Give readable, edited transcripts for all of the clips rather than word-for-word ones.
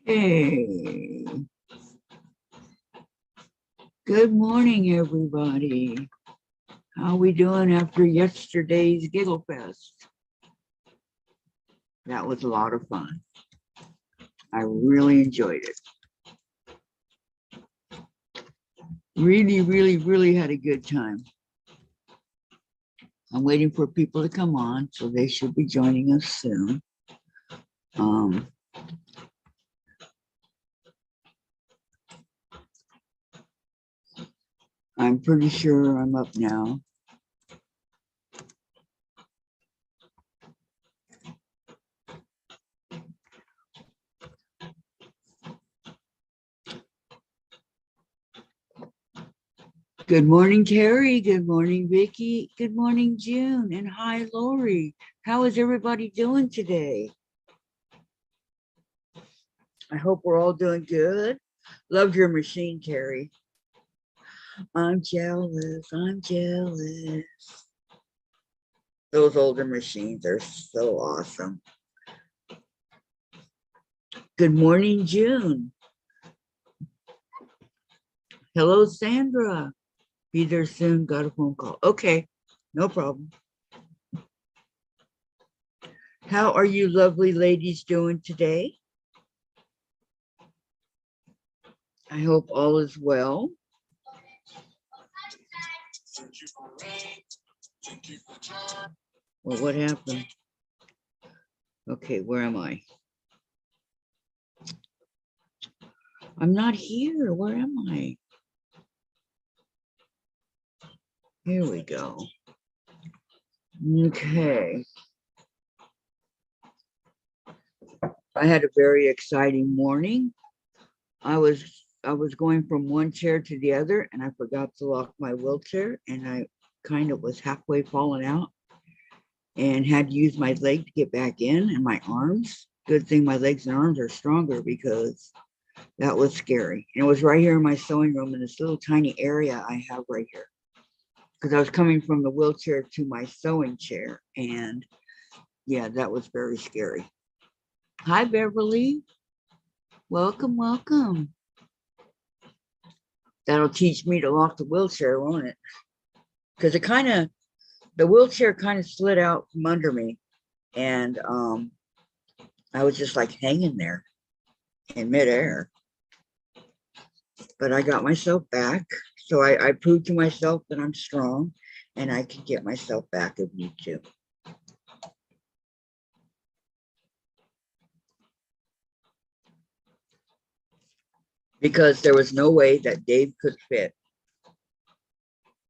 Hey, good morning, everybody. How we doing after yesterday's Giggle Fest? That was a lot of fun. I really enjoyed it. Really had a good time. I'm waiting for people to come on, so they should be joining us soon. I'm pretty sure I'm up now. Good morning, Terry. Good morning, Vicki. Good morning, June. And hi, Lori. How is everybody doing today? I hope we're all doing good. Love your machine, Terry. I'm jealous. I'm jealous. Those older machines are so awesome. Good morning, June. Hello, Sandra. Be there soon. Got a phone call. Okay, no problem. How are you lovely ladies doing today? I hope all is well. Well, what happened? Okay, where am I? I'm not here. Where am I? Here we go. Okay. I had a very exciting morning. I was going from one chair to the other, and I forgot to lock my wheelchair, and I kind of was halfway falling out and had to use my leg to get back in, and my arms. Good thing my legs and arms are stronger, because that was scary. And it was right here in my sewing room, in this little tiny area I have right here, because I was coming from the wheelchair to my sewing chair, and yeah, that was very scary. Hi, Beverly. Welcome, welcome. That'll teach me to lock the wheelchair, won't it? Because the wheelchair kind of slid out from under me, and I was just like hanging there in midair. But I got myself back. So I proved to myself that I'm strong and I can get myself back if need to. Because there was no way that Dave could fit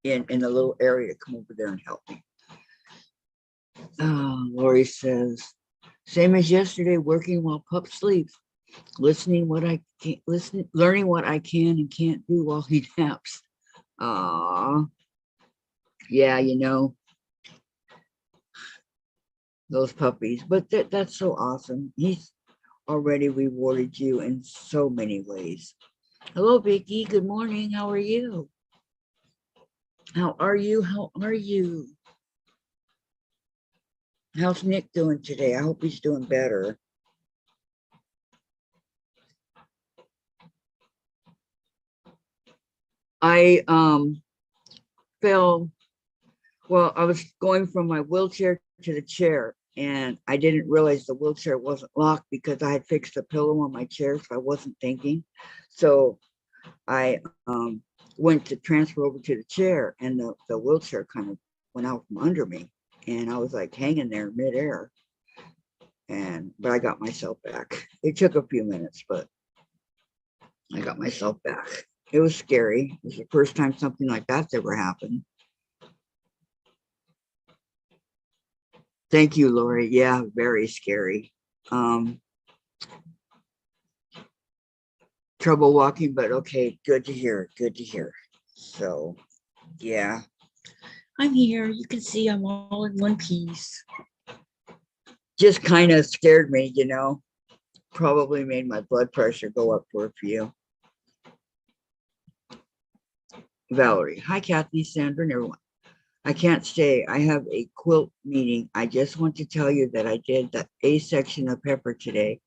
in the little area to come over there and help me. Oh, Lori says, same as yesterday, working while pup sleeps, learning what I can and can't do while he naps. Yeah, those puppies, but that's so awesome. He's already rewarded you in so many ways. Hello, Vicki. Good morning. How are you? How are you? How are you? How's Nick doing today? I hope he's doing better. I fell. Well, I was going from my wheelchair to the chair, and I didn't realize the wheelchair wasn't locked because I had fixed a pillow on my chair, so I wasn't thinking. So I went to transfer over to the chair, and the wheelchair kind of went out from under me, and I was like hanging there midair. But I got myself back. It took a few minutes, but I got myself back. It was scary. It was the first time something like that's ever happened. Thank you, Lori. Yeah, very scary. Trouble walking, but okay, good to hear. Good to hear. So, yeah, I'm here. You can see I'm all in one piece. Just kind of scared me, probably made my blood pressure go up for a few. Valerie, hi, Kathy, Sandra, and everyone. I can't stay. I have a quilt meeting. I just want to tell you that I did the A section of Pepper today,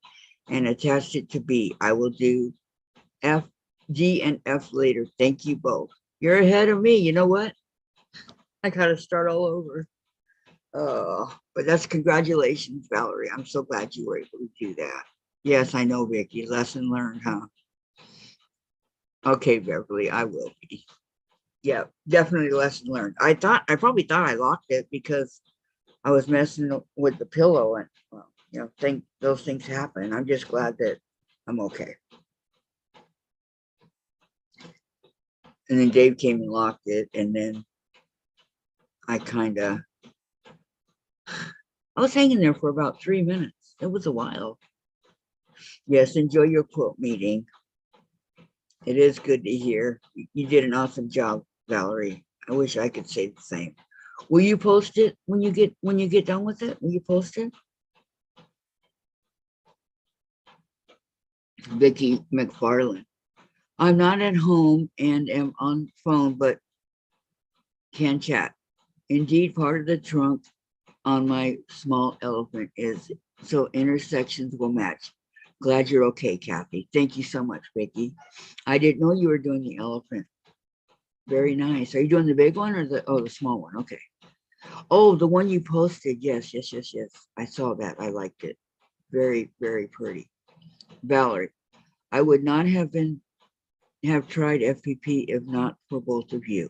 and attached it to B. I will do F, D, and F later. Thank you both. You're ahead of me. You know what? I gotta start all over. But that's congratulations, Valerie. I'm so glad you were able to do that. Yes, I know, Vicki. Lesson learned, huh? Okay, Beverly, I will be. Yeah, definitely lesson learned. I probably thought I locked it because I was messing with the pillow, and well, think those things happen. I'm just glad that I'm okay. And then Dave came and locked it, and then I was hanging there for about 3 minutes. It was a while. Yes, enjoy your quilt meeting. It is good to hear. You did an awesome job, Valerie. I wish I could say the same. Will you post it when you get done with it? Will you post it? Vicki McFarland. I'm not at home and am on phone, but can chat. Indeed, part of the trunk on my small elephant is so intersections will match. Glad you're okay, Kathy. Thank you so much, Vicki. I didn't know you were doing the elephant. Very nice. Are you doing the big one or the small one? Okay. Oh, the one you posted. Yes. I saw that. I liked it. Very, very pretty. Valerie, I would not have tried FPP if not for both of you.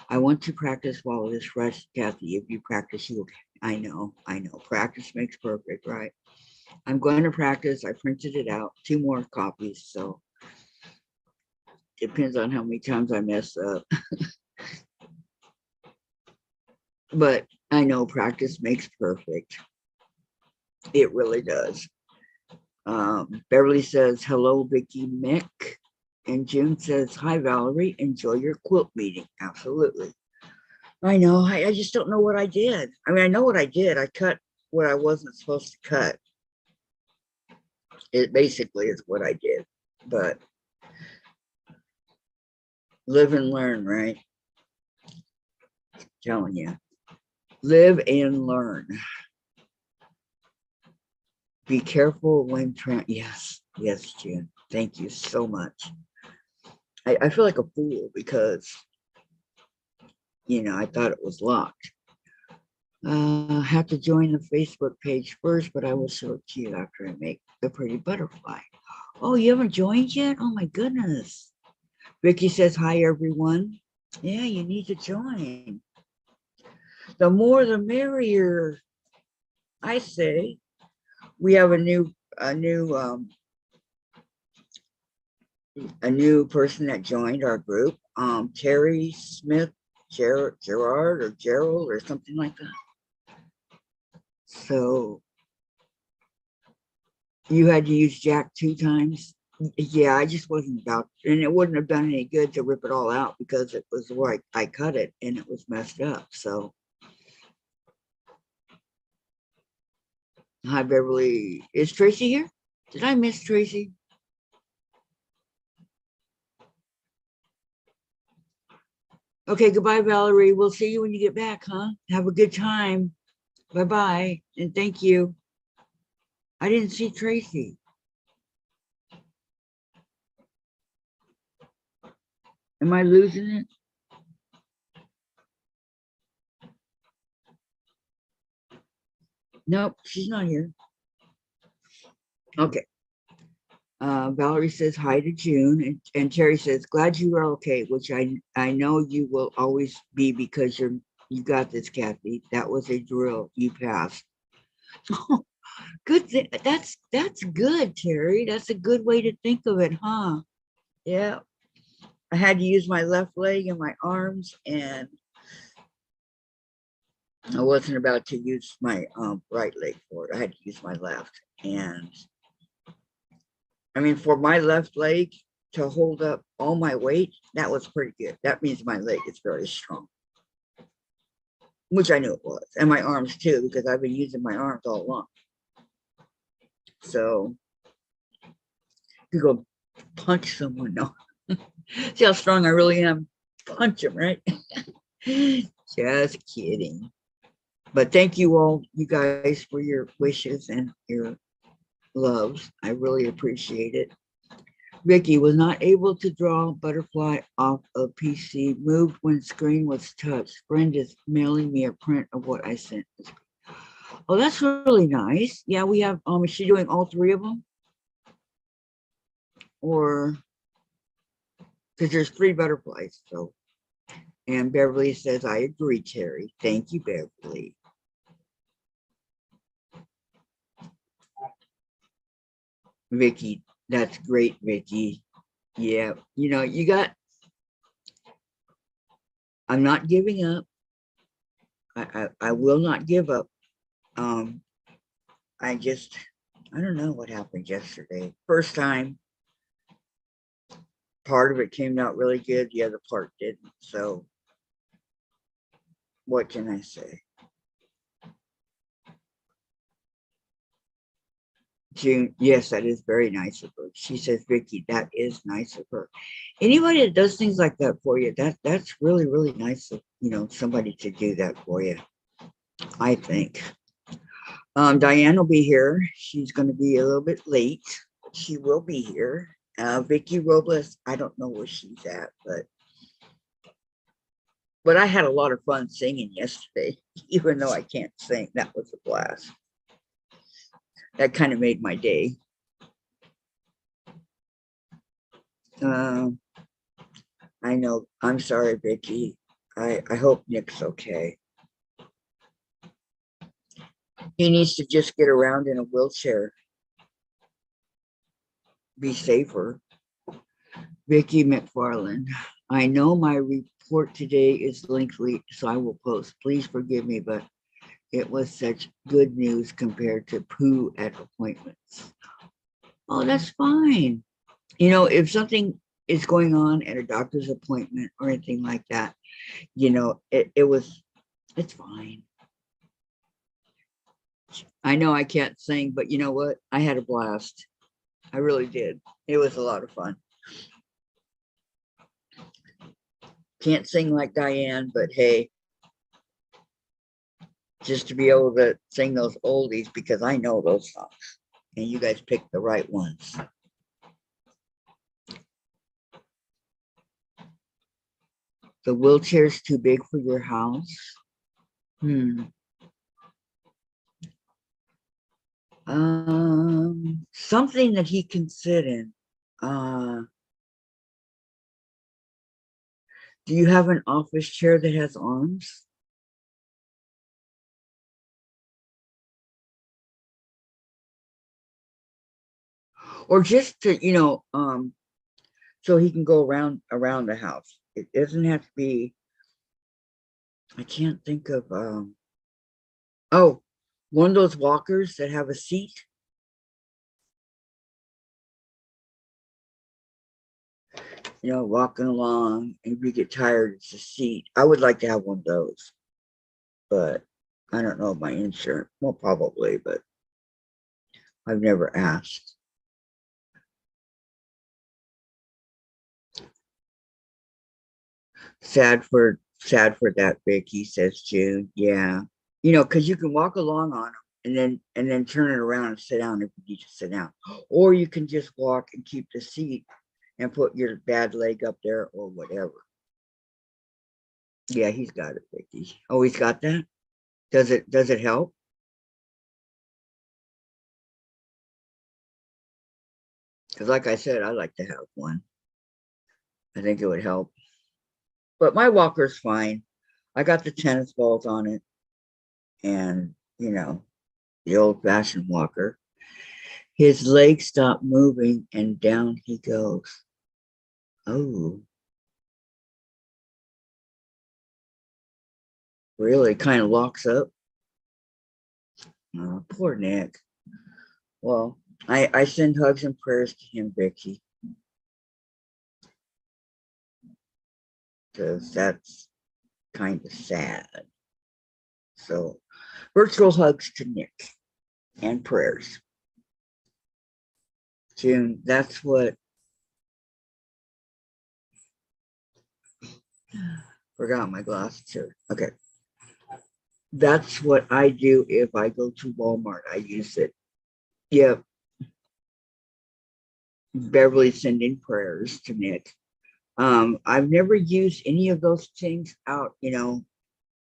I want to practice while it is fresh, Kathy. If you practice, you will. I know. Practice makes perfect, right? I'm going to practice. I printed it out, 2 more copies. So depends on how many times I mess up. But I know practice makes perfect. It really does. Beverly says, hello, Vicki Mick. And June says, hi, Valerie. Enjoy your quilt meeting. Absolutely. I know. I just don't know what I did. I mean, I know what I did. I cut what I wasn't supposed to cut. It basically is what I did. But live and learn, right? I'm telling you. Live and learn. Be careful when yes, June. Thank you so much. I feel like a fool because, I thought it was locked. Have to join the Facebook page first, but I will show it to you after I make the pretty butterfly. Oh, you haven't joined yet? Oh my goodness. Vicki says, hi, everyone. Yeah, you need to join. The more the merrier, I say. We have a new person that joined our group, Terry Smith, Gerard or Gerald or something like that. So you had to use Jack 2 times. Yeah, I just wasn't about, and it wouldn't have done any good to rip it all out because it was where I cut it and it was messed up. So hi, Beverly. Is Tracy here? Did I miss Tracy? Okay, goodbye, Valerie. We'll see you when you get back, huh? Have a good time. Bye-bye, and thank you. I didn't see Tracy. Am I losing it? Nope, she's not here. Okay. Valerie says hi to June, and Terry says, glad you are okay, which I know you will always be because you got this, Kathy. That was a drill. You passed. Good thing. That's good, Terry. That's a good way to think of it, huh? Yeah. I had to use my left leg and my arms, and I wasn't about to use my right leg for it. I had to use my left. And I mean, for my left leg to hold up all my weight, that was pretty good. That means my leg is very strong, which I knew it was. And my arms too, because I've been using my arms all along. So you go punch someone. No. See how strong I really am? Punch them, right? Just kidding. But thank you all, you guys, for your wishes and your loves. I really appreciate it. Vicki was not able to draw butterfly off of PC, moved when screen was touched. Friend is mailing me a print of what I sent. Oh, that's really nice. Yeah, we have, is she doing all three of them? Or, because there's three butterflies, so. And Beverly says, I agree, Terry. Thank you, Beverly. Vicki, that's great, Vicki. Yeah, you got, I'm not giving up. I will not give up. I don't know what happened yesterday. First time, part of it came out really good, the other part didn't. So what can I say? June, yes, that is very nice of her. She says, Vicki, that is nice of her. Anybody that does things like that for you, that's really, really nice of, somebody to do that for you, I think. Diane will be here. She's going to be a little bit late. She will be here. Vicki Robles, I don't know where she's at, but I had a lot of fun singing yesterday, even though I can't sing. That was a blast. That kind of made my day. I know. I'm sorry, Vicki. I hope Nick's okay. He needs to just get around in a wheelchair. Be safer. Vicki McFarland. I know my report today is lengthy, so I will post. Please forgive me, but it was such good news compared to poo at appointments. Oh, that's fine. If something is going on at a doctor's appointment or anything like that, it's fine. I know I can't sing, but you know what? I had a blast. I really did. It was a lot of fun. Can't sing like Diane, but hey, just to be able to sing those oldies, because I know those songs and you guys picked the right ones. The wheelchair's too big for your house. Something that he can sit in. Do you have an office chair that has arms? Or just to, so he can go around the house. It doesn't have to be, I can't think of, oh, one of those walkers that have a seat. Walking along, and if you get tired, it's a seat. I would like to have one of those, but I don't know my insurance. Well, probably, but I've never asked. Sad for that, Vicki, says June. Yeah, because you can walk along on them and then turn it around and sit down if you need to sit down, or you can just walk and keep the seat and put your bad leg up there or whatever. Yeah, he's got it, Vicki. Oh, he's got that. Does it help? Because like I said, I like to have one. I think it would help. But my walker's fine. I got the tennis balls on it and, the old-fashioned walker. His legs stop moving and down he goes. Oh. Really kind of locks up. Oh, poor Nick. Well, I send hugs and prayers to him, Vicki. Because that's kind of sad. So, virtual hugs to Nick and prayers. June, that's what. Forgot my glasses here. Okay. That's what I do if I go to Walmart. I use it. Yep. Beverly sending prayers to Nick. I've never used any of those things out,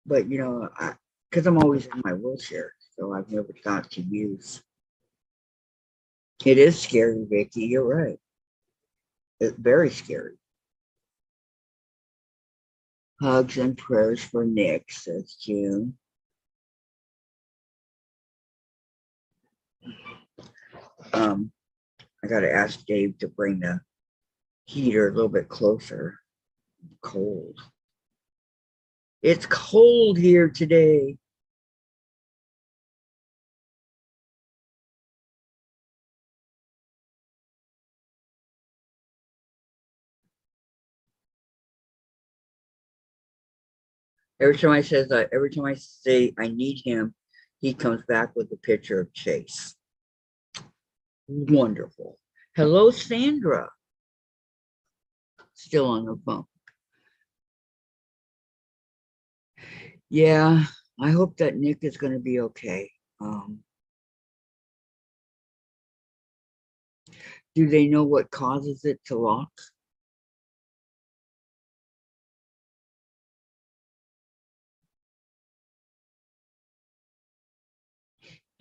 but because I'm always in my wheelchair, so I've never thought to use. It is scary, Vicki. You're right. It's very scary. Hugs and prayers for Nick, says June. I got to ask Dave to bring the heater a little bit closer. Cold. It's cold here today. Every time I say I need him, he comes back with a picture of Chase. Wonderful. Hello, Sandra. Still on the phone. Yeah, I hope that Nick is going to be okay. Do they know what causes it to lock?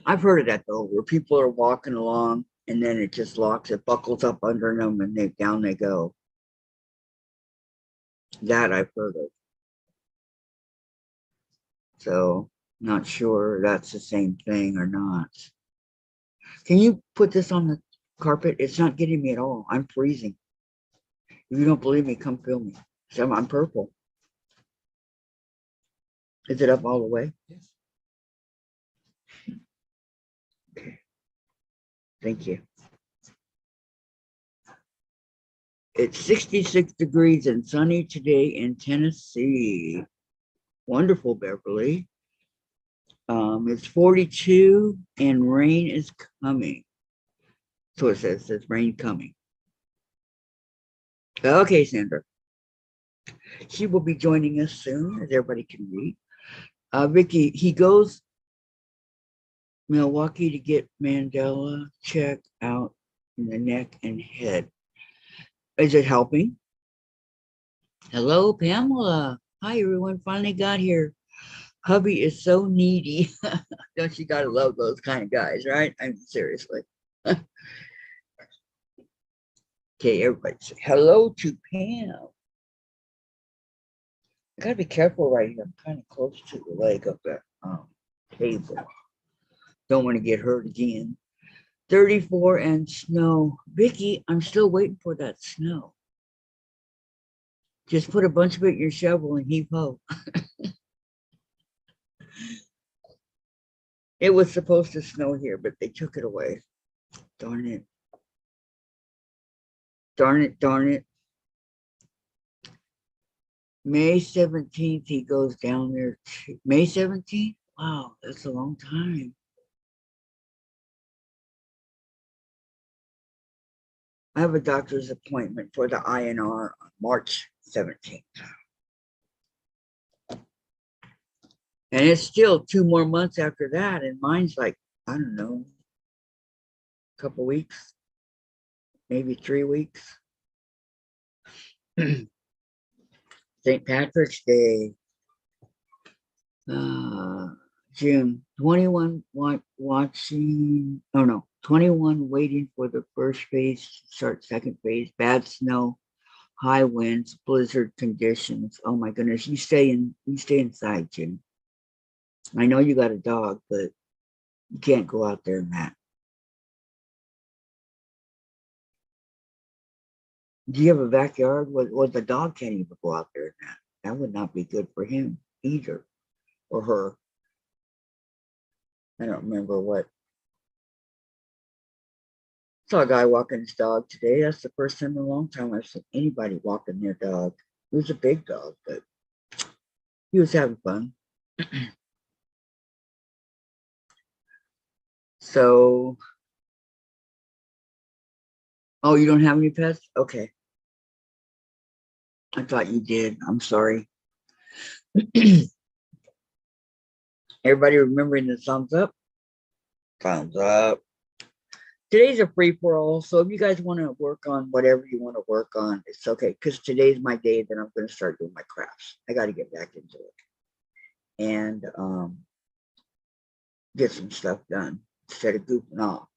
I've heard of that though, where people are walking along and then it just locks, it buckles up under them and down they go. That I've heard of. So not sure that's the same thing or not. Can you put this on the carpet? It's not getting me at all. I'm freezing. If you don't believe me, come feel me. So I'm purple. Is it up all the way? Yes. Okay. Thank you. It's 66 degrees and sunny today in Tennessee. Wonderful, Beverly. It's 42 and rain is coming. So it says rain coming. Okay, Sandra. She will be joining us soon, as everybody can read. Vicki, he goes Milwaukee to get Mandela check out in the neck and head. Is it helping? Hello, Pamela. Hi, everyone. Finally got here. Hubby is so needy. Don't you gotta love those kind of guys, right? I mean, seriously. Okay, everybody say hello to Pam. I gotta be careful right here. I'm kind of close to the leg of the table. Don't want to get hurt again. 34 and snow. Vicki, I'm still waiting for that snow. Just put a bunch of it in your shovel and heave ho. It was supposed to snow here, but they took it away. Darn it. Darn it, darn it. May 17th, he goes down there. May 17th? Wow, that's a long time. I have a doctor's appointment for the INR on March 17th. And it's still 2 more months after that. And mine's like, I don't know, a couple weeks, maybe 3 weeks. St. Patrick's Day. June 21 watching, oh no, 21 waiting for the first phase to start second phase. Bad snow, high winds, blizzard conditions. Oh my goodness, you stay inside, Jim. I know you got a dog, but you can't go out there in that. Do you have a backyard? Well, the dog can't even go out there in that. That would not be good for him either, or her. I don't remember what. Saw a guy walking his dog today. That's the first time in a long time I've seen anybody walking their dog. It was a big dog, but he was having fun. So, oh, you don't have any pets? Okay. I thought you did. I'm sorry. Everybody remembering the thumbs up? Thumbs up. today's a free for all. So if you guys want to work on whatever you want to work on, it's okay. Because today's my day that I'm going to start doing my crafts. I got to get back into it and get some stuff done instead of goofing off.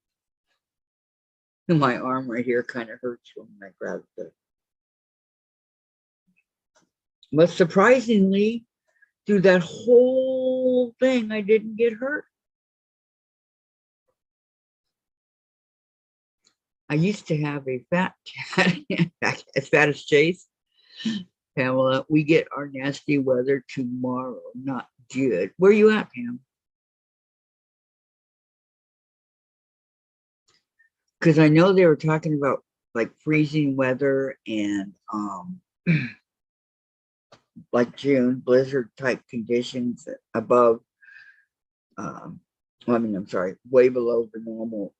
My arm right here kind of hurts when I grab it. But surprisingly, through that whole thing, I didn't get hurt. I used to have a fat cat, as fat as Chase. Pamela, we get our nasty weather tomorrow. Not good. Where are you at, Pam? Because I know they were talking about like freezing weather and like June, blizzard type conditions above, I'm sorry, way below the normal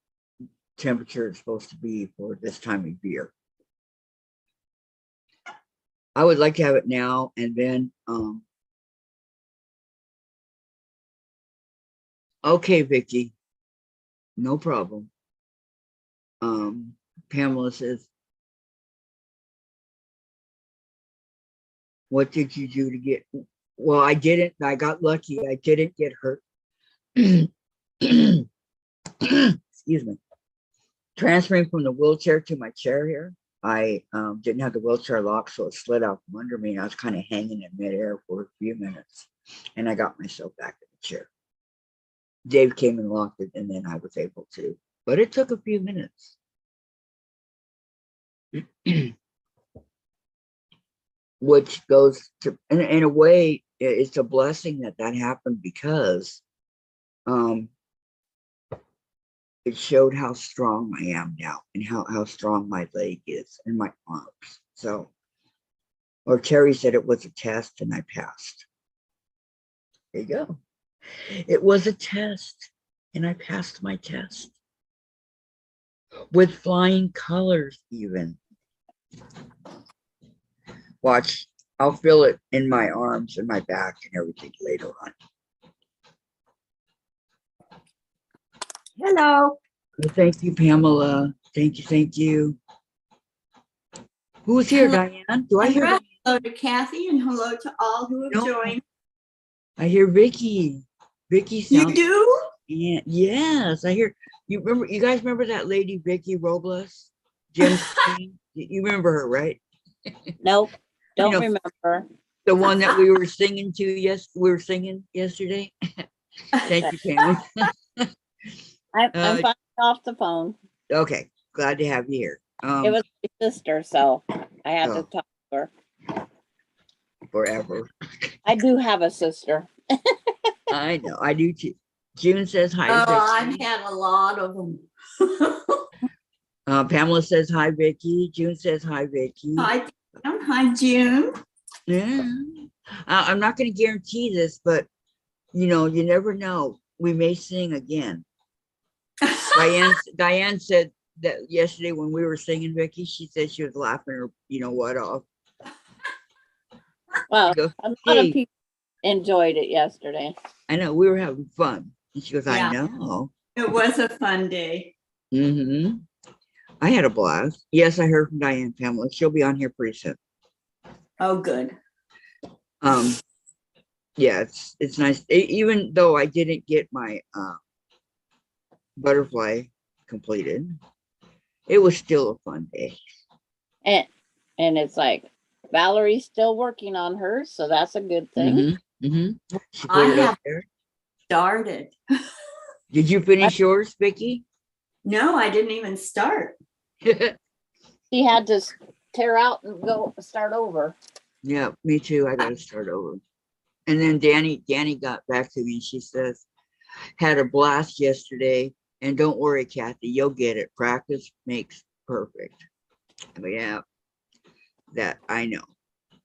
temperature it's supposed to be for this time of year. I would like to have it now and then. Okay, Vicki, no problem. Pamela says, what did you do to get? Well, I didn't. I got lucky. I didn't get hurt. Excuse me. Transferring from the wheelchair to my chair here, I didn't have the wheelchair locked, so it slid out from under me, and I was kind of hanging in midair for a few minutes, and I got myself back in the chair. Dave came and locked it, and then I was able to, but it took a few minutes. Which goes to, in a way, it's a blessing that that happened because it showed how strong I am now and how strong my leg is and my arms. So, or Terry said it was a test and I passed. There you go. It was a test and I passed my test with flying colors even. Watch, I'll feel it in my arms and my back and everything later on. Hello. Well, thank you, Pamela. Thank you, thank you. Who's here, Hello, Diane? Do I hear? Sandra. Hello to Kathy and hello to all who have joined. I hear Vicki. Vicki sounds. You do? Yeah, yes, I hear. You remember? You guys remember that lady, Vicki Robles? Jim's you remember her, right? Nope, don't know, remember. The one that we were singing to. Yes, we were singing yesterday. Thank you, Pam. I'm finally off the phone. Okay, glad to have you here. It was my sister, so I had to talk to her. Forever. I do have a sister. I know, I do too. June says hi. Oh, I've had a lot of them. Pamela says hi, Vicki. June says hi, Vicki. Hi, Pam. Hi, June. Yeah. I'm not going to guarantee this, but you know, you never know. We may sing again. Diane said that yesterday when we were singing, Vicki, she said she was laughing her, you know what, off. Well, goes, a lot of people enjoyed it yesterday. I know, we were having fun. And she goes, Yeah. I know. It was a fun day. Mm-hmm. I had a blast. Yes, I heard from Diane, Pamela. She'll be on here pretty soon. Oh, good. Yeah, it's nice. Even though I didn't get my butterfly completed, it was still a fun day. And it's like Valerie's still working on hers, so that's a good thing. I have started. Did you finish yours, Vicki? No, I didn't even start. She had to tear out and go start over. Yeah, me too. I got to start over. And then Danny got back to me and she says, had a blast yesterday. And don't worry, Kathy, you'll get it. Practice makes perfect. But yeah, that I know.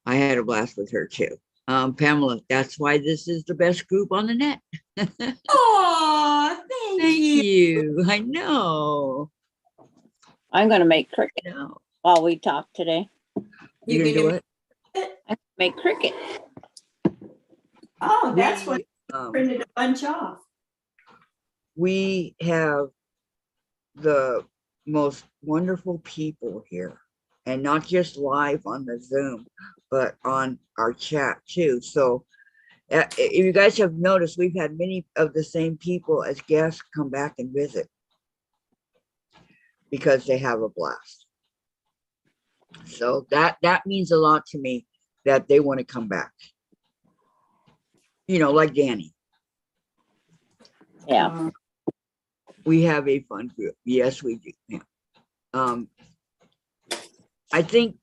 I had a blast with her too. Pamela, that's why this is the best group on the net. Oh, thank you. I know. I'm going to make cricket while we talk today. You're going to do it? I make cricket. Oh, that's what printed a bunch off. We have the most wonderful people here, and not just live on the Zoom, but on our chat too. So if you guys have noticed, we've had many of the same people as guests come back and visit because they have a blast. So that means a lot to me that they want to come back. You know, like Danny. Yeah. We have a fun group. Yes, we do. Yeah. I think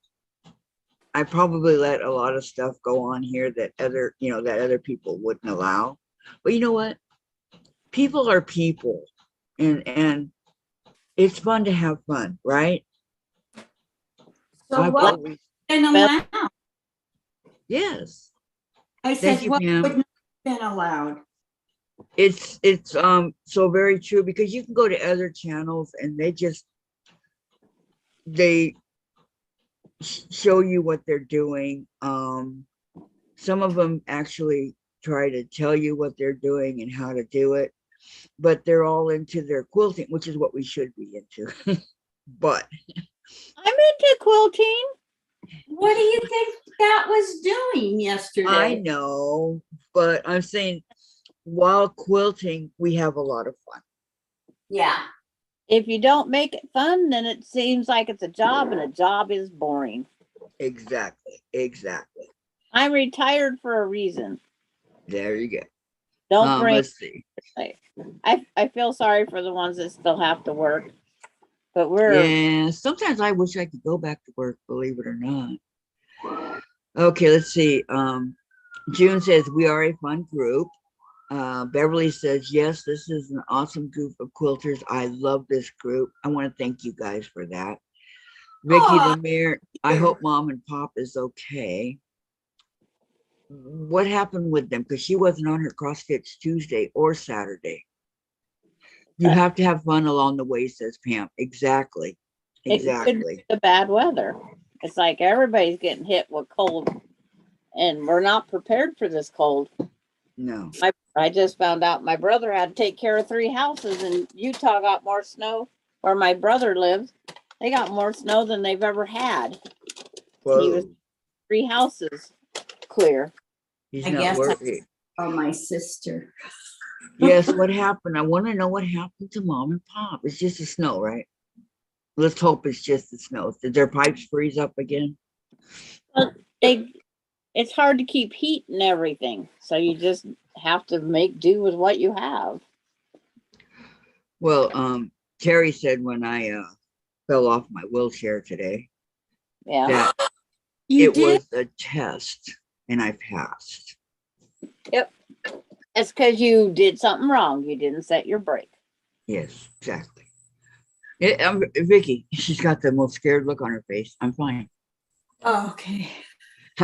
I probably let a lot of stuff go on here that other people wouldn't allow. But you know what? People are people, and it's fun to have fun, right? So I've what always, been allowed? yes. I Thank said, you, what Pam. would not have been allowed? It's so very true, because you can go to other channels and they show you what they're doing. Some of them actually try to tell you what they're doing and how to do it, but they're all into their quilting, which is what we should be into. But I'm into quilting. What do you think that was doing yesterday? I know, but I'm saying while quilting, we have a lot of fun. Yeah. If you don't make it fun, then it seems like it's a job, and a job is boring. Exactly. I'm retired for a reason. There you go. Don't bring. Let's see. I feel sorry for the ones that still have to work, but we're. Yeah, sometimes I wish I could go back to work, believe it or not. Okay, let's see. June says we are a fun group. Beverly says, yes, this is an awesome group of quilters. I love this group. I want to thank you guys for that. Vicki Aw. Lemire, I hope mom and pop is okay. What happened with them? Because she wasn't on her CrossFit Tuesday or Saturday. You have to have fun along the way, says Pam. Exactly. It could be the bad weather. It's like everybody's getting hit with cold, and we're not prepared for this cold. No. I just found out my brother had to take care of 3 houses, and Utah got more snow. Where my brother lives, they got more snow than they've ever had. Whoa. He was 3 houses clear. He's I not guess worried. my sister. Yes, what happened? I want to know what happened to mom and pop. It's just the snow, right? Let's hope it's just the snow. Did their pipes freeze up again? Well, it's hard to keep heat and everything, so you just have to make do with what you have. Well, Terry said when I fell off my wheelchair today, Yeah. that You it did? was a test and I passed. Yep. It's because you did something wrong. You didn't set your brake. Yes, exactly. Vicki, she's got the most scared look on her face. I'm fine. Oh, okay.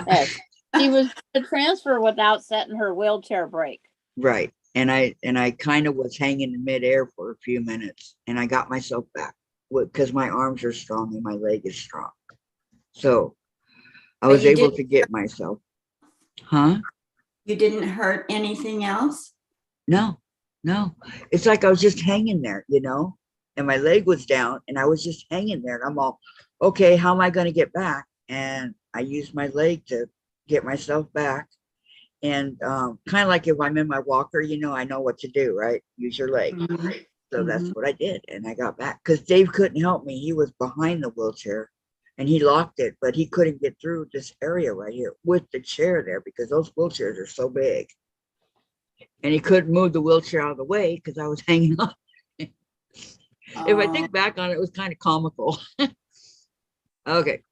Yes. She was to transfer without setting her wheelchair brake. Right. And I kind of was hanging in midair for a few minutes, and I got myself back because my arms are strong and my leg is strong. So I was able to get myself. Huh? You didn't hurt anything else? No. It's like I was just hanging there, and my leg was down and I was just hanging there. And I'm all, okay, how am I going to get back? And I used my leg to get myself back. And kind of like if I'm in my walker, I know what to do, right? Use your leg. Mm-hmm. So that's what I did. And I got back because Dave couldn't help me. He was behind the wheelchair and he locked it, but he couldn't get through this area right here with the chair there because those wheelchairs are so big. And he couldn't move the wheelchair out of the way because I was hanging on. If I think back on it, it was kind of comical. Okay.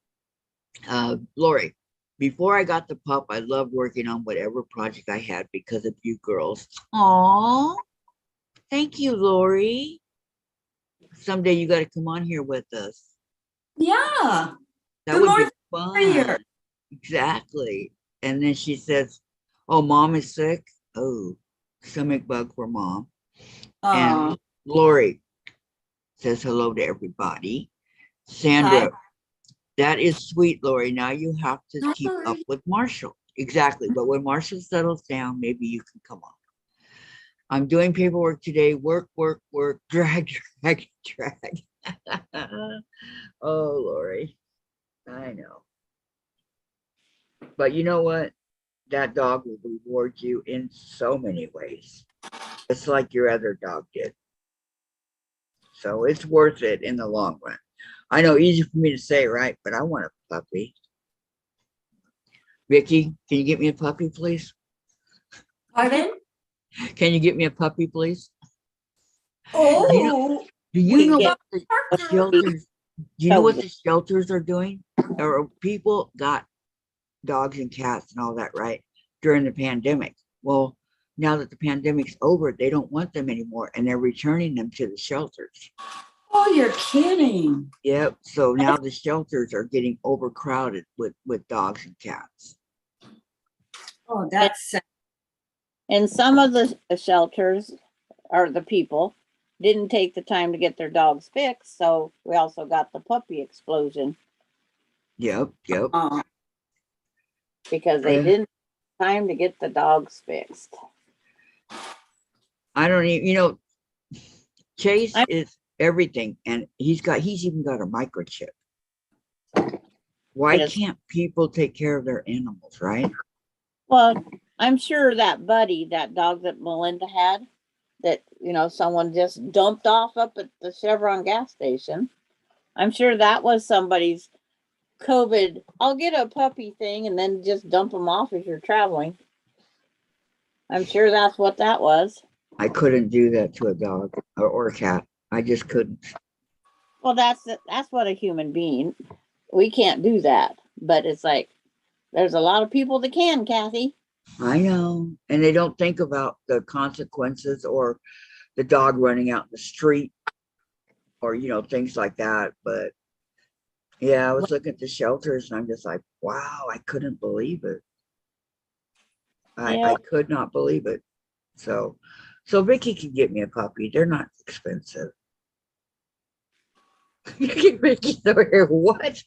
Lori, before I got the pup, I loved working on whatever project I had because of you girls. Aw, thank you, Lori. Someday you got to come on here with us. Yeah. That would be fun. Exactly. And then she says, oh, mom is sick. Oh, stomach bug for mom. And Lori says hello to everybody. Sandra, hi. That is sweet, Lori. Now you have to keep up with Marshall. Exactly. But when Marshall settles down, maybe you can come on. I'm doing paperwork today. Work, work, work, drag, drag, drag. Oh, Lori, I know. But you know what? That dog will reward you in so many ways. It's like your other dog did. So it's worth it in the long run. I know, easy for me to say, right? But I want a puppy. Vicki, can you get me a puppy, please? Pardon? Can you get me a puppy, please? Oh, Do you We know get what the shelters? Do you know what the shelters are doing? Or people got dogs and cats and all that, right? During the pandemic. Well, now that the pandemic's over, they don't want them anymore, and they're returning them to the shelters. oh, you're kidding. Yep. So now the shelters are getting overcrowded with dogs and cats. Oh, that's sad. And some of the shelters or the people didn't take the time to get their dogs fixed. So we also got the puppy explosion Yep. Yep. Oh, because they Yeah. didn't have time to get the dogs fixed. I don't even, Chase I'm- is everything, and he's even got a microchip. Why It is- can't people take care of their animals, right? Well, I'm sure that Buddy, that dog that Melinda had, that, someone just dumped off up at the Chevron gas station. I'm sure that was somebody's COVID, I'll get a puppy thing and then just dump them off if you're traveling. I'm sure that's what that was. I couldn't do that to a dog or a cat. I just couldn't. Well, that's what a human being. We can't do that. But it's like there's a lot of people that can, Kathy. I know. And they don't think about the consequences or the dog running out in the street or, things like that. But yeah, I was looking at the shelters and I'm just like, wow, I couldn't believe it. Yeah. I could not believe it. So Vicki can get me a puppy. They're not expensive. Vicki's over here, what?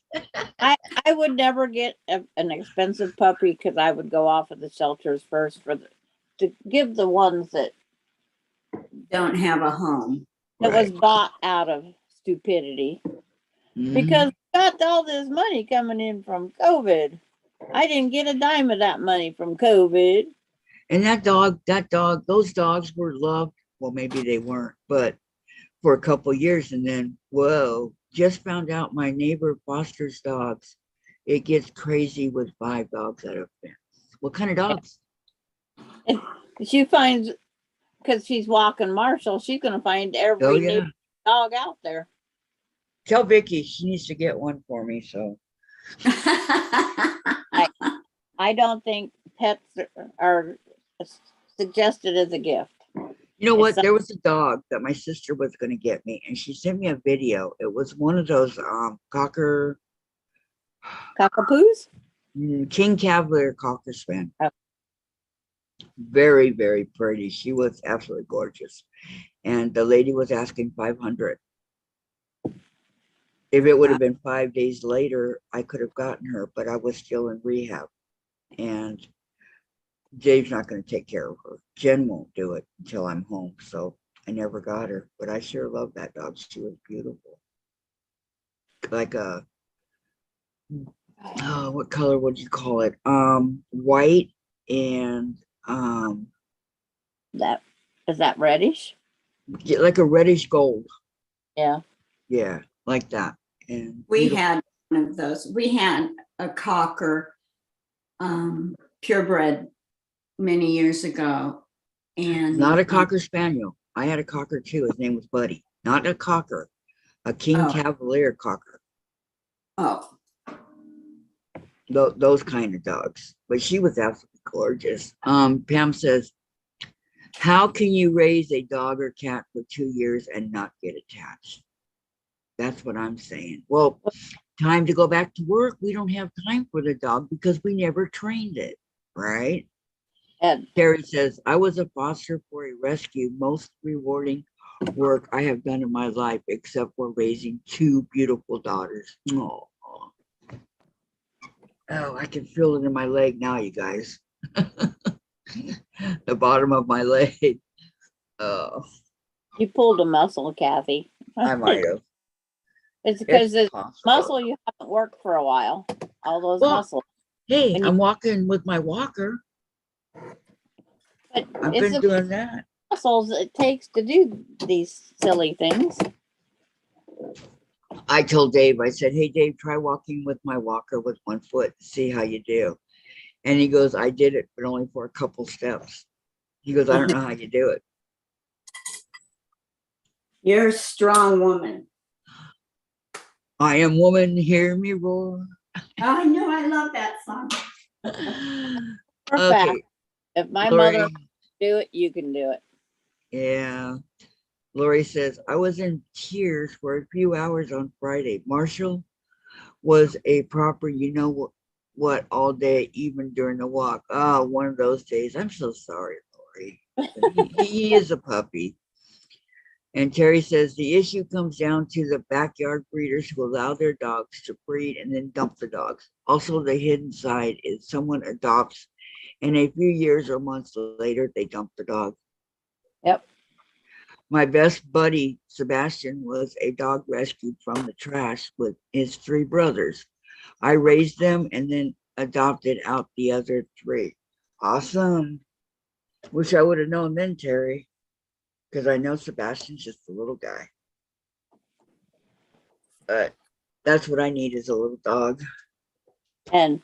I would never get an expensive puppy because I would go off of the shelters first to give the ones that don't have a home. was bought out of stupidity. Mhm. Because we got all this money coming in from COVID. I didn't get a dime of that money from COVID. And that dog, those dogs were loved. Well, maybe they weren't, but for a couple years, and then whoa, just found out my neighbor fosters dogs. It gets crazy with 5 dogs at a fence. What kind of dogs? She finds, because she's walking Marshall, she's going to find every Oh yeah. neighbor dog out there. Tell Vicki she needs to get one for me. So I don't think pets are suggested as a gift. you know what? There was a dog that my sister was going to get me, and she sent me a video. It was one of those cocker Cockapoos? King Cavalier cocker spaniel. Oh. Very, very pretty. She was absolutely gorgeous. And the lady was asking 500. If it would have been 5 days later, I could have gotten her, but I was still in rehab. And Dave's not going to take care of her. Jen won't do it until I'm home. So I never got her, but I sure love that dog. She was beautiful. Like what color would you call it? White and That is that reddish? like a reddish gold. Yeah. Yeah, like that. And We beautiful. had one of those. We had a cocker, purebred many years ago. And Not a cocker spaniel. I had a cocker too. His name was Buddy. Not a cocker, a King Oh. Cavalier cocker. Oh, Those kind of dogs. But she was absolutely gorgeous. Pam says, how can you raise a dog or cat for 2 years and not get attached? That's what I'm saying. Well, time to go back to work. We don't have time for the dog because we never trained it, right? And Terry says, I was a foster for a rescue, most rewarding work I have done in my life, except for raising 2 beautiful daughters. Oh, I can feel it in my leg now, you guys. The bottom of my leg. Oh, You pulled a muscle, Kathy. I might have. It's because It's it's possible. muscle you haven't worked for a while. All those Well, muscles. hey, When you- I'm walking with my walker. But I've it's been the doing that. muscles it takes to do these silly things. I told Dave, I said, hey, Dave, try walking with my walker with one foot, see how you do. And he goes, I did it, but only for a couple steps. He goes, I don't know how you do it. You're a strong woman. I am woman, hear me roar. I know, I love that song. For a fact, Okay, if my Lori, mother can do it, you can do it. yeah. Lori says, I was in tears for a few hours on Friday. Marshall was a proper, you know what, all day, even during the walk. Oh, one of those days. I'm so sorry, Lori. He is a puppy. And Terry says the issue comes down to the backyard breeders who allow their dogs to breed and then dump the dogs. Also, the hidden side is someone adopts and a few years or months later, they dump the dog. Yep. My best buddy, Sebastian, was a dog rescued from the trash with his 3 brothers. I raised them and then adopted out the other 3. Awesome. Wish I would have known then, Terry, because I know Sebastian's just a little guy. But that's what I need is a little dog. And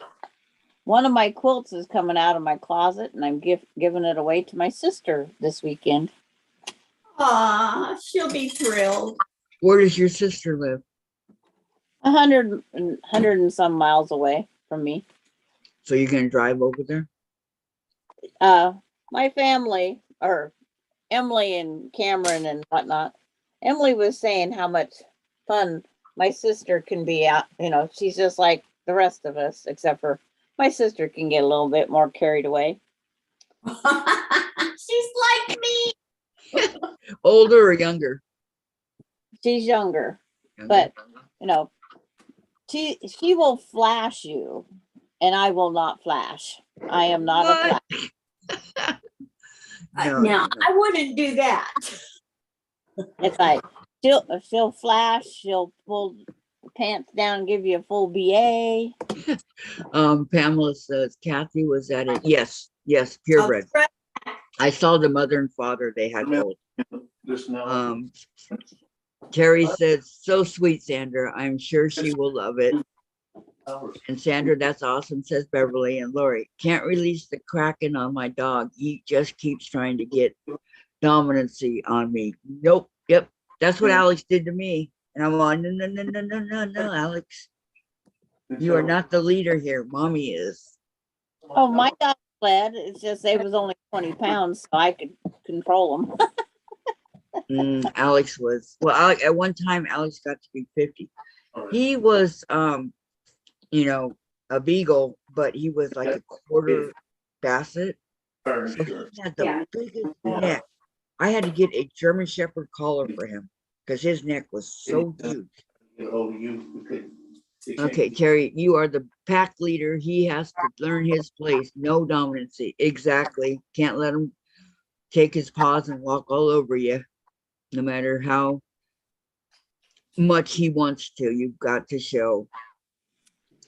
one of my quilts is coming out of my closet, and I'm giving it away to my sister this weekend. Aw, she'll be thrilled. Where does your sister live? 100 and some miles away from me. So you're going to drive over there? My family, or Emily and Cameron and whatnot. Emily was saying how much fun my sister can be out. You know, she's just like the rest of us, except for my sister can get a little bit more carried away. She's like me. Older or younger? She's younger, but you know, she will flash you, and I will not flash. I am not a flash. Now, I wouldn't do that. It's like she'll flash, she'll pull pants down and give you a full BA. Pamela says Kathy was at it. Yes, purebred. Oh, I saw the mother and father, they had both. Just now. Terry says, so sweet, Sandra. I'm sure she will love it. And Sandra, that's awesome, says Beverly. And Lori, can't release the Kraken on my dog. He just keeps trying to get dominancy on me. Nope. Yep. That's what Alex did to me. And I'm on, no, Alex. You are not the leader here. Mommy is. Oh, my dog fled. It's just they was only 20 pounds, so I could control them. Alex was, well, Alex, at one time, Alex got to be 50. He was, you know, a beagle, but he was like a quarter basset. So he had the biggest neck. I had to get a German Shepherd collar for him because his neck was so huge. Okay, Terry, you are the pack leader. He has to learn his place. No dominancy. Exactly. Can't let him take his paws and walk all over you, no matter how much he wants to. You've got to show.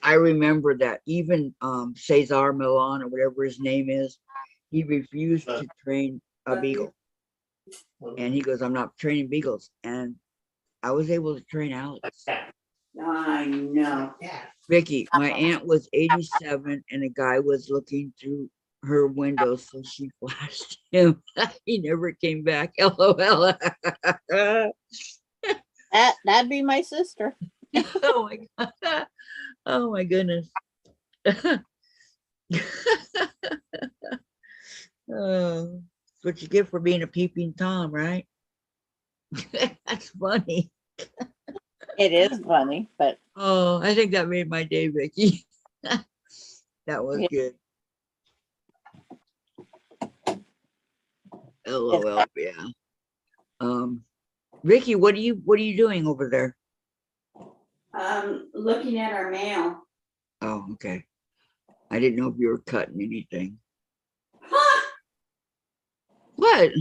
I remember that even Cesar Milan or whatever his name is, he refused to train a beagle. And he goes, I'm not training beagles. And I was able to train Alex. I know. Vicki, my aunt was 87 and a guy was looking through her window, so she flashed him. He never came back. LOL. That'd be my sister. Oh my God. Oh my goodness. Oh, that's what you get for being a peeping Tom, right? That's funny. It is funny, but Oh, I think that made my day, Vicki. That was good. LOL, yeah. Vicki, what are you doing over there? Looking at our mail. Oh, okay. I didn't know if you were cutting anything. Huh? What?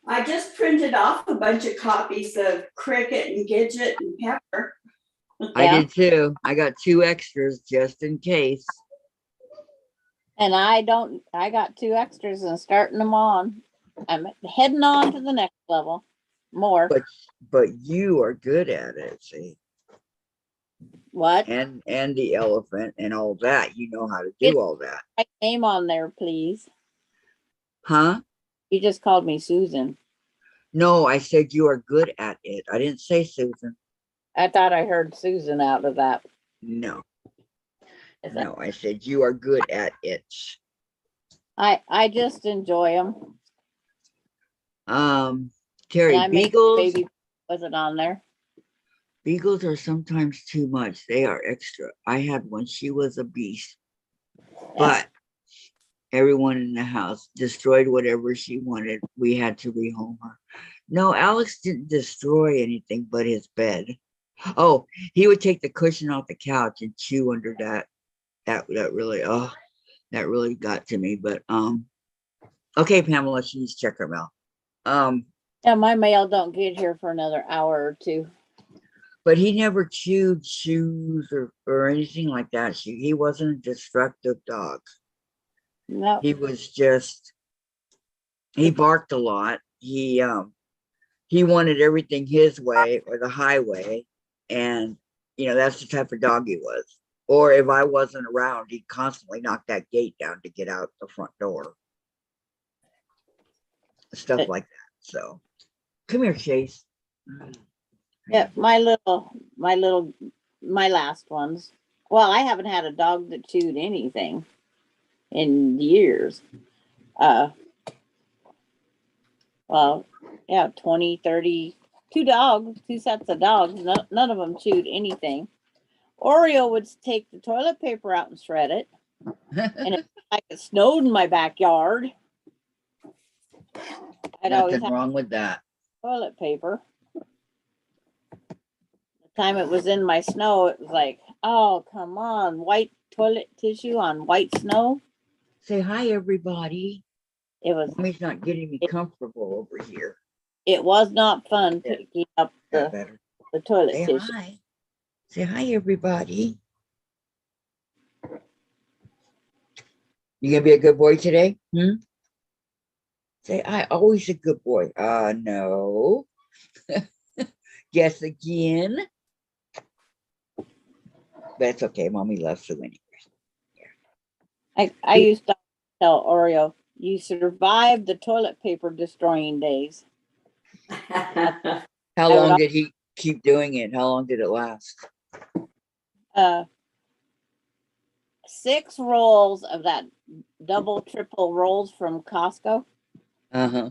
I just printed off a bunch of copies of Cricket and Gidget and Pepper. I Yeah. did too. I got 2 extras just in case. And I got 2 extras and starting them on. I'm heading on to the next level. More. But you are good at it, see. What? And the elephant and all that. You know how to Get do all that. my name on there, please. Huh? You just called me Susan. No, I said you are good at it. I didn't say Susan. I thought I heard Susan out of that. No. Is that- No, I said you are good at it. I just enjoy them. Terry, And I make beagles. baby. Was it on there? Beagles are sometimes too much. They are extra. I had one. She was a beast. But everyone in the house destroyed whatever she wanted. We had to rehome her. No, Alex didn't destroy anything but his bed. Oh, he would take the cushion off the couch and chew under that. That really got to me. But okay, Pamela, she needs to check her mail. Yeah, my mail don't get here for another hour or 2. But he never chewed shoes or anything like that. He wasn't a destructive dog. No. He was just, he barked a lot. He wanted everything his way or the highway. And, that's the type of dog he was. Or if I wasn't around, he'd constantly knock that gate down to get out the front door. Stuff like that. So come here, Chase. Yeah, my last ones. Well, I haven't had a dog that chewed anything in years. Well, yeah, 20, 30, 2 dogs, 2 sets of dogs. None of them chewed anything. Oreo would take the toilet paper out and shred it. And it's like it snowed in my backyard. I'd always Nothing have wrong with that. toilet paper. The time it was in my snow, it was like, oh, come on, white toilet tissue on white snow. Say hi, everybody. It was. Mommy's not getting me comfortable over here. It was not fun picking up the toilet Say tissue. hi. Say hi, everybody. You gonna be a good boy today? Say, I always a good boy. No. Guess again. But it's okay. Mommy loves you anyway. I used to tell Oreo, you survived the toilet paper destroying days. How long did he keep doing it? How long did it last? 6 rolls of that double, triple rolls from Costco. Uh-huh.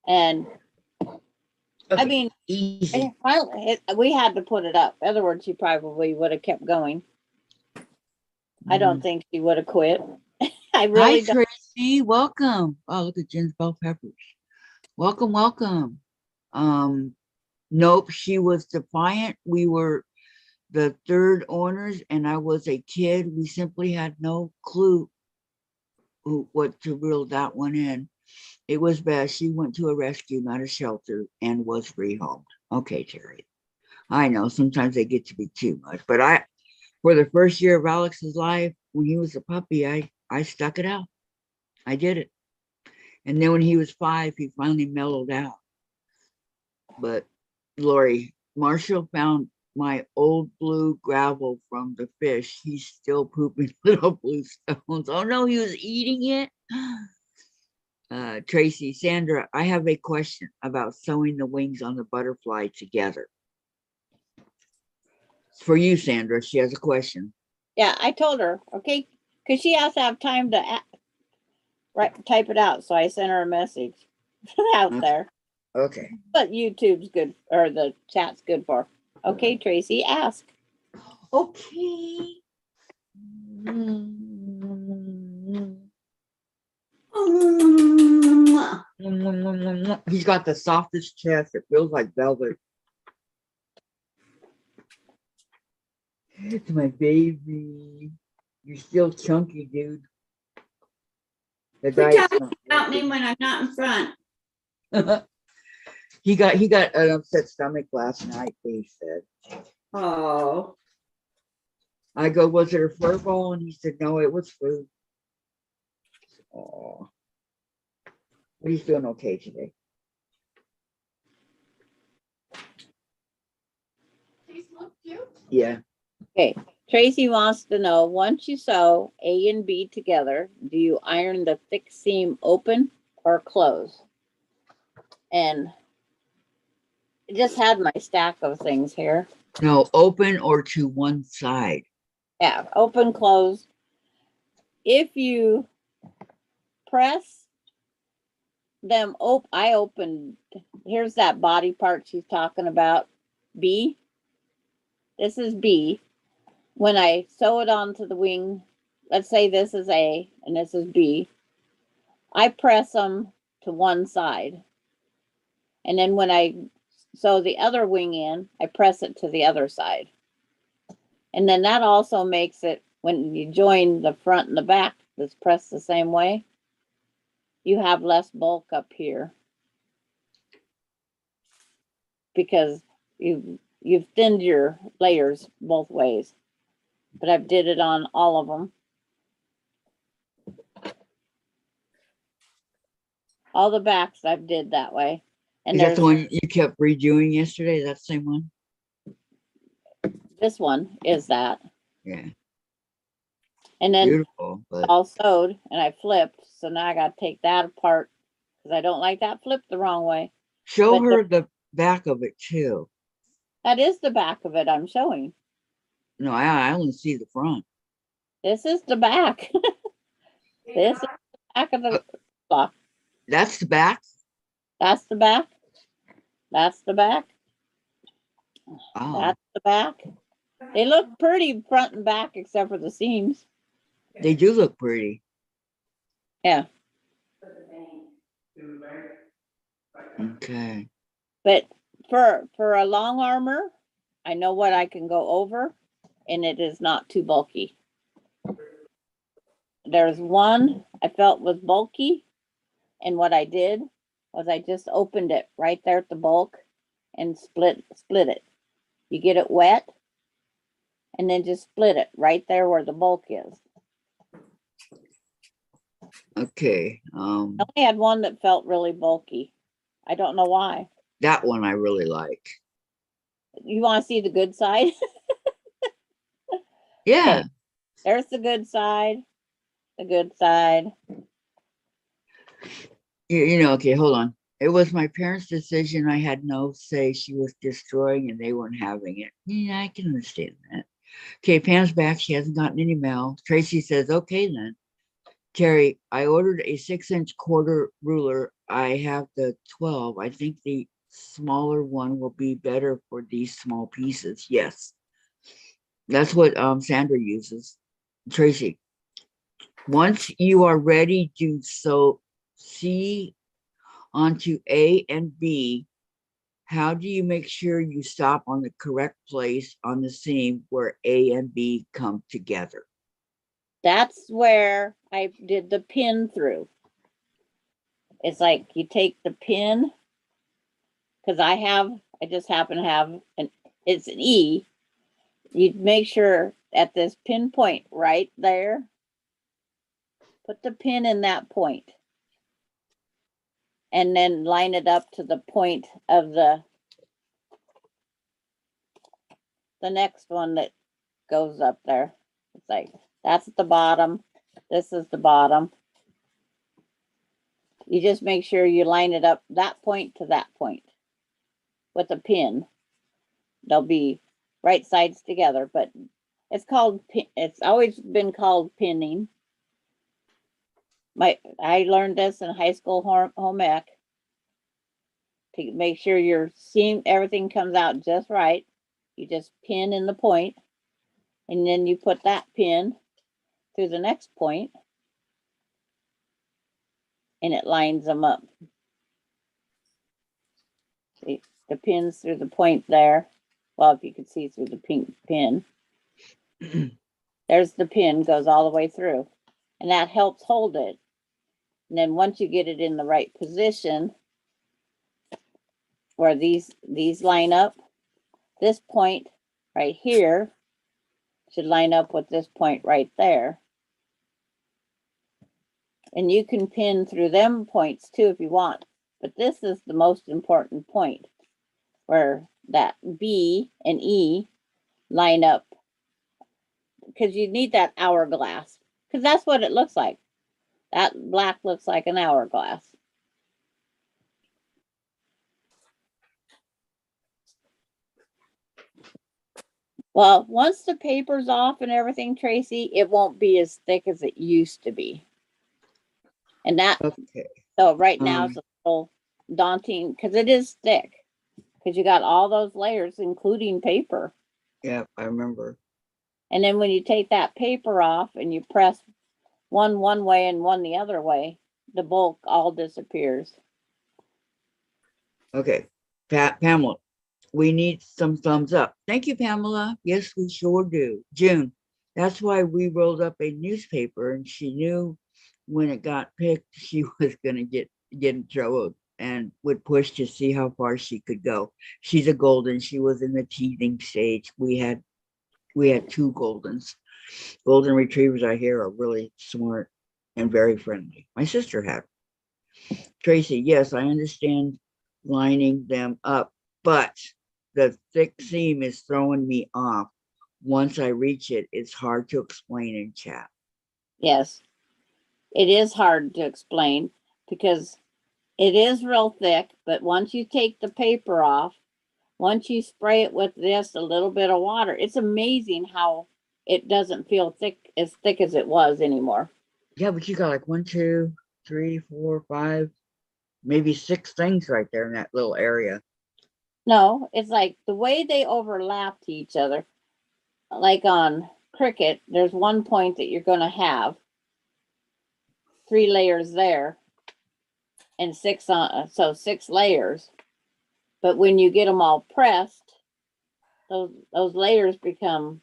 And Okay. I mean, easy. We had to put it up. In other words, she probably would have kept going. I don't think she would have quit. I really Hi, Tracy. Welcome. Oh, look at Jen's bell peppers. Welcome, welcome. Nope, she was defiant. We were the 3rd owners, and I was a kid. We simply had no clue what to reel that one in. It was best. She went to a rescue, not a shelter, and was rehomed. Okay, Terry. I know sometimes they get to be too much, but for the first year of Alex's life, when he was a puppy, I stuck it out. I did it. And then when he was 5, he finally mellowed out. But Lori, Marshall found my old blue gravel from the fish. He's still pooping little blue stones. Oh no, he was eating it. Tracy, Sandra, I have a question about sewing the wings on the butterfly together. It's for you, Sandra. She has a question. Yeah, I told her, okay, because she has to have time to type it out. So I sent her a message out there. Okay. But YouTube's good, or the chat's good for. Okay, Tracy, ask. Okay. He's got the softest chest. It feels like velvet. It's my baby. You're still chunky, dude. The Quit diet's talking not about me working. when I'm not in front. He got an upset stomach last night, they said. Oh, I go, was it a fur ball? And he said, no, it was food. Oh, but he's doing okay today. Yeah. Okay, Tracy wants to know, once you sew A and B together, do you iron the thick seam open or close? And I just had my stack of things here. No, open or to one side. Yeah, open, close. If you press them I opened, here's that body part she's talking about, B. This is B. When I sew it onto the wing, let's say this is A and this is B, I press them to one side. And then when I sew the other wing in, I press it to the other side. And then that also makes it, when you join the front and the back that's pressed the same way, you have less bulk up here. Because you've thinned your layers both ways. But I've did it on all of them. All the backs I've did that way. And Is that there's the one you kept redoing yesterday? That same one? this one is that. Yeah. And then Beautiful. But all sewed and I flipped. So now I got to take that apart because I don't like that flipped the wrong way. show but her the back of it too. That is the back of it I'm showing. No, I only see the front. This is the back. This is the back of the block. That's the back? That's the back. That's the back. Oh, That's the back. They look pretty front and back except for the seams. they do look pretty. Yeah. Okay. But for a long armor, I know what I can go over and it is not too bulky. There's one I felt was bulky, and what I did was I just opened it right there at the bulk and split it. You get it wet and then just split it right there where the bulk is. Okay. I only had one that felt really bulky. I don't know why. That one I really like. You want to see the good side? Yeah. Okay. There's the good side. The good side. You know, okay, hold on. It was my parents' decision. I had no say. She was destroying and they weren't having it. Yeah, I can understand that. Okay, Pam's back. She hasn't gotten any mail. Tracy says, okay then. Terry, I ordered a 6-inch quarter ruler. I have the 12. I think the smaller one will be better for these small pieces. Yes. That's what Sandra uses. Tracy, once you are ready to sew C onto A and B, how do you make sure you stop on the correct place on the seam where A and B come together? That's where I did the pin through. It's like you take the pin, because I just happen to have it's an E. You make sure at this pinpoint right there, put the pin in that point, and then line it up to the point of the next one that goes up there. It's like, that's at the bottom. This is the bottom. You just make sure you line it up that point to that point with a pin. They'll be right sides together, but it's always been called pinning. I learned this in high school home ec to make sure your seam, everything comes out just right. You just pin in the point, and then you put that pin through the next point, and it lines them up. See, the pins through the point there. Well, if you could see through the pink pin, there's the pin, goes all the way through, and that helps hold it. And then once you get it in the right position, where these line up, this point right here should line up with this point right there. And you can pin through them points too if you want, but this is the most important point where that B and E line up, because you need that hourglass, because that's what it looks like. That black looks like an hourglass. Well, once the paper's off and everything, Tracy, it won't be as thick as it used to be. And that, Okay. so right now it's a little daunting because it is thick, because you got all those layers, including paper. Yeah, I remember. And then when you take that paper off and you press one way and one the other way, the bulk all disappears. Okay. Pamela, we need some thumbs up. Thank you, Pamela. Yes, we sure do. June, that's why we rolled up a newspaper, and she knew when it got picked, she was going to get in trouble and would push to see how far she could go. She's a golden. She was in the teething stage. We had two goldens. Golden retrievers, I hear, are really smart and very friendly. My sister had. Tracy, yes, I understand lining them up, but the thick seam is throwing me off. Once I reach it, it's hard to explain in chat. Yes, it is hard to explain because it is real thick, but once you take the paper off, once you spray it with this, a little bit of water, it's amazing how it doesn't feel thick as it was anymore. Yeah, but you got like 1, 2, 3, 4, 5, maybe 6 things right there in that little area. No, it's like the way they overlap to each other. Like on Cricut, there's one point that you're going to have 3 layers there and 6 on, so 6 layers. But when you get them all pressed, those layers become,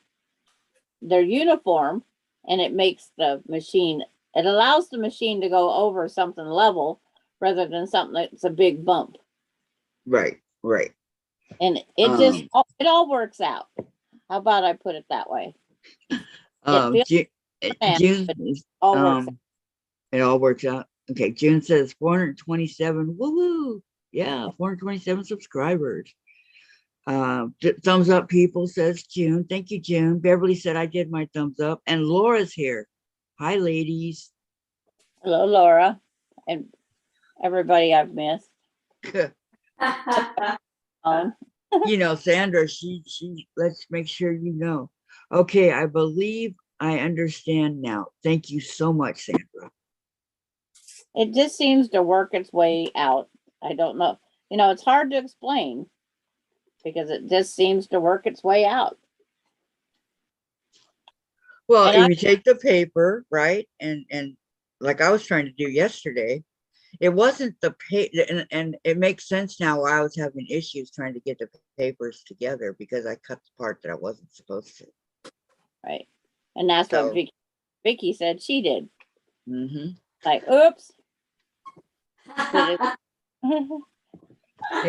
they're uniform, and it makes the machine, it allows the machine to go over something level rather than something that's a big bump. Right. And it just, it all works out. How about I put it that way? June, All works out. it all works out. Okay, June says 427. Woohoo! Yeah, 427 subscribers. Thumbs up, people, says June. Thank you, June. Beverly said I did my thumbs up, and Laura's here. Hi, ladies. Hello, Laura, and everybody I've missed. You know, Sandra, she, let's make sure you know. Okay, I believe I understand now. Thank you so much, Sandra. It just seems to work its way out. I don't know. You know, it's hard to explain because it just seems to work its way out. Well, if you take the paper, right, and like I was trying to do yesterday, it wasn't the paper, and it makes sense now why I was having issues trying to get the papers together, because I cut the part that I wasn't supposed to. Right. And that's what Vicki said she did. Like, oops. Hey,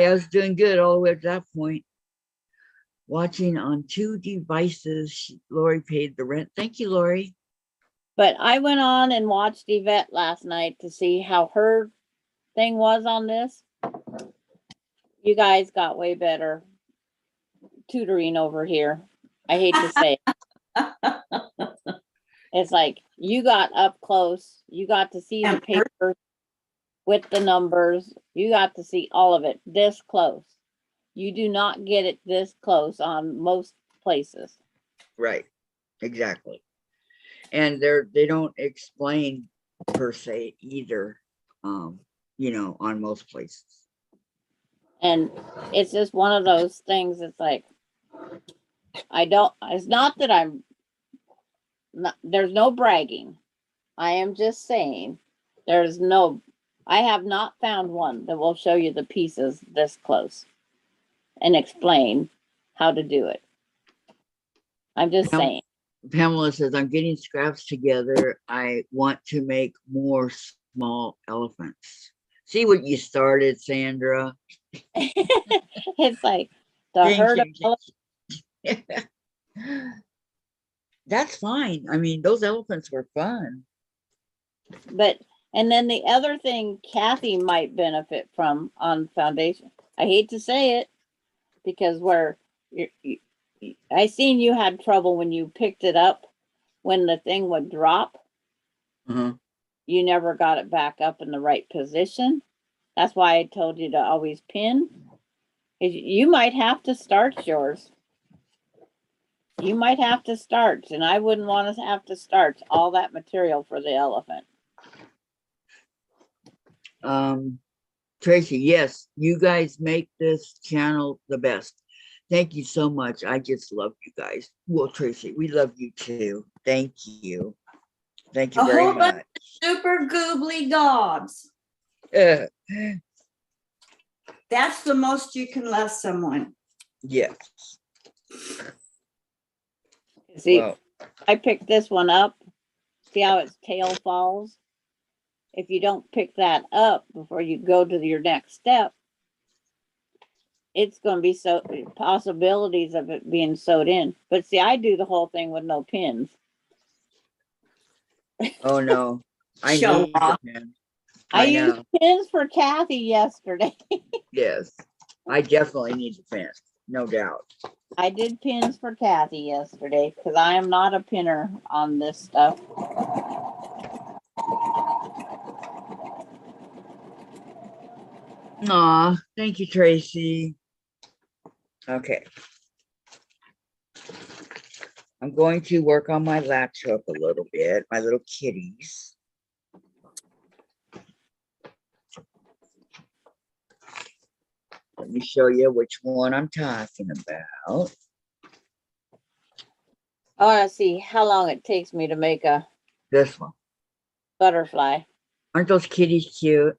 I was doing good all the way up to that point. Watching on 2 devices. Lori paid the rent. Thank you, Lori. But I went on and watched Yvette last night to see how her thing was on this. You guys got way better tutoring over here. I hate to say it. It's like you got up close. You got to see the paper with the numbers. You got to see all of it this close. You do not get it this close on most places. Right. Exactly. And they don't explain per se either, you know, on most places. And it's just one of those things. It's like, it's not that there's no bragging. I am just saying I have not found one that will show you the pieces this close and explain how to do it. I'm just saying. Pamela says, I'm getting scraps together. I want to make more small elephants. See what you started, Sandra. It's like the Ding, herd of ding, ding. That's fine. I mean, those elephants were fun. But, and then the other thing Kathy might benefit from on foundation, I hate to say it, because where I seen you had trouble when you picked it up, when the thing would drop, Uh-huh. you never got it back up in the right position. That's why I told you to always pin. You might have to start yours. You might have to start, and I wouldn't want to have to start all that material for the elephant. Tracy, yes, you guys make this channel the best. Thank you so much. I just love you guys. Well, Tracy, we love you too. Thank you. Thank you A very whole bunch much. Super goobly gobs. Uh, That's the most you can love someone. yes. See, Well, I picked this one up. See how its tail falls? If you don't pick that up before you go to your next step, it's going to be so possibilities of it being sewed in. But see, I do the whole thing with no pins. oh no, I Show need the off. pen. I I used know. pins for Kathy yesterday. Yes, I definitely need the pen. No doubt. I did pins for Kathy yesterday because I am not a pinner on this stuff. Aw, thank you, Tracy. Okay. I'm going to work on my latch hook a little bit, my little kitties. Let me show you which one I'm talking about. I want to see how long it takes me to make a This one. butterfly. Aren't those kitties cute?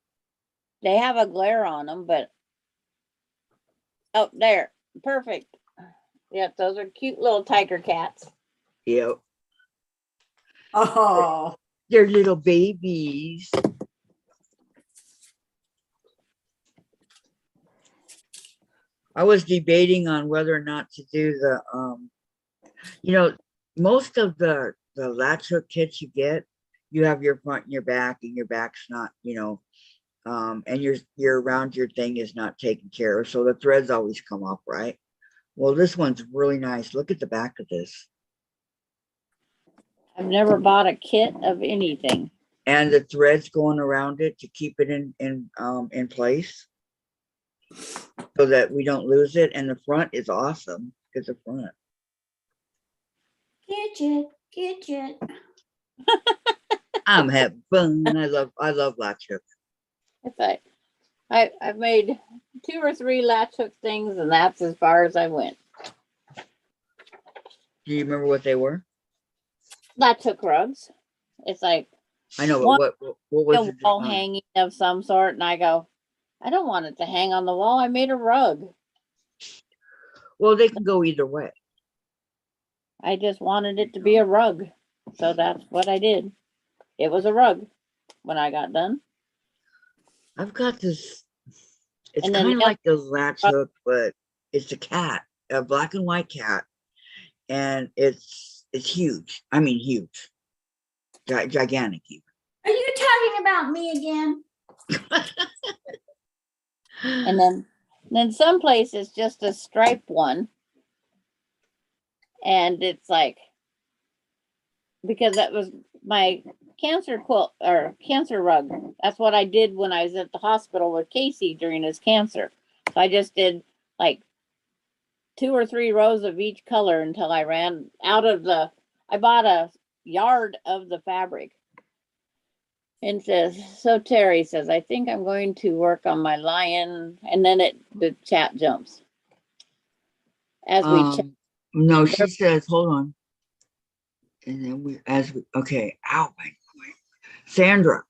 They have a glare on them, but oh, there, perfect. Yep, those are cute little tiger cats. Yep. Oh, They're little babies. I was debating on whether or not to do the, you know, most of the latch hook kits you get, you have your front and your back, and your back's not, you know, and your around your thing is not taken care of. So the threads always come off, right? Well, this one's really nice. Look at the back of this. I've never bought a kit of anything. And the threads going around it to keep it in place so that we don't lose it. And the front is awesome. It's the front. Gidget. I'm having fun. I love latch hook. It's like I've made 2 or 3 latch hook things, and that's as far as I went. Do you remember what they were? Latch hook rugs. It's like I know, one but what was a the wall design? hanging of some sort, and I go, I don't want it to hang on the wall. I made a rug. Well, they can go either way. I just wanted it to be a rug, so that's what I did. It was a rug when I got done. I've got this. It's And then kind of the like the latch hook, but it's a cat, a black and white cat, and it's huge. I mean, huge, gigantic. Even. Are you talking about me again? And then some places just a stripe one, and it's like, because that was my cancer quilt or cancer rug. That's what I did when I was at the hospital with Casey during his cancer. So I just did like 2 or 3 rows of each color until I ran out of I bought a yard of the fabric. And says, so Terry says, I think I'm going to work on my lion. And then the chat jumps. As we chat. No, she says, hold on. And then okay, ow, Sandra,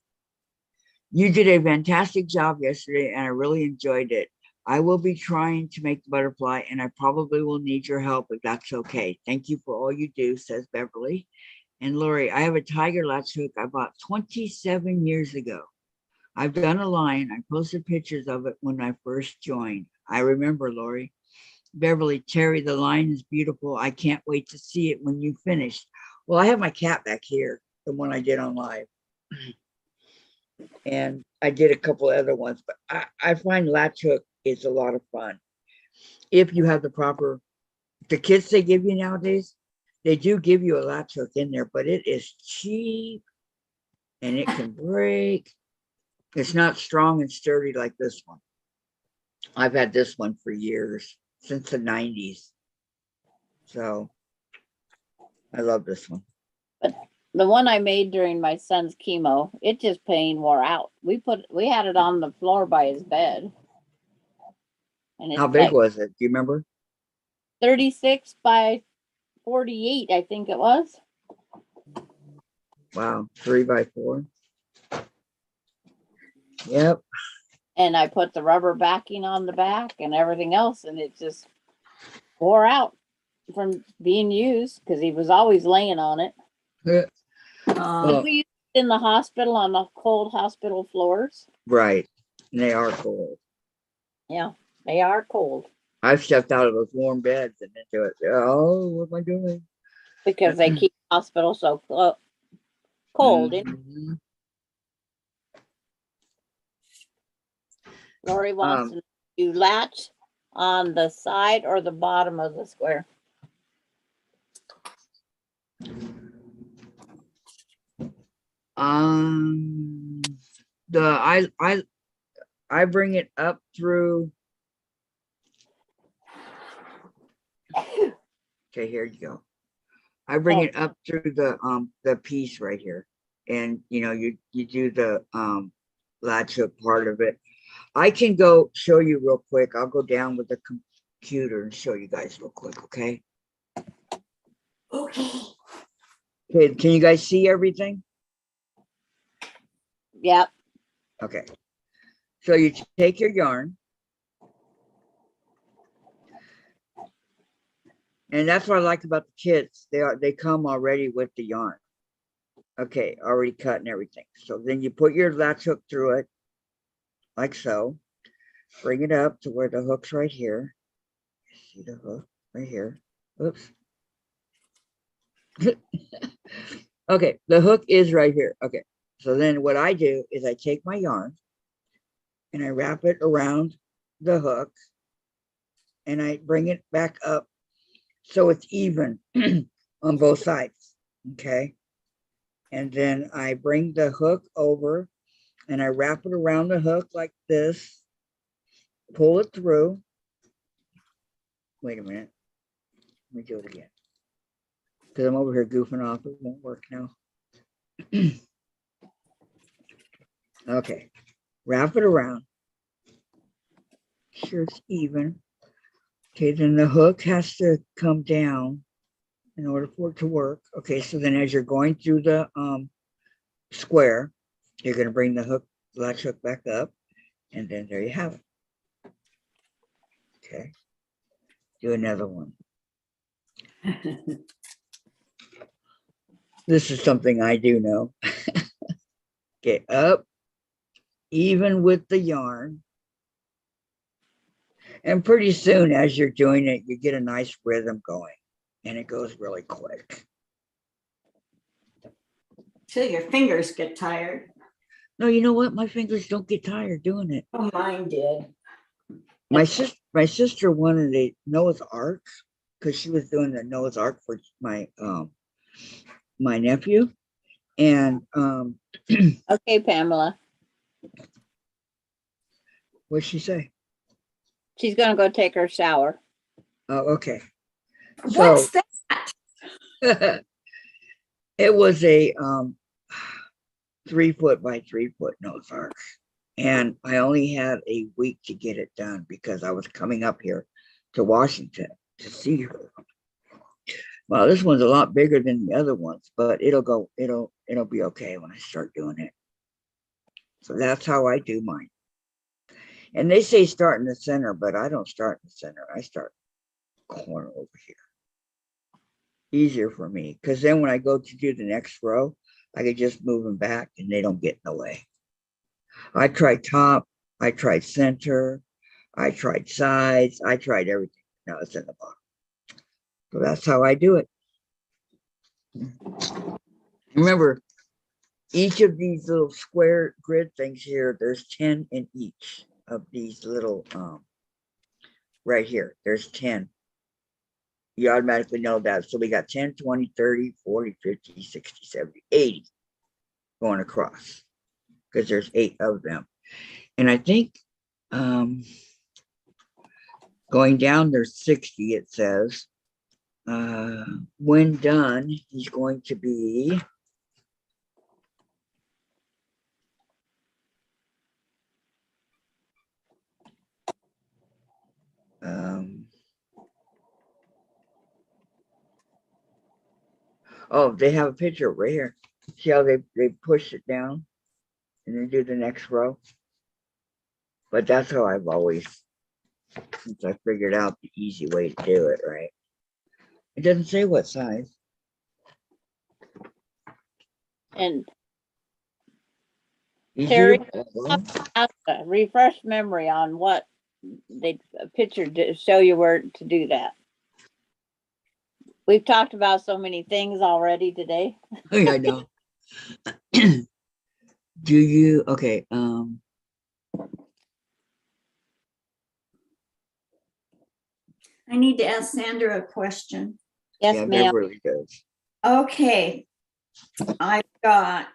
you did a fantastic job yesterday and I really enjoyed it. I will be trying to make the butterfly and I probably will need your help if that's okay. Thank you for all you do, says Beverly. And Lori, I have a tiger latch hook I bought 27 years ago. I've done a line. I posted pictures of it when I first joined. I remember, Lori. Beverly, Terry, the line is beautiful. I can't wait to see it when you finish. Well, I have my cat back here, the one I did on live. And I did a couple other ones, but I find Latch Hook is a lot of fun. If you have the kits they give you nowadays, they do give you a Latch Hook in there, but it is cheap and it can break. It's not strong and sturdy like this one. I've had this one for years, since the 90s. So I love this one. But the one I made during my son's chemo, it just plain wore out. We had it on the floor by his bed. And it's How big like was it? Do you remember? 36 by 48, I think it was. Wow, 3x4. Yep. And I put the rubber backing on the back and everything else, and it just wore out from being used because he was always laying on it. Well, We used it in the hospital on the cold hospital floors. right. And they are cold. Yeah, they are cold I've stepped out of those warm beds and into it. Oh, what am I doing? because they keep the hospital so cold. Mhm. Lori wants to know, do you latch on the side or the bottom of the square? I bring it up through. Okay, here you go. I bring it up through the piece right here, and you do the latch hook part of it. I can go show you real quick. I'll go down with the computer and show you guys real quick. Okay. Okay. Okay. Can you guys see everything? Yep. Okay. So you take your yarn. And that's what I like about the kits. They come already with the yarn. Okay, already cut and everything. So then you put your latch hook through it, like so. Bring it up to where the hook's right here. See the hook right here. Oops. Okay, the hook is right here. Okay, so then what I do is I take my yarn and I wrap it around the hook and I bring it back up so it's even on both sides. Okay. And then I bring the hook over and I wrap it around the hook like this, pull it through. Wait a minute. Let me do it again. Because I'm over here goofing off. It won't work now. Okay. Wrap it around. Sure it's even. Okay, then the hook has to come down in order for it to work. Okay, so then as you're going through the square, you're going to bring the latch hook back up, and then there you have it. Okay, do another one. This is something I do know. Get up, even with the yarn. And pretty soon, as you're doing it, you get a nice rhythm going, and it goes really quick. Till your fingers get tired. No, you know what? My fingers don't get tired doing it. Oh, mine did. My sister wanted a Noah's Ark because she was doing the Noah's Ark for my my nephew. And Okay, Pamela. what'd she say? She's gonna go take her shower. Oh, okay. What's So that? it was a 3 foot by 3 foot Noah's Ark. And I only had a week to get it done because I was coming up here to Washington to see her. Well, this one's a lot bigger than the other ones, but it'll be okay when I start doing it. So that's how I do mine. And they say start in the center, but I don't start in the center. I start corner over here. Easier for me, because then when I go to do the next row, I can just move them back and they don't get in the way. I tried top, I tried center, I tried sides, I tried everything. Now it's in the bottom. So that's how I do it. Remember, each of these little square grid things here, there's 10 in each of these little, right here, there's 10. You automatically know that. So we got 10, 20, 30, 40, 50, 60, 70, 80 going across because there's 8 of them. And I think going down, there's 60, it says. When done, he's going to be oh, they have a picture right here. See how they push it down and then do the next row? But that's how I've always, since I figured out the easy way to do it, right? It doesn't say what size. And Easy Terry, to follow. refresh memory on what they pictured to show you where to do that. We've talked about so many things already today. Yeah, I know. Do you, okay, I need to ask Sandra a question. Yes, yeah, ma'am. Beverly does. Okay, I've got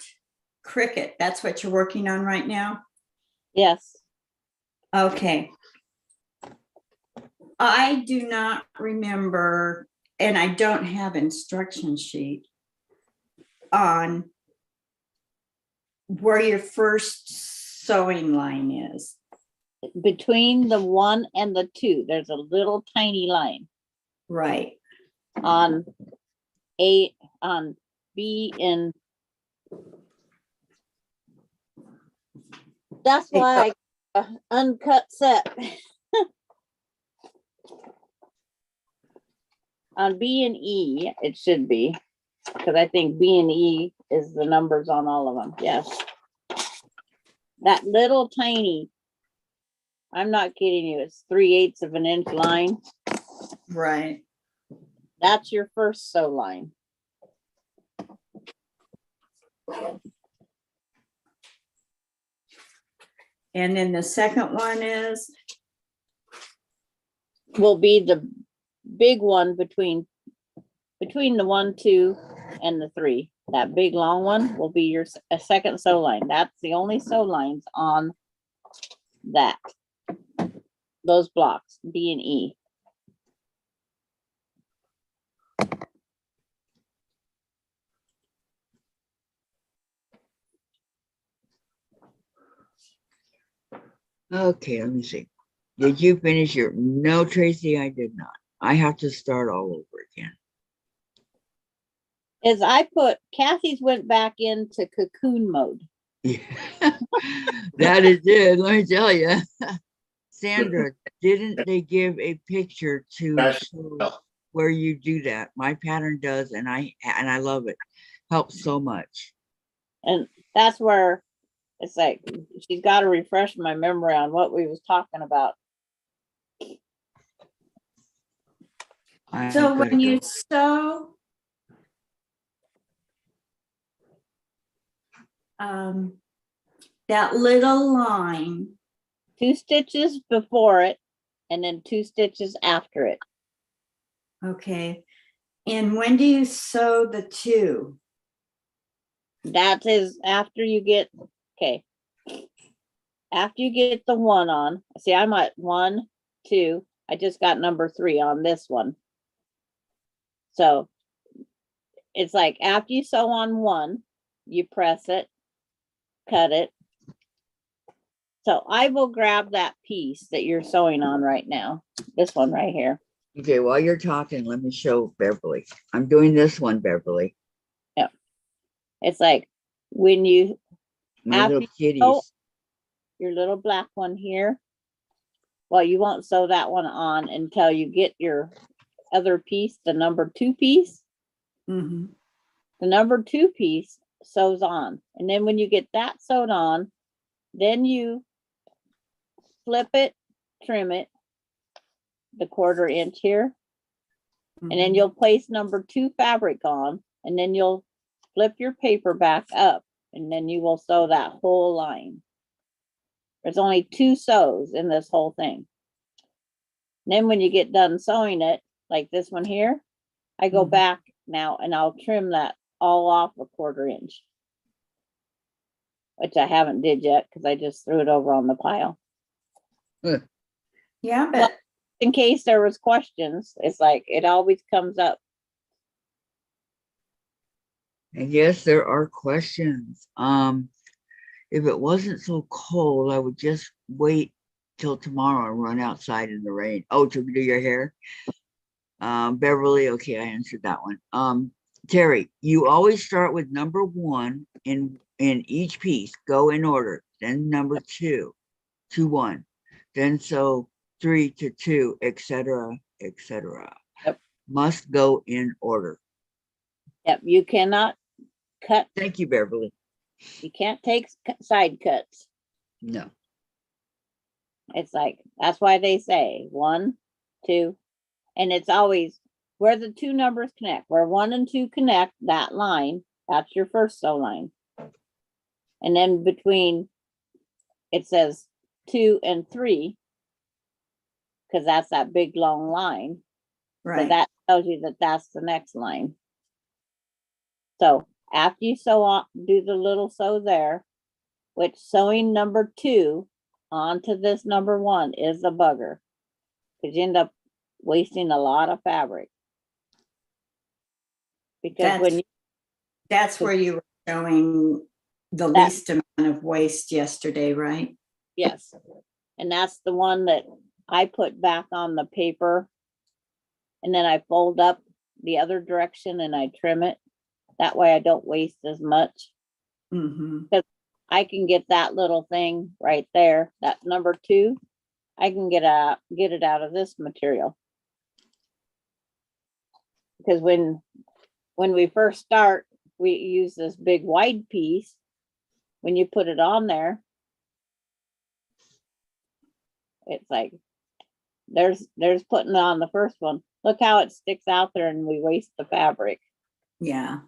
Cricut. That's what you're working on right now? Yes. Okay. I do not remember, and I don't have instruction sheet on where your first sewing line is. Between the 1 and the 2, there's a little tiny line Right. on B and that's why I uncut set. On B and E, it should be, because I think B and E is the numbers on all of them. Yes. That little tiny, I'm not kidding you, it's 3/8 of an inch line. Right. That's your first sew line. And then the second one is? Will be the big one between the 1, 2, and the 3. That big long one will be your a second sew line. That's the only sew lines on that. Those blocks, B and E. Okay, let me see. Did you finish your, no, Tracy, I did not. I have to start all over again. As I put, Kathy's went back into cocoon mode. Yeah. That is it, let me tell you. Sandra, didn't they give a picture to show where you do that? My pattern does, and I love it. Helps so much. And that's where it's like, she's got to refresh my memory on what we was talking about. So when you sew, that little line, 2 stitches before it, and then 2 stitches after it. okay. And when do you sew the 2? That is after you get, okay. After you get the 1 on, see, I'm at 1, 2. I just got number 3 on this one. So it's like after you sew on 1, you press it, cut it. So I will grab that piece that you're sewing on right now. This one right here. Okay, while you're talking, let me show Beverly. I'm doing this one, Beverly. Yep. It's like when you My after little you kitties. sew your little black one here. Well, you won't sew that one on until you get your other piece, the number 2 piece. Mm-hmm. The number 2 piece sews on. And then when you get that sewed on, Then you flip it, trim it, the 1/4 inch here, and then you'll place number 2 fabric on, and then you'll flip your paper back up, and then you will sew that whole line. There's only 2 sews in this whole thing. Then when you get done sewing it, like this one here, I go Mhm. back now and I'll trim that all off a 1/4 inch, which I haven't did yet because I just threw it over on the pile. Yeah, but In case there was questions, it's like, it always comes up. And yes, there are questions. If it wasn't so cold, I would just wait till tomorrow and run outside in the rain. Oh, to do your hair? Beverly, okay, I answered that one. Terry, you always start with number 1 in each piece. Go in order. Then number 2 to 1. Then so 3 to 2, etc., etc. Yep. Must go in order. Yep, you cannot cut, Thank you, Beverly. you can't take side cuts. No. It's like, that's why they say 1, 2, and it's always where the 2 numbers connect, where 1 and 2 connect, that line, that's your first sew line. And then between, it says 2 and 3, because that's that big long line. So right. that tells you that that's the next line. So after you sew on, do the little sew there, which sewing number 2 onto this number 1 is the bugger, because you end up wasting a lot of fabric. Because when you, That's where you were showing the least amount of waste yesterday, right? yes, and that's the one that I put back on the paper, and then I fold up the other direction and I trim it. That way I don't waste as much. Mm-hmm. I can get that little thing right there, that number 2, I can get it out of this material. Because when we first start, we use this big wide piece. When you put it on there, it's like, there's putting it on the first one. Look how it sticks out there and we waste the fabric. Yeah.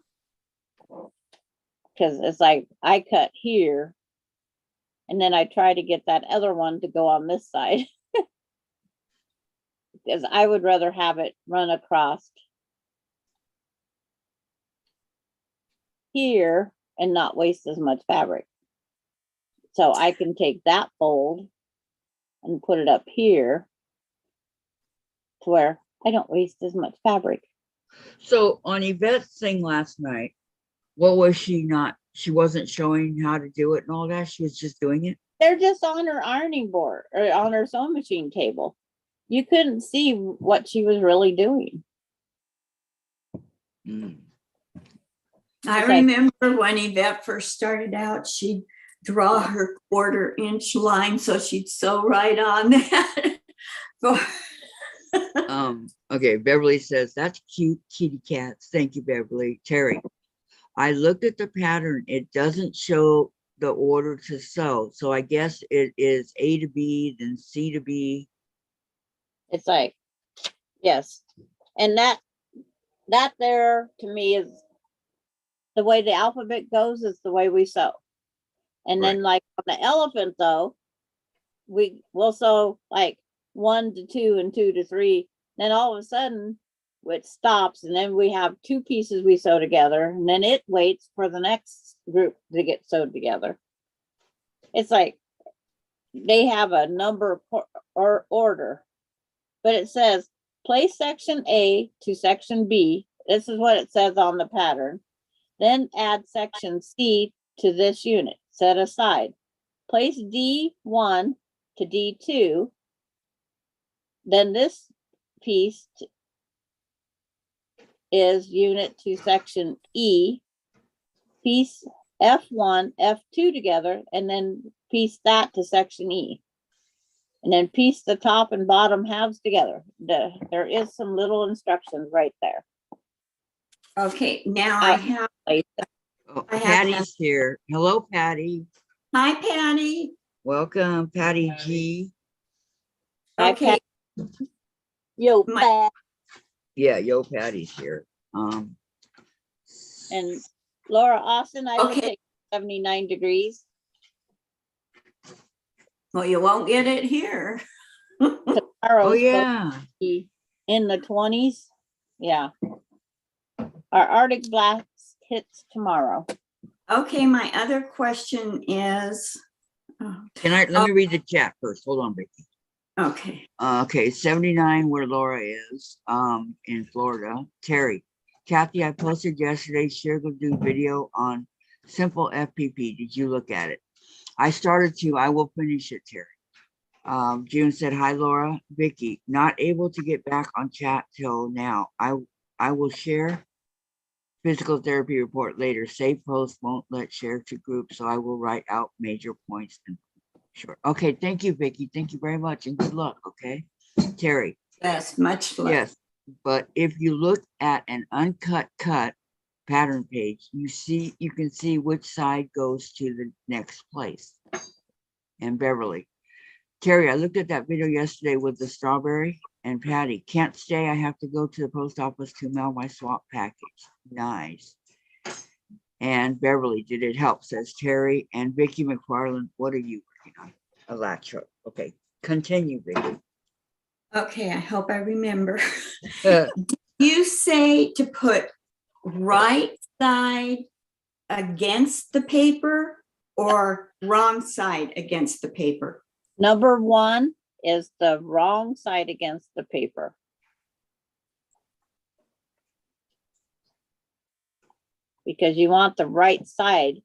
Because it's like, I cut here and then I try to get that other one to go on this side. Because I would rather have it run across here and not waste as much fabric. So I can take that fold and put it up here to where I don't waste as much fabric. So on Yvette's thing last night, what was she not? She wasn't showing how to do it and all that. She was just doing it. They're just on her ironing board or on her sewing machine table. You couldn't see what she was really doing. Mm. I Okay. remember when Yvette first started out, she'd draw her 1/4 inch line so she'd sew right on that. Okay, Beverly says, that's cute, kitty cats. Thank you, Beverly. Terry, I looked at the pattern. It doesn't show the order to sew. So I guess it is A to B, then C to B. It's like, yes. And that there to me is the way the alphabet goes, is the way we sew. And then like on the elephant though, we'll sew like 1 to 2 and 2 to 3. Then all of a sudden it stops, and then we have 2 pieces we sew together, and then it waits for the next group to get sewed together. It's like they have a number or order, but it says place section A to section B. This is what it says on the pattern. Then add section C to this unit. Set aside. Place D1 to D2. Then this piece is unit to section E. Piece F1, F2 together, and then piece that to section E. And then piece the top and bottom halves together. There is some little instructions right there. Okay, now I have. Oh, Patty's here. Hello, Patty. Hi, Patty. Welcome, Patty G. Hi, Okay, Pat. Yo, My- Pat. Yeah, yo, Patty's here. And Laura Austin, I looked Okay. at 79 degrees. well, you won't get it here. Oh, Tomorrow's supposed yeah. to be in the 20s. Yeah. Our Arctic blast hits tomorrow. Okay, my other question is, Let me read the chat first. Hold on, Vicki. okay, Okay, 79 where Laura is, in Florida. Terry, Kathy, I posted yesterday, share the do video on simple FPP. Did you look at it? I started to, I will finish it, Terry. June said, hi, Laura. Vicki, not able to get back on chat till now. I will share physical therapy report later. Save post won't let share to group, so I will write out major points and sure. Okay, thank you, Vicki. Thank you very much and good luck, okay? Terry, yes, much love. yes, but if you look at an uncut pattern page, you can see which side goes to the next place. And Beverly. Terry, I looked at that video yesterday with the strawberry and Patty. Can't stay. I have to go to the post office to mail my swap package. Nice. And Beverly, did it help? Says Terry. And Vicki McFarland, what are you working on? A latch hook. Okay, continue, Vicki. Okay, I hope I remember. You say to put right side against the paper or wrong side against the paper? Number 1 is the wrong side against the paper. Because you want the right side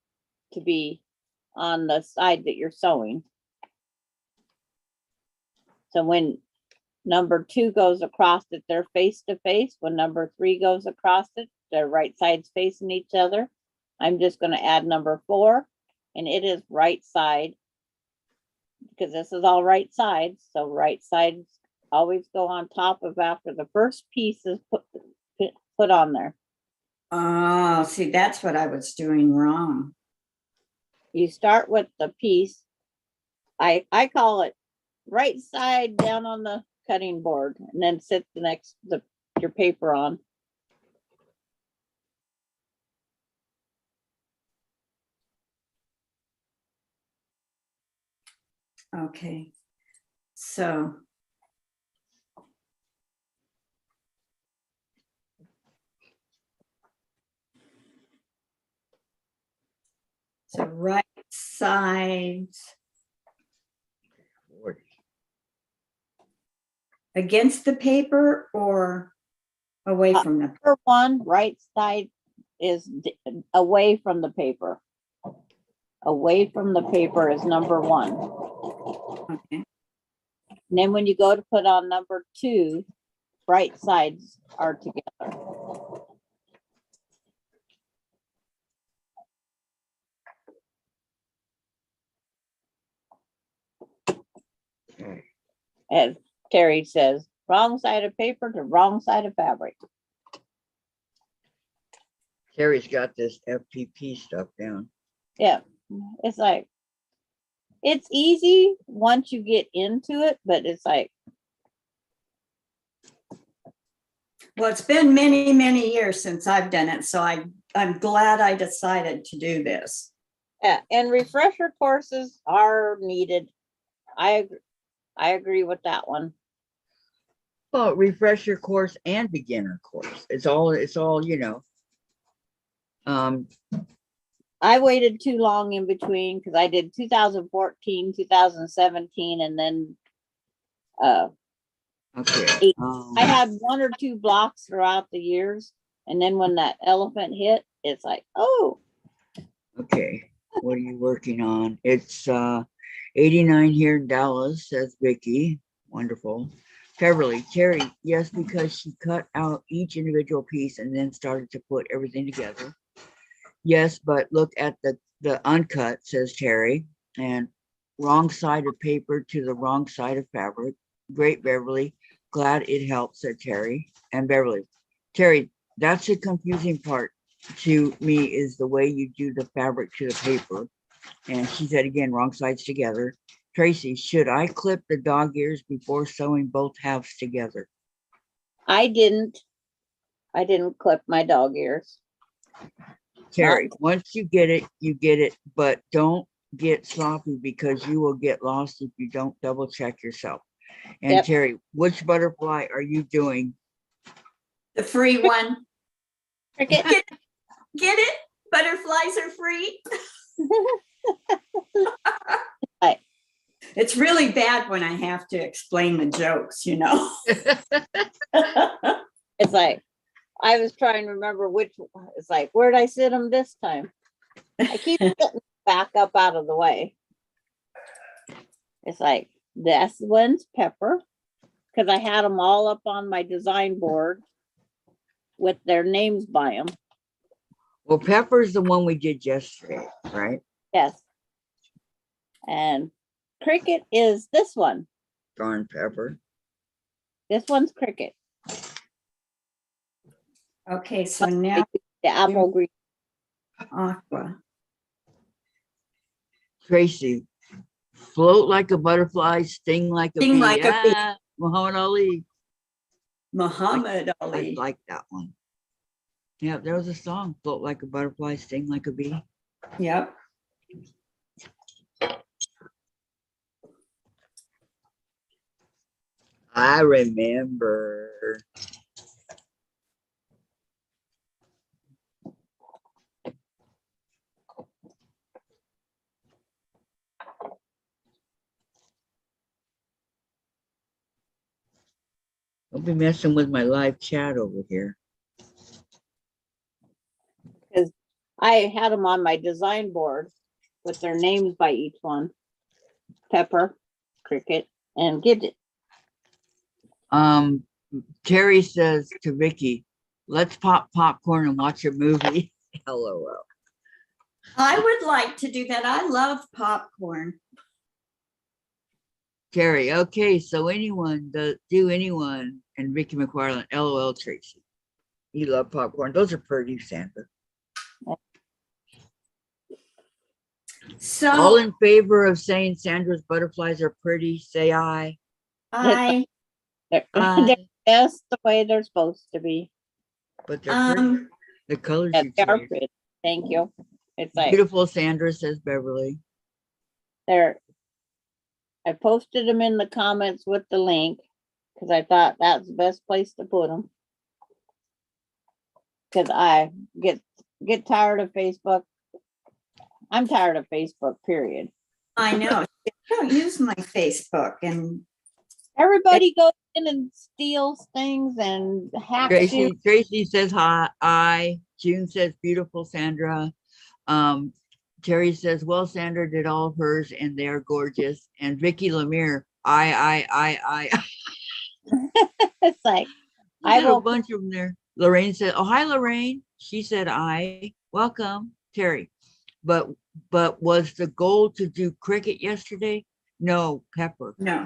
to be on the side that you're sewing. So when number 2 goes across it, they're face to face. When number 3 goes across it, their right sides facing each other. I'm just going to add number 4, and it is right side, because this is all right sides. So right sides always go on top of after the first piece is put on there. Oh, see, that's what I was doing wrong. You start with the piece. I call it right side down on the cutting board, and then sit your paper on. Okay, so. So right sides against the paper or away from the? Number 1, right side is away from the paper. Away from the paper is number 1. Okay. And then when you go to put on number 2, right sides are together. Okay. As Terry says, wrong side of paper to wrong side of fabric. Terry's got this FPP stuff down. Yeah, it's like, it's easy once you get into it, but it's like, Well, it's been many, many years since I've done it, so I'm glad I decided to do this. yeah, and refresher courses are needed. I agree with that one. Well, refresher course and beginner course. It's all, you know. I waited too long in between because I did 2014, 2017, and then Okay. I had 1 or 2 blocks throughout the years. And then when that elephant hit, it's like, oh. Okay. What are you working on? It's 89 here in Dallas, says Vicki. Wonderful. Beverly, Terry, yes, because she cut out each individual piece and then started to put everything together. Yes, but look at the uncut, says Terry, and wrong side of paper to the wrong side of fabric. Great, Beverly. Glad it helped, said Terry. And Beverly, Terry, that's the confusing part to me, is the way you do the fabric to the paper. And she said again, wrong sides together. Tracy, should I clip the dog ears before sewing both halves together? I didn't clip my dog ears. Terry, once you get it, but don't get sloppy because you will get lost if you don't double check yourself. And Yep. Terry, which butterfly are you doing? The free one. Cricket. Get it? Butterflies are free. Right. It's really bad when I have to explain the jokes, you know. It's like, I was trying to remember it's like, where'd I sit them this time? I keep sitting back up out of the way. It's like, this one's Pepper, because I had them all up on my design board with their names by them. Well, Pepper's the one we did yesterday, right? Yes. And Cricket is this one. Darn Pepper. This one's Cricket. Okay, so now The apple green. aqua. Tracy, float like a butterfly, sting like a Sting bee. like a bee. Muhammad Ali. Muhammad I Ali. like that one. Yeah, there was a song, float like a butterfly, sting like a bee. Yep. I remember. Don't be messing with my live chat over here. Because I had them on my design board with their names by each one. Pepper, Cricket, and Gidget. Terry says to Vicki, let's pop popcorn and watch a movie. LOL. I would like to do that. I love popcorn. Terry, okay, so anyone, do anyone, and Vicki McFarland, LOL Tracy. You love popcorn. Those are pretty, Sandra. So All in favor of saying Sandra's butterflies are pretty, say aye. I They're, Aye. they're just the way they're supposed to be. But they're pretty. The colors Yeah, you they are choose. pretty. Thank you. It's like Beautiful, Sandra, says Beverly. I posted them in the comments with the link because I thought that's the best place to put them. Because I get tired of Facebook. I'm tired of Facebook, period. I know. I don't use my Facebook, and Everybody goes in and steals things and hacks you. Tracy says hi. Aye. June says beautiful, Sandra. Terry says, well, Sandra did all of hers and they are gorgeous. And Vicki Lemire, I. It's like, I I got a will bunch of them there. Lorraine said, oh, hi, Lorraine. She said, I. Welcome, Terry. But was the goal to do Cricket yesterday? No, Pepper. no.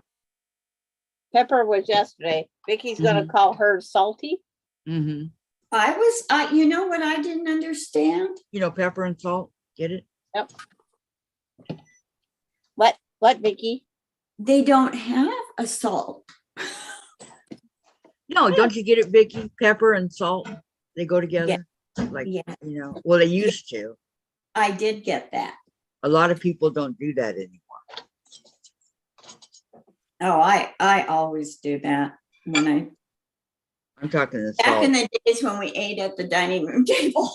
Pepper was yesterday. Vicky's gonna call her Salty. Mm-hmm. You know what I didn't understand? You know, pepper and salt. Get it? Yep. What, Vicky? They don't have a salt. No, don't you get it, Vicki? Pepper and salt, they go together. Like, Yeah, you know, well, they used to. I did get that. A lot of people don't do that anymore. Oh, I always do that when I'm talking the back in salt. the days when we ate at the dining room table.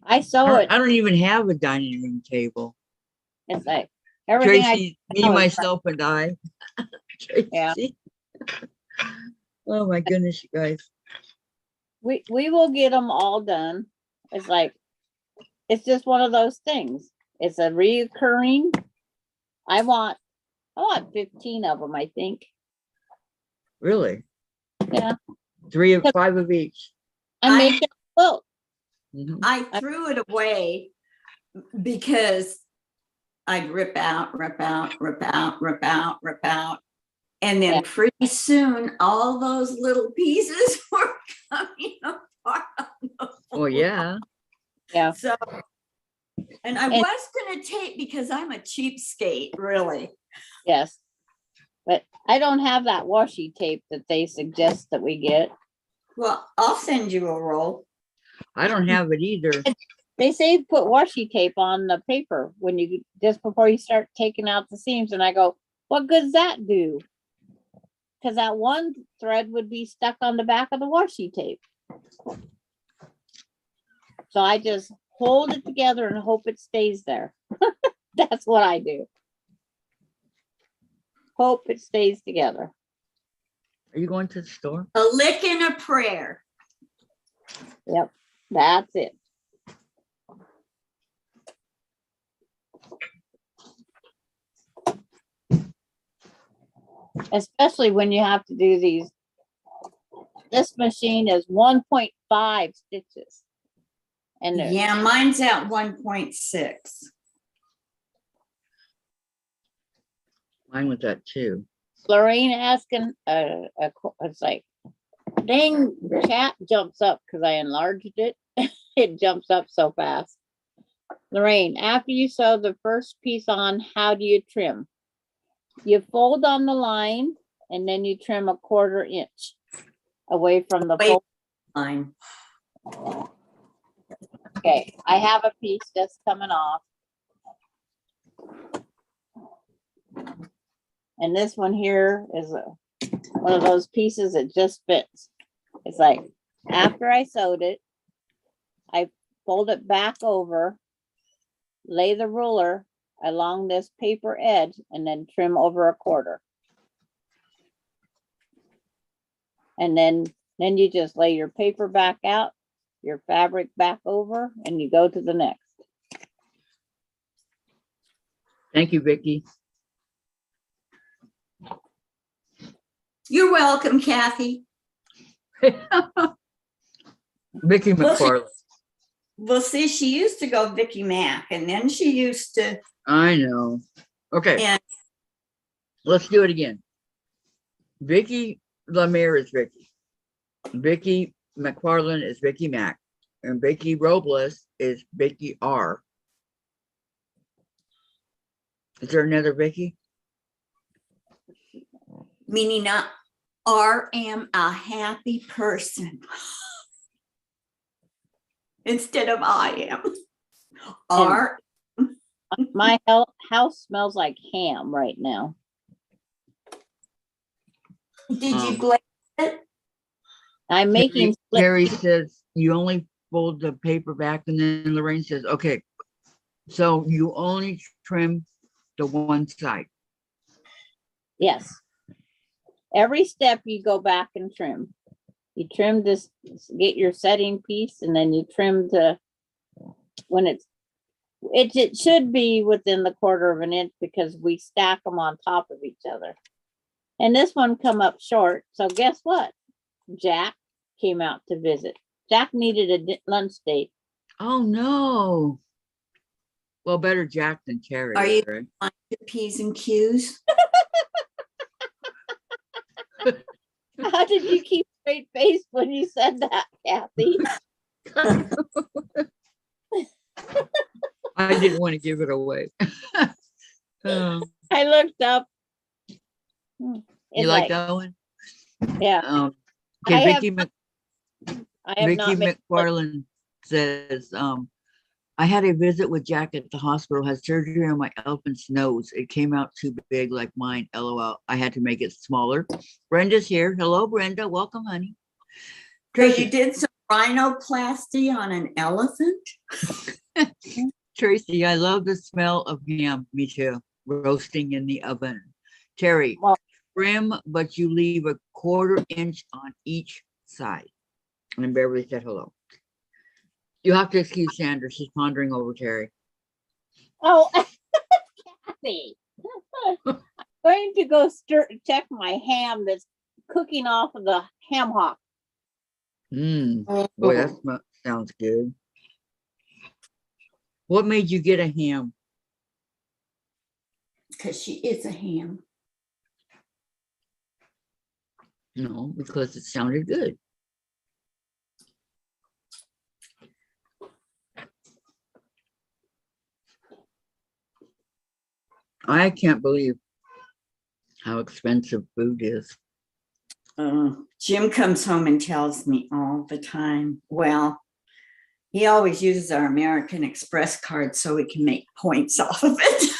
I sew it. I don't even have a dining room table. It's like everything Tracy, me, know is myself, and I. Tracy. Yeah. Oh my goodness, you guys. we will get them all done. It's like, it's just one of those things. It's a reoccurring. I want 15 of them, I think. Really? Yeah. 5 of each. I make it quilt. Mhm. I threw it away because I'd rip out. And then Yeah. pretty soon, all those little pieces were coming apart. Oh yeah. Yeah. So And I was gonna tape because I'm a cheapskate, really. Yes. But I don't have that washi tape that they suggest that we get. Well, I'll send you a roll. I don't have it either. They say put washi tape on the paper when you just before you start taking out the seams. And I go, what good does that do? Because that one thread would be stuck on the back of the washi tape. So I just hold it together and hope it stays there. That's what I do. Hope it stays together. Are you going to the store? A lick and a prayer. Yep, that's it. Especially when you have to do these. This machine is 1.5 stitches. And Yeah, mine's at 1.6. Mine was that too. Lorraine asking, it's like, dang, chat jumps up because I enlarged it. It jumps up so fast. Lorraine, after you sew the first piece on, how do you trim? You fold on the line and then you trim 1/4 inch away from the fold Line. Okay, I have a piece that's coming off. And this one here is one of those pieces that just fits. It's like, after I sewed it, I fold it back over, lay the ruler along this paper edge, and then trim over 1/4. And then you just lay your paper back out, your fabric back over, and you go to the next. Thank you, Vicki. You're welcome, Kathy. Vicki Well, McFarland. Well, see, she used to go Vicki Mac, and then she used to. I know. Okay, And let's do it again. Vicki Lemire is Vicki. Vicki McFarland is Vicki Mac. And Vicki Robles is Vicki R. Is there another Vicki? meaning I am a happy person instead of I am. R. My house smells like ham right now. Did you glaze it? I'm making split. Terry says you only fold the paper back, and then Lorraine says, okay, so you only trim the one side. Yes. Every step you go back and trim. You trim this, get your setting piece, and then you trim to when it should be within the 1/4 inch because we stack them on top of each other. And this one come up short. So guess what? Jack came out to visit. Jack needed a lunch date. Oh no. Well, better Jack than Terry. Are you right? on your P's and Q's? How did you keep straight face when you said that, Kathy? I didn't want to give it away. I looked up. You like that one? Yeah. Okay, I Vicki have not made McFarland says, I had a visit with Jack at the hospital, had surgery on my elephant's nose. It came out too big like mine, LOL. I had to make it smaller. Brenda's here. Hello, Brenda. Welcome, honey. So Tracy, you did some rhinoplasty on an elephant? Tracy, I love the smell of ham. Me too. Roasting in the oven. Terry, Well- trim, but you leave 1/4 inch on each side. And Beverly said hello. You have to excuse Sandra. She's pondering over Terry. Oh, Kathy. I'm going to go check my ham that's cooking off of the ham hock. Boy, that sounds good. What made you get a ham? Because she is a ham. No, because it sounded good. I can't believe how expensive food is. Jim comes home and tells me all the time. Well, he always uses our American Express card so we can make points off of it.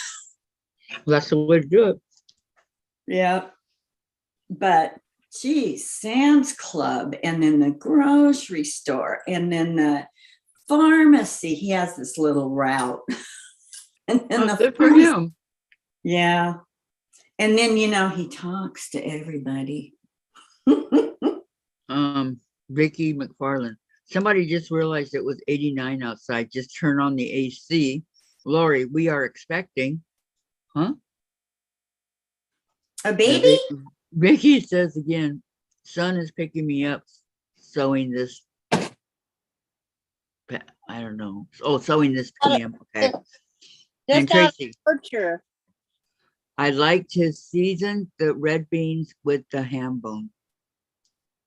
That's the way to do it. Yeah. But geez, Sam's Club, and then the grocery store, and then the pharmacy. He has this little route. And then the Good for pharmacy. him. Yeah. And then, he talks to everybody. Vicki McFarland. Somebody just realized it was 89 outside. Just turn on the AC. Lori, we are expecting. Huh? A baby? Vicki says again, son is picking me up, sewing this. I don't know. Oh, sewing this PM. Okay. And Just out of Tracy, torture. I like to season the red beans with the ham bone.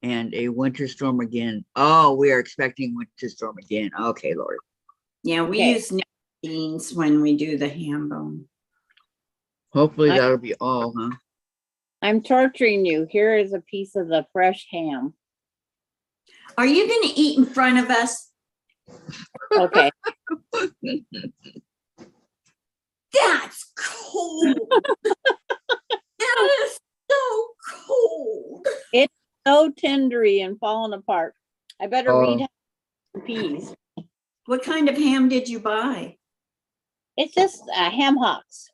And a winter storm again. Oh, we are expecting winter storm again. Okay, Lord. Yeah, we use beans when we do the ham bone. Hopefully that'll be all, huh? I'm torturing you. Here is a piece of the fresh ham. Are you going to eat in front of us? Okay. That's cold. That is so cold. It's so tendery and falling apart. I better read Oh. the peas. What kind of ham did you buy? It's just ham hocks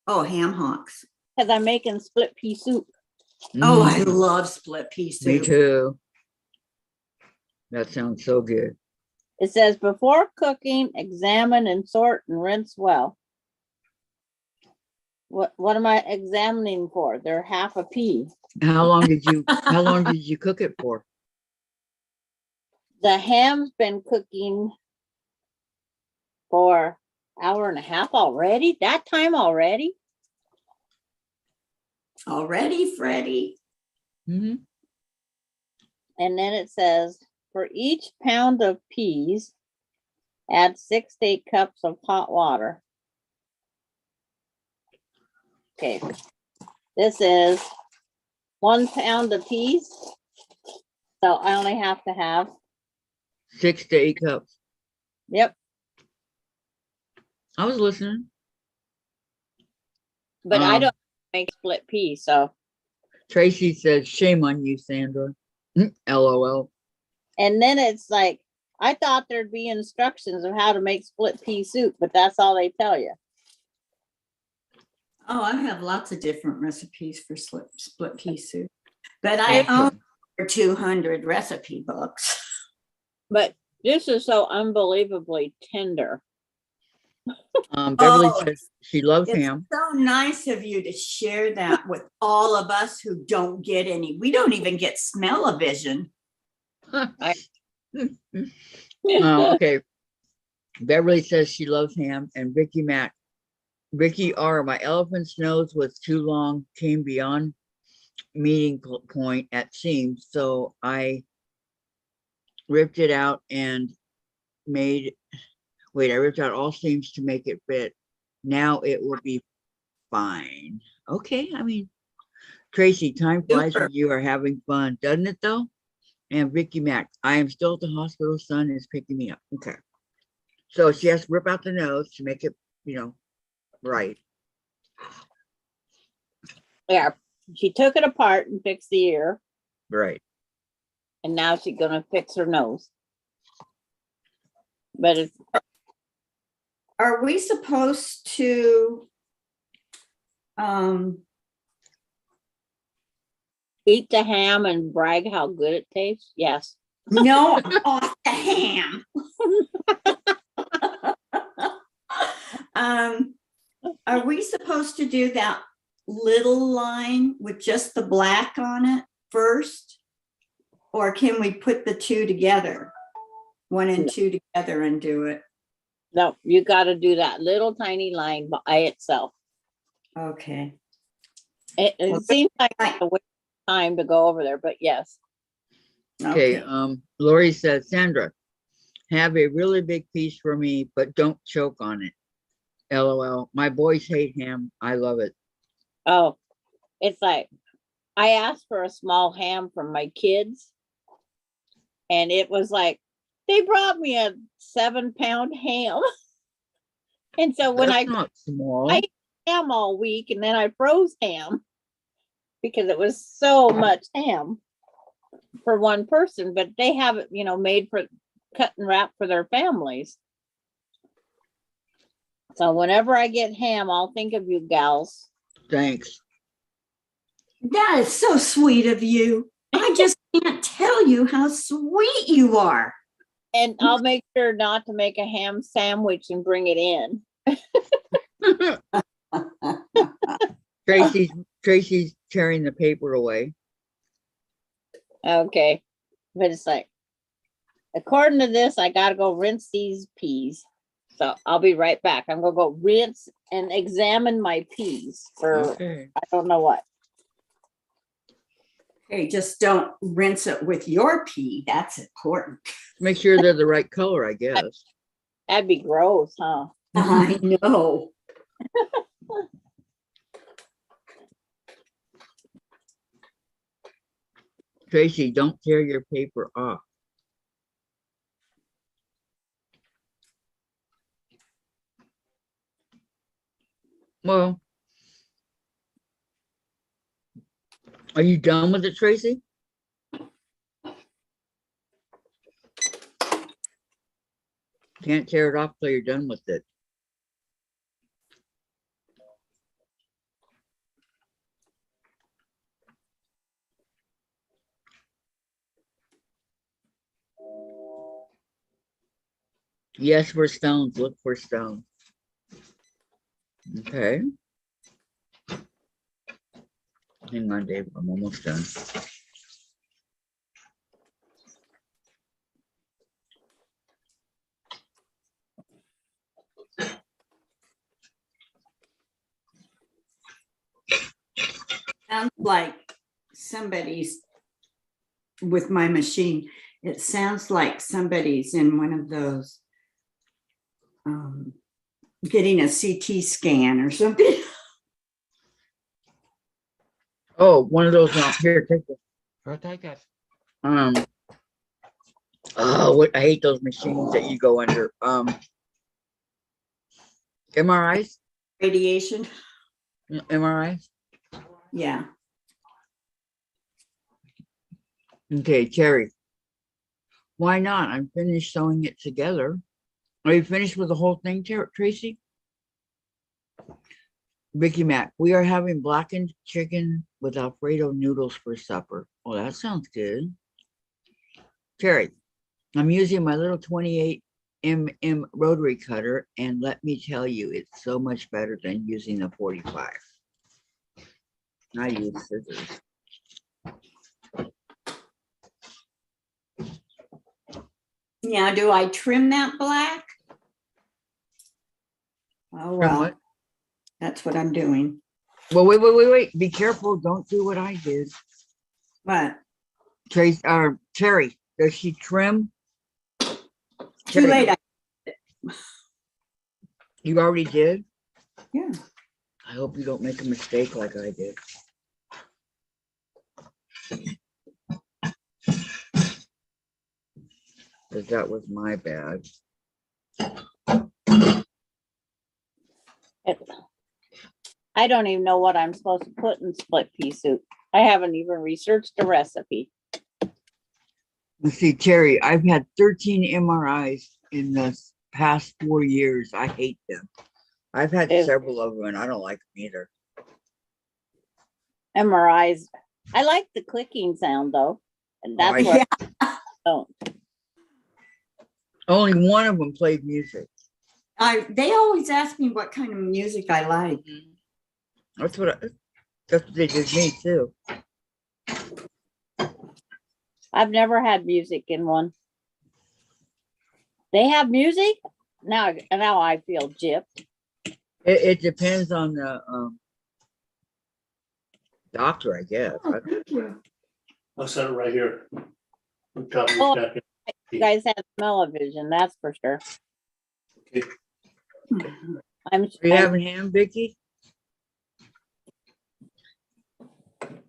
Oh, ham hocks. because I'm making split pea soup. Oh, I Mm, love split pea soup. me too. That sounds so good. It says before cooking, examine and sort and rinse well. What am I examining for? They're half a pea. How long did you cook it for? The ham's been cooking for hour and a half already. That time already? Already, Freddie. Mm-hmm. And then it says for each pound of peas, add 6 to 8 cups of hot water. Okay, this is 1 pound of peas. So I only have to have, 6 to 8 cups. yep, I was listening. but I don't make split peas, so. Tracy says, shame on you, Sandra. LOL. And then it's like, I thought there'd be instructions of how to make split pea soup, but that's all they tell you. Oh, I have lots of different recipes for split pea soup. But I own over 200 recipe books. But this is so unbelievably tender. Beverly says she loves It's ham. so nice of you to share that with all of us who don't get any. We don't even get smell-o-vision. Okay. Beverly says she loves ham, and Vicki R, my elephant's nose was too long, came beyond meeting point at seams, so I ripped it out and I ripped out all seams to make it fit. Now it will be fine. Okay, I mean, Tracy, time flies when you are having fun, doesn't it though? And Vicki Mac, I am still at the hospital, son is picking me up. Okay. So she has to rip out the nose to make it, right. Yeah, she took it apart and fixed the ear, Right. and now she's gonna fix her nose. But it's Are we supposed to eat the ham and brag how good it tastes? Yes. no off the ham? Are we supposed to do that little line with just the black on it first? Or can we put the two together, 1 and 2 together and do it? No, you got to do that little tiny line by itself. Okay. It seems like a waste of time to go over there, but yes. Okay. Lori says, Sandra, have a really big piece for me, but don't choke on it. LOL. My boys hate ham. I love it. Oh, it's like I asked for a small ham from my kids, and it was like they brought me a 7-pound ham. And so when That's not small. I ate ham all week, and then I froze ham because it was so much ham for one person, but they have it, made for cut and wrap for their families. So whenever I get ham, I'll think of you gals. Thanks. That is so sweet of you. I just can't tell you how sweet you are. And I'll make sure not to make a ham sandwich and bring it in. Tracy's tearing the paper away. Okay. But it's like, according to this, I gotta go rinse these peas. So I'll be right back. I'm gonna go rinse and examine my peas for Okay. I don't know what. Hey, just don't rinse it with your pee. That's important. Make sure they're the right color, I guess. That'd be gross, huh? I know. Tracy, don't tear your paper off. Well, are you done with it, Tracy? Can't tear it off till you're done with it. Yes, for stones. Look for stones. Okay. Hang on, Dave. I'm almost done. Sounds like somebody's with my machine. It sounds like somebody's in one of those getting a CT scan or something. Oh, one of those. Here, take this. Go take it. Oh, what I hate those machines that you go under. MRIs. Radiation. MRIs. Yeah. Okay, Terry. Why not? I'm finished sewing it together. Are you finished with the whole thing, Tracy? Vicki Mac, we are having blackened chicken with Alfredo noodles for supper. Oh, that sounds good. Terry, I'm using my little 28mm rotary cutter, and let me tell you, it's so much better than using the 45. I use scissors. Now, do I trim that black? Oh, Trim well, what? that's what I'm doing. Well, wait. Be careful. Don't do what I did. But Trace, Terry, does she trim? too late. You already did? Yeah. I hope you don't make a mistake like I did. Because that was my bad. I don't even know what I'm supposed to put in split pea soup. I haven't even researched the recipe. Let's see, Terry, I've had 13 MRIs in the past 4 years. I hate them. I've had Ew. several of them and I don't like them either. MRIs. I like the clicking sound though. And that's what I don't. Only one of them played music. They always ask me what kind of music I like. That's what they did me too. I've never had music in one. They have music? Now I feel gypped. It depends on the doctor, I guess. I'll set it right here. On top of Oh. your stack. You guys have smell-o-vision, that's for sure. Okay. I'm, Are you I'm having ham, Vicki?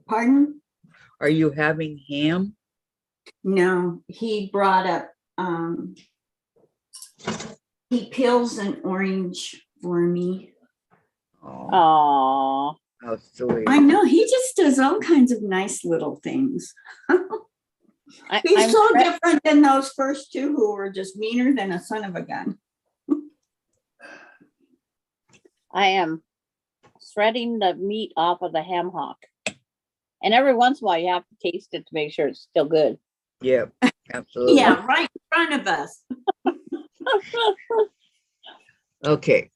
Pardon? Are you having ham? No, he brought up, he peels an orange for me. Oh, aw. how sweet. I know, he just does all kinds of nice little things. He's I'm so fret- different than those first two who were just meaner than a son of a gun. I am shredding the meat off of the ham hock. And every once in a while, you have to taste it to make sure it's still good. Yep, absolutely. Yeah, right in front of us. Okay,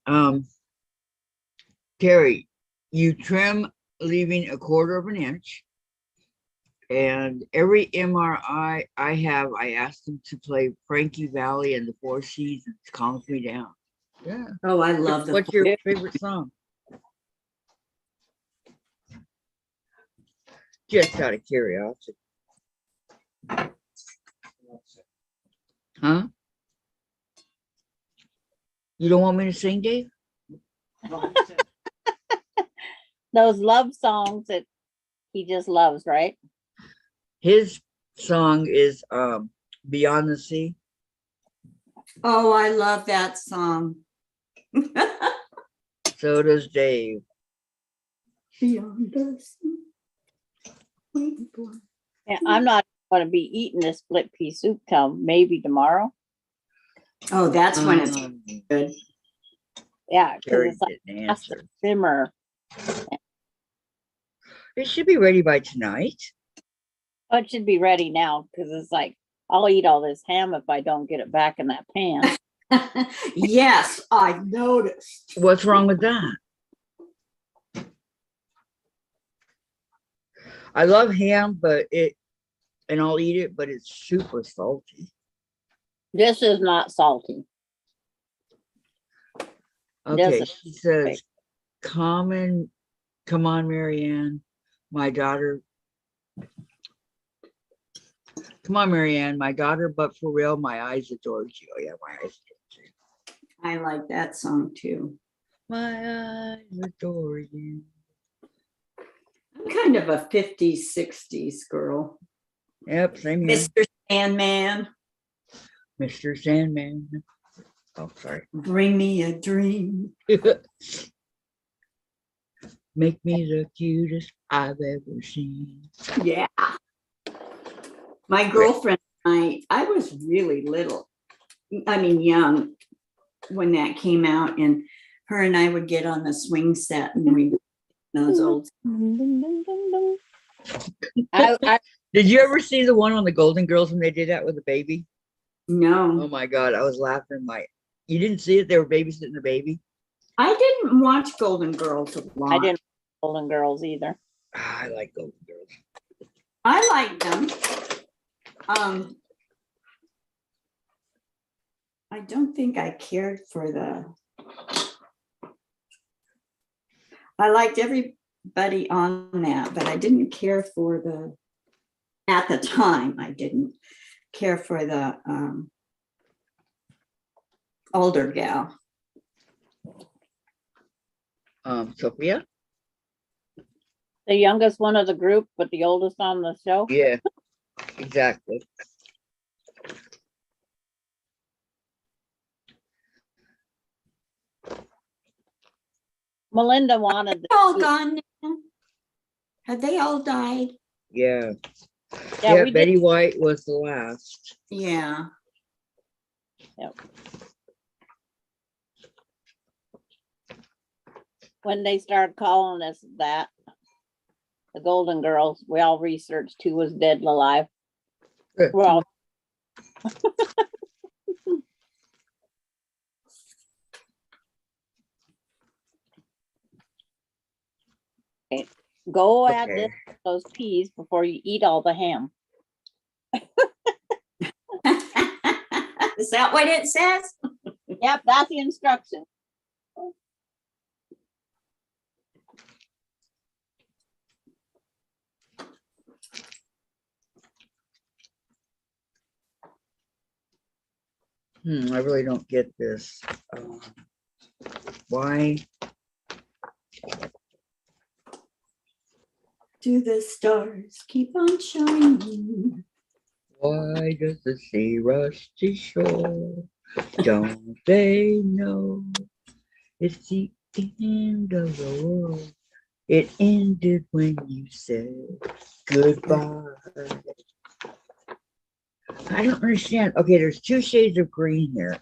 Terry, you trim leaving 1/4 of an inch. And every MRI I have, I ask them to play Frankie Valli and the Four Seasons, calms me down. Yeah. Oh, I love the. What's your favorite song? Just out of curiosity. Huh? You don't want me to sing, Dave? Those love songs that he just loves, right? His song is Beyond the Sea. Oh, I love that song. So does Dave. Beyond the sea. Waiting for- Yeah, I'm not going to be eating this split pea soup till maybe tomorrow. Oh, that's when it's Um, good. Yeah, because Terry it's like didn't has to answer. simmer. It should be ready by tonight. But it should be ready now because it's like I'll eat all this ham if I don't get it back in that pan. Yes, I've noticed. What's wrong with that? I love ham, and I'll eat it, but it's super salty. This is not salty. Okay, Doesn't- she says, come on, Marianne, my daughter. Come on, Marianne, my daughter, but for real, my eyes adored you. Oh, yeah, my eyes adored you. I like that song too. My eyes adore you. I'm kind of a 50s, 60s girl. Yep, same here. Mr. Sandman, Mr. Sandman. Oh, sorry. bring me a dream. Make me the cutest I've ever seen. Yeah. My girlfriend and I was really little, I mean, young when that came out, and her and I would get on the swing set and read those old. I Did you ever see the one on the Golden Girls when they did that with the baby? Oh No, my God, I was laughing. You didn't see it? They were babysitting the baby. I didn't watch Golden Girls a lot. I didn't Golden Girls either. I like Golden Girls. I liked them. I don't think I cared for I liked everybody on that, but I didn't care for at the time, I didn't care for the older gal. Sophia? The youngest one of the group, but the oldest on the show. Yeah, exactly. Melinda wanted They're all gone now. Have they all died? Yeah. Yeah, Yeah, we Betty did. White was the last. Yeah. When they started calling us that, the Golden Girls, we all researched who was dead and alive. We're all go add Okay. those peas before you eat all the ham. Is that what it says? Yep, that's the instruction. I really don't get this. Why? Do the stars keep on shining? Why does the sea rush to shore? Don't they know it's the end of the world? It ended when you said goodbye. I don't understand. Okay, there's 2 shades of green here.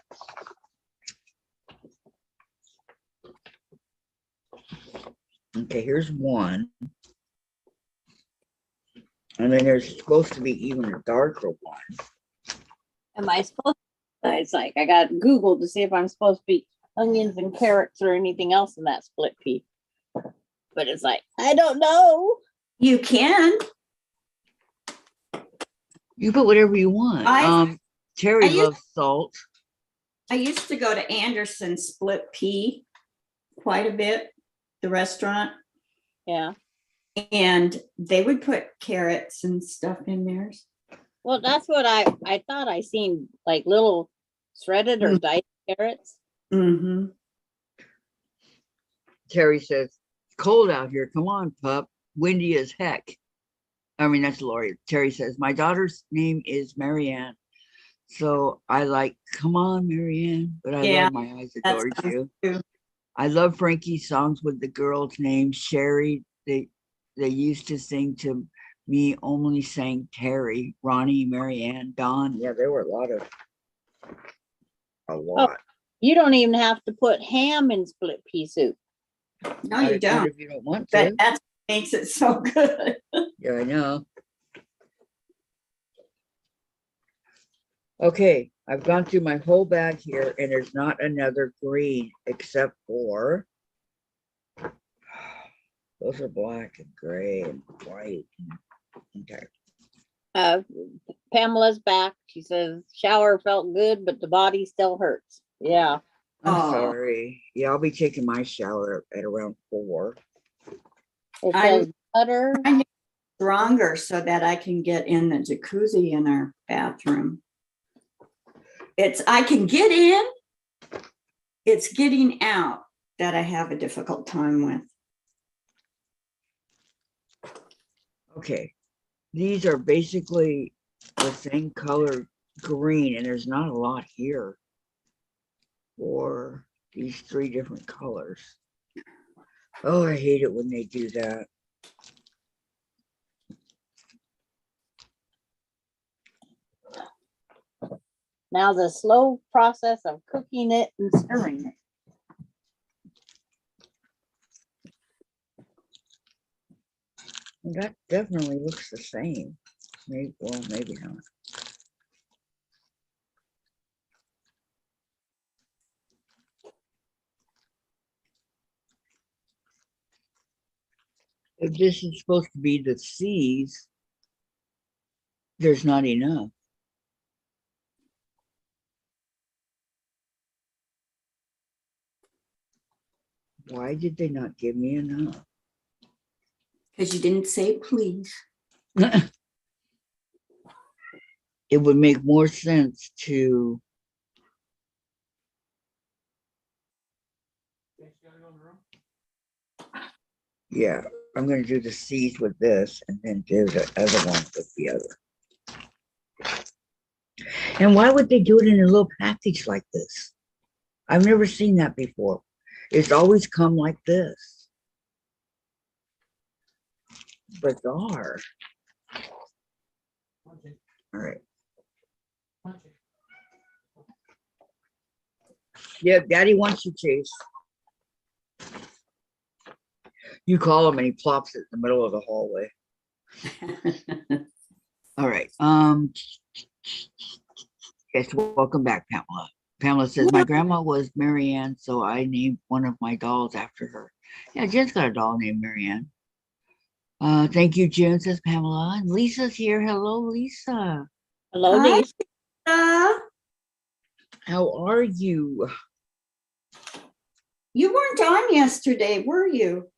Okay, here's one. And then there's supposed to be even a darker one. Am I supposed it's like I got Googled to see if I'm supposed to be onions and carrots or anything else in that split pea. But it's like, I don't know. You can. You put whatever you want. Terry I used- loves salt. I used to go to Anderson's Split Pea quite a bit, the restaurant, Yeah. and they would put carrots and stuff in theirs. Well, that's what I thought I seen, like little shredded or diced carrots. Mm-hmm. Terry says, it's cold out here. Come on, pup. Windy as heck. I mean, that's Lori. Terry says, my daughter's name is Marianne. So I like, come on, Marianne. But I Yeah, love my eyes adored sounds you. true. I love Frankie's songs with the girls' names. Sherry, they used to sing to me, only sang Terry, Ronnie, Marianne, Don. Yeah, there were a lot. You don't even have to put ham in split pea soup. No, you Not don't. if you don't want But to. that's what makes it so good. Yeah, I know. Okay, I've gone through my whole bag here and there's not another green except for those are black and gray and white. Okay. Pamela's back. She says shower felt good, but the body still hurts. Yeah. I'm Oh. sorry. Yeah, I'll be taking my shower at around 4. It I'm- says butter. Stronger so that I can get in the jacuzzi in our bathroom. I can get in. It's getting out that I have a difficult time with. Okay. These are basically the same color green, and there's not a lot here for these 3 different colors. Oh, I hate it when they do that. Now the slow process of cooking it and stirring it. That definitely looks the same. Maybe, well, maybe not. If this is supposed to be the C's, there's not enough. Why did they not give me enough? Because you didn't say please. It would make more sense to yeah, I'm going to do the C's with this and then do the other one with the other. And why would they do it in a little package like this? I've never seen that before. It's always come like this. Bizarre. All right. Yeah, Daddy wants you, Chase. You call him and he plops it in the middle of the hallway. All right. Yes, welcome back, Pamela. Pamela says, my grandma was Marianne, so I named one of my dolls after her. Yeah, Jen's got a doll named Marianne. Thank you, Jen, says Pamela. And Lisa's here. Hello, Lisa. Hello, Hi. Lisa. How are you? You weren't on yesterday, were you?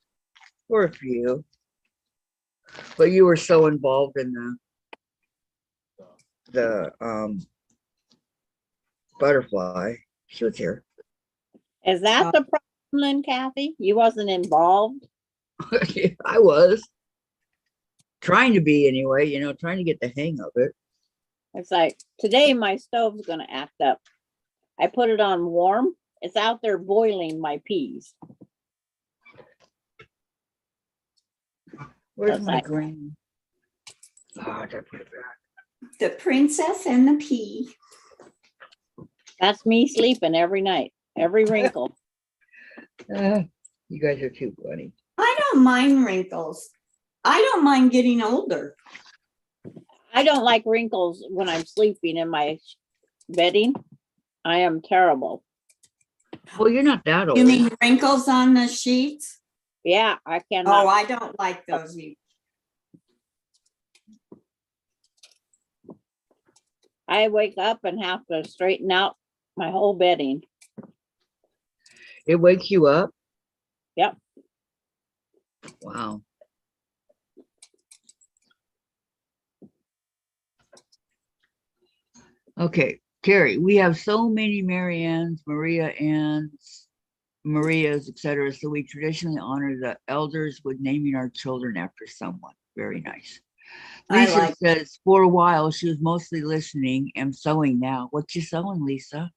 For a few. But you were so involved in the butterfly. She was here. Is that the problem discipline, Kathy? You wasn't involved? I was trying to be anyway, trying to get the hang of it. It's like, today my stove's gonna act up. I put it on warm. It's out there boiling my peas. Where's That's my like- grain? Oh, I gotta put it back. The princess and the pea. That's me sleeping every night, every wrinkle. You guys are too funny. I don't mind wrinkles. I don't mind getting older. I don't like wrinkles when I'm sleeping in my bedding. I am terrible. Well, you're not that old. You mean wrinkles on the sheets? Yeah, I Oh, cannot. I don't like those either. I wake up and have to straighten out my whole bedding. It wakes you up? Yep. Wow. Okay, Carrie, we have so many Mary Anns, Maria Anns, Marias, etc. So we traditionally honor the elders with naming our children after someone. Very nice. I Lisa like- says, for a while, she was mostly listening and sewing now. What you sewing, Lisa?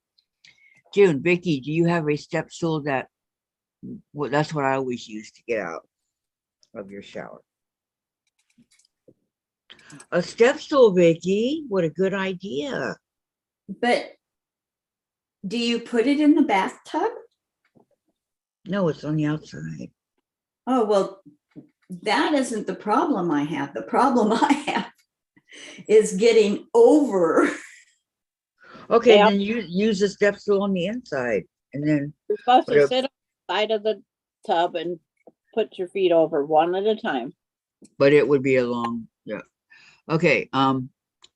June, Vicki, do you have a step stool that, well, that's what I always use to get out of your shower. A step stool, Vicki. What a good idea. But do you put it in the bathtub? No, it's on the outside. Oh, well, that isn't the problem I have. The problem I have is getting over. Okay, Yeah. then you use the step stool on the inside, and then You're supposed But to if- sit on the side of the tub and put your feet over one at a time. but it would be a long, yeah. Okay,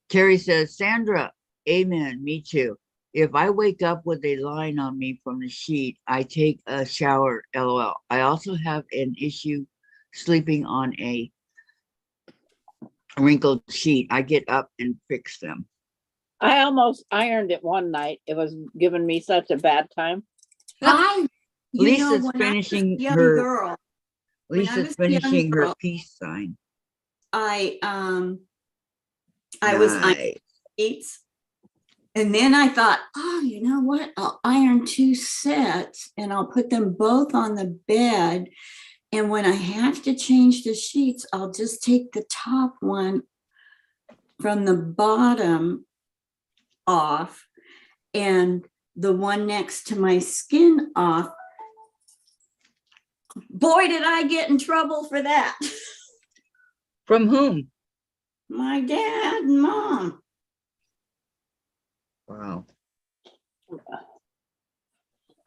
Carrie says, Sandra, amen, me too. If I wake up with a line on me from the sheet, I take a shower, LOL. I also have an issue sleeping on a wrinkled sheet. I get up and fix them. I almost ironed it one night. It was giving me such a bad time. Lisa's when I was a finishing young her- girl, when I Lisa's was a young finishing her girl- peace sign. I was Nice. ironing sheets. And then I thought, oh, you know what? I'll iron 2 sets and I'll put them both on the bed. And when I have to change the sheets, I'll just take the top one from the bottom off and the one next to my skin off. Boy, did I get in trouble for that. From whom? My dad and mom. Wow.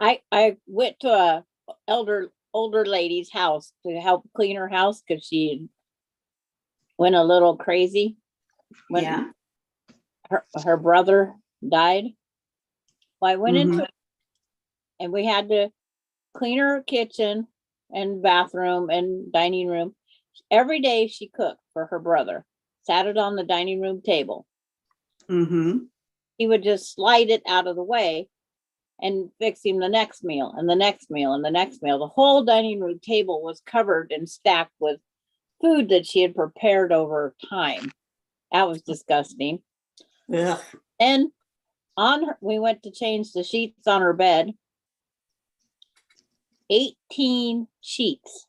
I went to a older lady's house to help clean her house because she went a little crazy when Yeah. her brother died. Well, I went into Mhm. it and we had to clean her kitchen and bathroom and dining room. Every day she cooked for her brother, sat it on the dining room table. Mm-hmm. He would just slide it out of the way and fix him the next meal and the next meal and the next meal. The whole dining room table was covered and stacked with food that she had prepared over time. That was disgusting. Ugh. And we went to change the sheets on her bed. 18 sheets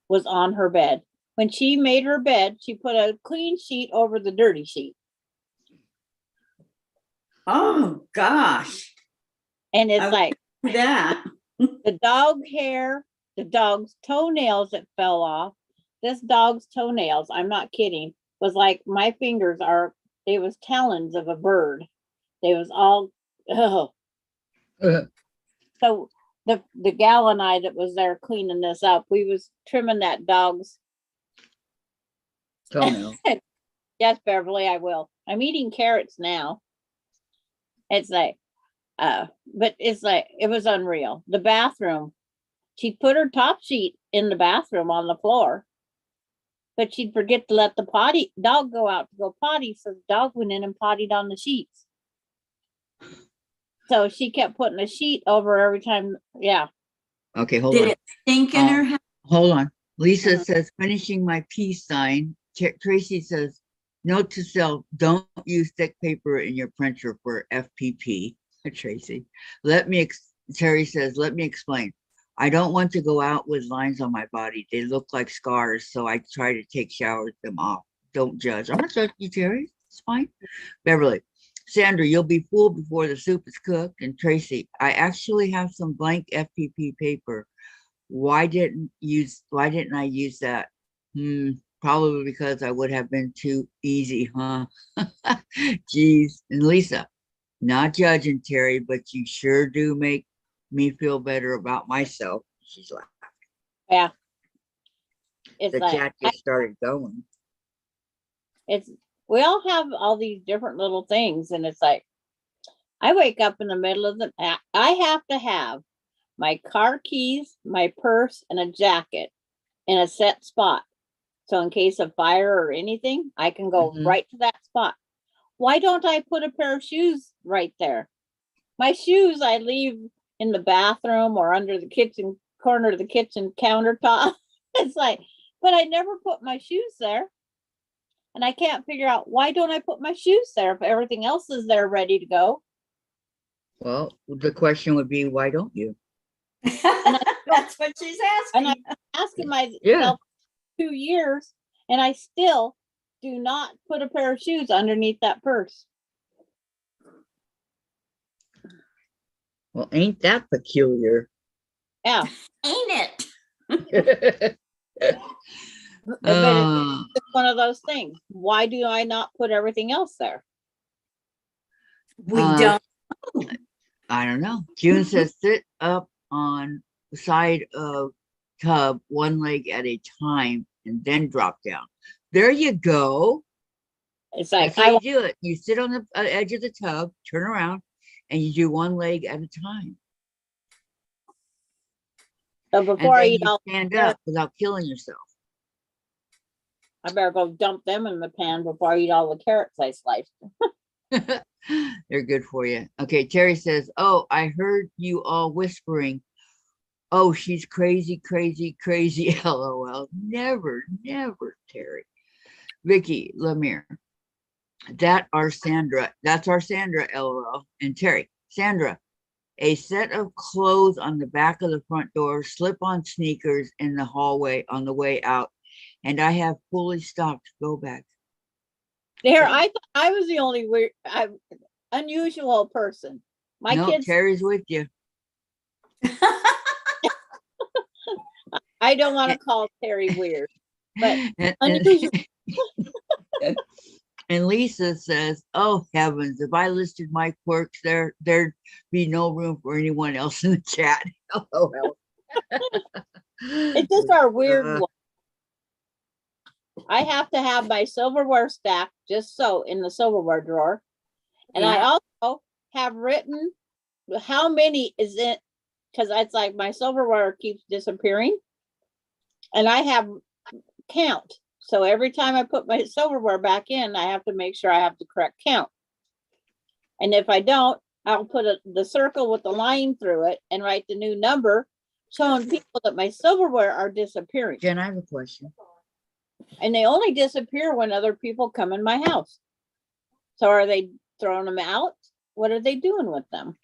was on her bed. When she made her bed, she put a clean sheet over the dirty sheet. Oh, gosh. And it's I- like That. the dog hair, the dog's toenails that fell off. This dog's toenails, I'm not kidding, was like my fingers are, they was talons of a bird. They was all, oh. So the gal and I that was there cleaning this up, we was trimming that dog's. Toenail. Yes, Beverly, I will. I'm eating carrots now. It's like, but it's like, it was unreal. The bathroom, she'd put her top sheet in the bathroom on the floor, but she'd forget to let the dog go out to go potty. So the dog went in and pottied on the sheets. So she kept putting a sheet over every time. Yeah. Okay, hold Did on. it stink in her house? Hold on. Lisa Uh-huh. says, finishing my peace sign. Tracy says, note to self, don't use thick paper in your printer for FPP. Tracy, Terry says, let me explain. I don't want to go out with lines on my body. They look like scars, so I try to take showers them off. Don't judge. I'm not judging you, Terry. It's fine. Beverly, Sandra, you'll be fooled before the soup is cooked. And Tracy, I actually have some blank FPP paper. Why didn't I use that? Probably because I would have been too easy, huh? Geez. And Lisa, not judging Terry, but you sure do make me feel better about myself. She's like, Yeah. It's the like, chat just started going. we all have all these different little things, and it's like, I wake up in the middle of the, I have to have my car keys, my purse, and a jacket in a set spot. So in case of fire or anything, I can go right to that spot. Why don't I put a pair of shoes right there? My shoes I leave in the bathroom or under the kitchen corner of the kitchen countertop. It's like, but I never put my shoes there. And I can't figure out, why don't I put my shoes there if everything else is there ready to go? Well, the question would be, why don't you? That's what she's And asking. I'm asking myself Yeah. 2 years, and I still do not put a pair of shoes underneath that purse. Well, ain't that peculiar? Yeah. Ain't it? But Uh, it's one of those things. Why do I not put everything else there? We Uh, don't. I don't know. June says, sit up on the side of tub, one leg at a time, and then drop down. There you go. It's like, That's how you do it. You sit on the edge of the tub, turn around, and you do one leg at a time. so And before I then eat you all, stand up without killing yourself. I better go dump them in the pan before I eat all the carrots I sliced. They're good for you. Okay, Terry says, oh, I heard you all whispering. Oh, she's crazy, crazy, crazy. LOL. Never, never, Terry. Vicki, Lemire. That's our Sandra. LOL. And Terry, Sandra, a set of clothes on the back of the front door, slip-on sneakers in the hallway on the way out, and I have fully stocked go back. There, I thought I was the only weird, unusual person. My No, kids, Terry's with you. I don't want to call Terry weird, but and, unusual. and Lisa says, oh heavens, if I listed my quirks there, there'd be no room for anyone else in the chat. LOL. It's just our weird one. I have to have my silverware stack just so in the silverware drawer. And I also have written how many is it, because it's like my silverware keeps disappearing. And I have count. So every time I put my silverware back in, I have to make sure I have the correct count. And if I don't, I'll put the circle with the line through it and write the new number, showing people that my silverware are disappearing. Jen, I have a question. And they only disappear when other people come in my house. So are they throwing them out? What are they doing with them?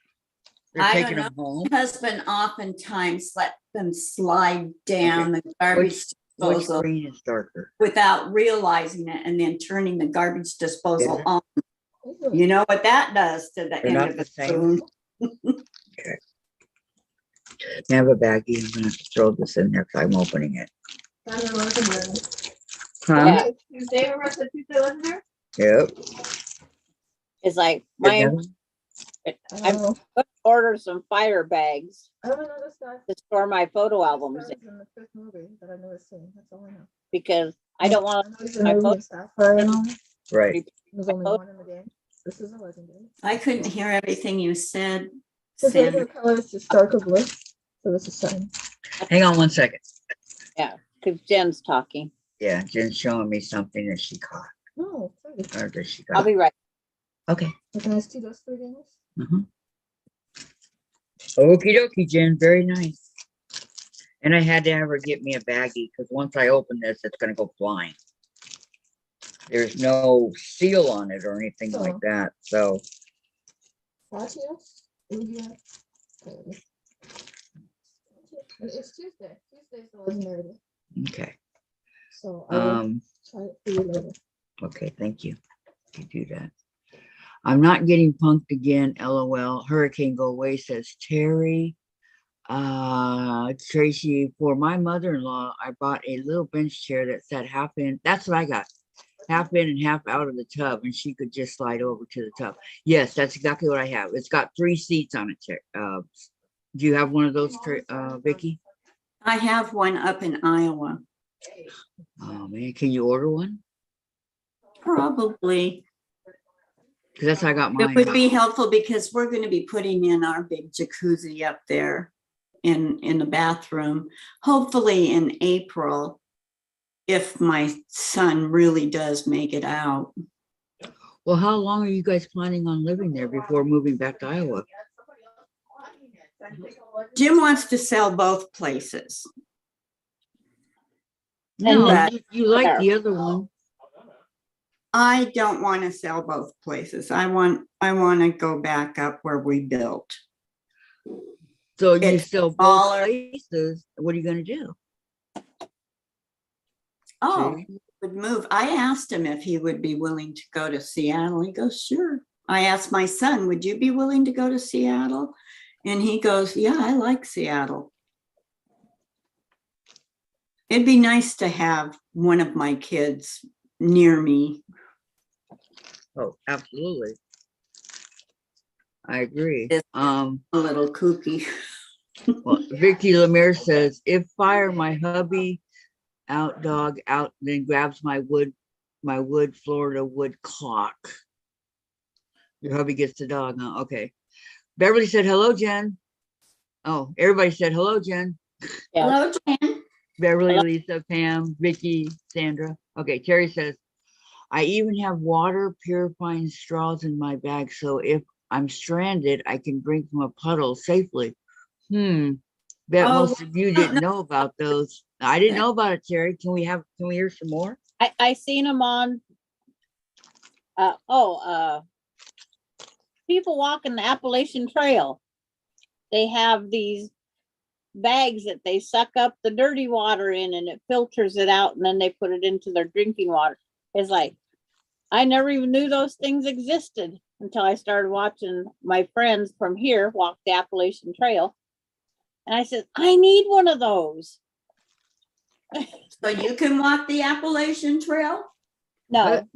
They're I taking don't them home. My husband oftentimes let them slide down the garbage Which disposal screen is darker? without realizing it and then turning the garbage disposal Yeah. on. You know what that does to the They're end not of the the same. spoon. I have a baggie. I'm gonna have to throw this in there because I'm opening it. Huh? Tuesday, remember the Tuesday wasn't there? Yep. It's like Yeah. I'm going to order some fire bags I don't know this guy. to store my photo albums in, In the fifth movie that I've never seen. That's all I know. because I don't want I know he's to a my movie photo. and stuff, but I don't know. Right. There's only one in the game. This is a legendary. I couldn't hear everything you said, His Sandra. regular color is just darker blue. So this is something. Hang on one second. Because Jen's talking. Yeah, Jen's showing me something that she caught. No, sorry. Or that she I'll got. be right. Okay. Can I see those 3 games? Okie dokie, Jen. Very nice. And I had to have her get me a baggie because once I open this, it's gonna go flying. There's no seal on it or anything like that, so. Latch nails? What do you have? There it is. And it's Tuesday. Tuesday's the legendary day. Okay, So I will um, try it for you later. okay, thank you. You do that. I'm not getting punked again, LOL. Hurricane go away, says Terry. Tracy, for my mother-in-law, I bought a little bench chair that sat half in. That's what I got. Half in and half out of the tub, and she could just slide over to the tub. Yes, that's exactly what I have. It's got 3 seats on it. Do you have one of those, Vicki? I have one up in Iowa. Oh man, can you order one? Probably. Because that's how I got It would mine. be helpful because we're going to be putting in our big jacuzzi up there in the bathroom, hopefully in April, if my son really does make it out. Well, how long are you guys planning on living there before moving back to Iowa? Jim wants to sell both places. No, then- you like the other one. I don't want to sell both places. I want to go back up where we built. So you It's sell both smaller. places. What are you gonna do? Oh, See? he would move. I asked him if he would be willing to go to Seattle. He goes, sure. I asked my son, would you be willing to go to Seattle? And he goes, yeah, I like Seattle. It'd be nice to have one of my kids near me. Oh, absolutely. I agree. It's- A little kooky. Well, Vicki Lemire says, if fire, my hubby out dog out, then grabs my wood Florida wood clock. Your hubby gets the dog, huh? Okay. Beverly said, hello, Jen. Oh, everybody said, hello, Jen. Yeah. Hello, Jen. Beverly, Hello. Lisa, Pam, Vicki, Sandra. Okay, Terry says, I even have water purifying straws in my bag, so if I'm stranded, I can drink from a puddle safely. Bet Oh, most of you didn't know about those. I didn't know about it, Terry. Can we hear some more? I seen them on, people walking the Appalachian Trail. They have these bags that they suck up the dirty water in and it filters it out and then they put it into their drinking water. It's like, I never even knew those things existed until I started watching my friends from here walk the Appalachian Trail. And I said, I need one of those. So you can walk the Appalachian Trail? No.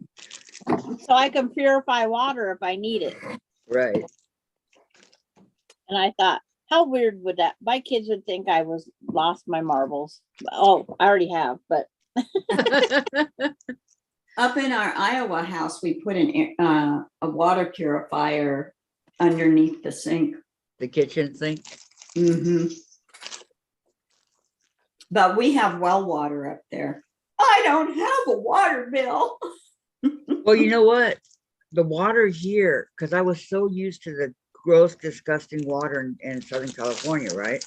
So I can purify water if I need it. Right. And I thought, how weird would that? My kids would think I was lost my marbles. Oh, I already have, but Up in our Iowa house, we put a water purifier underneath the sink. The kitchen sink. But we have well water up there. I don't have a water bill. Well, you know what? The water here, because I was so used to the gross, disgusting water in Southern California, right?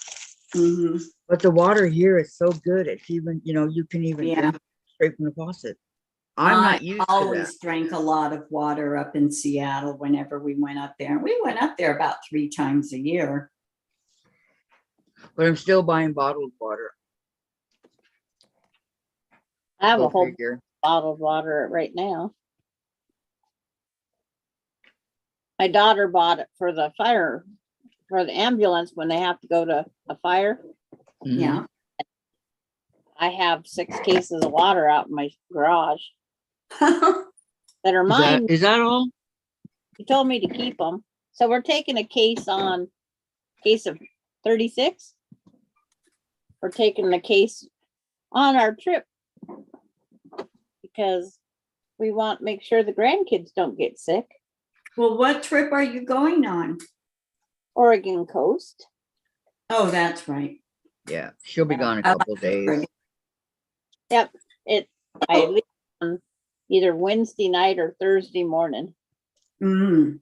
But the water here is so good. It's even, you can even Yeah. drink straight from the faucet. I'm not used to that. always drank a lot of water up in Seattle whenever we went up there. We went up there about 3 times a year. But I'm still buying bottled water. I have Go a whole figure. bottled water right now. My daughter bought it for the ambulance when they have to go to a fire. Mhm. Yeah. I have 6 cases of water out in my garage that are Is mine. is that all? He told me to keep them. So we're taking a case of 36. We're taking the case on our trip because we want to make sure the grandkids don't get sick. Well, what trip are you going on? Oregon coast. Oh, that's right. Yeah, she'll be gone a couple of days. Yep. I leave on either Wednesday night or Thursday morning. Mm.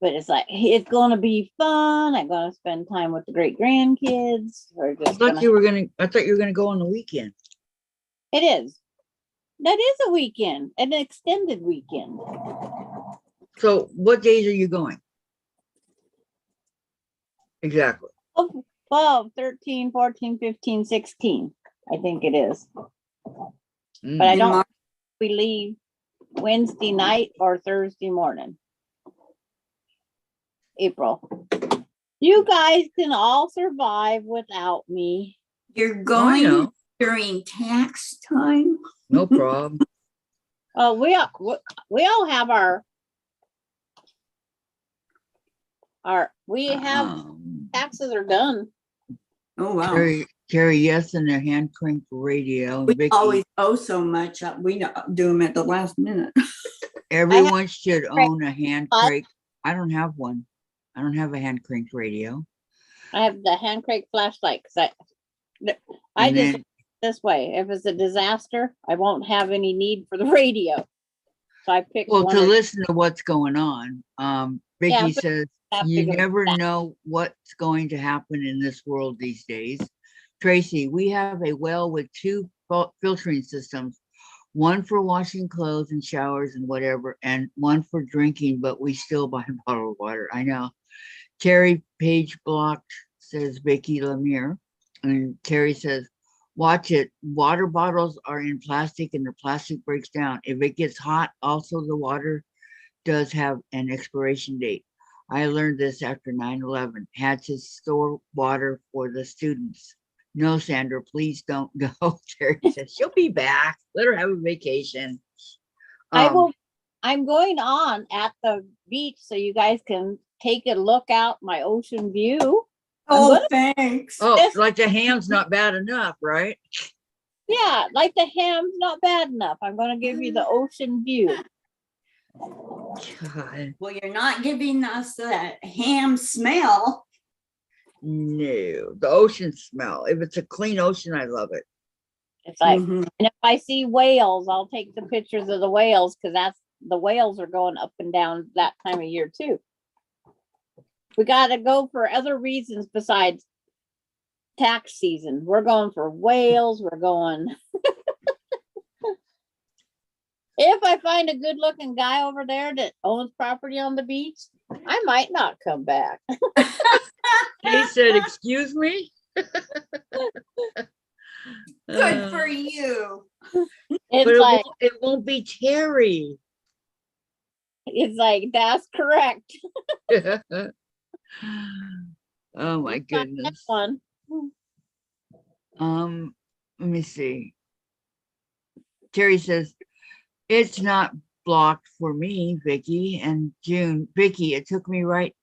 But it's like, it's gonna be fun. I'm gonna spend time with the great grandkids. We're I just thought gonna, you were gonna go on the weekend. it is. That is a weekend, an extended weekend. So what days are you going? Exactly. 12, 13, 14, 15, 16. I think it is. Mm. But I In don't, Mar- we leave Wednesday night or Thursday morning. April. You guys can all survive without me. You're I going know. during tax time? No problem. We all have we have taxes are done. Oh, wow. Terry, yes, and their hand crank radio. We Vicki, always owe so much. We don't do them at the last minute. everyone should crank own a hand what? crank. I don't have one. I don't have a hand crank radio. I have the hand crank flashlight because I And just then- this way. If it's a disaster, I won't have any need for the radio. So I picked Well, one. to or- listen to what's going on, Vicki Yeah, but says have to you go never back. know what's going to happen in this world these days. Tracy, we have a well with two filtering systems, one for washing clothes and showers and whatever, and one for drinking, but we still buy bottled water. I know. Terry Page blocked, says Vicki Lemire. And Terry says, watch it. Water bottles are in plastic and the plastic breaks down. If it gets hot, also the water does have an expiration date. I learned this after 9/11. Had to store water for the students. No, Sandra, please don't go. Terry says she'll be back. Let her have a vacation. I'm going on at the beach so you guys can take a look out my ocean view. Oh, gonna- thanks. Oh, this- like the ham's not bad enough, right? Yeah, like the ham's not bad enough. I'm going to give you the ocean view. God, Well, you're not giving us that ham smell. no, the ocean smell. If it's a clean ocean, I love it. It's like, Mhm. and if I see whales, I'll take the pictures of the whales because the whales are going up and down that time of year too. We got to go for other reasons besides tax season. We're going for whales. We're going. If I find a good looking guy over there that owns property on the beach, I might not come back. He said, excuse me? Good for you. It's But like, it won't be Terry. that's correct. Oh my Not that goodness. one. Let me see. Terry says, it's not blocked for me, Vicki and June. Vicki, it took me right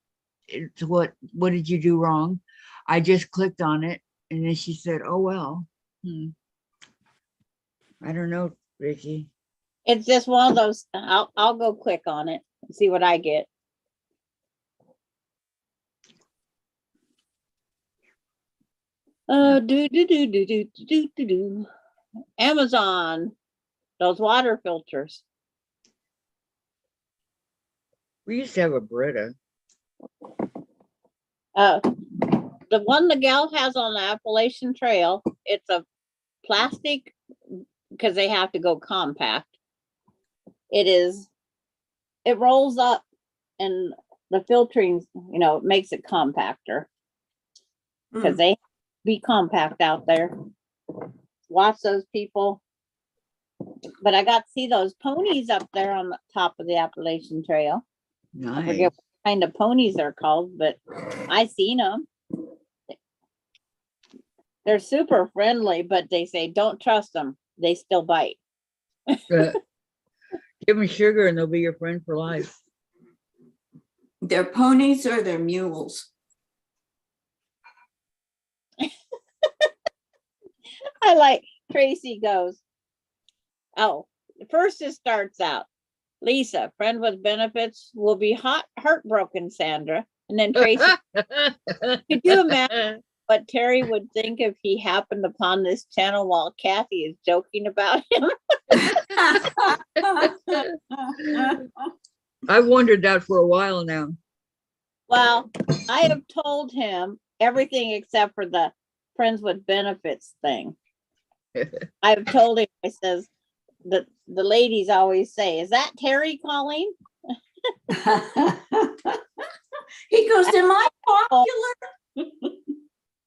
to what did you do wrong? I just clicked on it and then she said, oh well. I don't know, Vicki. It's just one of those. I'll go click on it and see what I get. Do. Amazon, those water filters. We used to have a Brita. The one the gal has on the Appalachian Trail, it's a plastic because they have to go compact. It rolls up and the filtering, makes it compactor because they be compact out there. Watch those people. But I got to see those ponies up there on the top of the Appalachian Trail. I Nice. forget what kind of ponies they're called, but I seen them. They're super friendly, but they say don't trust them. They still bite. Give them sugar and they'll be your friend for life. They're ponies or they're mules? I like Tracy goes, oh, first it starts out. Lisa, friend with benefits will be heartbroken, Sandra. And then Tracy, could you imagine what Terry would think if he happened upon this channel while Kathy is joking about him? I've wondered that for a while now. Well, I have told him everything except for the friends with benefits thing. I've told him, I says, the ladies always say, is that Terry calling? He goes, am I popular?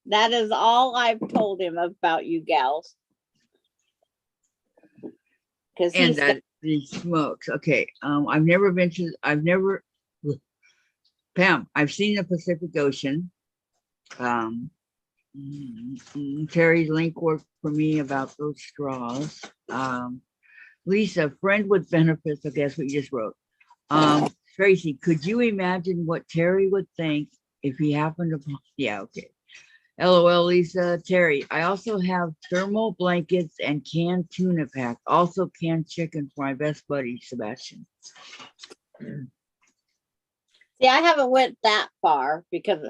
That is all I've told him about you gals. Because And he's that the smokes. Okay. I've never been to, Pam, I've seen the Pacific Ocean. Terry's link worked for me about those straws. Lisa, friend with benefits. Okay, that's what you just wrote. Tracy, could you imagine what Terry would think if he happened to, yeah, okay. LOL, Lisa. Terry, I also have thermal blankets and canned tuna pack, also canned chicken for my best buddy, Sebastian. See, I haven't went that far because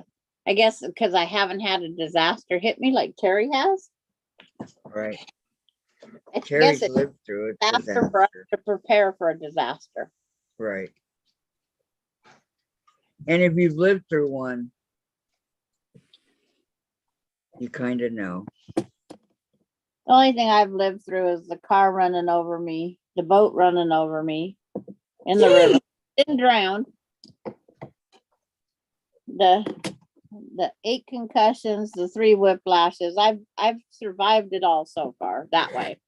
I guess because I haven't had a disaster hit me like Terry has. Right. I Terry's guess it's lived through it. faster for us to prepare for a disaster. Right. And if you've lived through one, you kind of know. The only thing I've lived through is the car running over me, the boat running over me in the river. Didn't drown. The 8 concussions, the 3 whiplashes. I've survived it all so far that way.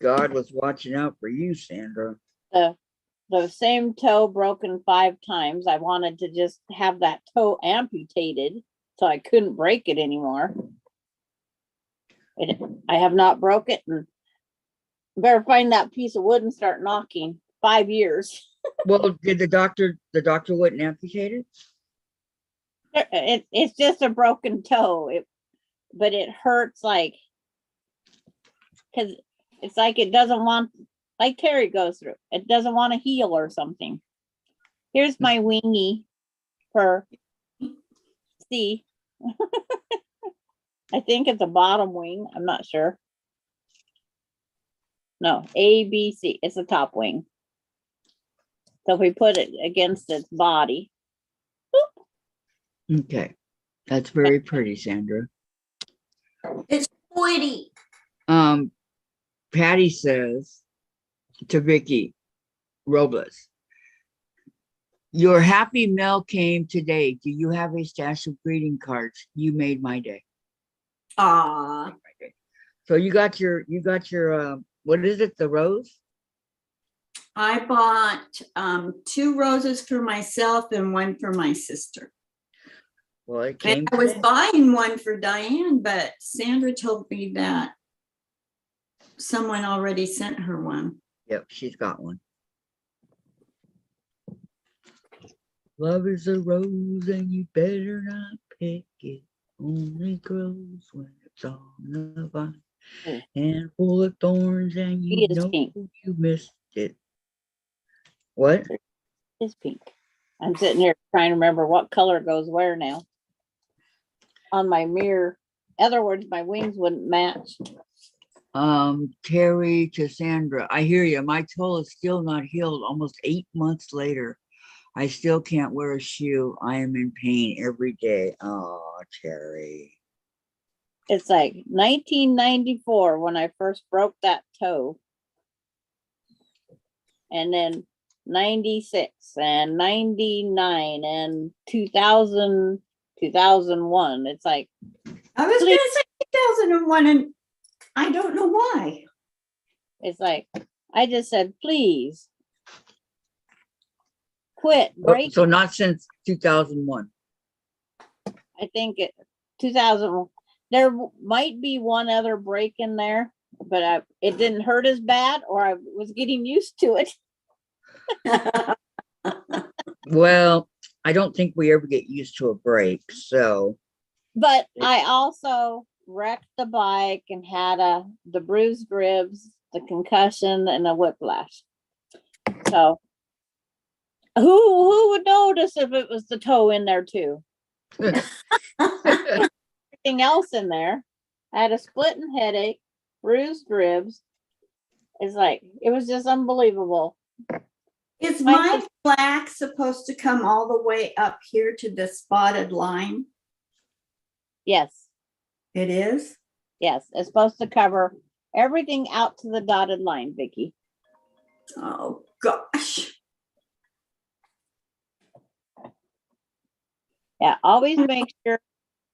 God was watching out for you, Sandra. The same toe broken 5 times. I wanted to just have that toe amputated so I couldn't break it anymore. I have not broke it, and better find that piece of wood and start knocking. 5 years. Well, did the doctor wouldn't amputate it? It's just a broken toe. But it hurts like, because it's like it doesn't want, like Terry goes through, it doesn't want to heal or something. Here's my wingy for C. I think it's a bottom wing. I'm not sure. No, A, B, C. It's a top wing. So if we put it against its body. Okay. That's very pretty, Sandra. It's pretty. Patty says to Vicki Robles, your happy mail came today. Do you have a stash of greeting cards? You made my day. Ah, So you got your what is it, the rose? I bought 2 roses for myself and 1 for my sister. Well, it And came I was today. buying 1 for Diane, but Sandra told me that someone already sent her one. Yep, she's got one. Love is a rose and you better not pick it. Only grows when it's on the vine. Mm. And full of thorns and you It is know pink. you missed it. What? It's pink. I'm sitting here trying to remember what color goes where now. On my mirror. In other words, my wings wouldn't match. Terry to Sandra. I hear you. My toe is still not healed almost 8 months later. I still can't wear a shoe. I am in pain every day. Oh, Terry. It's like 1994 when I first broke that toe. And then 96 and 99 and 2000, 2001. It's like, I was going to say 2001, and I don't know why. it's like, I just said, please quit Oh, breaking. so not since 2001. I think it 2000. There might be one other break in there, but it didn't hurt as bad, or I was getting used to it. Well, I don't think we ever get used to a break. So, But I also wrecked the bike and had the bruised ribs, the concussion, and a whiplash. So who would notice if it was the toe in there too? Everything else in there. I had a splitting Is Mine my is- black supposed to come all the way up here to the spotted line? Yes, It is? yes, it's supposed to cover everything out to the dotted line, Vicki. Oh, gosh. Yeah, always make sure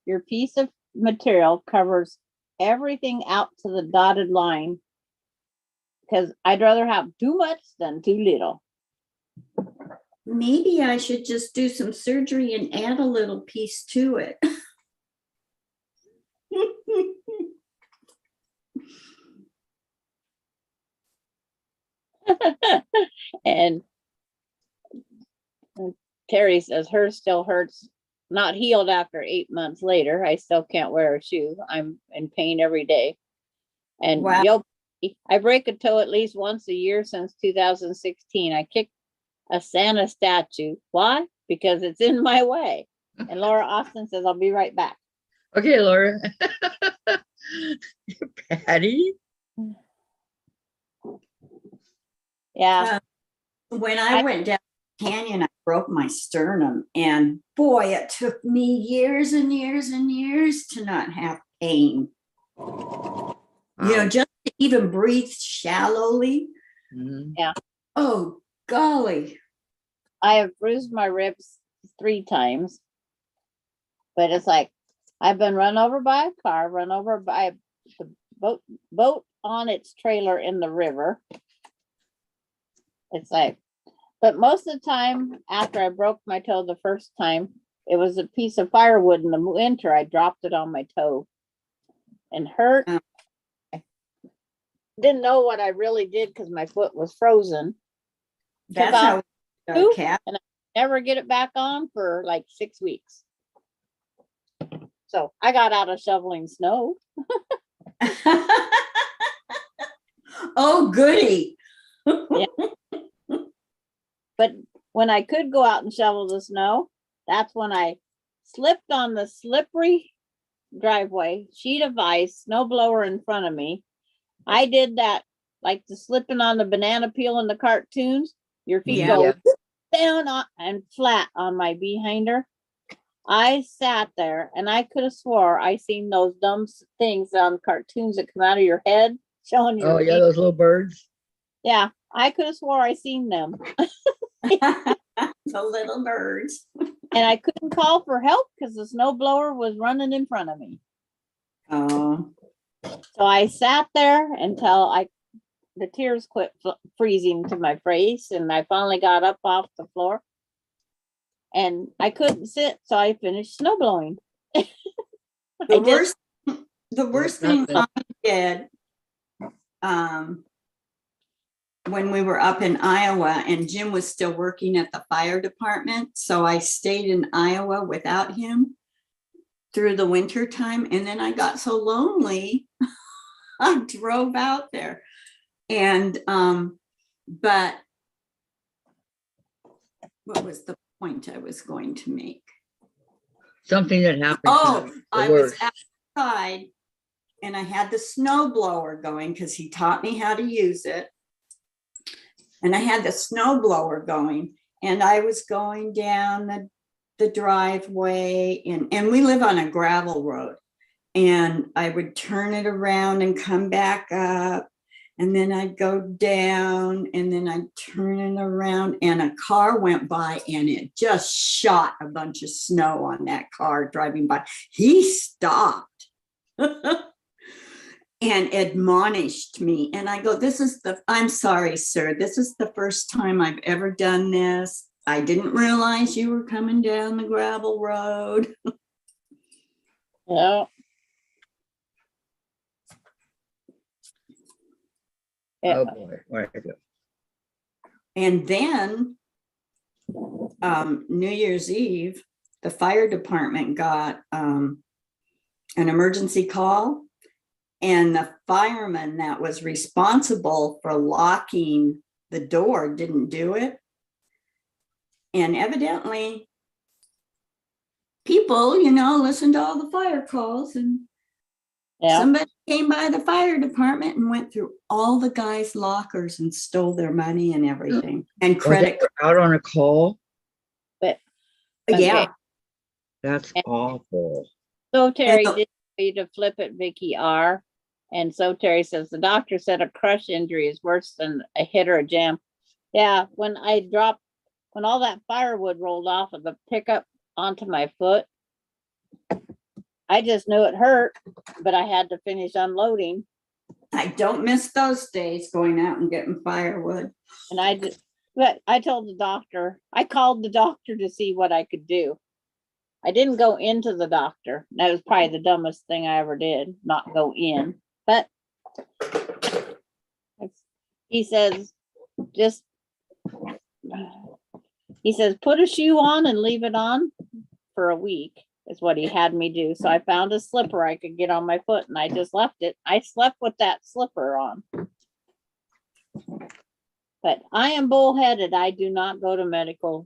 your piece of material covers everything out to the dotted line. Because I'd rather have too much than too little. Maybe I should just do some surgery and add a little piece to it. And Terry says hers still hurts, not healed after 8 months later. I still can't wear a shoe. I'm in pain every day. And Wow. I break a toe at least once a year since 2016. I kicked a Santa statue. Why? Because it's in my way. And Laura Austin says, I'll be right back. Okay, Laura. Patty? Yeah. When I went down the canyon, I broke my sternum, and boy, it took me years and years and years to not have pain. You know, just to even breathe shallowly. Mhm. Oh, golly. I have bruised my ribs 3 times. But it's like, I've been run over by a car, run over by the boat on its trailer in the river. It's like, but most of the time after I broke my toe the first time, it was a piece of firewood in the winter. I dropped it on my toe and hurt. Oh. Didn't know what I really did because my foot was frozen. That's how Two, Cat. and I never get it back on for like 6 weeks. So I got out of shoveling snow. Oh, goody. But when I could go out and shovel the snow, that's when I slipped on the slippery driveway, sheet of ice, snow blower in front of me. I did that like the slipping on the banana peel in the cartoons. Your feet Yeah. go Yeah. down and flat on my behinder. I sat there and I could have swore I seen those dumb things on cartoons that come out of your head showing your Oh, yeah, feet. those little birds. Yeah, I could have swore I seen them. The little birds. And I couldn't call for help because the snow blower was running in front of me. Oh, So I sat there until the tears quit freezing to my face, and I finally got up off the floor. And I couldn't sit, so I finished snow blowing. the worst thing nothing. I did when we were up in Iowa, and Jim was still working at the fire department. So I stayed in Iowa without him through the winter time. And then I got so lonely, I drove out there. And, but what was the point I was going to make? Something that happened. Oh, I was worst. outside and I had the snow blower going because he taught me how to use it. And I had the snow blower going and I was going down the driveway and we live on a gravel road. And I would turn it around and come back up. And then I'd go down and then I'd turn it around and a car went by and it just shot a bunch of snow on that car driving by. He stopped and admonished me. And I go, I'm sorry, sir. This is the first time I've ever done this. I didn't realize you were coming down the gravel road. Yeah. Yeah. Oh, boy. Where I go. And then New Year's Eve, the fire department got an emergency call, and the fireman that was responsible for locking the door didn't do it. And evidently, people, listen to all the fire calls, and Yeah. Somebody came by the fire department and went through all the guys' lockers and stole their money and everything and Or they credit. were out on a call. But Yeah. okay. That's awful. So Terry the- did tell you to flip it, Vicki R. And so Terry says the doctor said a crush injury is worse than a hit or a jam. Yeah, when all that firewood rolled off of the pickup onto my foot, I just knew it hurt, but I had to finish unloading. I don't miss those days going out and getting firewood. And but I told the doctor, I called the doctor to see what I could do. I didn't go into the doctor. That was probably the dumbest thing I ever did, not go in. But he says, put a shoe on and leave it on for a week is what he had me do. So I found a slipper I could get on my foot and I just left it. I slept with that slipper on. But I am bullheaded. I do not go to medical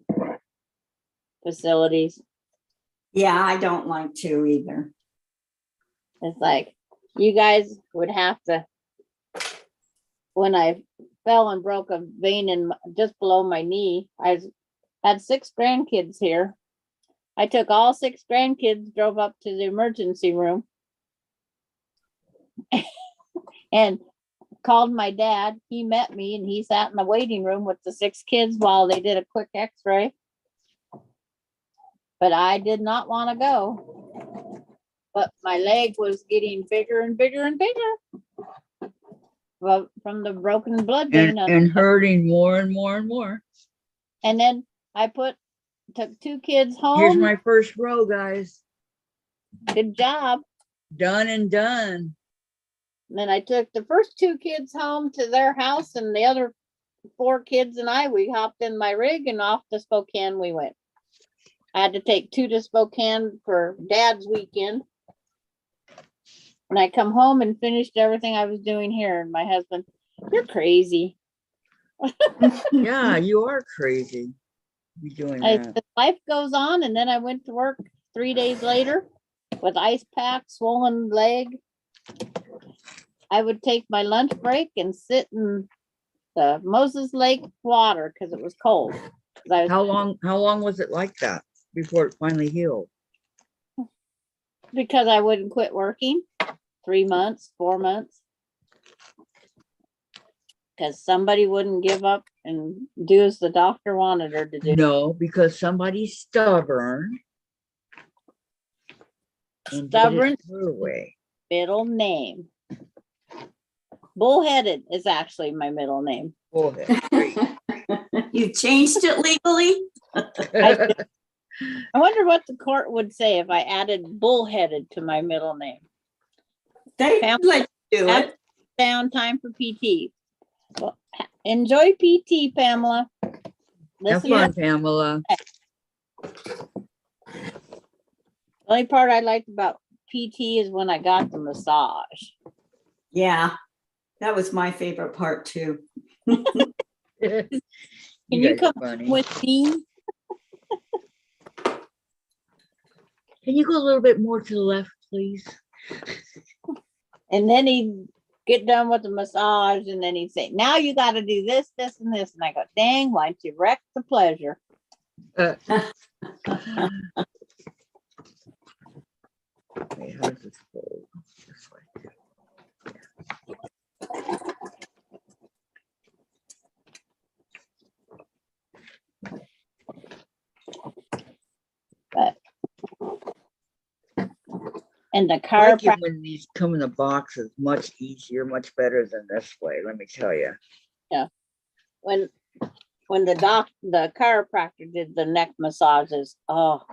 facilities. Yeah, I don't like to either. It's like, you guys would have to, when I fell and broke a vein in just below my knee, I had 6 grandkids here. I took all 6 grandkids, drove up to the emergency room and called my dad. He met me and he sat in the waiting room with the 6 kids while they did a quick x-ray. But I did not want to go. But my leg was getting bigger and bigger and bigger. Well, from the broken blood vein. And hurting more and more and more. And then I took 2 kids home. Here's my first row, guys. Good job. Done and done. And then I took the first 2 kids home to their house, and the other 4 kids and we hopped in my rig and off to Spokane we went. I had to take 2 to Spokane for Dad's weekend. And I come home and finished everything I was doing here. And my husband, you're crazy. Yeah, you are crazy. You doing I that. said, life goes on. And then I went to work 3 days later with ice pack, swollen leg. I would take my lunch break and sit in the Moses Lake water because it was cold. How long was it like that before it finally healed? Because I wouldn't quit working. 3 months, 4 months. Because somebody wouldn't give up and do as the doctor wanted her to do. No, because somebody's stubborn. And Stubborn. did it her way. Middle name. Bullheaded is actually my middle name. Bullhead. Great. You changed it legally? I wonder what the court would say if I added bullheaded to my middle name. They let you do it. Down time for PT. Well, enjoy PT, Pamela. Have Listen, fun, Pamela. the only part I liked about PT is when I got the massage. Yeah, that was my favorite part too. Can you guys are come funny. with me? Can you go a little bit more to the left, please? And then he'd get done with the massage and then he'd say, now you got to do this, this, and this. And I go, dang, why don't you wreck the pleasure? Okay, how does this fold? This way. And the I car, like it when these come in the boxes, much easier, much better than this way, let me tell you. when the chiropractor did the neck massages, oh,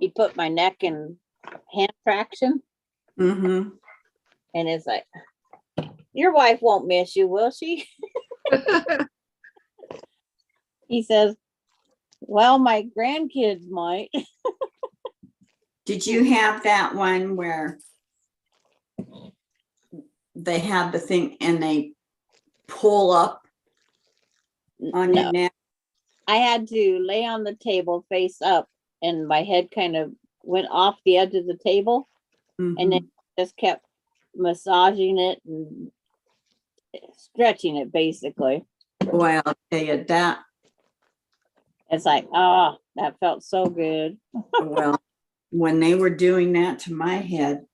he put my neck in hand traction. Mm-hmm. And it's like, your wife won't miss you, will she? He says, well, my grandkids might. Did you have that one where they have the thing and they pull up on No, your neck? I had to lay on the table face up and my head kind of went off the edge of the table and Mhm. it just kept massaging it and stretching it basically. Boy, I'll tell you that. It's like, oh, that felt so good. Well, when they were doing that to my head,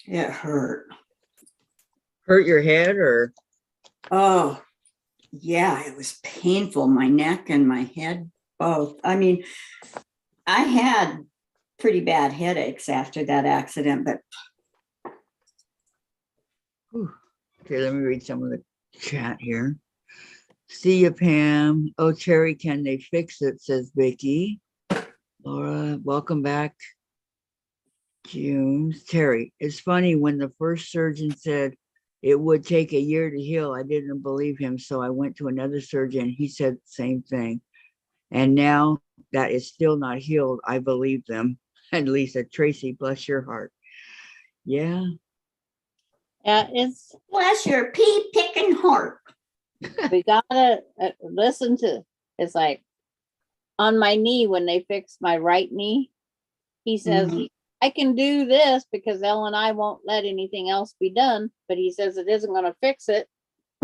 it hurt. Hurt your head or? Oh, yeah, it was painful. My neck and my head both. I mean, I had pretty bad headaches after that accident, but Whew. Okay, let me read some of the chat here. See ya, Pam. Oh, Cherry, can they fix it? Says Vicki. Laura, welcome back. June. Terry, it's funny when the first surgeon said it would take a year to heal. I didn't believe him, so I went to another surgeon. He said the same thing. And now that it's still not healed, I believe them. And Lisa, Tracy, bless your heart. Yeah. Yeah, it's, bless your pea picking heart. we gotta listen to, it's like on my knee when they fixed my right knee, he says, I can do this because Ellen and I won't let anything else be done, but he says it isn't going to fix it.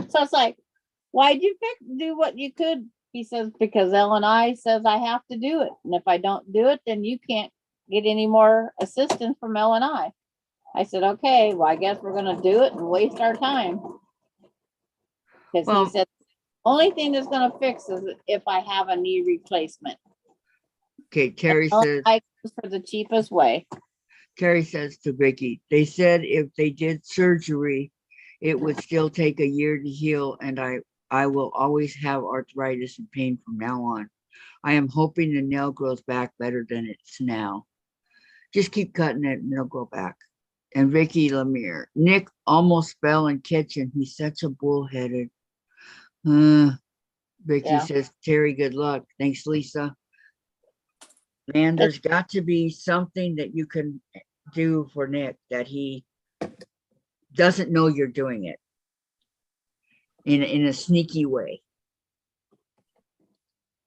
So it's like, why'd you do what you could? He says, because Ellen and I says I have to do it. And if I don't do it, then you can't get any more assistance from Ellen and I. I said, okay, well, I guess we're going to do it and waste our time. Because Well, he said, only thing that's going to fix is if I have a knee replacement. okay, Terry Ellen says, and I goes for the cheapest way. Terry says to Vicki, they said if they did surgery, it would still take a year to heal, and I will always have arthritis and pain from now on. I am hoping the nail grows back better than it's now. Just keep cutting it and it'll grow back. And Vicki Lemire, Nick almost fell in kitchen. He's such a bullheaded. Vicki Yeah. says, Terry, good luck. Thanks, Lisa. Man, there's got to be something that you can do for Nick that he doesn't know you're doing it in a sneaky way,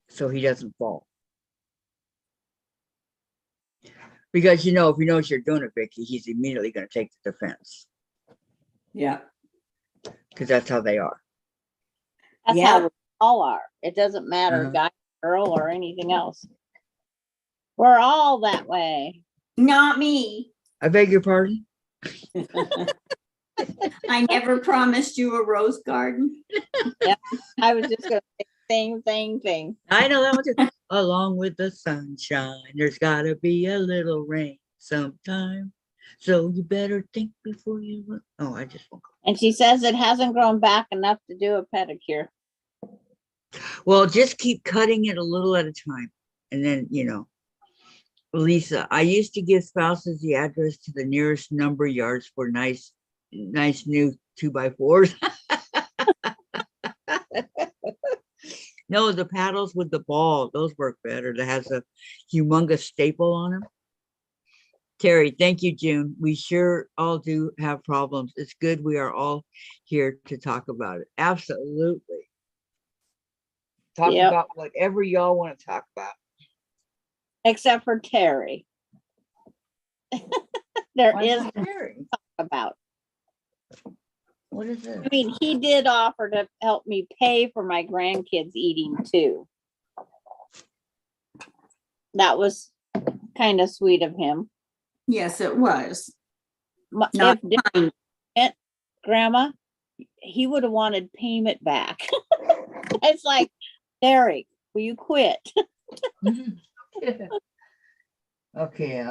so he doesn't fall. Because if he knows you're doing it, Vicki, he's immediately going to take the defense. Yeah. Because that's how they are. That's Yeah. how we all are. It doesn't matter, Uh-huh. guy, girl, or anything else. We're all that way. Not me. I beg your pardon? I never promised you a rose garden. I was just going to say the same thing. I know that was it. Along with the sunshine, there's got to be a little rain sometime. So you better think before you look. Oh, I just won't go. And she says it hasn't grown back enough to do a pedicure. Well, just keep cutting it a little at a time. And then, Lisa, I used to give spouses the address to the nearest number yards for nice new 2x4s. No, the paddles with the ball, those work better. That has a humongous staple on them. Terry, thank you, June. We sure all do have problems. It's good we are all here to talk about it. Absolutely. Talk Yep. about whatever y'all want to talk about. Except for Terry. There Why is not Terry? about. What is it? I mean, he did offer to help me pay for my grandkids eating too. That was kind of sweet of him. Yes, it was. If Not Dick went, Grandma, he would have wanted payment back. It's like, Derek, will you quit? Okay.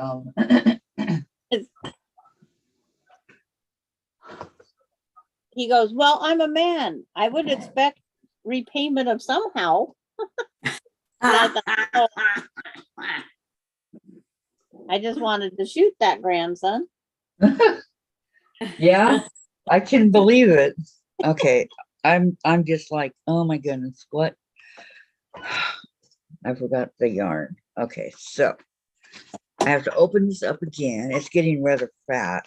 He goes, well, I'm a man. I would expect repayment of somehow. I just wanted to shoot that grandson. Yeah, I can believe it. Okay. I'm just like, oh my goodness, what? I forgot the yarn. Okay, so I have to open this up again. It's getting rather fat.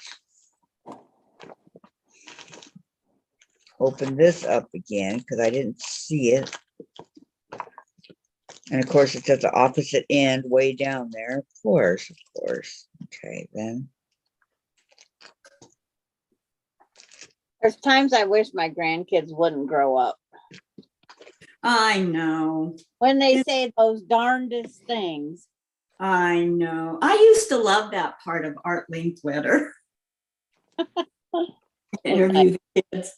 Open this up again because I didn't see it. And of course, it's at the opposite end, way down there. Of course. Okay, then There's times I wish my grandkids wouldn't grow up. I know. When they say those darndest things. I know. I used to love that part of Art Linkletter. Interview the kids.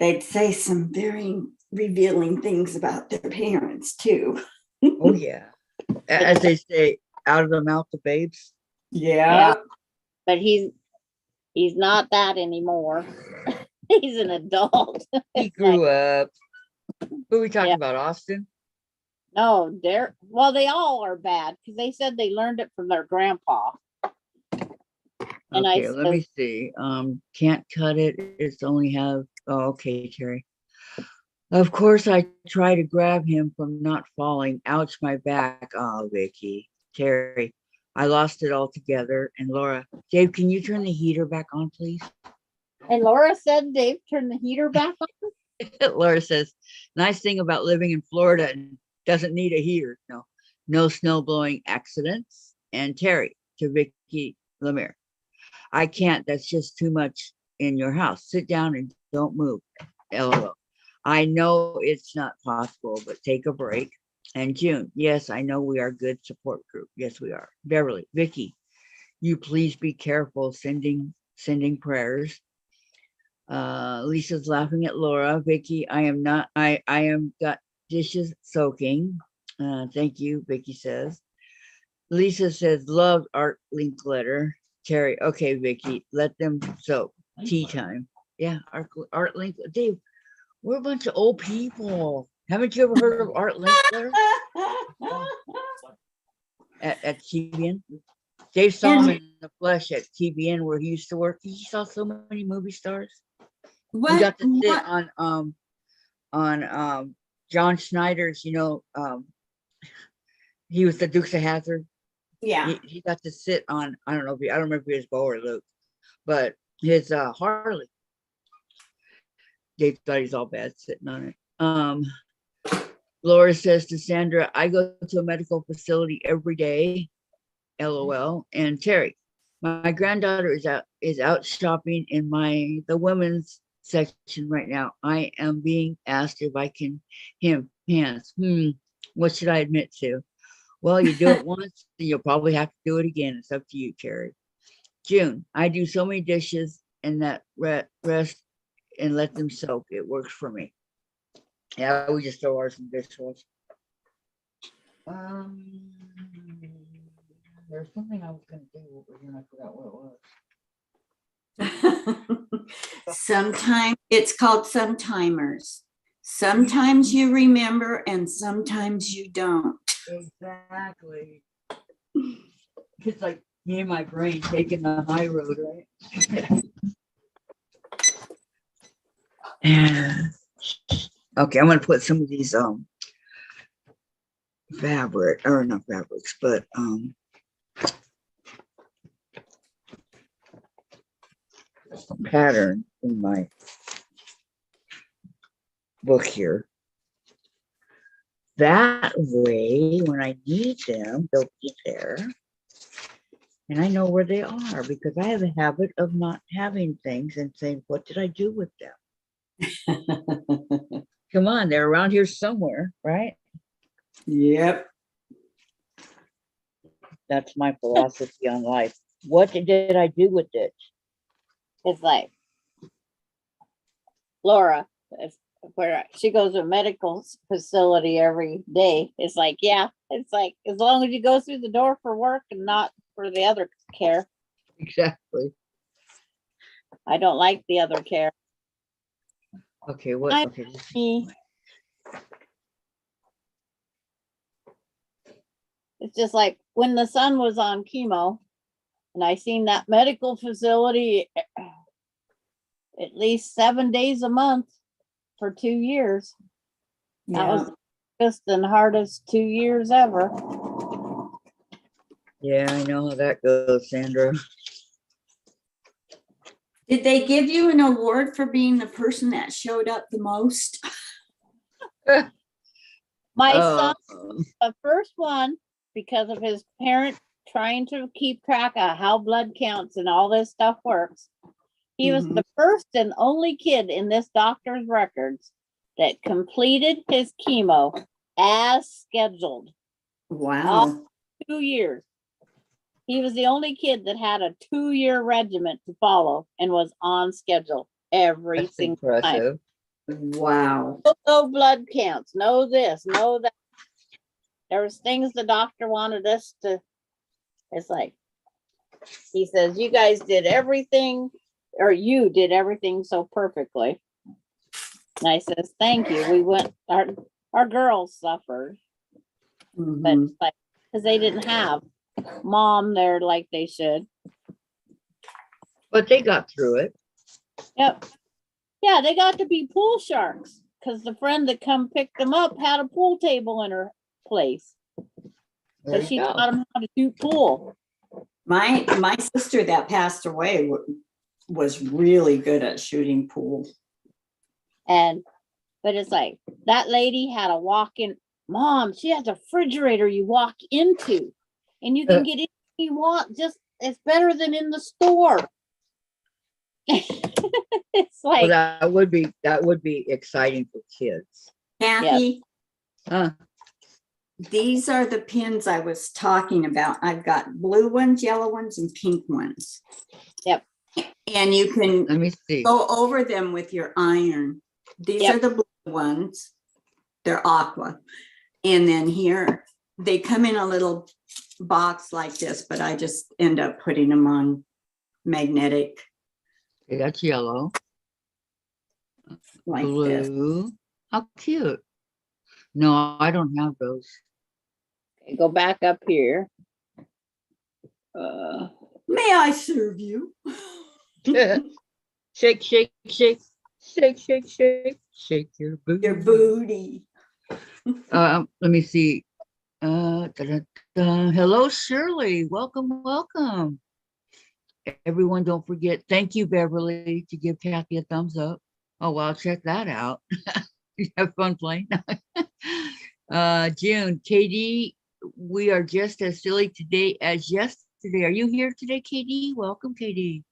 They'd say some very revealing things about their parents too. Oh, yeah. As they say, out of the mouth of babes. Yeah. But he's not that anymore. He's an adult. He grew up. Who are we talking Yeah. about? Austin? No, they all are bad because they said they learned it from their grandpa. And Okay, let me see. Can't cut it. It's only have. Oh, okay, Terry. Of course, I try to grab him from not falling. Ouch, my back. Oh, Vicki. Terry, I lost it altogether. And Laura, Dave, can you turn the heater back on, please? And Laura said Dave turned the heater back on. Laura says, nice thing about living in Florida, doesn't need a heater. No snow blowing accidents. And Terry, to Vicki Lemire, I can't. That's just too much in your house. Sit down and don't move. LOL. I know it's not possible, but take a break. And June, yes, I know we are a good support group. Yes, we are. Beverly, Vicki, you please be careful sending prayers. Lisa's laughing at Laura. Vicki, I am got dishes soaking. Thank you, Vicki says. Lisa says, love Art Linkletter. Terry, okay, Vicki, let them soak. Tea time. Yeah, Art Link. Dave, we're a bunch of old people. Haven't you ever heard of Art Linkletter at TBN? Dave saw him in the flesh at TBN where he used to work. He saw so many movie stars. He got to sit on John Schneider's, he was the Dukes of Hazzard. Yeah. He got to sit on, I don't remember if it was Bo or Luke, but his Harley. Dave thought he's all bad sitting on it. Laura says to Sandra, I go to a medical facility every day. LOL. And Terry, my granddaughter is out shopping in the women's section right now. I am being asked if I can hem pants. What should I admit to? Well, you do it once, and you'll probably have to do it again. It's up to you, Terry. June, I do so many dishes and that rest and let them soak. It works for me. Yeah, we just throw ours in the dishwasher. There's something I was going to do over here and I forgot what it was. Sometimes it's called sometimers. Sometimes you remember and sometimes you don't. Exactly. It's like me and my brain taking the high road, right? And okay, I'm gonna put some of these fabric, or not fabrics, but some pattern in my book here. That way, when I need them, they'll be there. And I know where they are because I have a habit of not having things and saying, what did I do with them? Come on, they're around here somewhere, right? Yep. That's my philosophy on life. What did I do with it? It's like Laura, where she goes to a medical facility every day. It's like, yeah, it's like as long as you go through the door for work and not for the other care. Exactly. I don't like the other care. Okay, what? Okay. It's just like when the son was on chemo and I seen that medical facility at least 7 days a month for 2 years. That was the biggest and hardest 2 years ever. Yeah, I know how that goes, Sandra. Did they give you an award for being the person that showed up the most? My son, the first one, because of his parent trying to keep track of how blood counts and all this stuff works. He was the first and only kid in this doctor's records that completed his chemo as scheduled. Wow. 2 years. He was the only kid that had a 2-year regiment to follow and was on schedule every That's single time. impressive. Wow. No blood counts, no this, no that. There was things the doctor wanted us to, it's like, he says, you guys did everything, or you did everything so perfectly. And I says, thank you. We went, our girls suffered, but Mhm. it's like, because they didn't have mom there like they should. But they got through it. Yep. Yeah, they got to be pool sharks because the friend that come picked them up had a pool table in her place. There So you she go. taught them how to shoot pool. My sister that passed away was really good at shooting pool. But it's like that lady had a walk-in. Mom, she has a refrigerator you walk into, and you can get anything you want. Just it's better than in the store. It's Well, like that would be exciting for kids. Kathy, Huh. these are the pins I was talking about. I've got blue ones, yellow ones, and pink ones. Yep. And you can Let me see. go over them with your iron. These Yep. are the blue ones. They're aqua. And then here, they come in a little box like this, but I just end up putting them on magnetic Okay, that's yellow, like this. blue. How cute. No, I don't have those. go back up here. May I serve you? Shake, shake, shake, shake, shake, shake, shake your booty. Your booty. Let me see. Hello, Shirley. Welcome, welcome. Everyone, don't forget. Thank you, Beverly, to give Kathy a thumbs up. Oh, well, I'll check that out. You have fun playing. June, KD, we are just as silly today as yesterday. Are you here today, KD? Welcome, KD.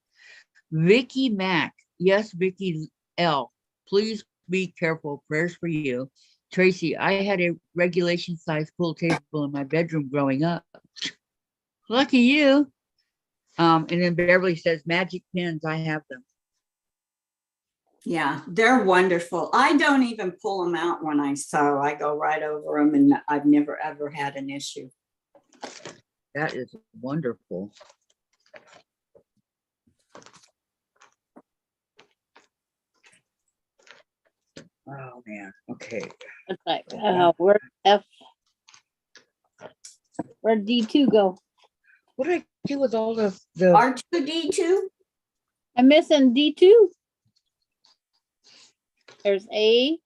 Vicki Mac. Yes, Vicki L. Please be careful. Prayers for you. Tracy, I had a regulation size pool table in my bedroom growing up. Lucky you. And then Beverly says, magic pins, I have them. Yeah, they're wonderful. I don't even pull them out when I sew. I go right over them and I've never ever had an issue. That is wonderful. Oh man, okay. It's like where where'd D2 go? What did I do with all the R2D2? I'm missing D2. There's A,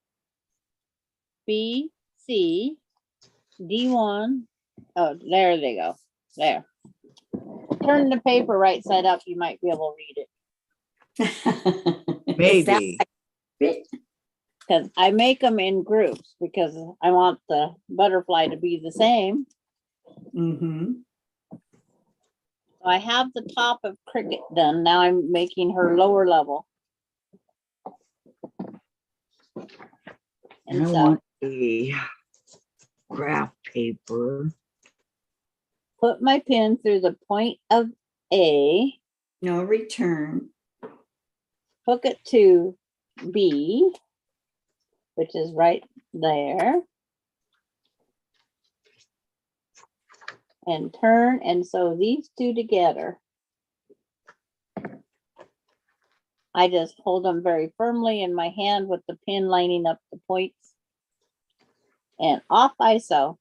B, C, D1. Oh, there they go. There. Turn the paper right side up. You might be able to read it. maybe? Because I make them in groups because I want the butterfly to be the same. Mm-hmm. So I have the top of Cricket done. Now I'm making her lower level. And I want a graph paper. Put my pin through the point of A, No return. hook it to B, which is right there, and turn and sew these two together. I just hold them very firmly in my hand with the pin lining up the points, and off I sew.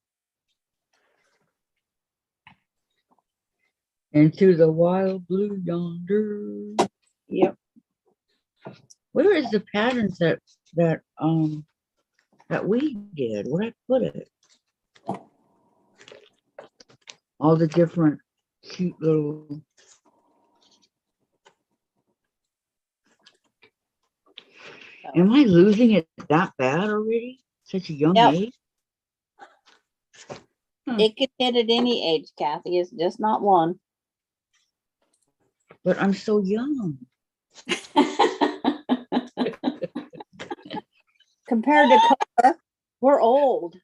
Into the wild blue yonder. Yep. Where is the patterns that we did? Where I put it? All the different cute little. Am I losing it that bad already? Such a young Yep. age? It could hit at any age, Kathy. It's just not one. But I'm so young. Compared to Cora, we're old.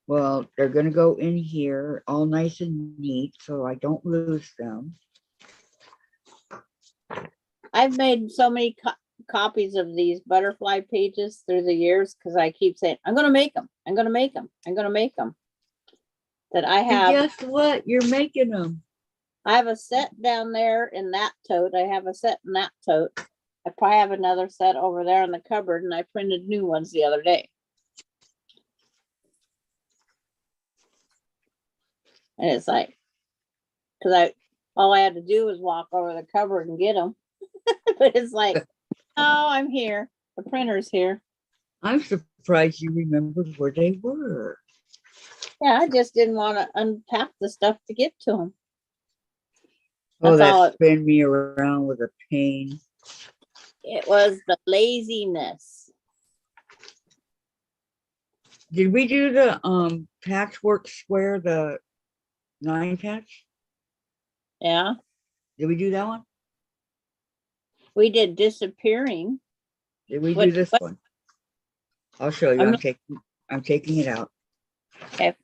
Well, they're gonna go in here all nice and neat, so I don't lose them. I've made so many copies of these butterfly pages through the years because I keep saying, I'm going to make them. I'm going to make them. I'm going to make them. That I And have. guess what? You're making them. I have a set down there in that tote. I have a set in that tote. I probably have another set over there in the cupboard, and I printed new ones the other day. And it's like, because all I had to do was walk over the cupboard and get them. But it's like, oh, I'm here. The printer's here. I'm surprised you remembered where they were. Yeah, I just didn't want to unpack the stuff to get to them. Oh, That's all that spin me around with a pain. It was the laziness. Did we do the patchwork square, the 9 patch? Yeah, Did we do that one? we did disappearing. Did we What- do this what- one? I'll show you. I'm I'm taking it out. Okay.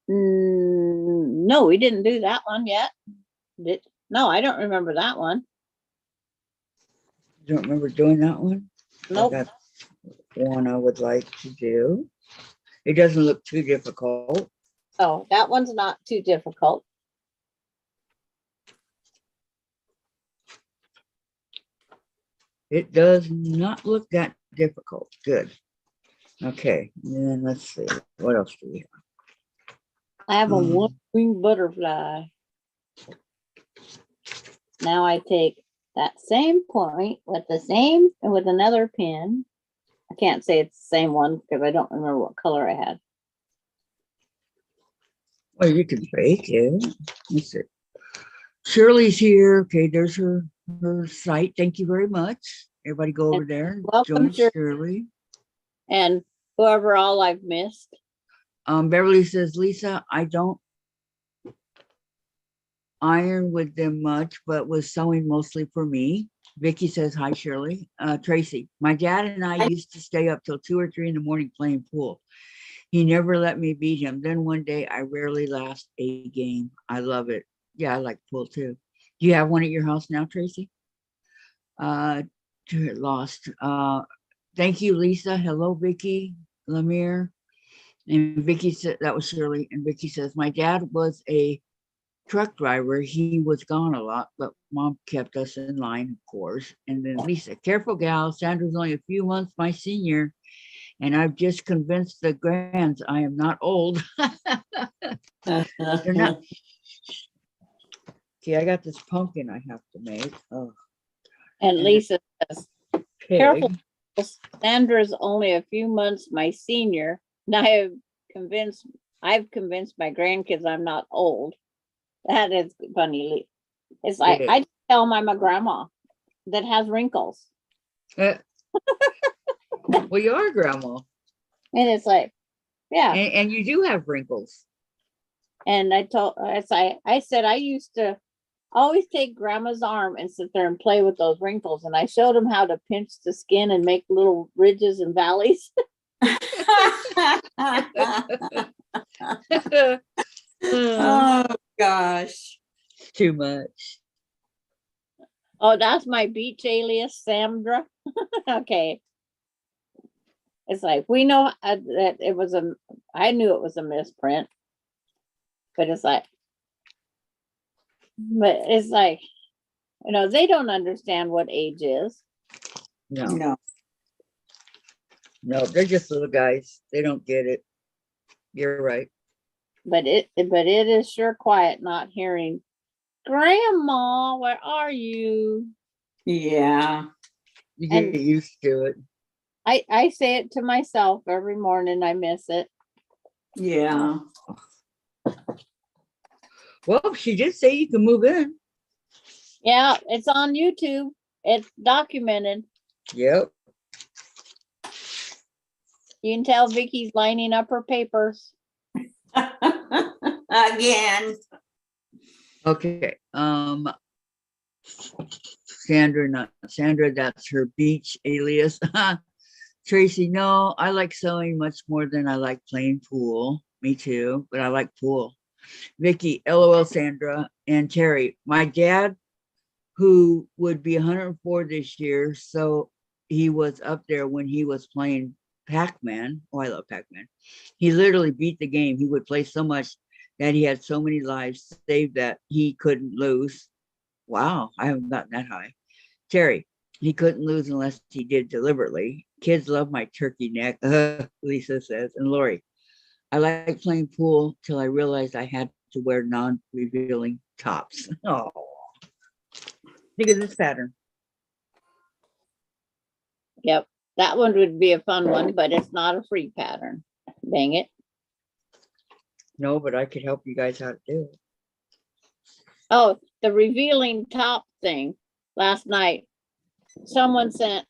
No, we didn't do that one yet. No, I don't remember that one. You don't remember doing that one? Nope. That's one I would like to do. It doesn't look too difficult. Oh, that one's not too difficult. It does not look that difficult. Good. Okay, and then let's see. What else do we have? I have a Um, one-winged butterfly. Now I take that same point with the same and with another pin. I can't say it's the same one because I don't remember what color I had. Well, you can fake it. Let's see. Shirley's here. Okay, there's her site. Thank you very much. Everybody go over there and welcome, join Shirley. Shirley. And whoever all I've missed. Beverly says, Lisa, I don't iron with them much, but was sewing mostly for me. Vicki says, hi, Shirley. Tracy, my dad and I used to stay up till 2 or 3 in the morning playing pool. He never let me beat him. Then one day I rarely last a game. I love it. Yeah, I like pool too. Do you have one at your house now, Tracy? Lost. Thank you, Lisa. Hello, Vicki, Lemire. And Vicki said, that was Shirley. And Vicki says, my dad was a truck driver. He was gone a lot, but mom kept us in line, of course. And then Lisa, careful gal, Sandra's only a few months my senior, and I've just convinced the grands I am not old. They're not. Okay, I got this pumpkin I have to make. Oh, And Lisa says, pig. careful, Sandra's only a few months my senior. And I've convinced my grandkids I'm not old. That is funny. It's like, Yeah. I just tell them I'm a grandma that has wrinkles. Well, you are grandma. And it's like, yeah. And you do have wrinkles. And I said, I used to always take grandma's arm and sit there and play with those wrinkles. And I showed them how to pinch the skin and make little ridges and valleys. Oh, gosh. Too much. Oh, that's my beach alias, Sandra. Okay. It's like, we know that it was I knew it was a misprint. But it's like, they don't understand what age is. No, No. they're just little guys. They don't get it. You're right. But it is sure quiet not hearing, Grandma, where are you? Yeah. You get And- used to it. I say it to myself every morning. I miss it. Yeah. Well, she did say you can move in. Yeah, it's on YouTube. It's documented. Yep. You can tell Vicky's lining up her papers. Again. Okay, Sandra, not Sandra, that's her beach alias. Tracy, no, I like sewing much more than I like playing pool. Me too, but I like pool. Vicki, LOL, Sandra, and Terry. My dad, who would be 104 this year, so he was up there when he was playing Pac-Man. Oh, I love Pac-Man. He literally beat the game. He would play so much that he had so many lives saved that he couldn't lose. Wow, I haven't gotten that high. Terry, he couldn't lose unless he did deliberately. Kids love my turkey neck, Lisa says. And Lori, I like playing pool till I realized I had to wear non-revealing tops. Oh, think of this pattern. Yep, that one would be a fun one, but it's not a free pattern. Dang it. No, but I could help you guys how to do it. Oh, the revealing top thing. Last night, someone sent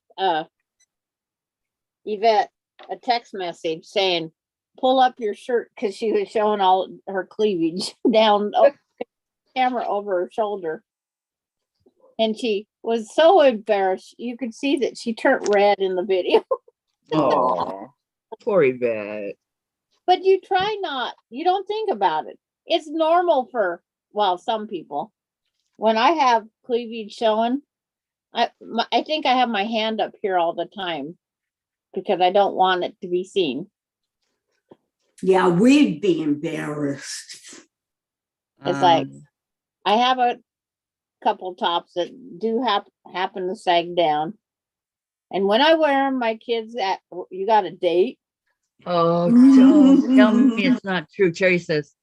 Yvette a text message saying, pull up your shirt, because she was showing all her cleavage down camera over her shoulder. And she was so embarrassed. You could see that she turned red in the video. Oh, poor Yvette. But you try not, you don't think about it. It's normal for, well, some people. When I have cleavage showing, I think I have my hand up here all the time because I don't want it to be seen. Yeah, we'd be embarrassed. It's like, I have a couple tops that do happen to sag down. And when I wear them, my kids you got a date? Oh, don't tell me it's not true. Cherry says,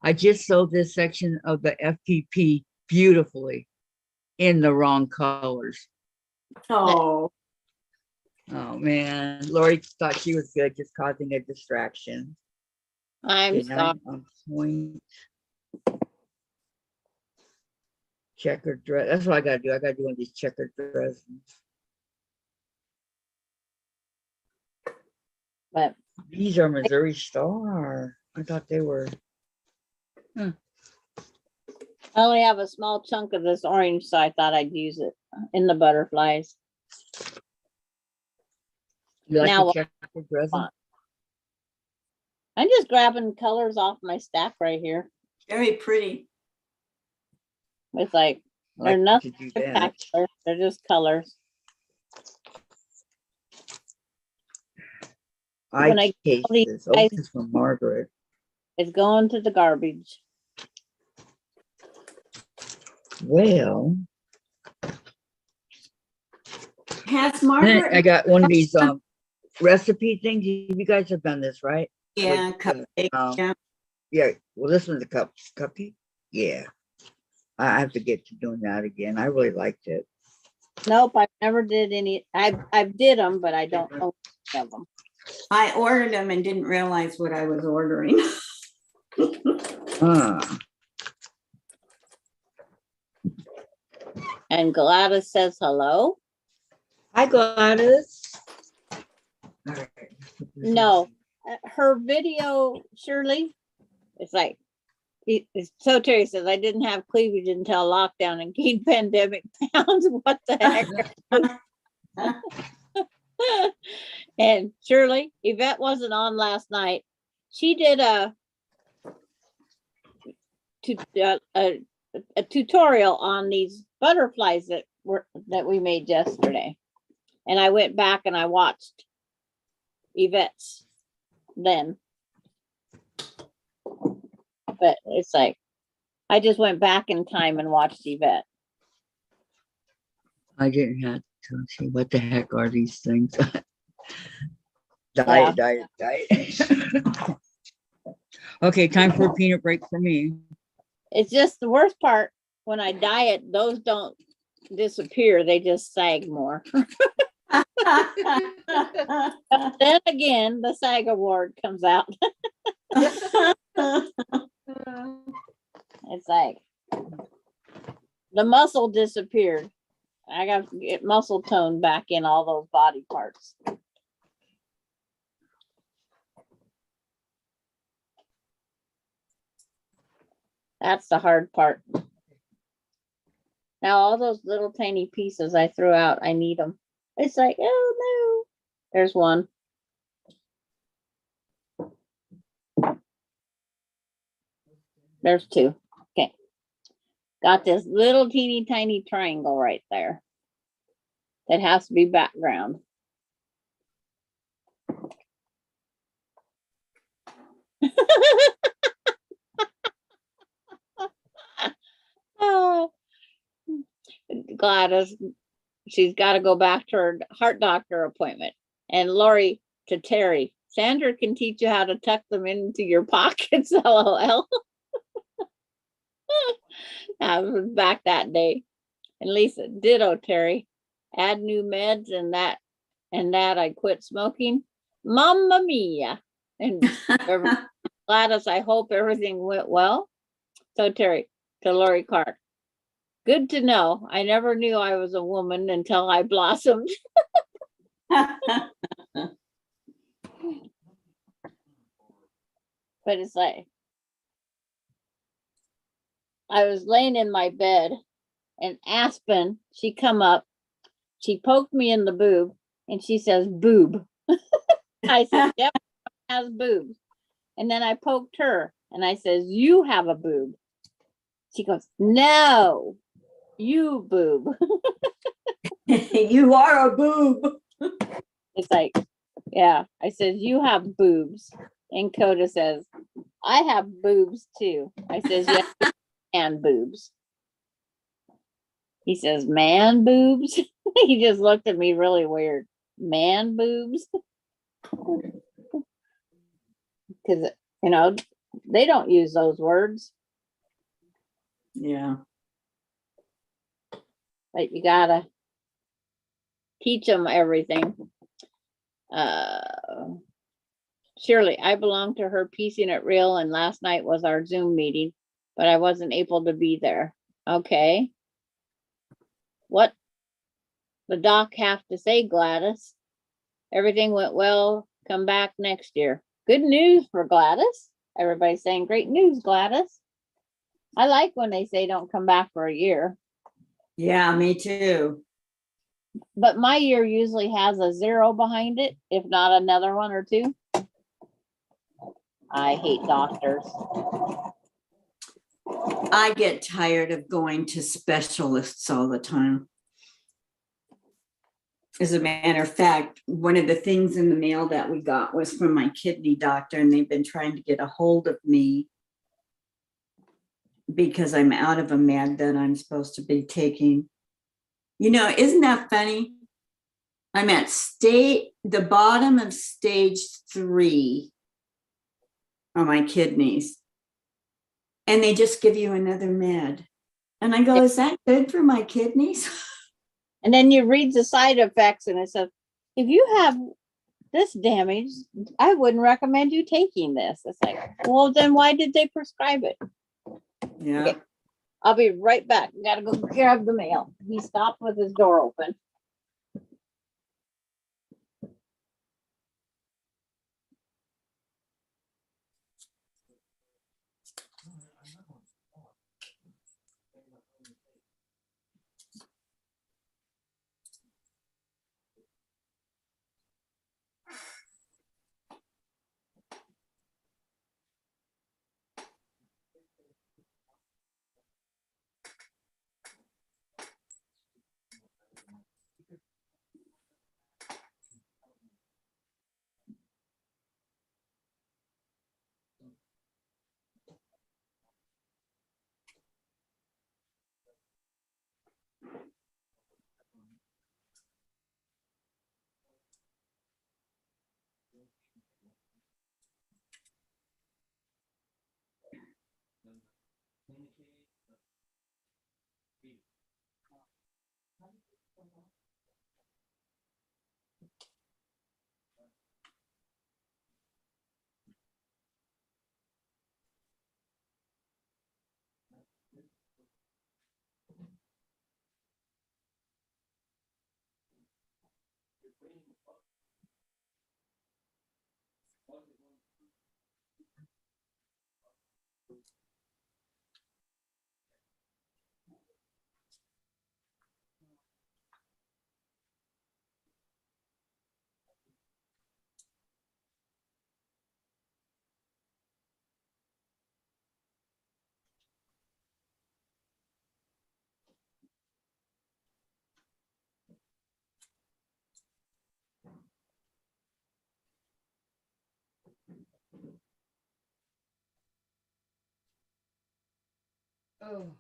I just sold this section of the FPP beautifully in the wrong colors. Oh, Oh man, Lori thought she was good, just causing a distraction. I'm Okay, sorry. 9 on point. Checkered dress. That's what I gotta do. I gotta do one of these checkered dresses. But These are Missouri Star. I thought they were. I only have a small chunk of this orange, so I thought I'd use it in the butterflies. You like Now the checkered dress? I'm just grabbing colors off my stack right here. very pretty. It's like, I they're like nothing to do that. spectacular. They're just colors. When I Eye these cases. Oh, guys- this is from Margaret. It's going to the garbage. Well, Has I Margaret? got one of these recipe things. You guys have done this, right? Yeah, Like, cupcake. Yeah. Yeah. Well, this one's a cupcake. Yeah. I have to get to doing that again. I really liked it. Nope, I never did any. I did them, but I don't know any of them. I ordered them and didn't realize what I was ordering. And Gladys says hello. Hi, Gladys. All right. No, her video, Shirley, it's like, so Terry says, I didn't have cleavage until lockdown and gained pandemic pounds. What the heck? And Shirley, Yvette wasn't on last night. She did a tutorial on these butterflies that we made yesterday. And I went back and I watched Yvette's then. But it's like, I just went back in time and watched Yvette. I didn't have to see what the heck are these things. Diet. Okay, time for a peanut break for me. It's just the worst part. When I diet, those don't disappear. They just sag more. Then again, the SAG award comes out. It's like the muscle disappeared. I got to get muscle tone back in all those body parts. That's the hard part. Now all those little tiny pieces I threw out, I need them. It's like, oh no. There's one. There's two. Okay. Got this little teeny tiny triangle right there. That has to be background. Oh, Gladys, she's got to go back to her heart doctor appointment. And Lori to Terry, Sandra can teach you how to tuck them into your pockets. LOL. I was back that day. And Lisa, ditto, Terry. Add new meds and that I quit smoking. Mamma mia. And Gladys, I hope everything went well. So Terry, to Lori Clark. Good to know. I never knew I was a woman until I blossomed. But it's like, I was laying in my bed and Aspen, she come up, she poked me in the boob and she says, boob. I said, yep, has boobs. And then I poked her and I says, you have a boob. She goes, no, you boob. You are a boob. It's like, yeah, I said, you have boobs. And Coda says, I have boobs too. I says, yes, and boobs. He says, man boobs. He just looked at me really weird. Man boobs. Because, you know, they don't use those words, Yeah. but you gotta teach them everything. Shirley, I belong to her piecing it real, and last night was our Zoom meeting, but I wasn't able to be there. Okay. What the doc have to say, Gladys? Everything went well. Come back next year. Good news for Gladys. Everybody's saying great news, Gladys. I like when they say don't come back for a year. Yeah, me too. But my year usually has a 0 behind it, if not another 1 or 2. I hate doctors. I get tired of going to specialists all the time. As a matter of fact, one of the things in the mail that we got was from my kidney doctor, and they've been trying to get a hold of me because I'm out of a med that I'm supposed to be taking. You know, isn't that funny? I'm at the bottom of stage 3 on my kidneys. And they just give you another med. And I go, is that good for my kidneys? And then you read the side effects and it says, if you have this damage, I wouldn't recommend you taking this. It's like, well, then why did they prescribe it? Yeah. Okay. I'll be right back. Gotta go grab the mail. He stopped with his door open. Oh.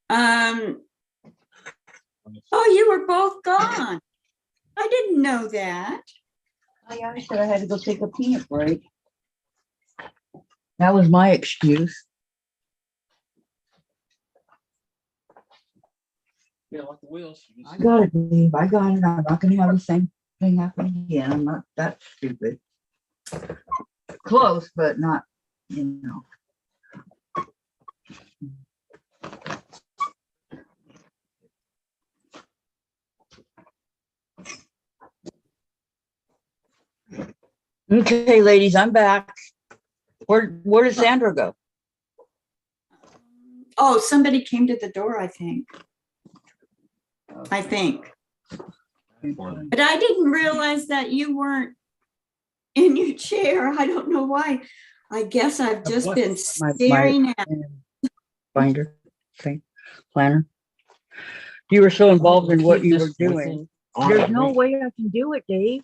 Um, oh, you were both gone. I didn't know that. I said I had to go take a peanut break. That was my excuse. Yeah, like the wheels. I got it, Dave. I got it. I'm not gonna have the same thing happen again. I'm not that stupid. Close, but not, you know. Okay, ladies, I'm back. Where did Sandra go? Oh, somebody came to the door, I think. I think. But I didn't realize that you weren't in your chair. I don't know why. I guess I've just what? been My staring at. binder thing, planner. You were so involved in what you were doing. There's no way I can do it, Dave.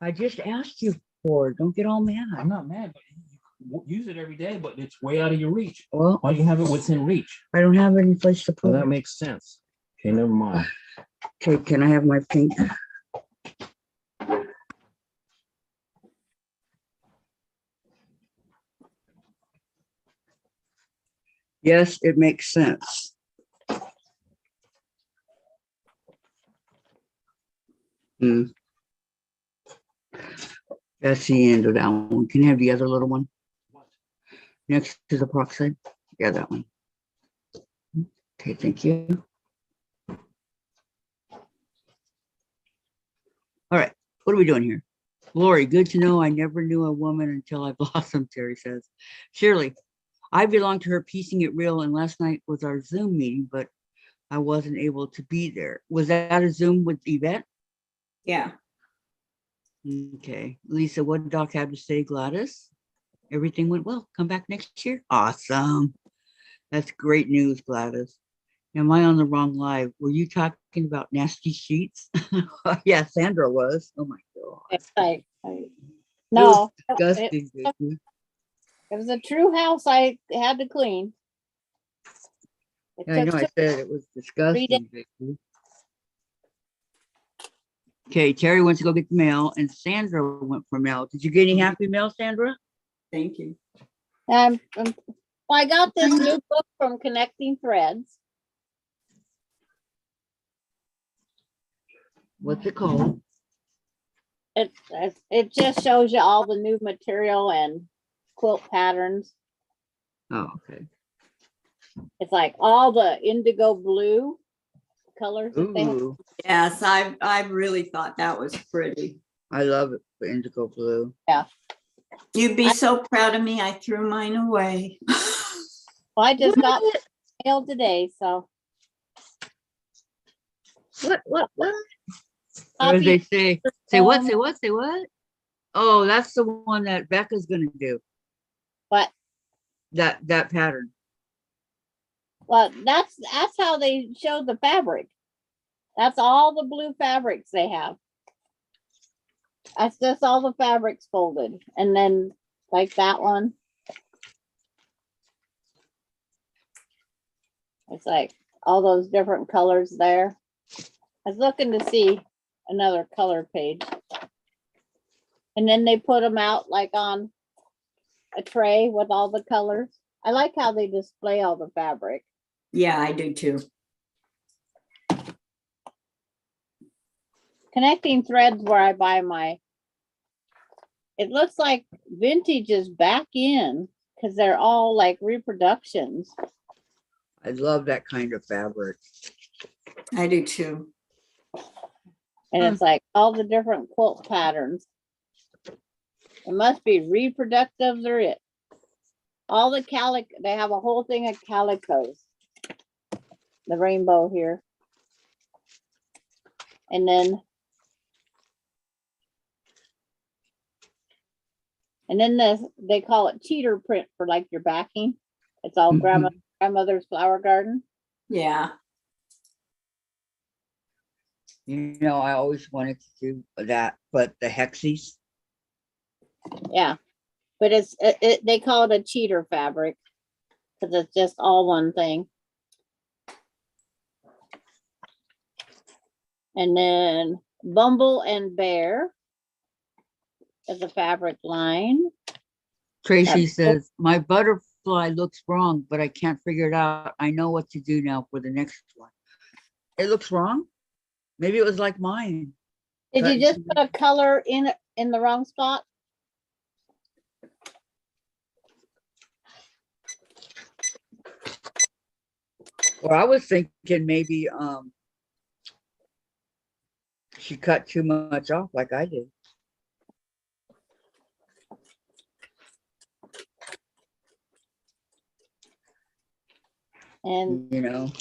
I just asked you for it. Don't get all I'm mad. not mad, but you use it every day, but it's way out of your reach. Well, Why do you have it within reach? I don't have any place to Well, put that it. makes sense. Okay, never mind. Okay, can I have my pink? Yes, it makes sense. Hmm. That's the end of that one. Can you have the other little one next to the peroxide? Yeah, that one. Okay, thank you. All right, what are we doing here? Lori, good to know. I never knew a woman until I blossomed, Terry says. Shirley, I belong to her piecing it real, and last night was our Zoom meeting, but I wasn't able to be there. Was that a Zoom with Yvette? Yeah. Okay. Lisa, what did Doc have to say, Gladys? Everything went well. Come back next year. Awesome. That's great news, Gladys. Am I on the wrong live? Were you talking about nasty sheets? Yeah, Sandra was. Oh my God. It's like, no, It was disgusting. Vicky. it was a true house I had to clean. It Yeah, I know. took I said it was 3 days. disgusting. Vicky. Okay, Terry went to go get the mail, and Sandra went for mail. Did you get any happy mail, Sandra? Thank you. Well, I got this new book from Connecting Threads. What's it called? It just shows you all the new material and quilt patterns. Oh, okay. It's like all the indigo blue colors that they have. Ooh, Yes, I really thought that was pretty. I love it. The indigo blue. You'd be so proud of me. I threw mine away. Well, I just got mail today, so What? What I'll did they be say? Say what? Say what? Say what? Oh, that's the one that Becca's gonna do. but That pattern. well, that's how they show the fabric. That's all the blue fabrics they have. That's just all the fabrics folded, and then like that one. It's like all those different colors there. I was looking to see another color page. And then they put them out like on a tray with all the colors. I like how they display all the fabric. Yeah, I do too. Connecting Threads where I buy my, it looks like vintage is back in because they're all like reproductions. I love that kind of fabric. I do too. And it's like all the different quilt patterns. It must be reproductives or it. All the calico, they have a whole thing of calicos. The rainbow here. And then this, they call it cheater print for like your backing. It's all grandmother's flower garden. Yeah. You know, I always wanted to do that, but the hexies. Yeah, but they call it a cheater fabric because it's just all one thing. And then Bumble and Bear is a fabric line. Tracy says, my butterfly looks wrong, but I can't figure it out. I know what to do now for the next one. It looks wrong? Maybe it was like mine. Did you Cut just into- put a color in the wrong spot? Or I was thinking maybe she cut too much off like I did. And You know,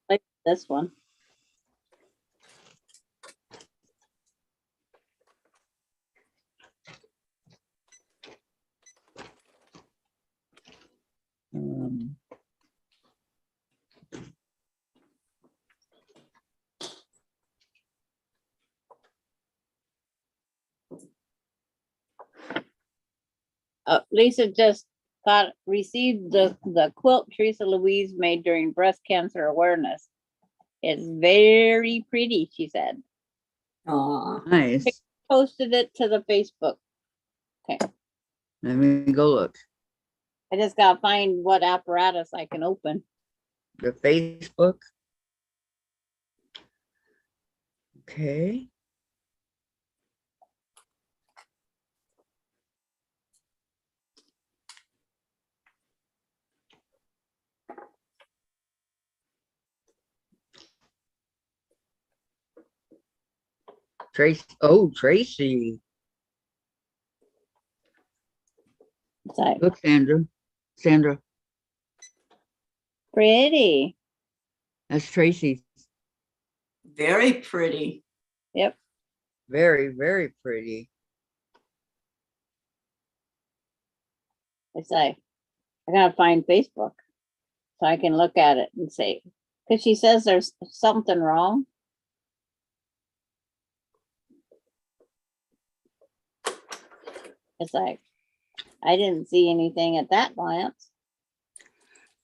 like this one. um, Lisa just received the quilt Teresa Louise made during breast cancer awareness. It's very pretty, she said. Aw. nice. Posted it to the Facebook. Let me go look. I just gotta find what apparatus I can open. The Facebook. Okay. Tracy. Oh, Tracy. It's like Look, Sandra. Sandra. pretty. That's Tracy. Very pretty. Yep. Very, very pretty. It's like I gotta find Facebook so I can look at it and say, because she says there's something wrong. It's like I didn't see anything at that glance.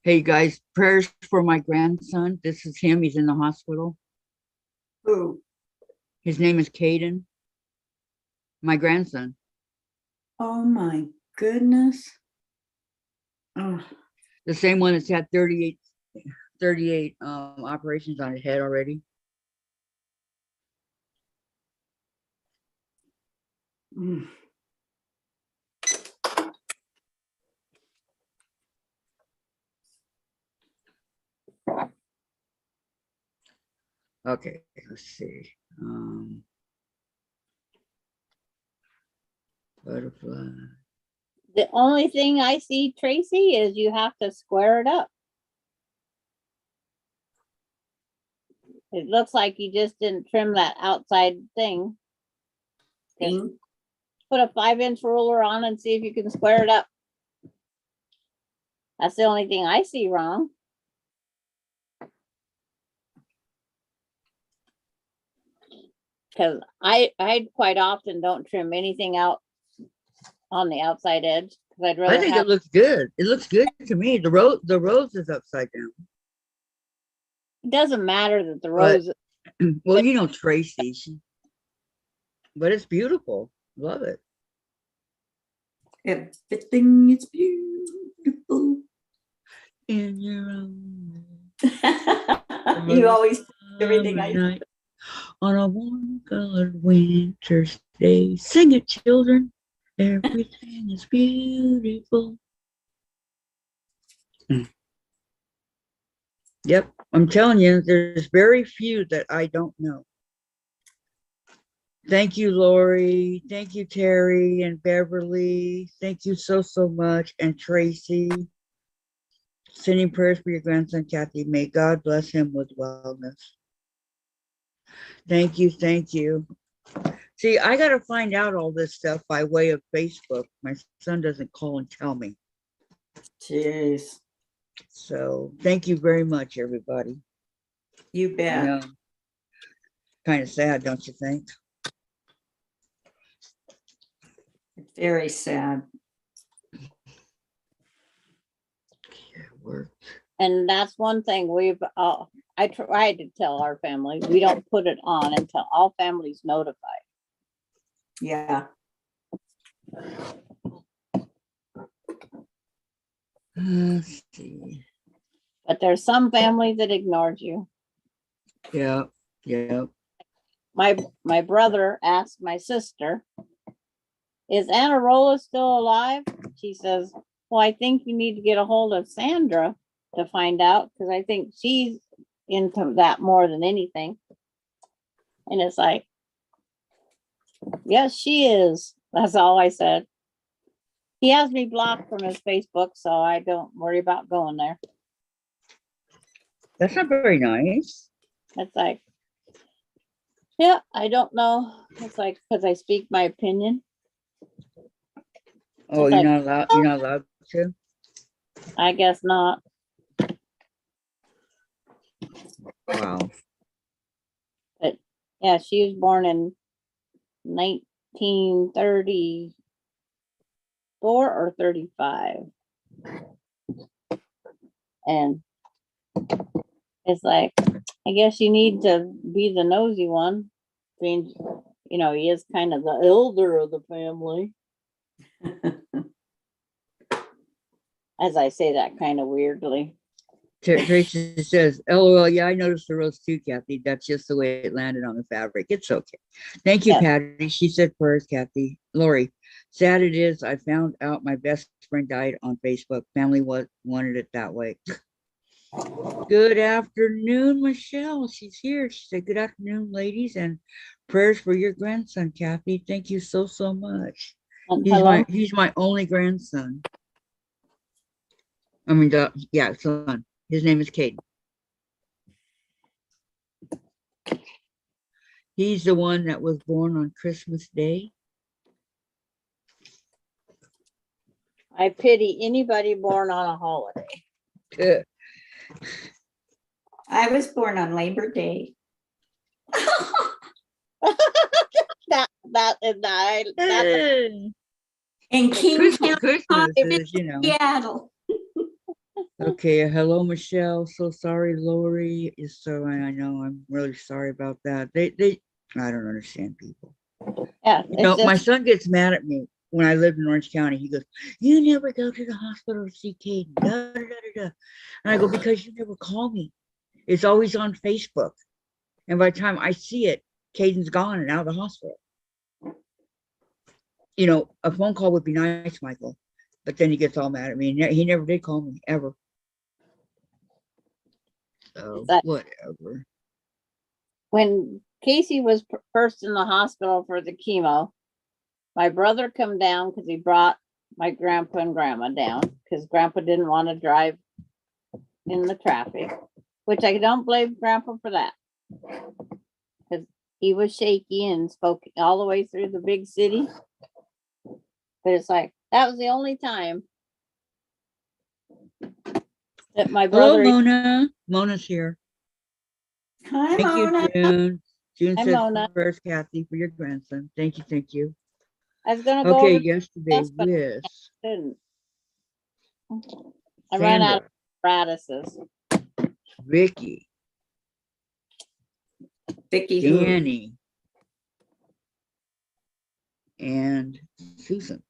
Hey guys, prayers for my grandson. This is him. He's in the hospital. Ooh. His name is Caden. My grandson. Oh my goodness. Oh, The same one that's had 38 operations on his head already. mm. Okay, let's see. Butterfly. The only thing I see, Tracy, is you have to square it up. It looks like you just didn't trim that outside thing. Just Thing. put a 5-inch ruler on and see if you can square it up. That's the only thing I see wrong. Because I quite often don't trim anything out on the outside edge because I'd I rather think have it looks good. It looks good to me. The rose is upside down. it doesn't matter that the But- rose Well, you know Tracy, but it's beautiful. Love it. Everything is beautiful. In your own You always everything I night, on a warm colored winter's day. Sing it, children. Everything is beautiful. Yep, I'm telling you, there's very few that I don't know. Thank you, Lori. Thank you, Terry and Beverly. Thank you so much. And Tracy. Sending prayers for your grandson, Kathy. May God bless him with wellness. Thank you. Thank you. See, I got to find out all this stuff by way of Facebook. My son doesn't call and tell me. Jeez. So thank you very much, everybody. You bet. Yeah. Kind of sad, don't you think? Very sad. Work. And that's one thing we've, I tried to tell our family, we don't put it on until all families notified. Yeah. Let's see. But there's some family that ignores you. Yeah, yeah. My brother asked my sister, is Anna Rolla still alive? She says, well, I think you need to get a hold of Sandra to find out, because I think she's into that more than anything. And it's like, yes, she is. That's all I said. He has me blocked from his Facebook, so I don't worry about going there. That's not very nice. It's like, yeah, I don't know. It's like, because I speak my opinion. Oh, It's you're like, not allowed. You're not allowed to. I guess not. Wow. Yeah, she was born in 1934 or 35. And it's like, I guess you need to be the nosy one. I mean, you know, he is kind of the elder of the family. As I say that kind of weirdly. Tracy says, "LOL, yeah, I noticed the rose too, Kathy. That's just the way it landed on the fabric. It's okay. Thank you, Yes. Patty." She said first, Kathy. Lori, sad it is. I found out my best friend died on Facebook. Family wanted it that way. Good afternoon, Michelle. She's here. She said, "Good afternoon, ladies, and prayers for your grandson, Kathy. Thank you so much. And He's hello. my only grandson. I mean, yeah, son. His name is Caden. He's the one that was born on Christmas Day." I pity anybody born on a holiday. I was born on Labor Day. That In King Christmas, County, Christmas is, you know. Seattle. Okay, hello, Michelle. So sorry, Lori. Is so I know. I'm really sorry about that. They I don't understand people. yeah, You it's know, my just, son gets mad at me when I lived in Orange County. He goes, "You never go to the hospital to see Caden." Da, da, da, da, da. And I go, "Because you never call me. It's always on Facebook. And by the time I see it, Caden's gone and out of the hospital." You know, a phone call would be nice, Michael. But then he gets all mad at me. He never did call me, ever. So, That- whatever. when Casey was first in the hospital for the chemo, my brother come down because he brought my grandpa and grandma down because grandpa didn't want to drive in the traffic, which I don't blame grandpa for that. Because he was shaky and spoke all the way through the big city. But it's like, that was the only time that my Hello, brother. Mona. Mona's here. Hi, Thank Mona. you, June. June Hi, says Mona. first, Kathy, for your grandson. Thank you, thank you. I was gonna go Okay, over yesterday this, but with couldn't. I ran out of Sandra, apparatuses. Vicki, Vicki who? Danny, and Susan.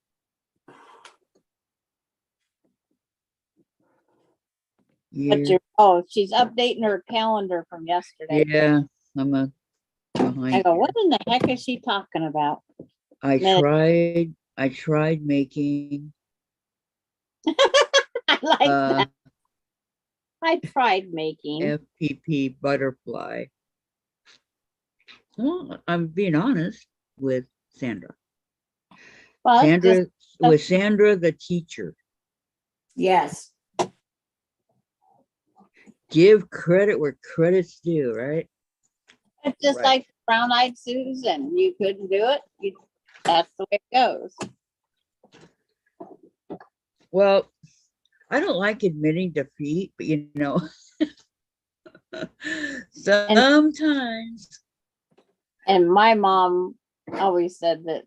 But you're, oh, she's updating her calendar from yesterday. Yeah, I'm a I behind. go, Here. what in the heck is she talking about? I Man. tried making I like that. I tried making. FPP butterfly. Well, I'm being honest with Sandra. But Sandra just, with Sandra, the teacher. Yes. Give credit where credit's due, right? it's just Right. like Brown Eyed Susan. You couldn't do it. That's the way it goes. Well, I don't like admitting defeat, but you know, Sometimes. And my mom always said that,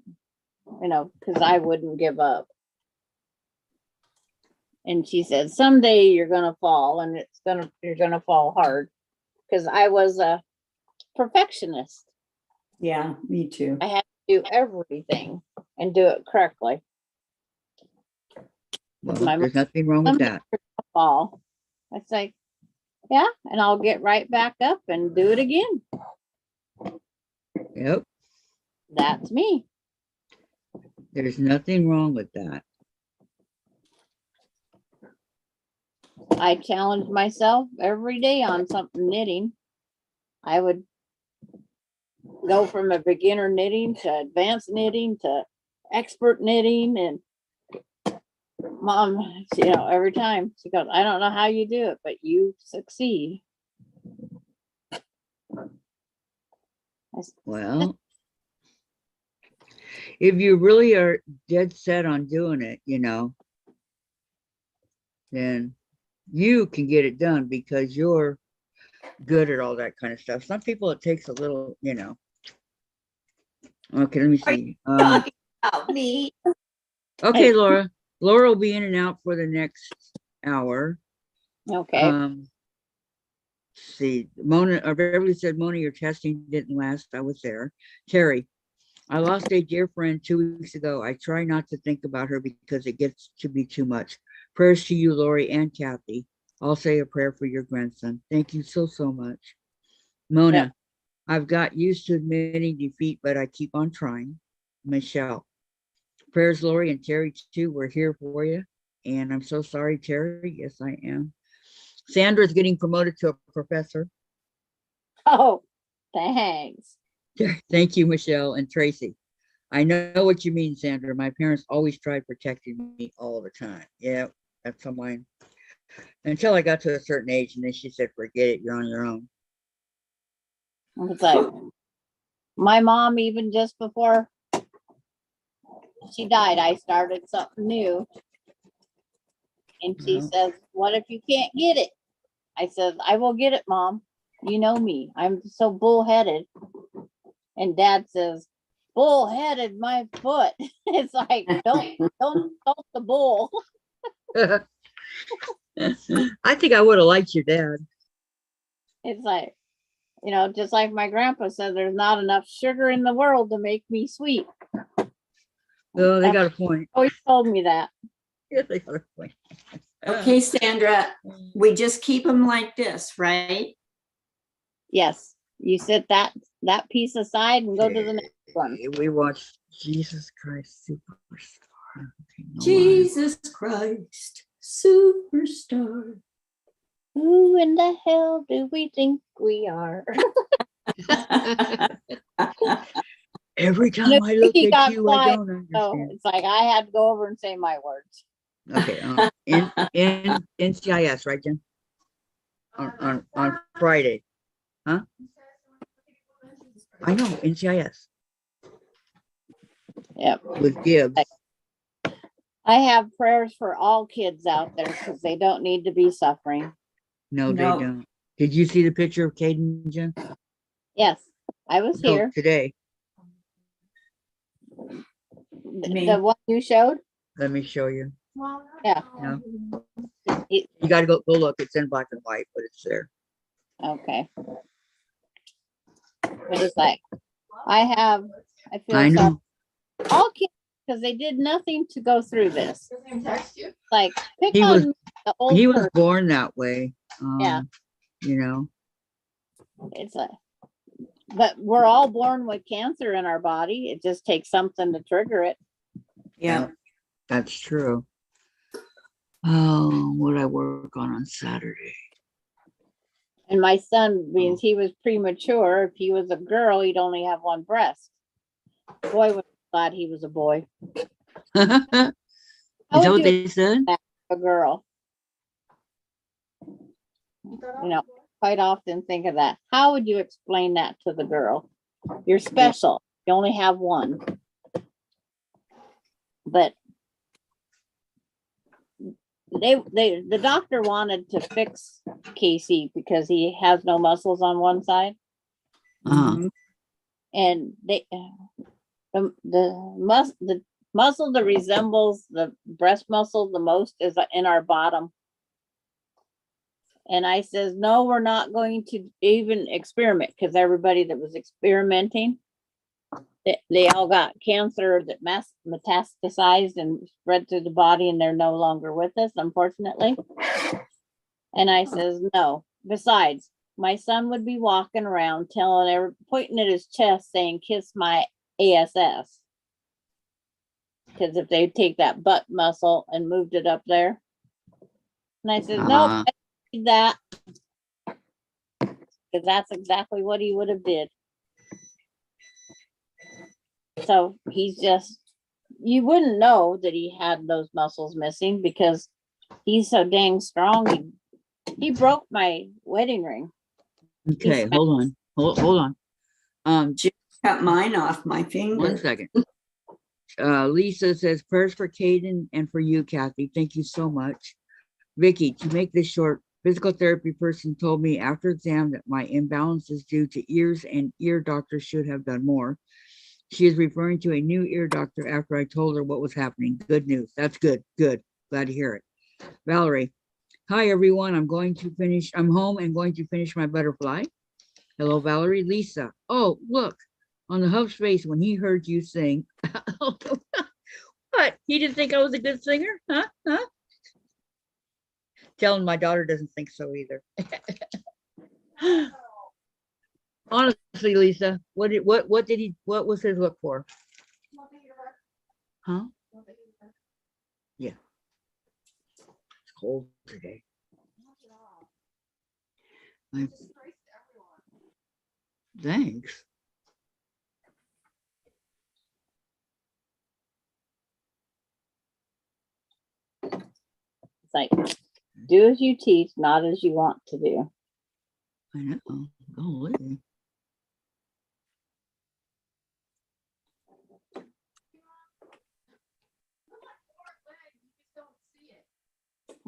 because I wouldn't give up. And she said, someday you're gonna fall, and you're gonna fall hard. Because I was a perfectionist. Yeah, me too. I had to do everything and do it correctly. Well, My there's nothing wrong with that. Fall. It's like, yeah, and I'll get right back up and do it again. Yep. That's me. There's nothing wrong with that. I challenge myself every day on something knitting. I would go from a beginner knitting to advanced knitting to expert knitting, and Mom, every time she goes, I don't know how you do it, but you succeed. Well, if you really are dead set on doing it, then you can get it done because you're good at all that kind of stuff. Some people, it takes a little, Okay, let me see. Talking about me. Okay, Laura. Laura will be in and out for the next hour. Okay. See, Mona, Beverly said, Mona, your testing didn't last. I was there. Terry, I lost a dear friend 2 weeks ago. I try not to think about her because it gets to be too much. Prayers to you, Lori and Kathy. I'll say a prayer for your grandson. Thank you so, so much. Mona, Yeah. I've got used to admitting defeat, but I keep on trying. Michelle, prayers, Lori and Terry too. We're here for you. And I'm so sorry, Terry. Yes, I am. Sandra's getting promoted to a professor. Oh, thanks. Thank you, Michelle and Tracy. I know what you mean, Sandra. My parents always tried protecting me all the time. Yeah, that's how mine. Until I got to a certain age, and then she said, forget it, you're on your own. It's like my mom, even just before she died, I started something new. And she says, what if you can't get it? I said, I will get it, Mom. You know me. I'm so bullheaded. And Dad says, bullheaded my foot. It's like, don't the bull. I think I would have liked your dad. It's like, just like my grandpa said, there's not enough sugar in the world to make me sweet. Oh, they got a point. Oh, he told me that. Yeah, they got a point. Okay, Sandra, we just keep them like this, right? Yes. You set that piece aside and go to the next one. We watched Jesus Christ Superstar. Okay, no Jesus Christ, superstar. Who in the hell do we think we are? Every time I look at you, I don't understand. So it's like I had to go over and say my words. Okay, in NCIS, right, Jen? On Friday, huh? I know, NCIS. Yep. With Gibbs. I have prayers for all kids out there because they don't need to be suffering. No, they don't. Did you see the picture of Caden, Jen? Yes, I was here. Today. The one you showed? Let me show you. Yeah. No. You got to go look. It's in black and white, but it's there. Okay. But it's like, I feel I know. all kids, because they did nothing to go through this. Like, pick He on the old was person. born that way. Yeah. It's like, but we're all born with cancer in our body. It just takes something to trigger it. Yeah. That's true. Oh, what I work on Saturday. And my son, being he was premature, if he was a girl, he'd only have one breast. Boy, was glad he was a boy. Is that what they said? A girl. Quite often think of that. How would you explain that to the girl? You're special. You only have one. But the doctor wanted to fix Casey because he has no muscles on one side, Uh-huh. and the muscle that resembles the breast muscle the most is in our bottom. And I says, no, we're not going to even experiment, because everybody that was experimenting, they all got cancer that metastasized and spread through the body, and they're no longer with us, unfortunately. And I says, no. Besides, my son would be walking around pointing at his chest saying, kiss my ASS. Because if they take that butt muscle and moved it up there. And I said, no, I don't need that. Because that's exactly what he would have did. So he's just, you wouldn't know that he had those muscles missing because he's so dang strong. He broke my wedding ring. Okay, hold on. Hold on. Cut mine off my finger. 1 second. Lisa says prayers for Caden and for you, Kathy. Thank you so much. Vicki, to make this short, physical therapy person told me after exam that my imbalance is due to ears and ear doctors should have done more. She is referring to a new ear doctor after I told her what was happening. Good news. That's good. Good. Glad to hear it. Valerie, hi everyone. I'm home and going to finish my butterfly. Hello, Valerie. Lisa. Oh, look on the hub's face when he heard you sing. What? He didn't think I was a good singer? Huh? Telling my daughter doesn't think so either. Honestly, Lisa, what was his look for? Huh? Yeah. It's cold today. Thanks. It's like, do as you teach, not as you want to do. I know. Golly.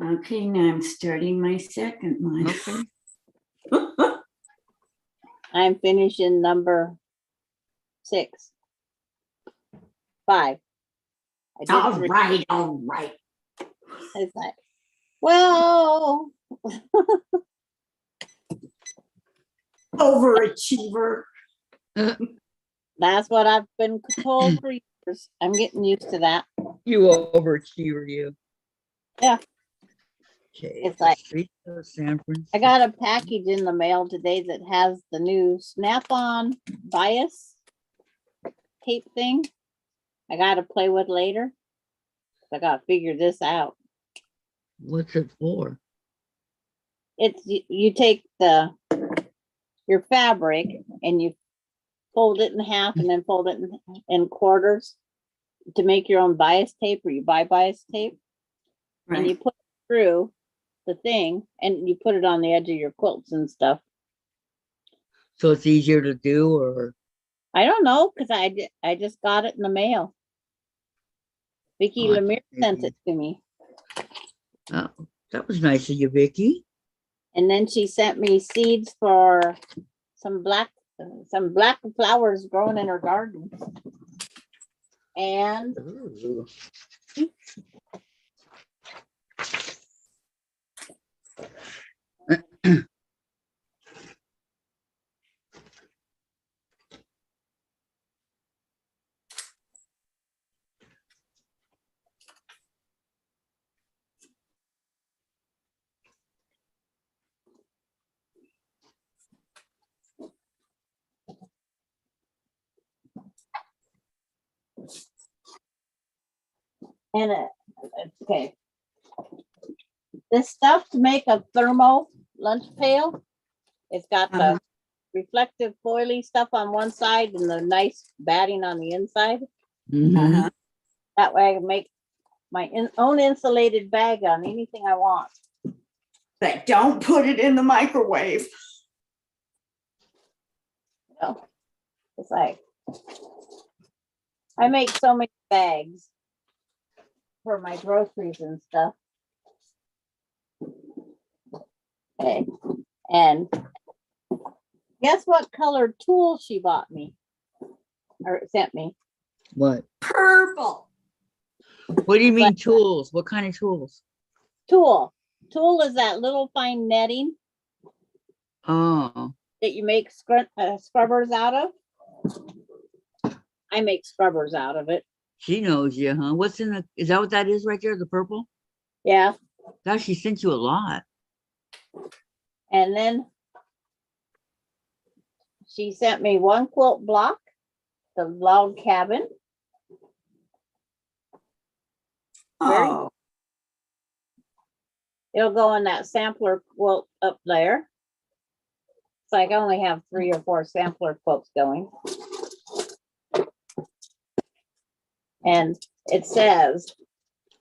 Okay, now I'm starting my second one. Okay. I'm finishing number 5. I did All 3. right, all right. It's like, well, Overachiever. that's what I've been told for years. I'm getting used to that. You overachiever, you. Yeah. Okay. It's like, San Francisco. I got a package in the mail today that has the new snap-on bias tape thing. I got to play with later. I got to figure this out. What's it for? It's you take your fabric and you fold it in half and then fold it in quarters to make your own bias tape, or you buy bias tape, and you put it through the thing and you put it on the edge of your quilts and stuff. So it's easier to do, or? I don't know, because I just got it in the mail. Vicki Oh, Lemire sent it to me. Oh, that was nice of you, Vicki. And then she sent me seeds for some black flowers growing in her garden. And Ooh. okay. This stuff to make a thermo lunch pail. It's got the reflective foily stuff on one side and the nice batting on the inside. Mhm. That way I can make my own insulated bag on anything I want. But don't put it in the microwave. No. It's like, I make so many bags for my groceries and stuff. Okay, and guess what color tool she bought me? Or sent me? What? Purple. What do you mean tools? What kind of tools? Tool. Tool is that little fine netting Oh, that you make scrubbers out of. I make scrubbers out of it. she knows you, huh? What's in the, is that what that is right there? The purple? Yeah, Gosh, she sent you a lot. and then she sent me one quilt block, the log cabin. Very Oh, It'll go in that sampler quilt up there. So I only have 3 or 4 sampler quilts going. And it says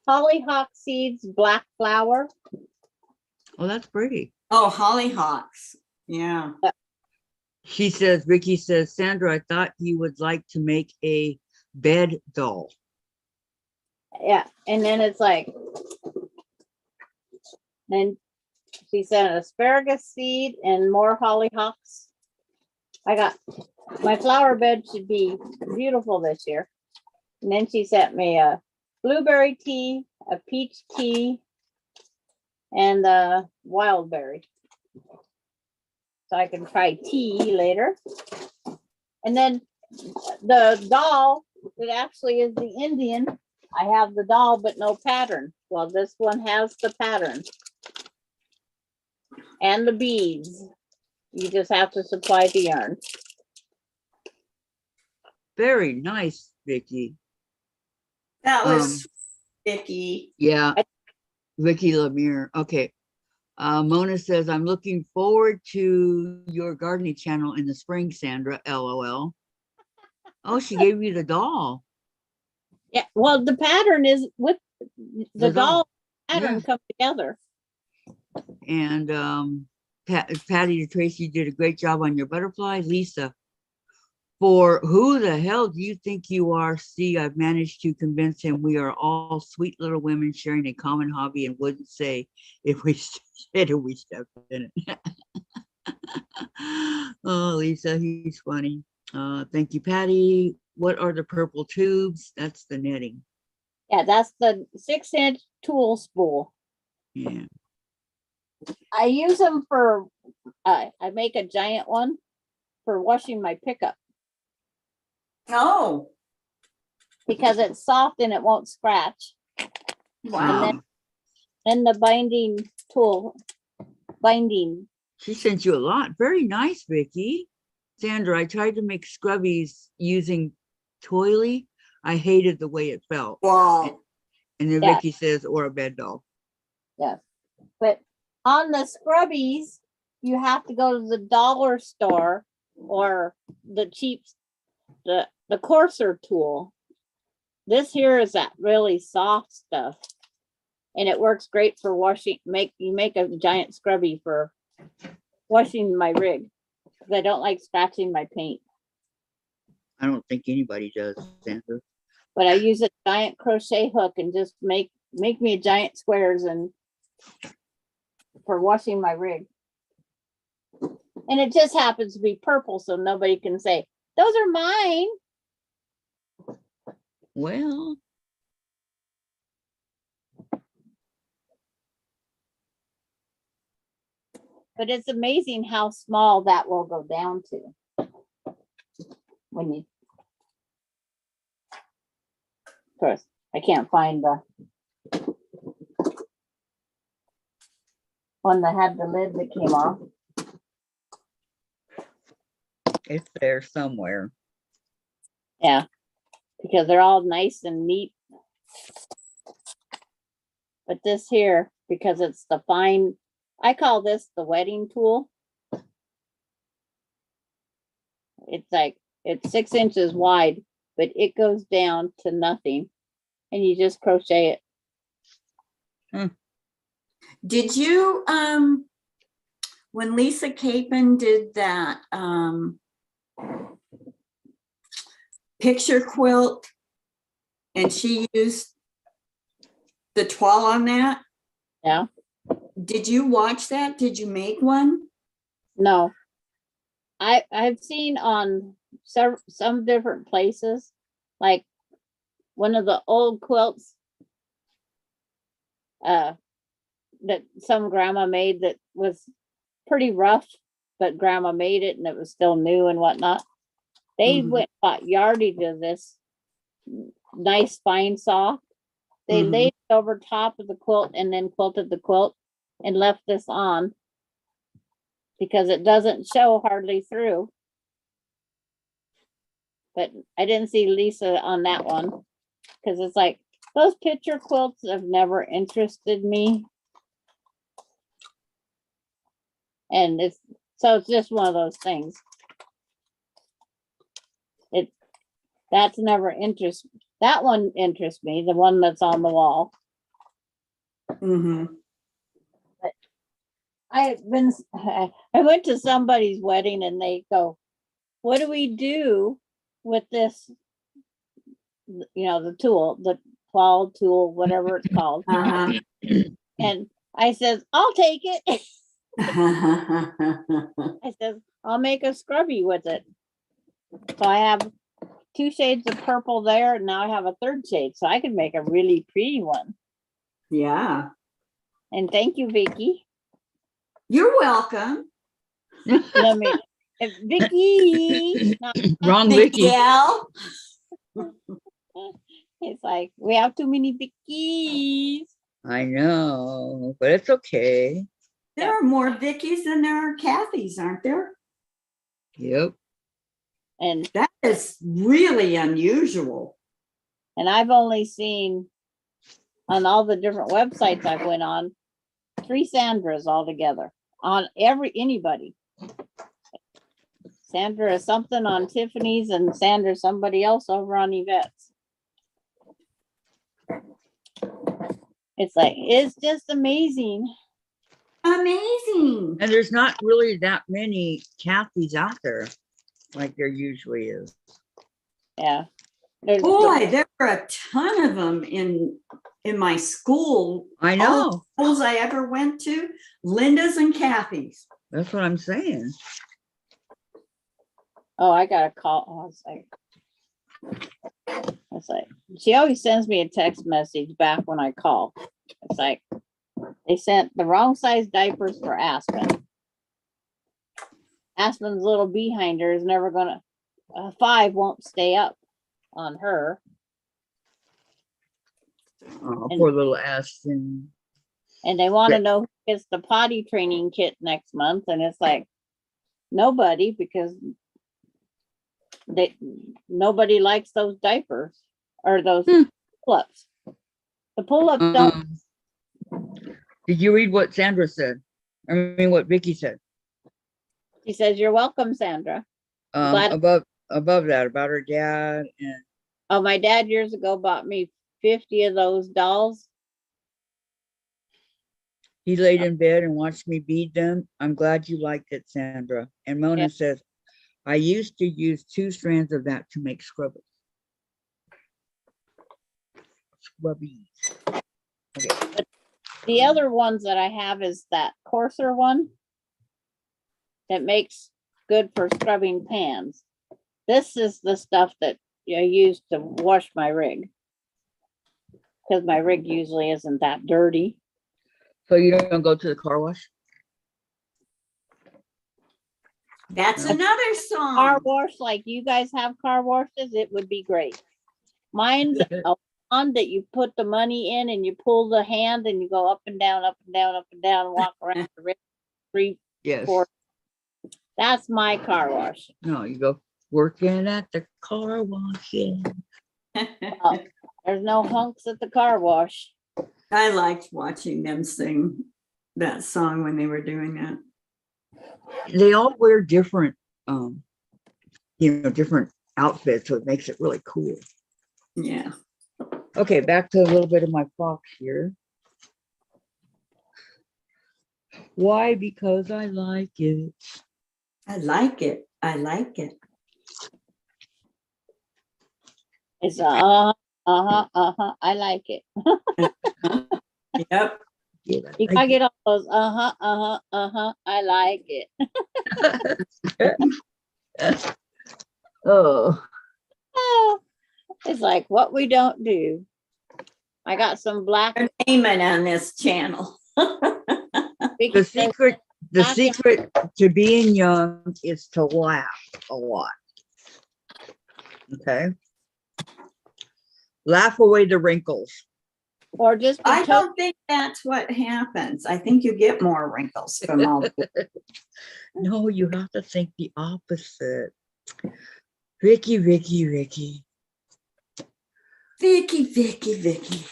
hollyhock seeds, black flower. Oh, that's pretty. oh, hollyhocks. Yeah. She says, Vicki says, Sandra, I thought you would like to make a bed doll. Yeah, and then it's like, then she sent an asparagus seed and more hollyhocks. I got, my flower bed should be beautiful this year. And then she sent me a blueberry tea, a peach tea, and a wild berry. So I can try tea later. And then the doll, it actually is the Indian. I have the doll, but no pattern. Well, this one has the pattern. And the beads. You just have to supply the yarn. Very nice, Vicki. That was Vicki. Yeah, Vicki Lemire. Okay. Mona says, I'm looking forward to your gardening channel in the spring, Sandra, LOL. Oh, she gave you the doll. Yeah, well, the pattern is with the The doll. doll pattern Yeah. come together. And Patty Tracy did a great job on your butterfly. Lisa, for who the hell do you think you are? See, I've managed to convince him we are all sweet little women sharing a common hobby and wouldn't say if we said it, we stepped in it. Oh, Lisa, he's funny. Thank you, Patty. What are the purple tubes? That's the netting. Yeah, that's the 6-inch tool spool. Yeah. I use them for, I make a giant one for washing my pickup Oh, because it's soft and it won't scratch. wow. And the binding tool, binding. She sent you a lot. Very nice, Vicki. Sandra, I tried to make scrubbies using toily. I hated the way it felt. Wow. And then Yeah. Vicki says, or a bed doll. Yes. But on the scrubbies, you have to go to the dollar store or the cheap, the coarser tool. This here is that really soft stuff. And it works great for washing, you make a giant scrubby for washing my rig. Because I don't like scratching my paint. I don't think anybody does, Sandra. But I use a giant crochet hook and just make me a giant squares and for washing my rig. And it just happens to be purple, so nobody can say, those are mine. Well, But it's amazing how small that will go down to. When you, of course, I can't find the one that had the lid that came off. it's there somewhere. Yeah, because they're all nice and neat. But this here, because it's the fine, I call this the wedding tool. It's like, it's 6 inches wide, but it goes down to nothing. And you just crochet it. Did you, when Lisa Capon did that, picture quilt and she used the toile on that? Yeah. Did you watch that? Did you make one? No, I've seen on some different places, like one of the old quilts that some grandma made that was pretty rough, but grandma made it and it was still new and whatnot. They Mhm. went bought yardage of this nice fine saw. They Mhm. laid it over top of the quilt and then quilted the quilt and left this on because it doesn't show hardly through. But I didn't see Lisa on that one because it's like those picture quilts have never interested me. And it's just one of those things. That's never that one interests me, the one that's on the wall. Mhm. I went to somebody's wedding and they go, what do we do with this? The tool, the claw tool, whatever it's called. Uh-huh. And I says, I'll take it. I says, I'll make a scrubby with it. So I have 2 shades of purple there, and now I have a 3rd shade, so I can make a really pretty one. Yeah. And thank you, Vicki. You're welcome. Let me, Vicki. Wrong Vicky. Miguel. It's like we have too many Vickies. I know, but it's okay. There are more Vickies than there are Kathys, aren't there? Yep. And That is really unusual. I've only seen on all the different websites I've went on 3 Sandras altogether on anybody. Sandra is something on Tiffany's and Sandra somebody else over on Yvette's. It's like, it's just amazing. Amazing. And there's not really that many Kathys out there like there usually is. Yeah. Boy, there are a ton of them in my school. I All know. the schools I ever went to, Linda's and Kathy's. That's what I'm saying. Oh, I got a call. It's like, she always sends me a text message back when I call. It's like, they sent the wrong size diapers for Aspen. Aspen's little behinder is never gonna, 5 won't stay up on her. Oh, And- poor little Aston. And they want to Yeah. know who gets the potty training kit next month. And it's like, nobody, because nobody likes those diapers or those pull-ups. The pull-ups don't. Did you read what Sandra said? I mean, what Vicky said? She says, you're welcome, Sandra. Glad- Above that, about her dad and Oh, my dad years ago bought me 50 of those dolls. he laid in bed and watched me bead them. I'm glad you liked it, Sandra. And Mona Yeah. says, I used to use 2 strands of that to make scrubbies. Okay. The other ones that I have is that coarser one that makes good for scrubbing pans. This is the stuff that I use to wash my rig, because my rig usually isn't that dirty. So you don't go to the car wash? That's No. another song. Car wash, like you guys have car washes, it would be great. Mine's a one that you put the money in and you pull the hand and you go up and down, up and down, up and down, and walk around the rig 3, Yes. 4. That's my car wash. No, you go working at the car wash. Yeah. There's no hunks at the car wash. I liked watching them sing that song when they were doing that. They all wear different, different outfits, so it makes it really cool. Yeah. Okay, back to a little bit of my fox here. Why? Because I like it. I like it. I like it. It's I like it. Yep. it. You gotta get all those, I like it. Oh, Oh, it's like what we don't do. I got some black. Amen on this channel. the secret to being young is to laugh a lot. Okay. Laugh away the wrinkles. Or just be I don't think that's what happens. I think you get more wrinkles from all. No, you have to think the opposite. Vicky, Vicky, Vicky. Vicky, Vicky, Vicky.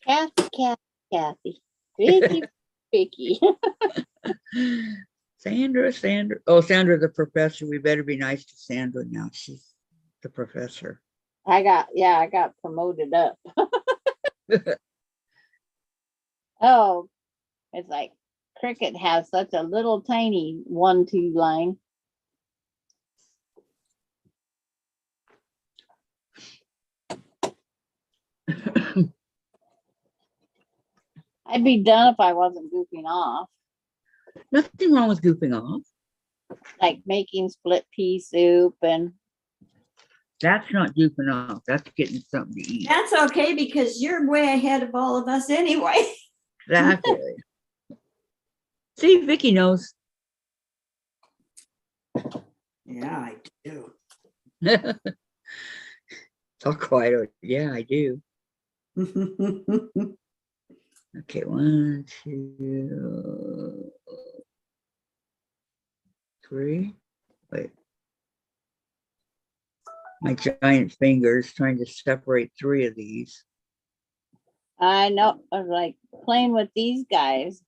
Kathy. Vicky, Vicky. Sandra. Oh, Sandra, the professor. We better be nice to Sandra now. She's the professor. I got promoted up. Oh, it's like Cricket has such a little tiny 1-2 line. I'd be done if I wasn't goofing off, Nothing wrong with goofing off. like making split pea soup and That's not goofing off. That's getting something to eat. That's okay because you're way ahead of all of us anyway. Exactly. See, Vicky knows. Yeah, I do. All quiet. Yeah, I do. Okay, 1, 2, 3. Wait. My giant fingers trying to separate 3 of these. I know I was like playing with these guys.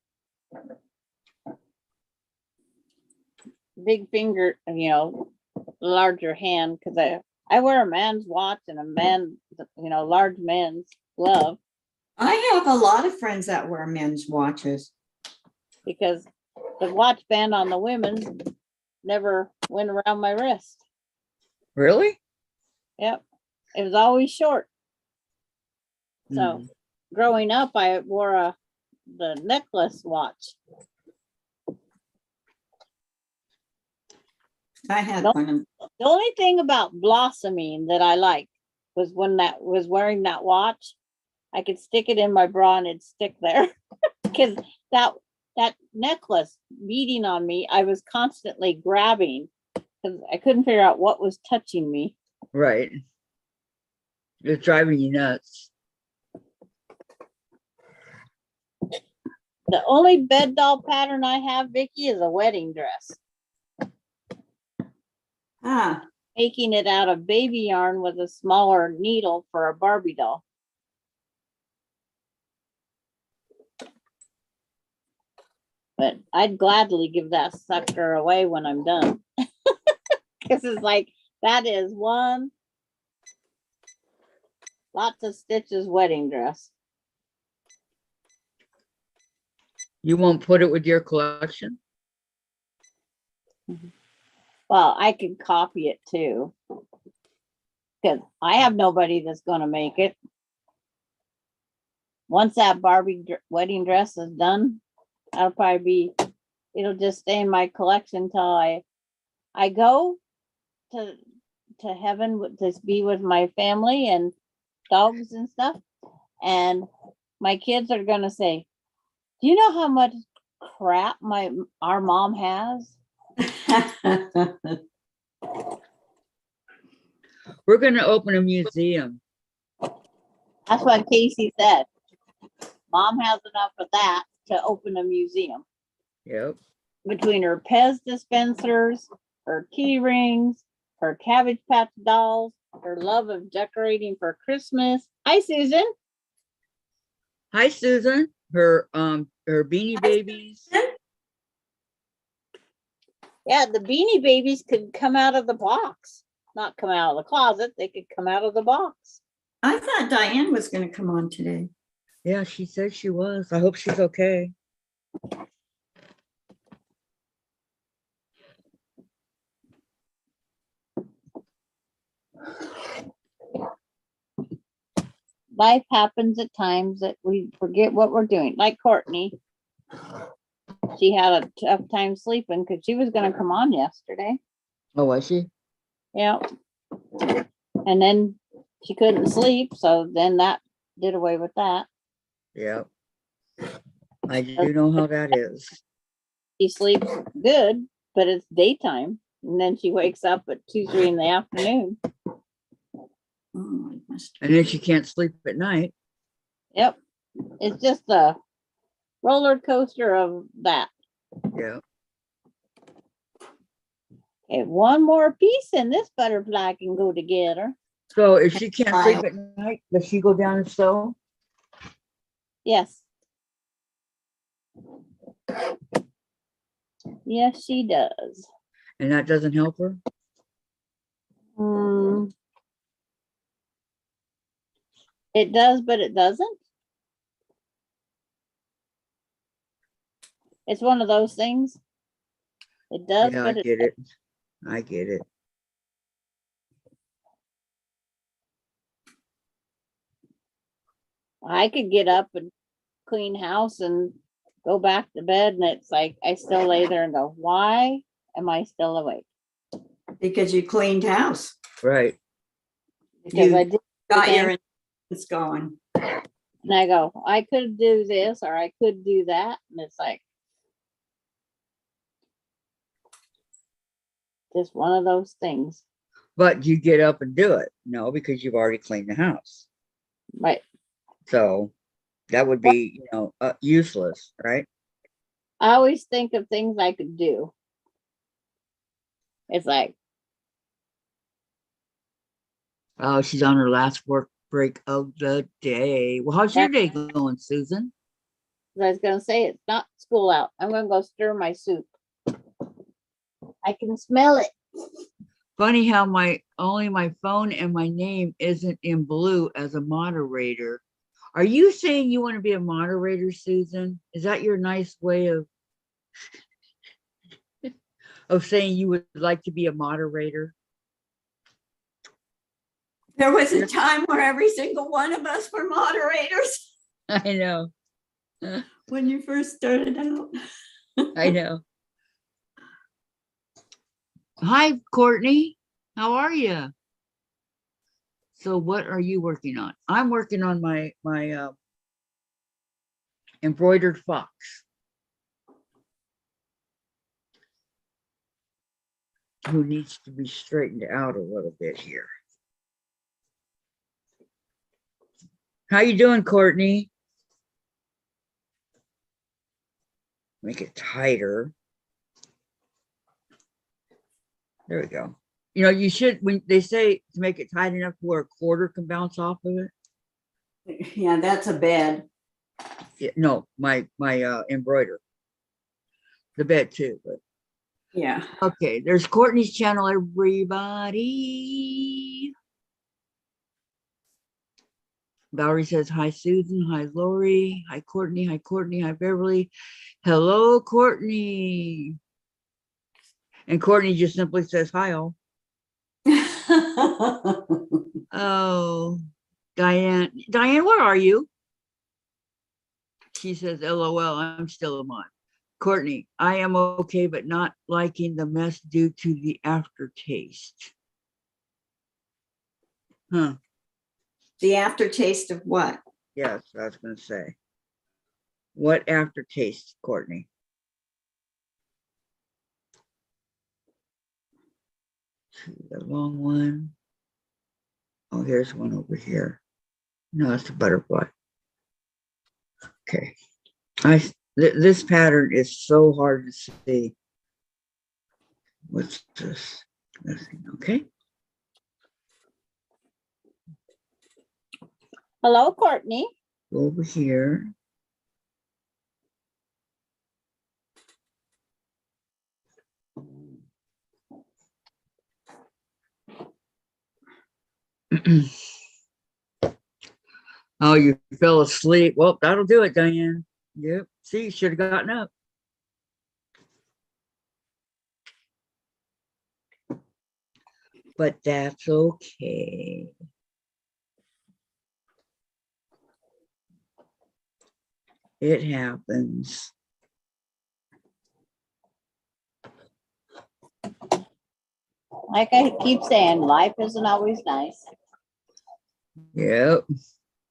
Big finger, larger hand because I wear a man's watch and a man, large man's glove I have a lot of friends that wear men's watches. because the watch band on the women's never went around my wrist. Really? Yep. It was always short. So Mm. growing up, I wore the necklace watch. I had Nope. one of The only thing about blossoming that I liked was when that was wearing that watch, I could stick it in my bra and it'd stick there because that necklace beating on me, I was constantly grabbing because I couldn't figure out what was touching me. Right. It's driving you nuts. The only bed doll pattern I have, Vicky, is a wedding dress. Making it out of baby yarn with a smaller needle for a Barbie doll. But I'd gladly give that sucker away when I'm done. Because it's like, that is one lots of stitches wedding dress. You won't put it with your collection? Well, I could copy it too. Because I have nobody that's going to make it. Once that Barbie wedding dress is done, it'll just stay in my collection till I go to heaven to be with my family and dogs and stuff. And my kids are going to say, do you know how much crap our mom has? We're going to open a museum. That's what Casey said. Mom has enough of that to open a museum. Yep. Between her Pez dispensers, her key rings, her Cabbage Patch dolls, her love of decorating for Christmas. Hi, Susan. Hi, Susan. Her Beanie Babies. Yeah, the Beanie Babies could come out of the box. Not come out of the closet. They could come out of the box. I thought Diane was going to come on today. Yeah, she said she was. I hope she's okay. life happens at times that we forget what we're doing. Like Courtney, she had a tough time sleeping because she was going to come on yesterday. Oh, was she? Yeah. And then she couldn't sleep. So then that did away with that. Yeah. I do know how that is. She sleeps good, but it's daytime. And then she wakes up at 2, 3 in the afternoon. Oh, it must And then she can't sleep at night. Yep. It's just a roller coaster of that. Yeah. Okay, one more piece and this butterfly can go together. So if she can't sleep at night, does she go down and sew? Yes. Yes, she does. And that doesn't help her? It does, but it doesn't. It's one of those things. It does, Yeah, I but get it. I get it. I could get up and clean house and go back to bed, and it's like I still lay there and go, why am I still awake? because you cleaned house. Right. Because You I did, got Okay. your insurance going. and I go, I could do this or I could do that, and it's like just one of those things. But you get up and do it. No, because you've already cleaned the house. Right. So that would be, useless, right? I always think of things I could do. It's like, Oh, she's on her last work break of the day. Well, how's your day going, Susan? I was gonna say, it's not school out. I'm gonna go stir my soup. I can smell it. Funny how only my phone and my name isn't in blue as a moderator. Are you saying you want to be a moderator, Susan? Is that your nice way of saying you would like to be a moderator? There was a time where every single one of us were moderators I know. when you first started out. I know. Hi, Courtney. How are you? So what are you working on? I'm working on my embroidered fox. Who needs to be straightened out a little bit here. How you doing, Courtney? Make it tighter. There we go. You should, when they say to make it tight enough where a quarter can bounce off of it. Yeah, that's a bed. Yeah, no, my embroider. The bed too, but Yeah. okay, there's Courtney's channel, everybody. Valerie says, hi, Susan. Hi, Lori. Hi, Courtney. Hi, Courtney. Hi, Beverly. Hello, Courtney. And Courtney just simply says, hi, all. Oh, Diane. Diane, where are you? She says, LOL, I'm still a mod. Courtney, I am okay, but not liking the mess due to the aftertaste. Huh. The aftertaste of what? Yes, I was going to say. What aftertaste, Courtney? The long one. Oh, here's one over here. No, it's a butterfly. Okay. This pattern is so hard to see. What's this? Okay. Hello, Courtney. Go over here. Oh, you fell asleep. Well, that'll do it, Diane. Yep. See, you should have gotten up. But that's okay. It happens. Like I keep saying, life isn't always nice. Yep.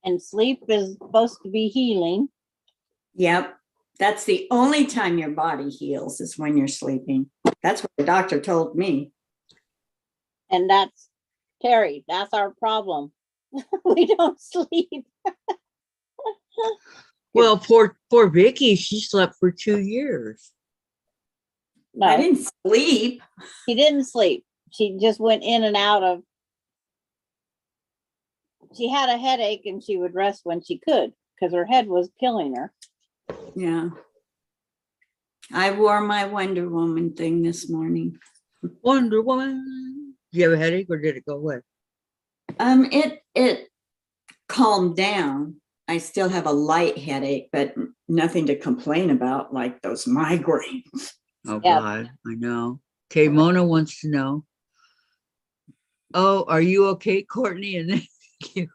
And sleep is supposed to be healing. Yep. That's the only time your body heals is when you're sleeping. That's what the doctor told me. And that's, Terry, that's our problem. We don't sleep. Well, poor Vicki, she slept for 2 years. I No, didn't sleep. she didn't sleep. She just went in and out of, she had a headache and she would rest when she could because her head was killing her. Yeah. I wore my Wonder Woman thing this morning. Wonder Woman. Do you have a headache or did it go away? It calmed down. I still have a light headache, but nothing to complain about like those migraines. Oh Yeah. God, I know. Okay, Mona wants to know. Oh, are you okay, Courtney? And then,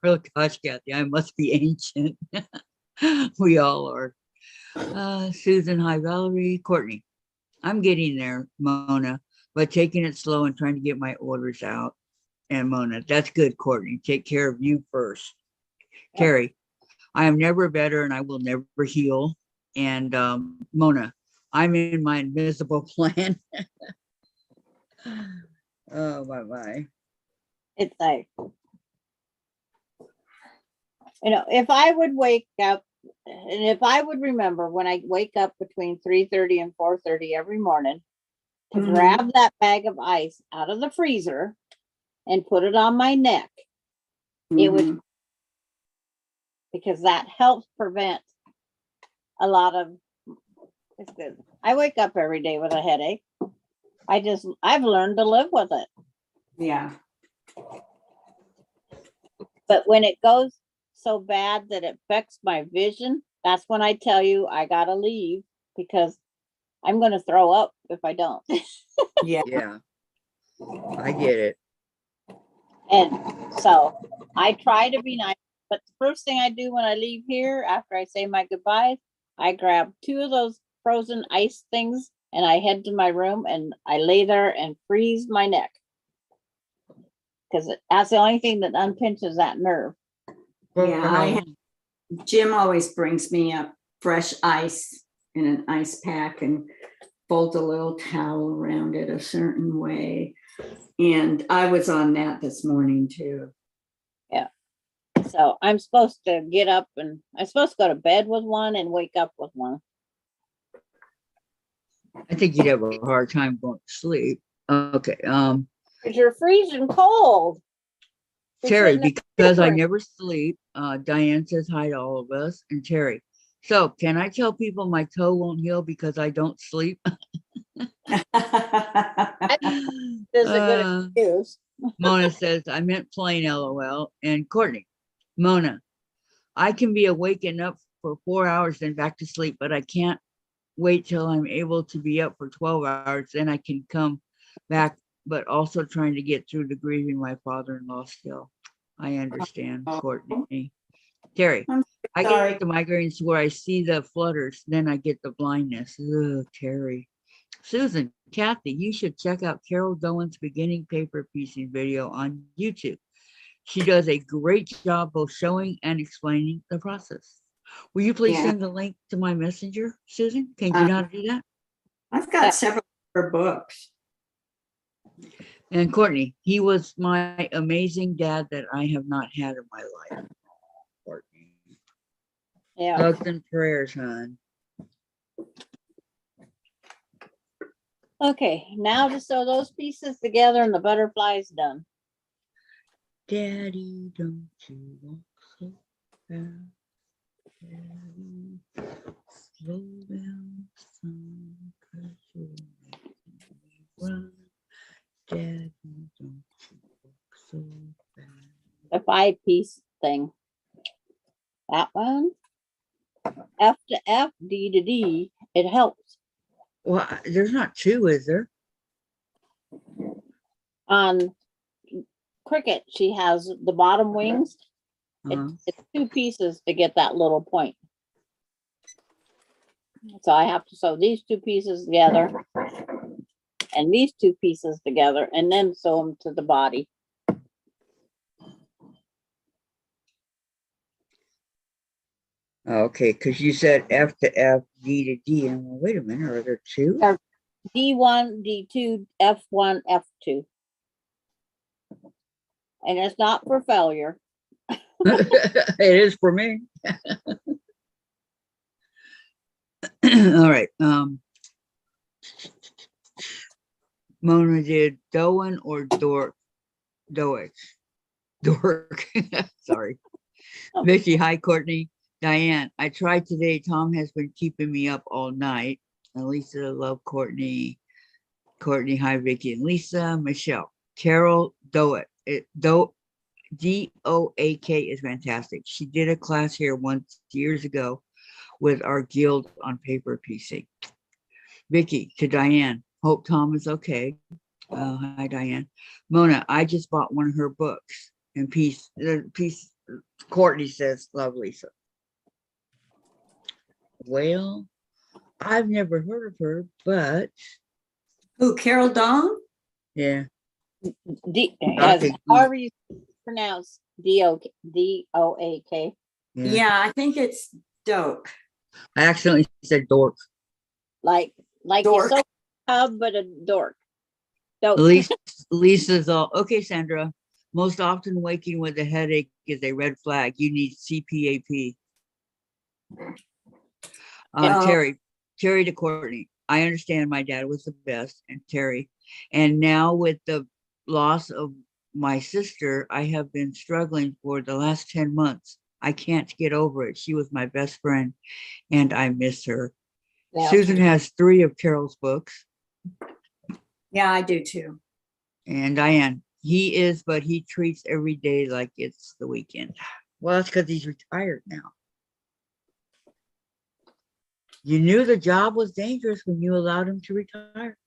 oh gosh, Kathy, I must be ancient. We all are. Susan, hi, Valerie, Courtney. I'm getting there, Mona, but taking it slow and trying to get my orders out. And Mona, that's good, Courtney. Take care of you first. Yep. Terry, I am never better and I will never heal. And Mona, I'm in my invisible plan. Oh, bye-bye. It's like, if I would wake up and if I would remember when I wake up between 3:30 and 4:30 every morning to Mhm. grab that bag of ice out of the freezer and put it on my neck, it would, Mhm. because that helps prevent a lot of, it's good. I wake up every day with a headache. I've learned to live with it. Yeah. But when it goes so bad that it affects my vision, that's when I tell you I gotta leave because I'm gonna throw up if I don't. Yeah. Yeah, I get it. And so I try to be nice, but the first thing I do when I leave here after I say my goodbyes, I grab 2 of those frozen ice things and I head to my room and I lay there and freeze my neck. Because that's the only thing that unpinches that nerve. For Yeah, how I have- long? Jim always brings me up fresh ice in an ice pack and folds a little towel around it a certain way. And I was on that this morning too. So I'm supposed to get up and I'm supposed to go to bed with one and wake up with one. I think you'd have a hard time going to sleep. Okay. Because you're freezing cold. You're Terry, sitting there because I shivering. never sleep. Diane says hi to all of us. And Terry, so can I tell people my toe won't heal because I don't sleep? This is a good Uh, excuse. Mona says, I meant plain LOL. And Courtney, Mona, I can be awake and up for 4 hours, then back to sleep, but I can't wait till I'm able to be up for 12 hours. Then I can come back, but also trying to get through to grieving my father-in-law still. I understand, Courtney. Terry, I'm I sorry. get the migraines where I see the flutters, then I get the blindness. Ugh, Terry. Susan, Kathy, you should check out Carol Doan's beginning paper piecing video on YouTube. She does a great job both showing and explaining the process. Will you please Yeah. send the link to my messenger, Susan? Can you know how to do that? I've got several of her books. And Courtney, he was my amazing dad that I have not had in my life. Courtney. Yeah. Hugs and prayers, hon. Okay, now to sew those pieces together and the butterfly's done. Daddy, don't you walk so fast? Daddy, slow down, son, 'cause you're making me run. Daddy, don't you walk so fast? The 5-piece thing. That one. F to F, D to D. It helps. Well, there's not 2, is there? On Cricket, she has the bottom wings. Uh-huh. It's 2 pieces to get that little point. So I have to sew these two pieces together and these two pieces together and then sew them to the body. Okay, because you said F to F, D to D, and well, wait a minute, are there two? Or- D1, D2, F1, F2. And it's not for failure. It is for me. All right. Mona did Doan or Dork? Doic. Dork. Sorry. Oh. Vicki, hi, Courtney. Diane, I tried today. Tom has been keeping me up all night. And Lisa, love Courtney. Courtney, hi, Vicki and Lisa. Michelle, Carol Doak. D-O-A-K is fantastic. She did a class here once years ago with our guild on paper piecing. Vicki, to Diane, hope Tom is okay. Hi, Diane. Mona, I just bought one of her books. And piece, Courtney says, love Lisa. Well, I've never heard of her, but Who, Carol Dong? yeah. However you pronounce D-O-A-K. Yeah, I think it's Doak. I accidentally said dork. Like Dork. you're so hub, but a dork. Lisa's all okay, Sandra. Most often waking with a headache is a red flag. You need CPAP. Terry to Courtney. I understand my dad was the best, and Terry. And now with the loss of my sister, I have been struggling for the last 10 months. I can't get over it. She was my best friend, and I miss her. Yeah. Susan has 3 of Carol's books. Yeah, I do too. And Diane, he is, but he treats every day like it's the weekend. Well, that's because he's retired now. You knew the job was dangerous when you allowed him to retire.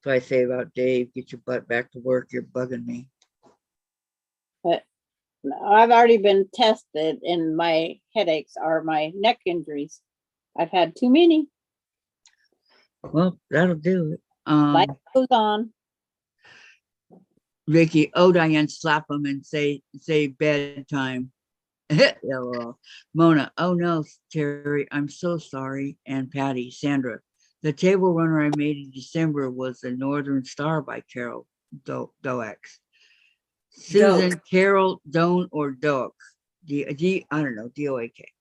So I say about Dave, get your butt back to work. You're bugging me. But I've already been tested and my headaches are my neck injuries. I've had too many. Well, that'll do it. Life goes on. Vicki, oh, Diane, slap him and say bedtime. LOL. Mona, oh no, Terry, I'm so sorry. And Patty, Sandra, the table runner I made in December was the Northern Star by Carol Doak. Susan, Carol, Doan, or Doak. I don't know, D-O-A-K.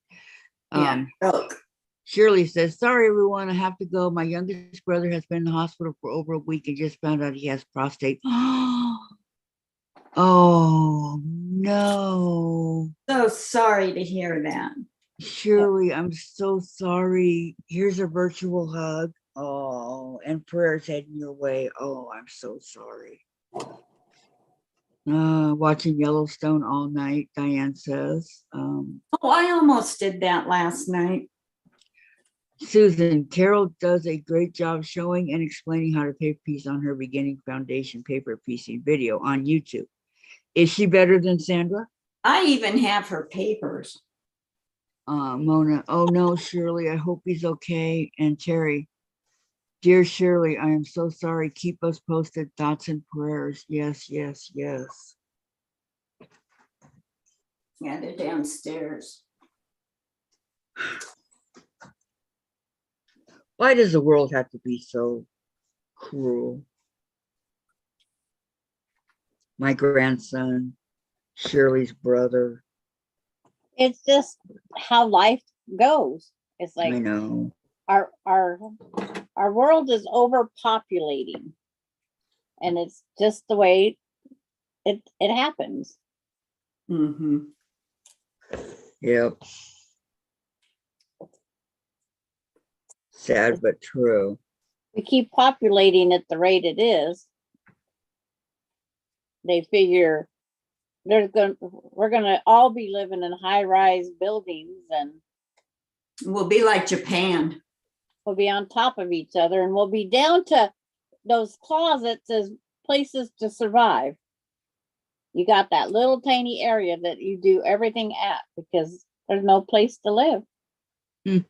Yeah, Doak. Shirley says, sorry, everyone, I have to go. My youngest brother has been in the hospital for over a week and just found out he has prostate. Oh, no. So sorry to hear that. Shirley, I'm so sorry. Here's a virtual hug. Oh, and prayers heading your way. Oh, I'm so sorry. Watching Yellowstone all night, Diane says. Oh, I almost did that last night. Susan, Carol does a great job showing and explaining how to paper piece on her beginning foundation paper piecing video on YouTube. Is she better than Sandra? I even have her papers. Mona, oh no, Shirley, I hope he's okay. And Terry, dear Shirley, I am so sorry. Keep us posted. Thoughts and prayers. Yes, yes, yes. Yeah, they're downstairs. Why does the world have to be so cruel? My grandson, Shirley's brother. It's just how life goes. It's like I know. our world is overpopulating, and it's just the way it happens. Mm-hmm. Yep. Sad but true. We keep populating at the rate it is. They figure we're gonna all be living in high-rise buildings, and We'll be like Japan. we'll be on top of each other, and we'll be down to those closets as places to survive. You got that little tiny area that you do everything at because There's no place to live. I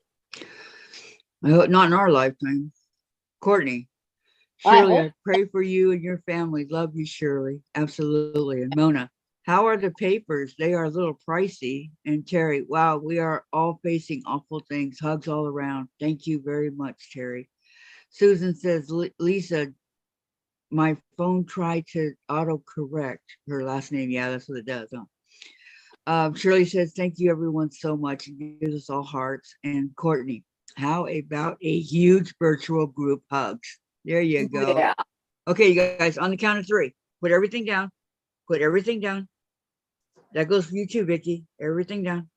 hope not in our lifetime. Courtney, I Shirley, hope- I pray for you and your family. Love you, Shirley. Absolutely. And Mona, how are the papers? They are a little pricey. And Terry, wow, we are all facing awful things. Hugs all around. Thank you very much, Terry. Susan says, Lisa, my phone tried to auto-correct her last name. Yeah, that's what it does, huh? Shirley says, thank you everyone so much. It gives us all hearts. And Courtney, how about a huge virtual group hugs? There you go. Yeah. Okay, you guys, on the count of three, put everything down. Put everything down. That goes for you too, Vicki. Everything down.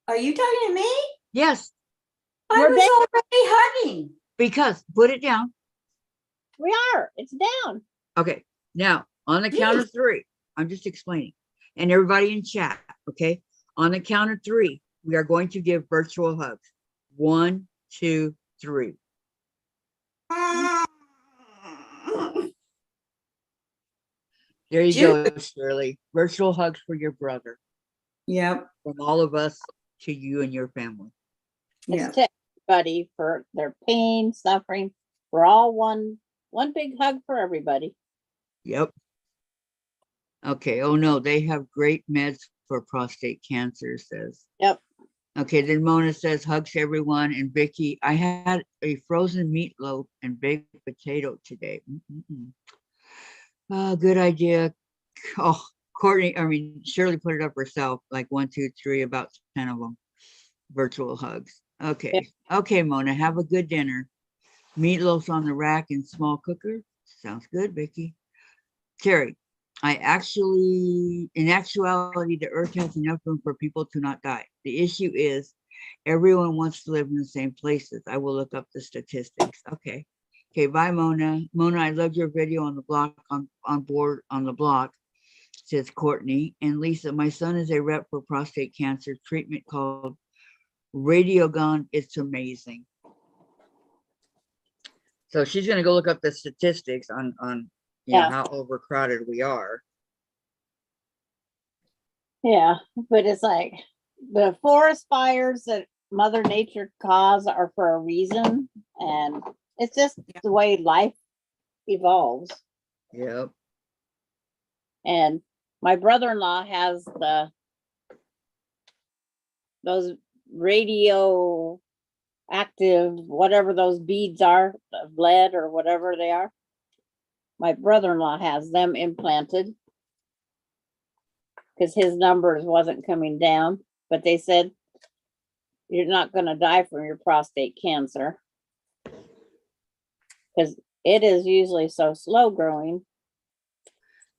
Are you talking to me? Yes, I We're was already hugging. because put it down. We are. It's down. Okay, now on the count of three, I'm just explaining. And everybody in chat, okay? On the count of three, we are going to give virtual hugs. 1, 2, 3. There you go, Shirley. Virtual hugs for your brother. Yep. From all of us to you and your family. Yeah. It's to everybody for their pain, suffering. We're all one big hug for everybody. Yep. Okay. Oh no, they have great meds for prostate cancer, says. Yep. Okay, then Mona says hugs to everyone. And Vicki, I had a frozen meatloaf and baked potato today. Oh, good idea. Oh, Shirley put it up herself, like 1, 2, 3, about 10 of them. Virtual hugs. Okay. Okay, Mona, have a good dinner. Meatloaf's on the rack in small cooker. Sounds good, Vicki. Terry, in actuality, the earth has enough room for people to not die. The issue is everyone wants to live in the same places. I will look up the statistics. Okay. Okay, bye, Mona. Mona, I loved your video on the block, on board on the block, says Courtney. And Lisa, my son is a rep for prostate cancer treatment called Radiogon. It's amazing. So she's going to go look up the statistics on Yeah. how overcrowded we are. Yeah, but it's like the forest fires that Mother Nature caused are for a reason, and it's just the way life evolves. Yep. And my brother-in-law has those radio active, whatever those beads are, of lead or whatever they are. My brother-in-law has them implanted because his numbers wasn't coming down, but they said you're not going to die from your prostate cancer because it is usually so slow growing.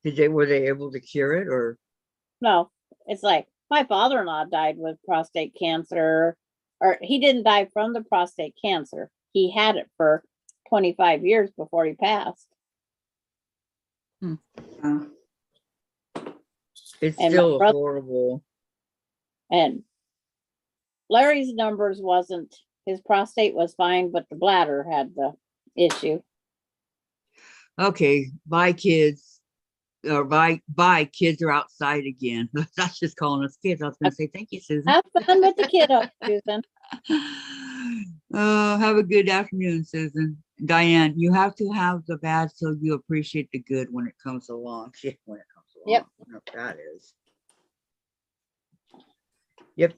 Were they able to cure it, or? No, it's like my father-in-law died with prostate cancer, or he didn't die from the prostate cancer. He had it for 25 years before he passed. It's And still my brother- horrible. And Larry's numbers wasn't, his prostate was fine, but the bladder had the issue. Okay, bye kids. Or bye, kids are outside again. That's just calling us kids. I was going to say thank you, Susan. Have fun with the kiddo, Susan. Oh, have a good afternoon, Susan. Diane, you have to have the bad so you appreciate the good when it comes along. Shit, when it comes along. Yep. You know what that is. Yep.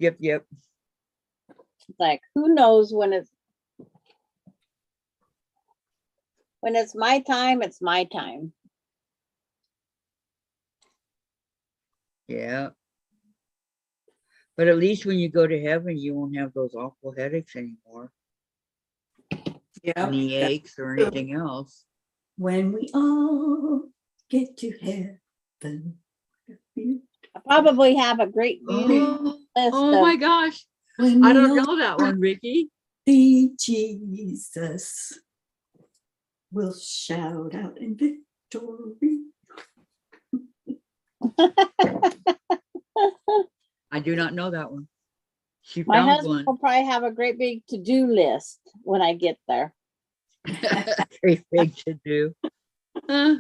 It's like, who knows when it's my time, it's my time. Yeah. But at least when you go to heaven, you won't have those awful headaches anymore. Yeah. Any aches or anything else. When we all get to heaven. I probably have a great Oh, list oh of, my gosh. When I we don't all know that one, Vicki. see Jesus, we'll shout out in victory. I do not know that one. She my found husband one. will probably have a great big to-do list when I get there. Great big to do. Huh?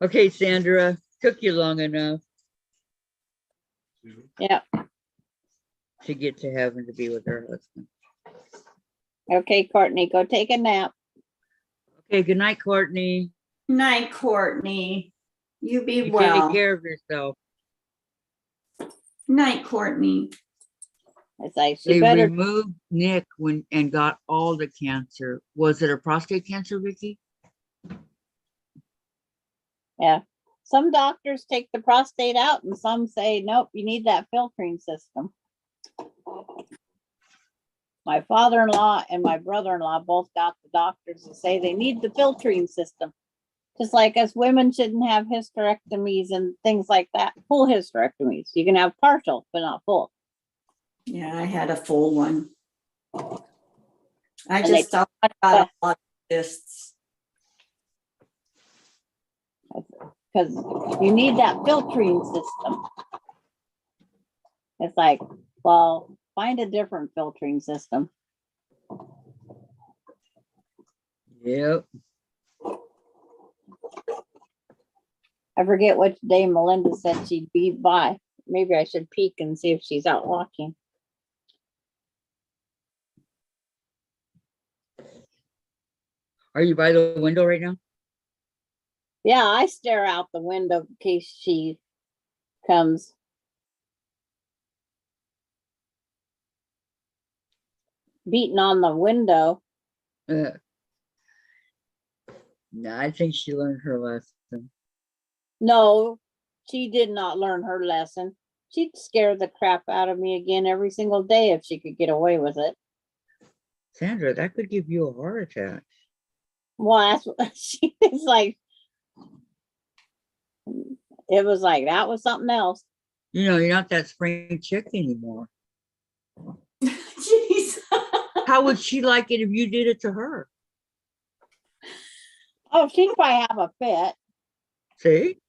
Okay, Sandra, took you long enough. Yeah. to get to heaven to be with her husband. Okay, Courtney, go take a nap. Okay, good night, Courtney. Night, Courtney. You be You well. take care of yourself. Night, Courtney. It's like she They better. removed Nick and got all the cancer. Was it a prostate cancer, Vicki? Yeah. Some doctors take the prostate out and some say, nope, you need that filtering system. My father-in-law and my brother-in-law both got the doctors to say they need the filtering system. Just like us women shouldn't have hysterectomies and things like that. Full hysterectomies. You can have partial, but not full. Yeah, I had a full one. I And just thought I got a lot of cysts. Because you need that filtering system. It's like, well, find a different filtering system. Yep. I forget which day Melinda said she'd be by. Maybe I should peek and see if she's out walking. Are you by the window right now? Yeah, I stare out the window in case she comes. Beating on the window. No, I think she learned her lesson. No, she did not learn her lesson. She'd scare the crap out of me again every single day if she could get away with it. Sandra, that could give you a heart attack. Well, that's what she was like. It was like, that was something else. You know, you're not that spring chick anymore. Jeez. How would she like it if you did it to her? Oh, she'd probably have a fit. See?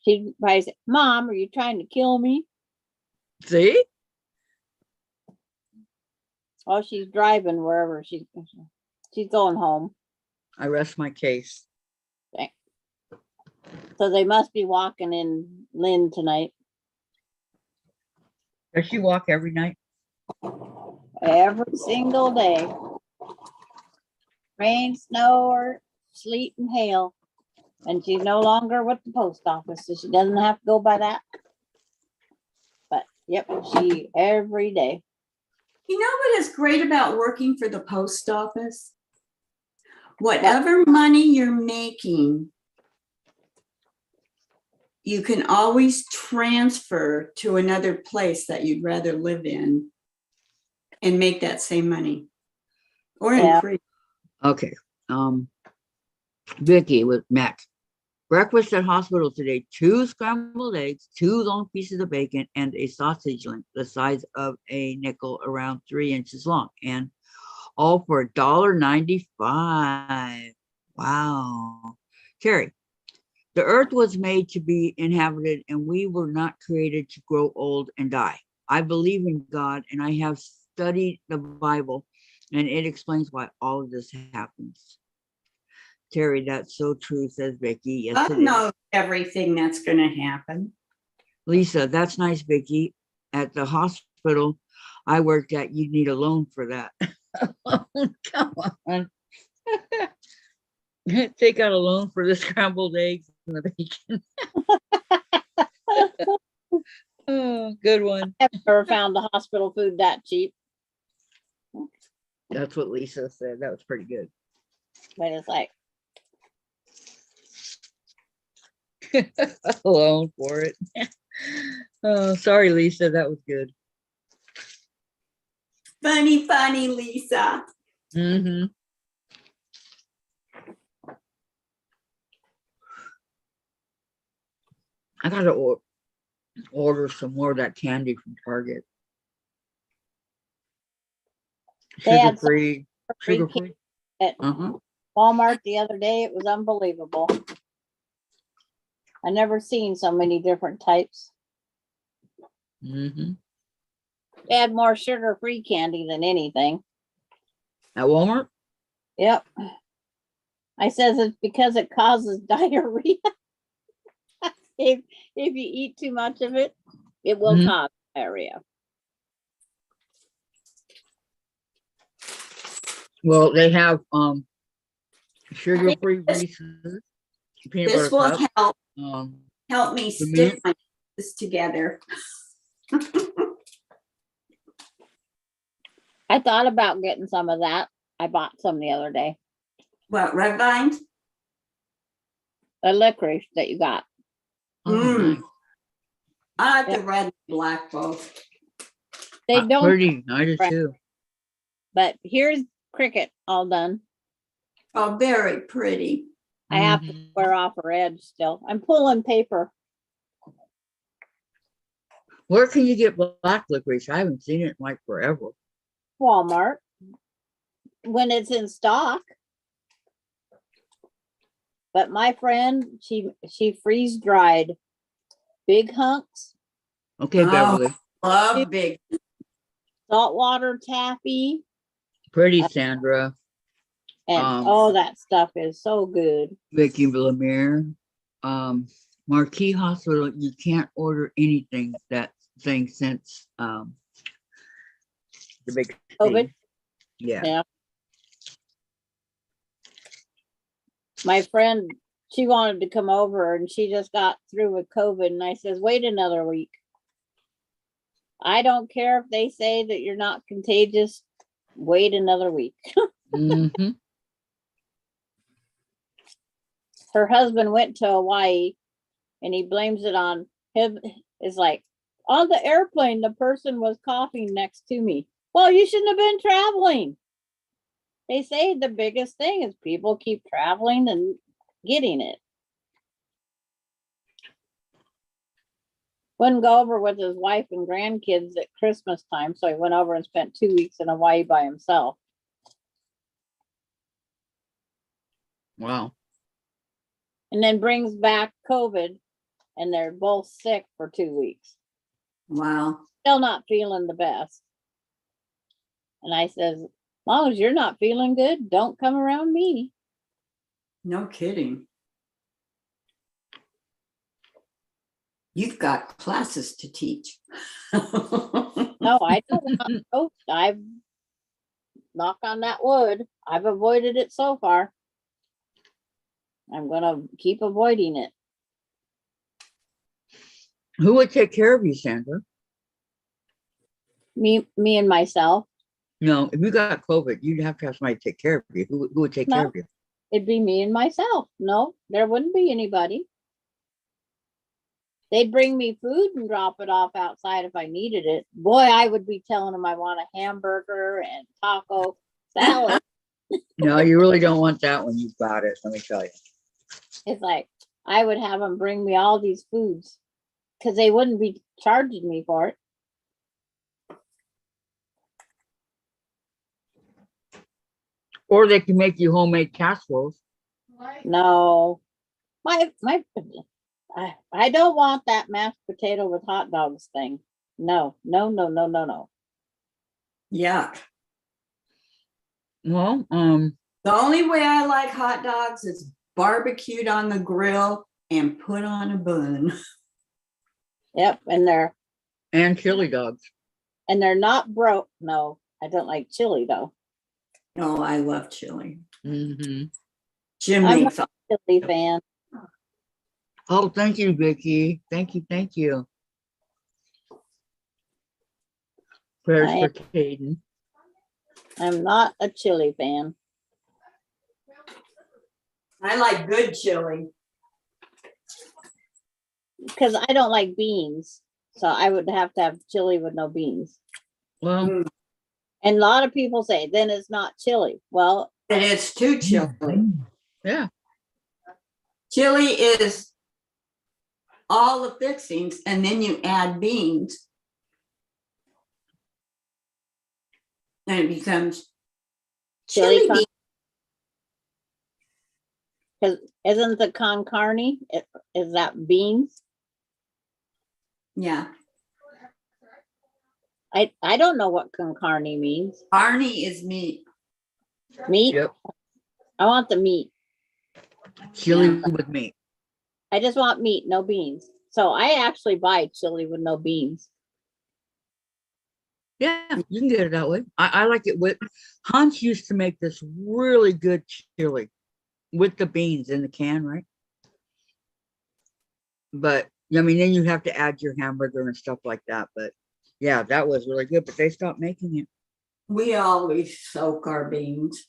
She'd probably say, Mom, are you trying to kill me? See? Oh, she's driving wherever she's going home. I rest my case. So they must be walking in Lynn tonight. Does she walk every night? Every single day. Rain, snow, or sleet and hail. And she's no longer with the post office, so she doesn't have to go by that. But yep, she every day. You know what is great about working for the post office? Whatever money you're making, you can always transfer to another place that you'd rather live in and make that same money or Yeah. increase. Okay. Vicki with Mac. Breakfast at hospital today, 2 scrambled eggs, 2 long pieces of bacon, and a sausage link the size of a nickel around 3 inches long, and all for $1.95. Wow. Carrie, the earth was made to be inhabited, and we were not created to grow old and die. I believe in God, and I have studied the Bible, and it explains why all of this happens. Terry, that's so true, says Vicki. Yes, God it is. knows everything that's going to happen. Lisa, that's nice, Vicki. At the hospital I worked at, you'd need a loan for that. Come on. Take out a loan for the scrambled eggs and the bacon. Oh, good one. I've never found the hospital food that cheap. That's what Lisa said. That was pretty good. But it's like, A loan for it. Oh, sorry, Lisa. That was good. Funny, funny, Lisa. Mm-hmm. I gotta order some more of that candy from Target. They had some Sugar-free. free Sugar-free. at Uh-huh. Walmart the other day. It was unbelievable. I never seen so many different types. Mm-hmm. They had more sugar-free candy than anything. At Walmart? Yep. I says it's because it causes diarrhea. if you eat too much of it, it will Mhm. cause diarrhea. Well, they have sugar-free Reese's, peanut This butter will cup. help me the stick meat. my pieces together. I thought about getting some of that. I bought some the other day. What, red vines? The licorice that you got. Oh, Mm. nice. I like Yeah. the red and black both. They don't, Pretty. I do Right. too. but here's Cricket all done. Oh, very pretty. I have to Mhm. square off her edge still. I'm pulling paper. Where can you get black licorice? I haven't seen it in like forever. Walmart when it's in stock. But my friend, she freeze dried big hunks, Okay, Oh. Beverly. Love big. saltwater taffy, Pretty Sandra. and Um, that stuff is so good. Vicki Lemire. Marquis Hospital, you can't order anything that thing since the big COVID. thing. Yeah. Yeah. My friend, she wanted to come over and she just got through with COVID. And I says, wait another week. I don't care if they say that you're not contagious. Wait another week. Mm-hmm. Her husband went to Hawaii and he blames it on him. It's like, on the airplane, the person was coughing next to me. Well, you shouldn't have been traveling. They say the biggest thing is people keep traveling and getting it. Wouldn't go over with his wife and grandkids at Christmas time, so he went over and spent 2 weeks in Hawaii by himself. Wow. And then brings back COVID, and they're both sick for 2 weeks. Wow. Still not feeling the best. And I says, as long as you're not feeling good, don't come around me. No kidding. You've got classes to teach. No, I don't want to. I've knock on that wood. I've avoided it so far. I'm gonna keep avoiding it. Who would take care of you, Sandra? Me and myself. No, if you got COVID, you'd have to have somebody take care of you. Who would take care No. of you? It'd be me and myself. No, there wouldn't be anybody. They'd bring me food and drop it off outside if I needed it. Boy, I would be telling them I want a hamburger and taco salad. No, you really don't want that when you've got it. Let me tell you. It's like I would have them bring me all these foods because they wouldn't be charging me for it. Or they can make you homemade casseroles. No, I don't want that mashed potato with hot dogs thing. No. Yeah. Well, The only way I like hot dogs is barbecued on the grill and put on a bun. Yep, and and chili dogs. they're not broke. No, I don't like chili though. Oh, I love chili. Mm-hmm. Jim I'm makes not a chili fan. Oh, thank you, Vicki. Thank you. Thank you. Prayers I- for Caden. I'm not a chili fan. I like good chili. Because I don't like beans. So I would have to have chili with no beans. Well, Mm. And a lot of people say, then it's not chili. Well, And it's too chili. yeah. Chili is all the fixings, and then you add beans. And it becomes Chili chili con- bean. because isn't the con carne, is that beans? Yeah. I don't know what con carne means. Arnie is meat. Meat? Yep. I want the meat. Chili Yeah. with meat. I just want meat, no beans. So I actually buy chili with no beans. Yeah, you can get it that way. I like it with, Hans used to make this really good chili with the beans in the can, right? But I mean, then you have to add your hamburger and stuff like that. But yeah, that was really good, but they stopped making it. We always soak our beans.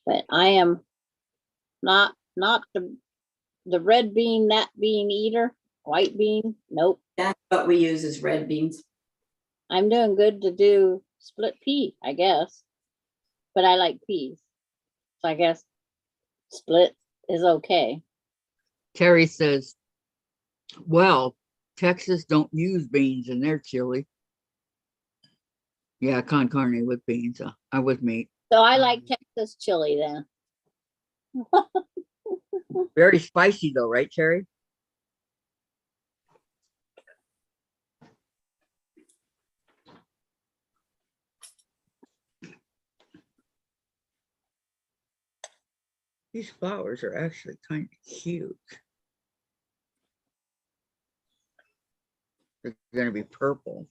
But I am not the red bean, that bean eater, white bean. Nope. That's what we use as red beans. I'm doing good to do split pea, I guess. But I like peas. So I guess split is okay. Terry says, well, Texas don't use beans in their chili. Yeah, con carne with beans. With meat. So I like Texas chili then. Very spicy though, right, Terry? These flowers are actually kind of cute. They're gonna be purple.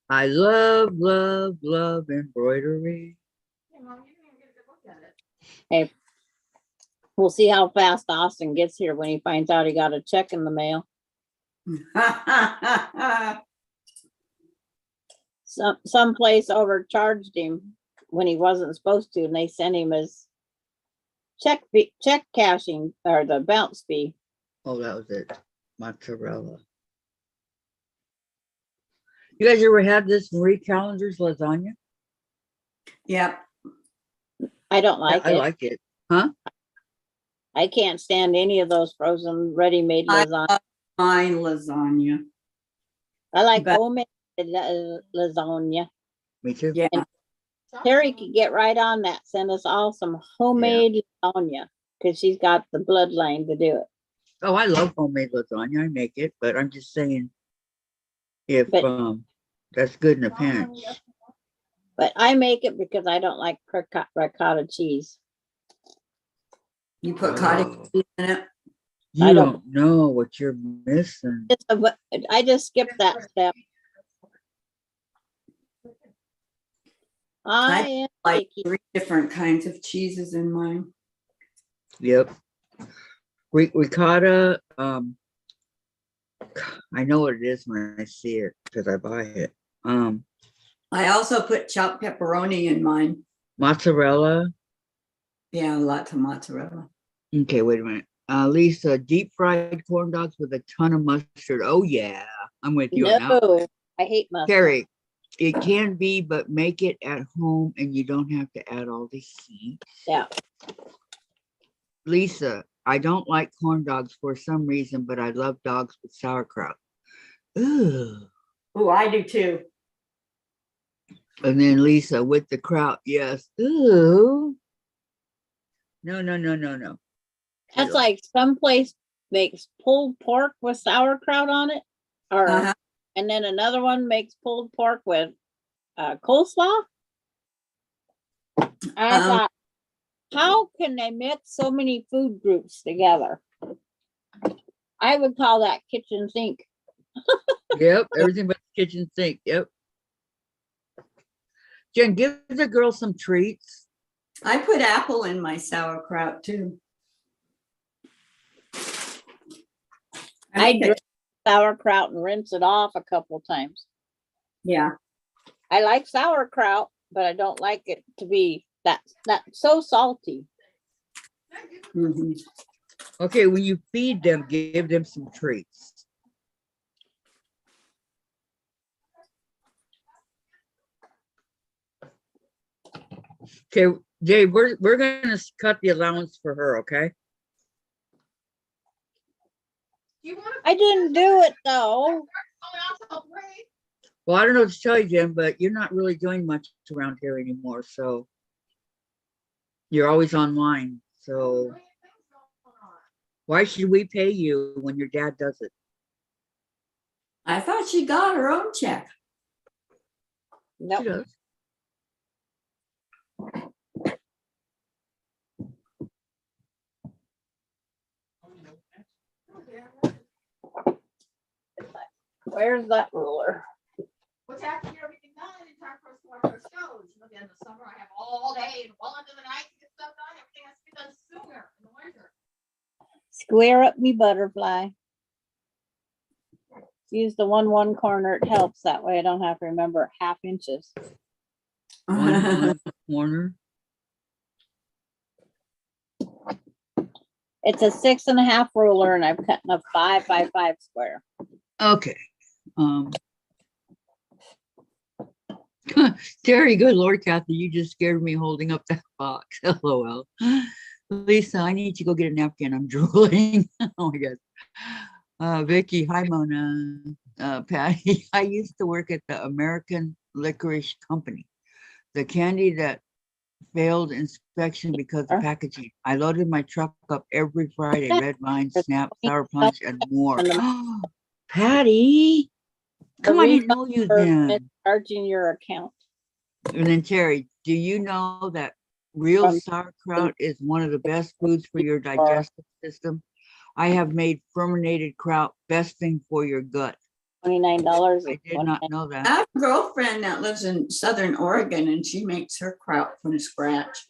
I love embroidery. Hey, Mom, you didn't even get a good look at it. Hey, we'll see how fast Austin gets here when he finds out he got a check in the mail. Some place overcharged him when he wasn't supposed to, and they sent him his check cashing or the bounce fee. Oh, that was it. Mozzarella. You guys ever had this Marie Callender's lasagna? Yep. I don't like I it. like it. Huh? I can't stand any of those frozen ready-made I lasagna. love fine lasagna. I like but- homemade lasagna. Me too. Yeah. Terry could get right on that. Send us all some homemade lasagna because she's got the bloodline to do it. Oh, I love homemade lasagna. I make it, but I'm just saying if But- that's good in a pinch. But I make it because I don't like ricotta cheese. You put cottage Oh. cheese in it. You I don't don't- know what you're missing. I just skipped that step. I am Like picky. 3 different kinds of cheeses in mine. Yep. Ricotta, I know what it is when I see it because I buy it. I also put chopped pepperoni in mine. Mozzarella. Yeah, lots of mozzarella. Okay, wait a minute. Lisa, deep fried corn dogs with a ton of mustard. Oh yeah, I'm with you on that. No, I hate mustard. Carrie, it can be, but make it at home and you don't have to add all the heat. Yeah. Lisa, I don't like corn dogs for some reason, but I love dogs with sauerkraut. Ooh. Oh, I do too. And then Lisa with the kraut, yes. Ooh. No. That's Ew. like someplace makes pulled pork with sauerkraut on it, or Uh-huh. and then another one makes pulled pork with coleslaw. I thought, how can they mix so many food groups together? I would call that kitchen sink. Yep, everything but the kitchen sink. Yep. Jen, give the girl some treats. I put apple in my sauerkraut too. I make it- drink sauerkraut and rinse it off a couple times. yeah. I like sauerkraut, but I don't like it to be that so salty. Mhm. Okay, when you feed them, give them some treats. Okay, Dave, we're gonna cut the allowance for her, okay? You want to? I didn't do it though. Well, I don't know what to tell you, Jen, but you're not really doing much around here anymore, so you're always online. So why should we pay you when your dad does it? I thought she got her own check. She Nope. does. Where's that ruler? What's after you get everything done, it's time for us to watch our shows. You know, the end of summer, I have all day and well into the night to get stuff done. Everything has to be done sooner in the winter. Square up me butterfly. Use the one corner. It helps. That way I don't have to remember half inches. One corner. It's a 6.5 ruler and I'm cutting a 5 by 5 square. Okay. Terry, good Lord, Kathy, you just scared me holding up that box. LOL. Lisa, I need to go get a napkin. I'm drooling. Oh my God. Vicki, hi Mona. Patty, I used to work at the American Licorice Company, the candy that failed inspection because of packaging. I loaded my truck up every Friday, red vine, snap, sour punch, and more. Patty, come on, I didn't know you then. Charging your account. And then Terry, do you know that real sauerkraut is one of the best foods for your digestive system? I have made fermented kraut, best thing for your gut. $29. I did not know that. I have a girlfriend that lives in Southern Oregon and she makes her kraut from scratch.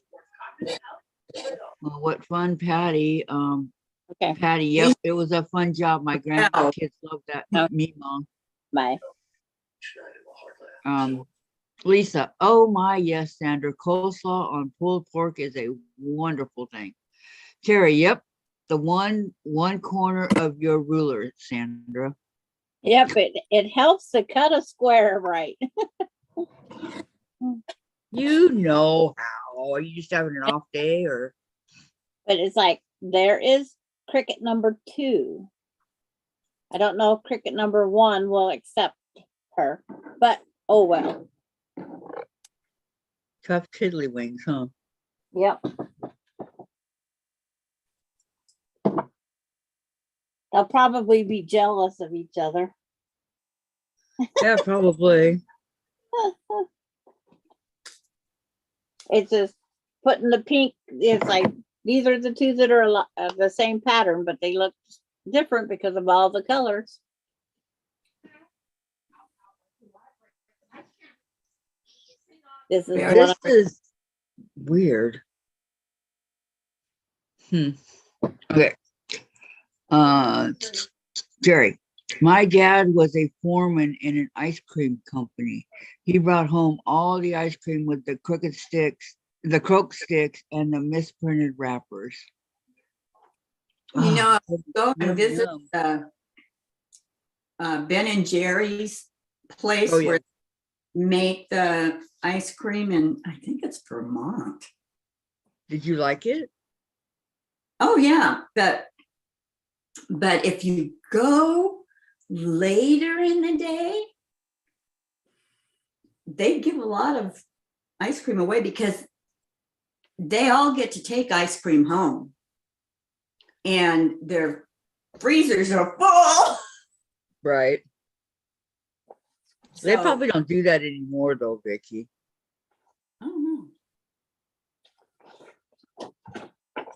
Well, what fun, Patty. Okay, Patty, yep, it was a fun job. My grandkids loved that meatball. bye. Lisa, oh my, yes, Sandra, coleslaw on pulled pork is a wonderful thing. Terry, yep, the one corner of your ruler, Sandra. Yep, it helps to cut a square right. You know how. Are you just having an off day or? But it's like, there is cricket number 2. I don't know if cricket number 1 will accept her, but oh well. Tough tiddlywinks, huh? Yep. They'll probably be jealous of each other. Yeah, probably. It's just putting the pink, it's like, these are the 2 that are the same pattern, but they look different because of all the colors. This is Yeah, one This of is weird. Okay. Jerry, my dad was a foreman in an ice cream company. He brought home all the ice cream with the crooked sticks, the croak sticks, and the misprinted wrappers. You know, Oh, go yum, and visit yum. Ben and Jerry's place Oh, yeah. where they make the ice cream, and I think it's Vermont. Did you like it? Oh yeah, but if you go later in the day, they give a lot of ice cream away because they all get to take ice cream home and their freezers are full. Right. They So, probably don't do that anymore though, Vicki. I don't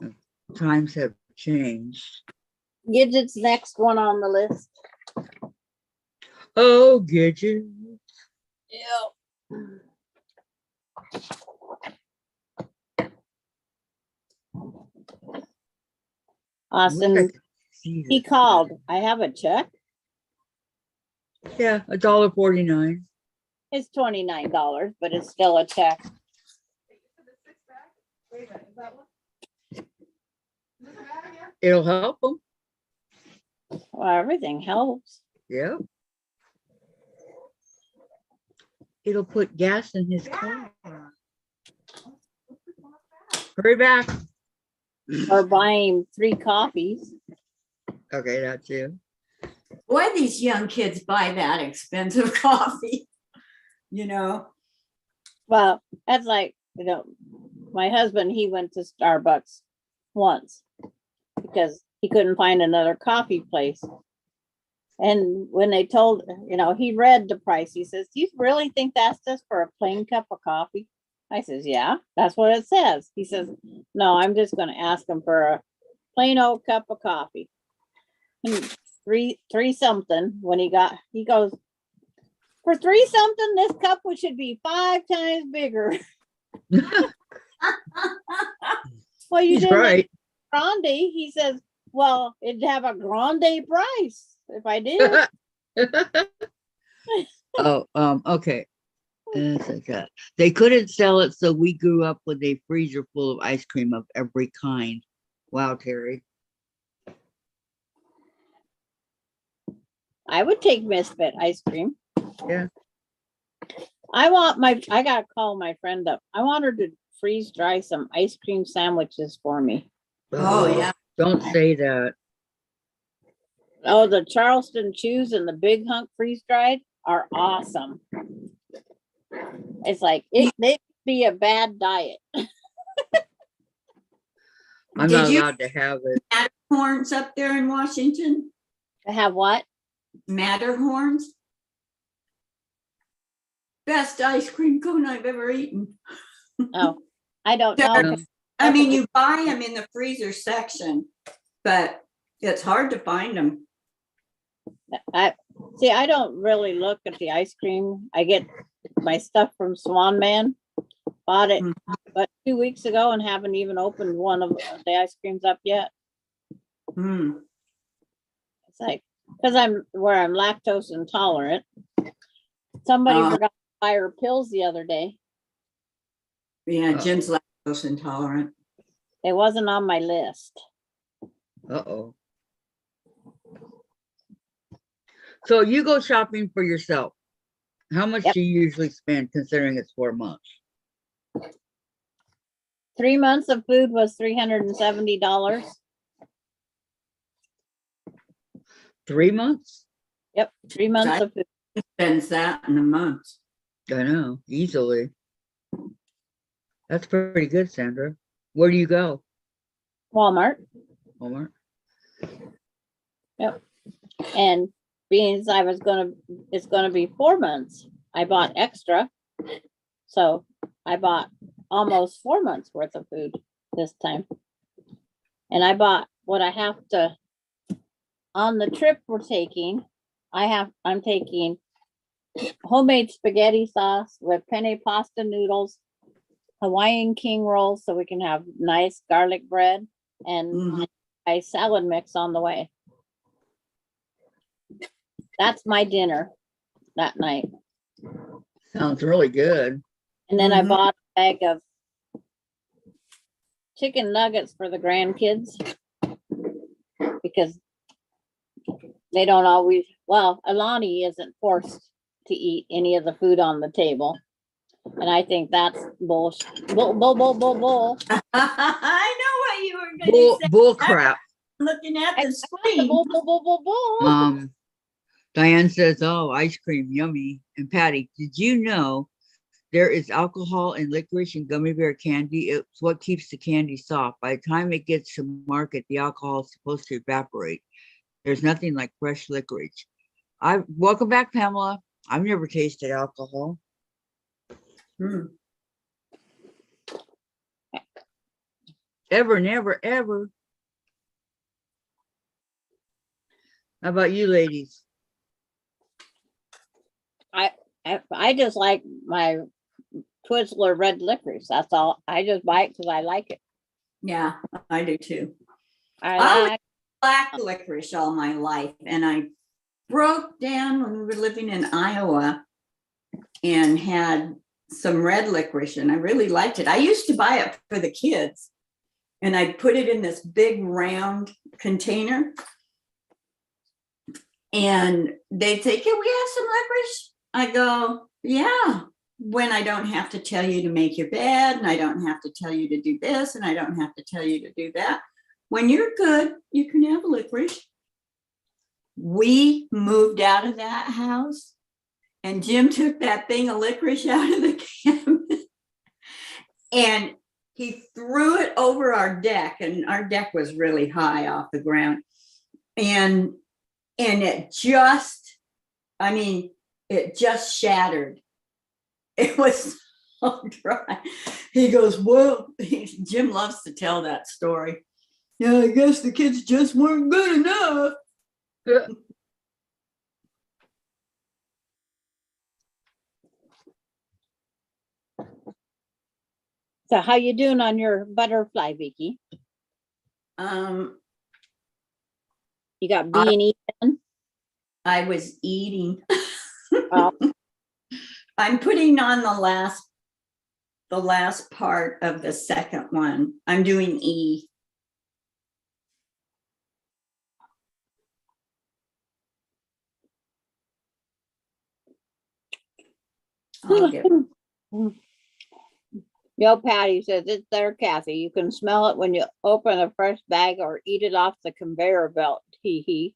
know. Times have changed. Gidget's next one on the list. Oh, Gidget. Yep. Austin, he called. I have a check. Yeah, $1.49. It's $29, but it's still a check. Wait a minute, is that one? Is this a bag again? It'll help them. Well, everything helps. Yep. It'll put gas in his car. Hurry back. Or buying 3 coffees. Okay, that's you. Boy, these young kids buy that expensive coffee, you know. Well, that's like, my husband, he went to Starbucks once because he couldn't find another coffee place. And when they told, he read the price, he says, "Do you really think that's just for a plain cup of coffee?" I says, yeah, that's what it says. He says, no, I'm just gonna ask him for a plain old cup of coffee. And three something when he goes, for three something, this cup should be 5 times bigger. Well, you He's didn't have right. grande. He says, well, it'd have a grande price if I did. Oh, okay. It's like that. They couldn't sell it, so we grew up with a freezer full of ice cream of every kind. Wow, Terry. I would take Misfit ice cream. Yeah. I gotta call my friend up. I want her to freeze dry some ice cream sandwiches for me. Oh, yeah. Don't say that. Oh, the Charleston Chews and the Big Hunk freeze dried are awesome. It's like they'd be a bad diet. I'm Did not you allowed to have it. Matterhorns up there in Washington? To have what? Matterhorns? Best ice cream cone I've ever eaten. Oh, I don't know. No. I mean, you buy them in the freezer section, but it's hard to find them. I don't really look at the ice cream. I get my stuff from Swan Man. Bought it but 2 weeks ago and haven't even opened one of the ice creams up yet. Mm. It's like, because I'm lactose intolerant. Somebody forgot to buy her pills the other day. Yeah, Jim's lactose intolerant. It wasn't on my list. Uh-oh. So you go shopping for yourself. How much Yep. do you usually spend considering it's 4 months? 3 months of food was $370. 3 months? Yep, 3 months of food. Spends that in a month. I know, easily. That's pretty good, Sandra. Where do you go? Walmart. Walmart? Yep. And being as it's gonna be 4 months, I bought extra. So I bought almost 4 months worth of food this time. And I bought what I have to, on the trip we're taking, I'm taking homemade spaghetti sauce with penne pasta noodles, Hawaiian king rolls so we can have nice garlic bread, and a salad mix on the way. That's my dinner that night. Sounds really good. And then I bought a bag of chicken nuggets for the grandkids because they don't always, well, Alani isn't forced to eat any of the food on the table. And I think that's bullshit. Bull. I know what you were going to say. Bull crap. Looking at the Bull. screen. Diane says, oh, ice cream, yummy. And Patty, did you know there is alcohol in licorice and gummy bear candy? It's what keeps the candy soft. By the time it gets to market, the alcohol is supposed to evaporate. There's nothing like fresh licorice. Welcome back, Pamela. I've never tasted alcohol. Ever, never, ever. How about you ladies? I just like my Twizzler red licorice. That's all. I just buy it because I like it. Yeah, I do too. I like Black licorice all my life, and I broke down when we were living in Iowa and had some red licorice, and I really liked it. I used to buy it for the kids, and I'd put it in this big round container, and they'd say, can we have some licorice? I go, yeah, when I don't have to tell you to make your bed, and I don't have to tell you to do this, and I don't have to tell you to do that. When you're good, you can have licorice. We moved out of that house, and Jim took that thing of licorice out of the cabinet, and he threw it over our deck, and our deck was really high off the ground. And it just, it just shattered. It was all dry. He goes, well, Jim loves to tell that story. Yeah, I guess the kids just weren't good enough. So how you doing on your butterfly, Vicki? Um, You got B and E done? I was eating. Oh, I'm putting on the last part of the second one. I'm doing E. I'll get, Yo, Patty says it's there, Kathy. You can smell it when you open a fresh bag or eat it off the conveyor belt. Hee hee.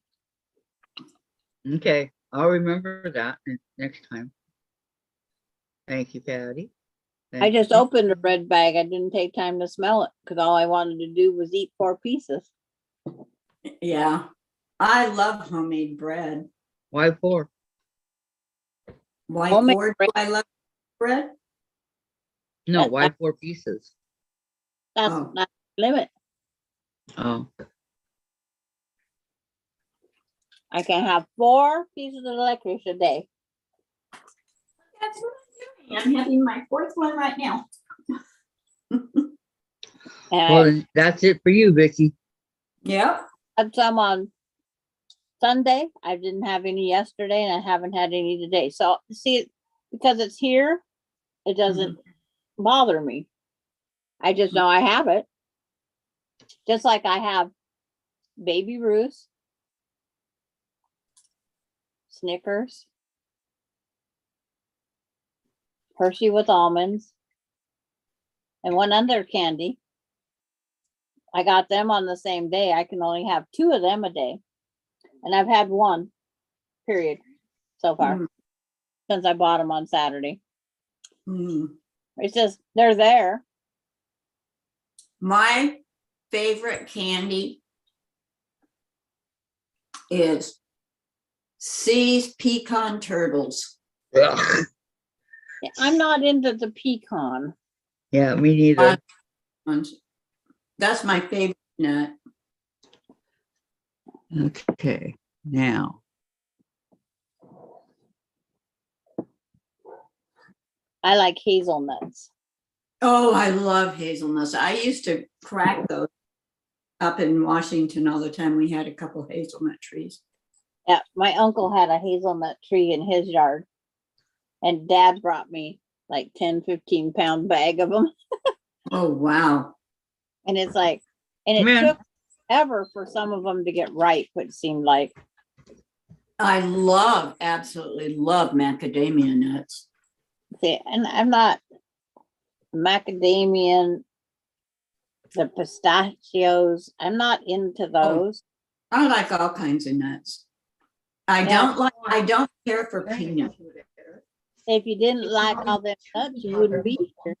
Okay, I'll remember that next time. Thank you, Patty. I Thank just you. opened a red bag. I didn't take time to smell it because all I wanted to do was eat 4 pieces. yeah. I love homemade bread. Why 4? Why Homemade 4 bread? I love bread? No, That- why 4 pieces? Oh. That's not the limit. Oh, I can have 4 pieces of licorice a day. That's what I'm doing. I'm having my 4th one right now. And well, then that's it for you, Vicki. Yep. I had some on Sunday. I didn't have any yesterday, and I haven't had any today. So see, because it's here, it doesn't bother me. I just know I have it. Just like I have Baby Ruth, Snickers, Hershey with almonds, and one other candy. I got them on the same day. I can only have 2 of them a day. And I've had 1, period, so far, since I bought them on Saturday. Mm. It's just, they're there. My favorite candy is C's pecan turtles. Ugh. I'm not into the pecan. Yeah, me neither. That's my favorite nut. Okay, now. I like hazelnuts. Oh, I love hazelnuts. I used to crack those up in Washington all the time. We had a couple hazelnut trees. Yeah, my uncle had a hazelnut tree in his yard, and Dad brought me like 10-15 pound bag of them. Oh, wow. And it's like, and Come it here. took ever for some of them to get ripe, it seemed like. I absolutely love macadamia nuts. See, and I'm not macadamia, the pistachios. I'm not into those. I like all kinds of nuts. I don't care for peanuts. If you didn't like all them nuts, you wouldn't be here.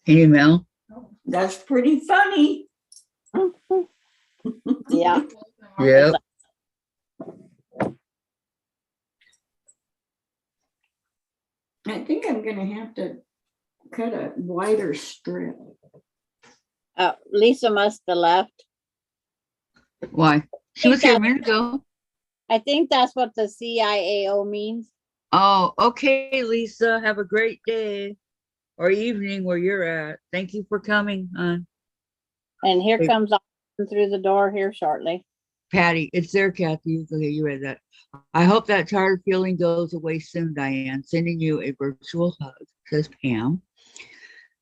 Email. That's pretty funny. Yeah. Yep. I think I'm gonna have to cut a wider strip. Lisa must have left. Why? She was here a minute ago. I think that's what the CIAO means. Oh, okay, Lisa. Have a great day or evening where you're at. Thank you for coming, And here Hey. comes Austin through the door here shortly. Patty. It's there, Kathy. Okay, you read that. I hope that tired feeling goes away soon, Diane. Sending you a virtual hug, says Pam.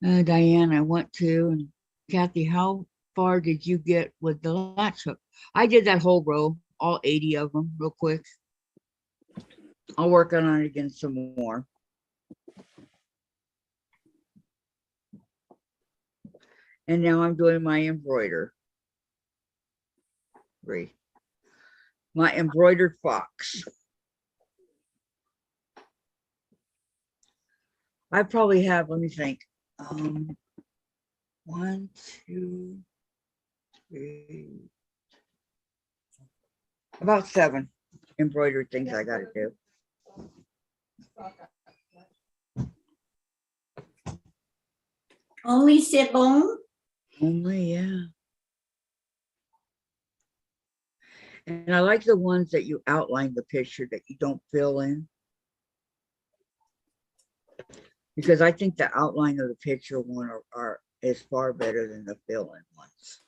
Diane, I want to. And Kathy, how far did you get with the latch hook? I did that whole row, all 80 of them, real quick. I'll work on it again some more. And now I'm doing my embroider. My embroidered fox. I probably have, let me think. 1, 2, 3, about 7. embroidered things I gotta do. Only c'est bon. Only, yeah. And I like the ones that you outline the picture that you don't fill in. Because I think the outline of the picture one is far better than the fill-in ones.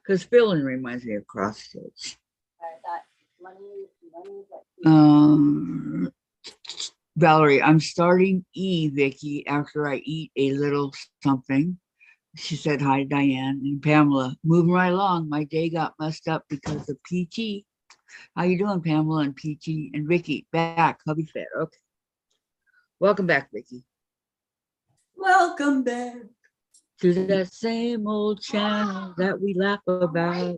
Because fill-in reminds me of cross stitch. Valerie, I'm starting E, Vicki, after I eat a little something. She said hi to Diane and Pamela. Moving right along. My day got messed up because of PT. How you doing, Pamela and PT and Vicki? Back, hubby fed. Okay. Welcome back, Vicki. Welcome back. To that same old channel that we laugh about.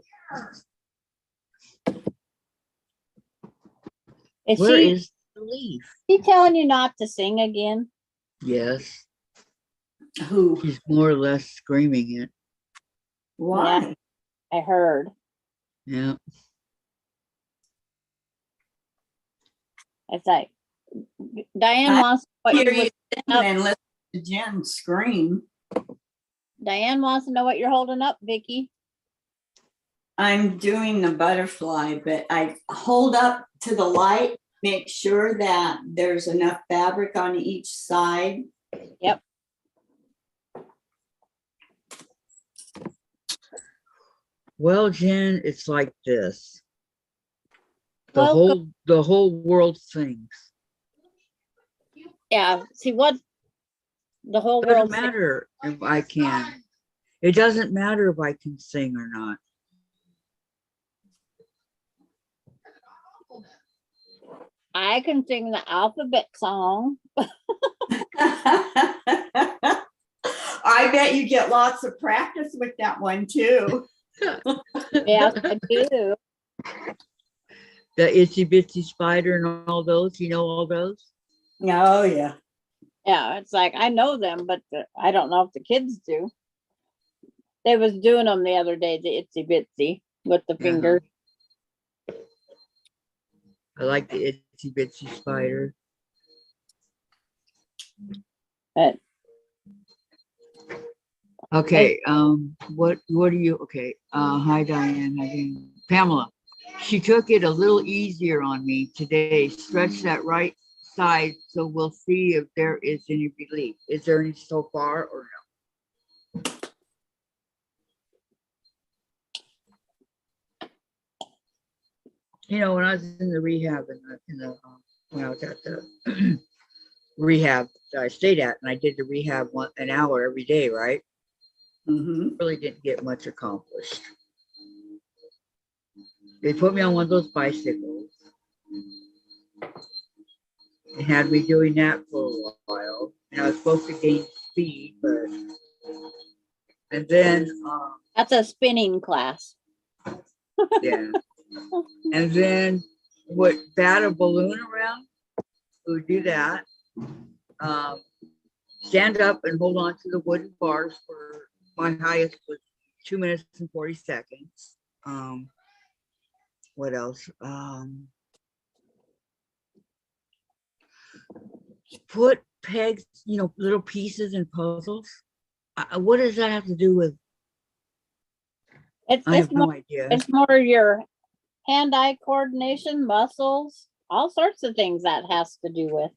Is Where she, is the leaf? she telling you not to sing again? Yes, Who? she's more or less screaming it. Why? I heard. Yeah. It's like, Diane I wants what Hear you you was sing up. and listen to Jen scream. Diane wants to know what you're holding up, Vicki. I'm doing the butterfly, but I hold up to the light, make sure that there's enough fabric on each side. Yep. Well, Jen, it's like this. Welcome. The whole world sings. Yeah. See what the whole Doesn't world. matter if I can. It doesn't matter if I can sing or not. I can sing the alphabet song. I bet you get lots of practice with that one too. Yes, I do. The itsy bitsy spider and all those, you know all those? Oh, yeah. Yeah, it's like I know them, but I don't know if the kids do. They was doing them the other day, the itsy bitsy with the finger. I like the itsy bitsy spider. But Okay, what are you, okay, hi Diane, hi Diane. Pamela, she took it a little easier on me today. Stretch that right side so we'll see if there is any relief. Is there any so far or no? You know, when I was in the rehab when I was at the rehab that I stayed at, and I did the rehab an hour every day, right? Mm-hmm. Really didn't get much accomplished. They put me on one of those bicycles and had me doing that for a while. And I was supposed to gain speed, but and then that's a spinning class. yeah. And then would bat a balloon around, would do that. Stand up and hold on to the wooden bars for my highest was 2 minutes and 40 seconds. What else? Put pegs, you know, little pieces in puzzles. What does that have to do with? I have no idea. It's more your hand-eye coordination, muscles, all sorts of things that has to do with.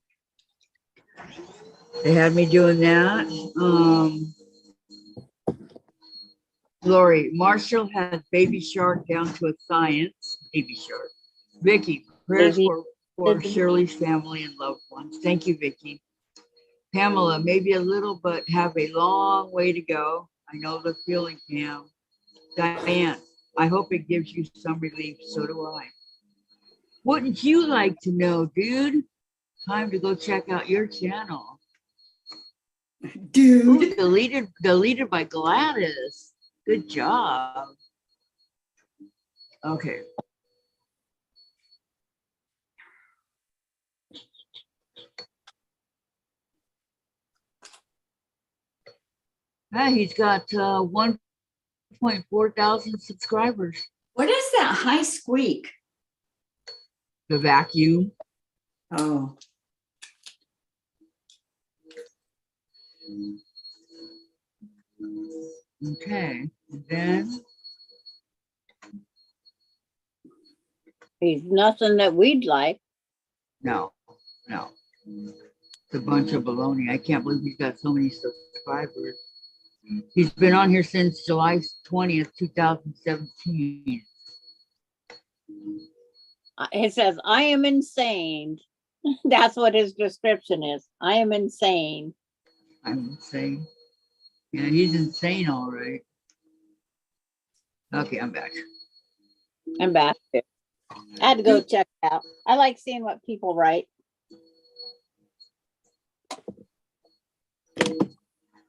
They had me doing that. Lori, Marshall has Baby Shark down to a science. Baby Shark. Vicki, prayers for Shirley's family and loved ones. Thank you, Vicki. Pamela, maybe a little, but have a long way to go. I know the feeling, Pam. Diane, I hope it gives you some relief. So do I. Wouldn't you like to know, dude? Time to go check out your channel. Dude. Ooh, deleted by Gladys. Good job. Okay. He's got 1.4 thousand subscribers. What is that high squeak? The vacuum. Oh, Okay, then He's nothing that we'd like. no. It's a bunch of baloney. I can't believe he's got so many subscribers. He's been on here since July 20th, 2017. It says, I am insane. That's what his description is. I am insane. I'm insane. Yeah, he's insane, all right. Okay, I'm back. I'm back. I had to go check it out. I like seeing what people write.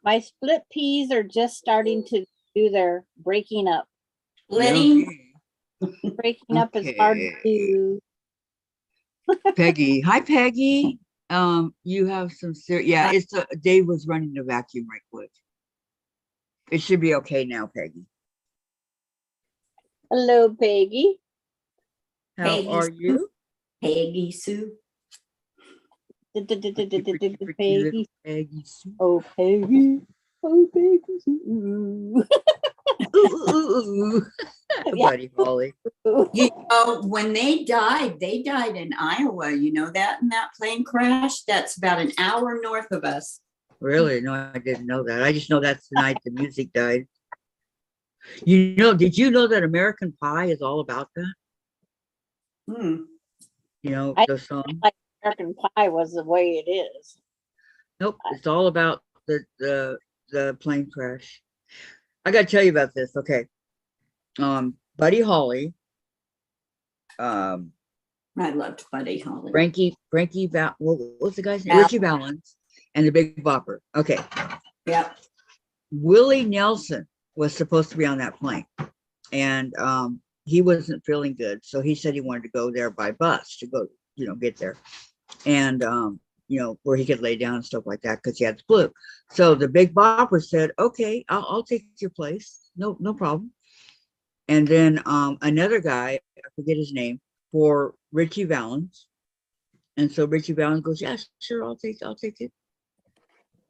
My split peas are just starting to do their breaking up. splitting. Breaking up is hard to Okay. do. Peggy. Hi, Peggy. You have some yeah, it's Dave was running the vacuum right quick. It should be okay now, Peggy. Hello, Peggy. How Peggy are Sue. you? Peggy Sue. Pretty Peggy. little Peggy Sue. Oh, Peggy. Oh, Peggy. Ooh. Ooh, ooh, ooh, ooh. Yeah. Buddy Holly. You know, when they died in Iowa. You know that in that plane crash? That's about an hour north of us. Really? No, I didn't know that. I just know that's the night the music died. You know, did you know that American Pie is all about that? Hmm. You know, I- the song? Like American Pie was the way it is. Nope, it's all about the plane crash. I gotta tell you about this. Okay. Buddy Holly, I loved Buddy Holly. Frankie what was the guy's name? Val. Richie Valens and the Big Bopper. Okay. Yep. Willie Nelson was supposed to be on that plane, and he wasn't feeling good, so he said he wanted to go there by bus to go, get there, and where he could lay down and stuff like that because he had the flu. So the Big Bopper said, "Okay, I'll take your place. No problem." And then another guy, I forget his name, for Richie Valens, and so Richie Valens goes, "Yeah, sure, I'll take it."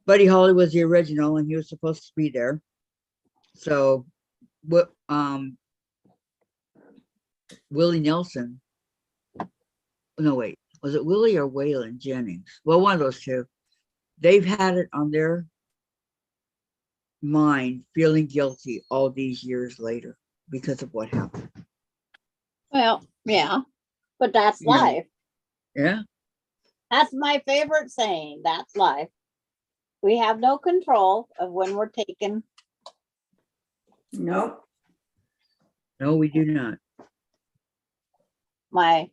Buddy Holly was the original, and he was supposed to be there. So, what? Willie Nelson. No, wait. Was it Willie or Waylon Jennings? Well, one of those two. They've had it on their mind, feeling guilty all these years later because of what happened. Well, yeah, but that's You know. life. Yeah. That's my favorite saying. That's life. We have no control of when we're taken. Nope. No, we do not. My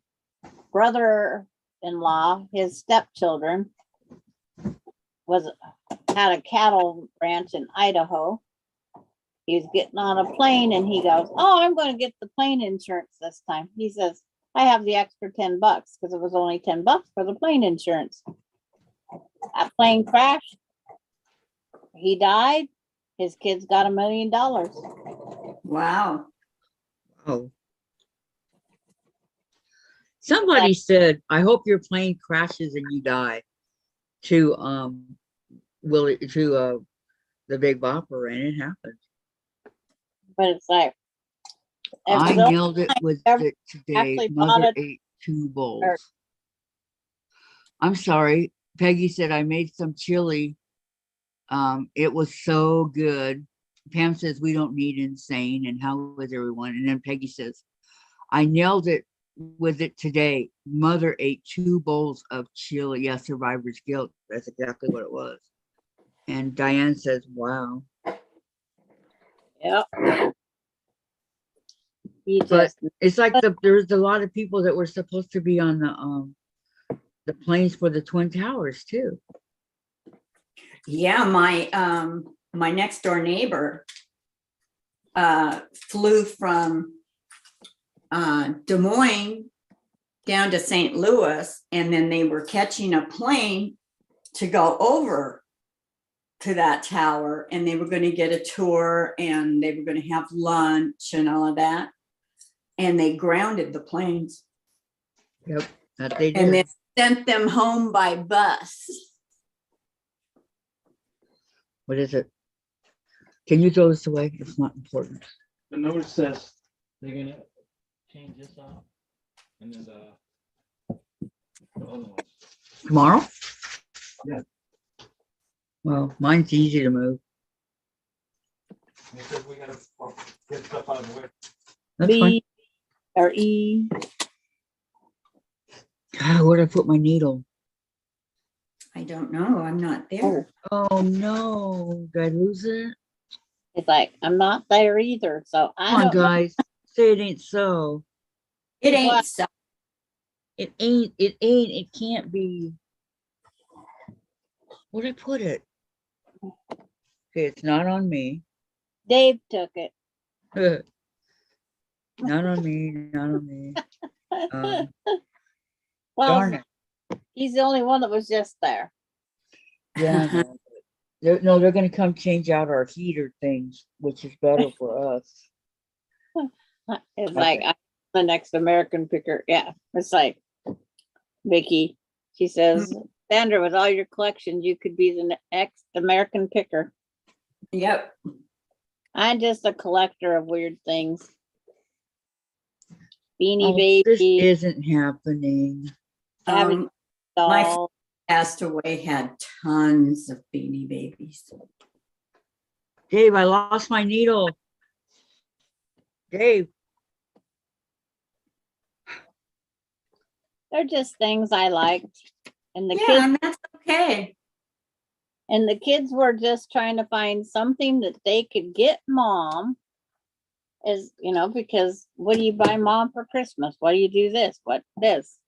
brother-in-law, his stepchildren, had a cattle ranch in Idaho. He was getting on a plane and he goes, "Oh, I'm going to get the plane insurance this time." He says, "I have the extra $10 because it was only $10 for the plane insurance." That plane crashed. He died. His kids got $1 million. Wow. Oh. Somebody said, "I hope your plane crashes and you die," to the Big Bopper, and it happened. But it's like, I nailed it with ever it today. actually bought Mother it- ate 2 bowls. I'm sorry. Peggy said I made some chili. It was so good. Pam says we don't need insane, and how was everyone? And then Peggy says, I nailed it with it today. Mother ate 2 bowls of chili. Yeah, survivor's guilt. That's exactly what it was. And Diane says, wow. Yep. He But just, it's like there's a lot of people that were supposed to be on the planes for the Twin Towers too. Yeah, my next door neighbor flew from Des Moines down to St. Louis, and then they were catching a plane to go over to that tower, and they were going to get a tour and they were going to have lunch and all of that. and they grounded the planes Yep, that they and then did. sent them home by bus. What is it? Can you throw this away? It's not important. The notice says they're gonna change this out. And then the other ones. Tomorrow? Yeah. Well, mine's easy to move. They said we gotta get stuff out of the way. That's fine. B or E. God, where'd I put my needle? I don't know. I'm not there. Oh no, did I lose it? It's like, I'm not there either, so I Come on, don't know. guys. Say it ain't so. It ain't What? so. It ain't, it can't be. Where'd I put it? Okay, it's not on me. Dave took it. Not on me, not on me. Darn Well, it. he's the only one that was just there. Yeah, I know. They're gonna come change out our heater things, which is better for us. It's like I'm the next American picker. Yeah, it's like Vicki. She says, Sandra, with all your collections, you could be the next American picker. Yep. I'm just a collector of weird things. Beanie Oh, this Baby, isn't happening. Savage My doll. passed away had tons of Beanie Babies. Dave, I lost my needle. Dave, They're just things I liked. And the Yeah, kids and that's okay. and the kids were just trying to find something that they could get mom, is, you know, because what do you buy mom for Christmas? What do you do this? What this?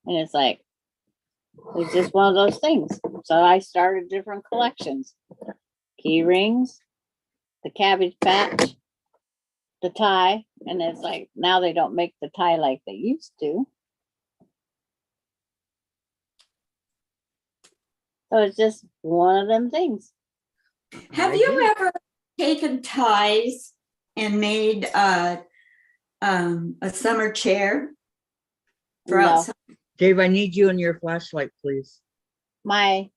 And it's like, it's just one of those things. So I started different collections. Key rings, the Cabbage Patch, the tie, and it's like, now they don't make the tie like they used to. So it's just one of them things. Have I you do. ever taken ties and made a summer chair for No. outside? Dave, I need you and your flashlight, please. My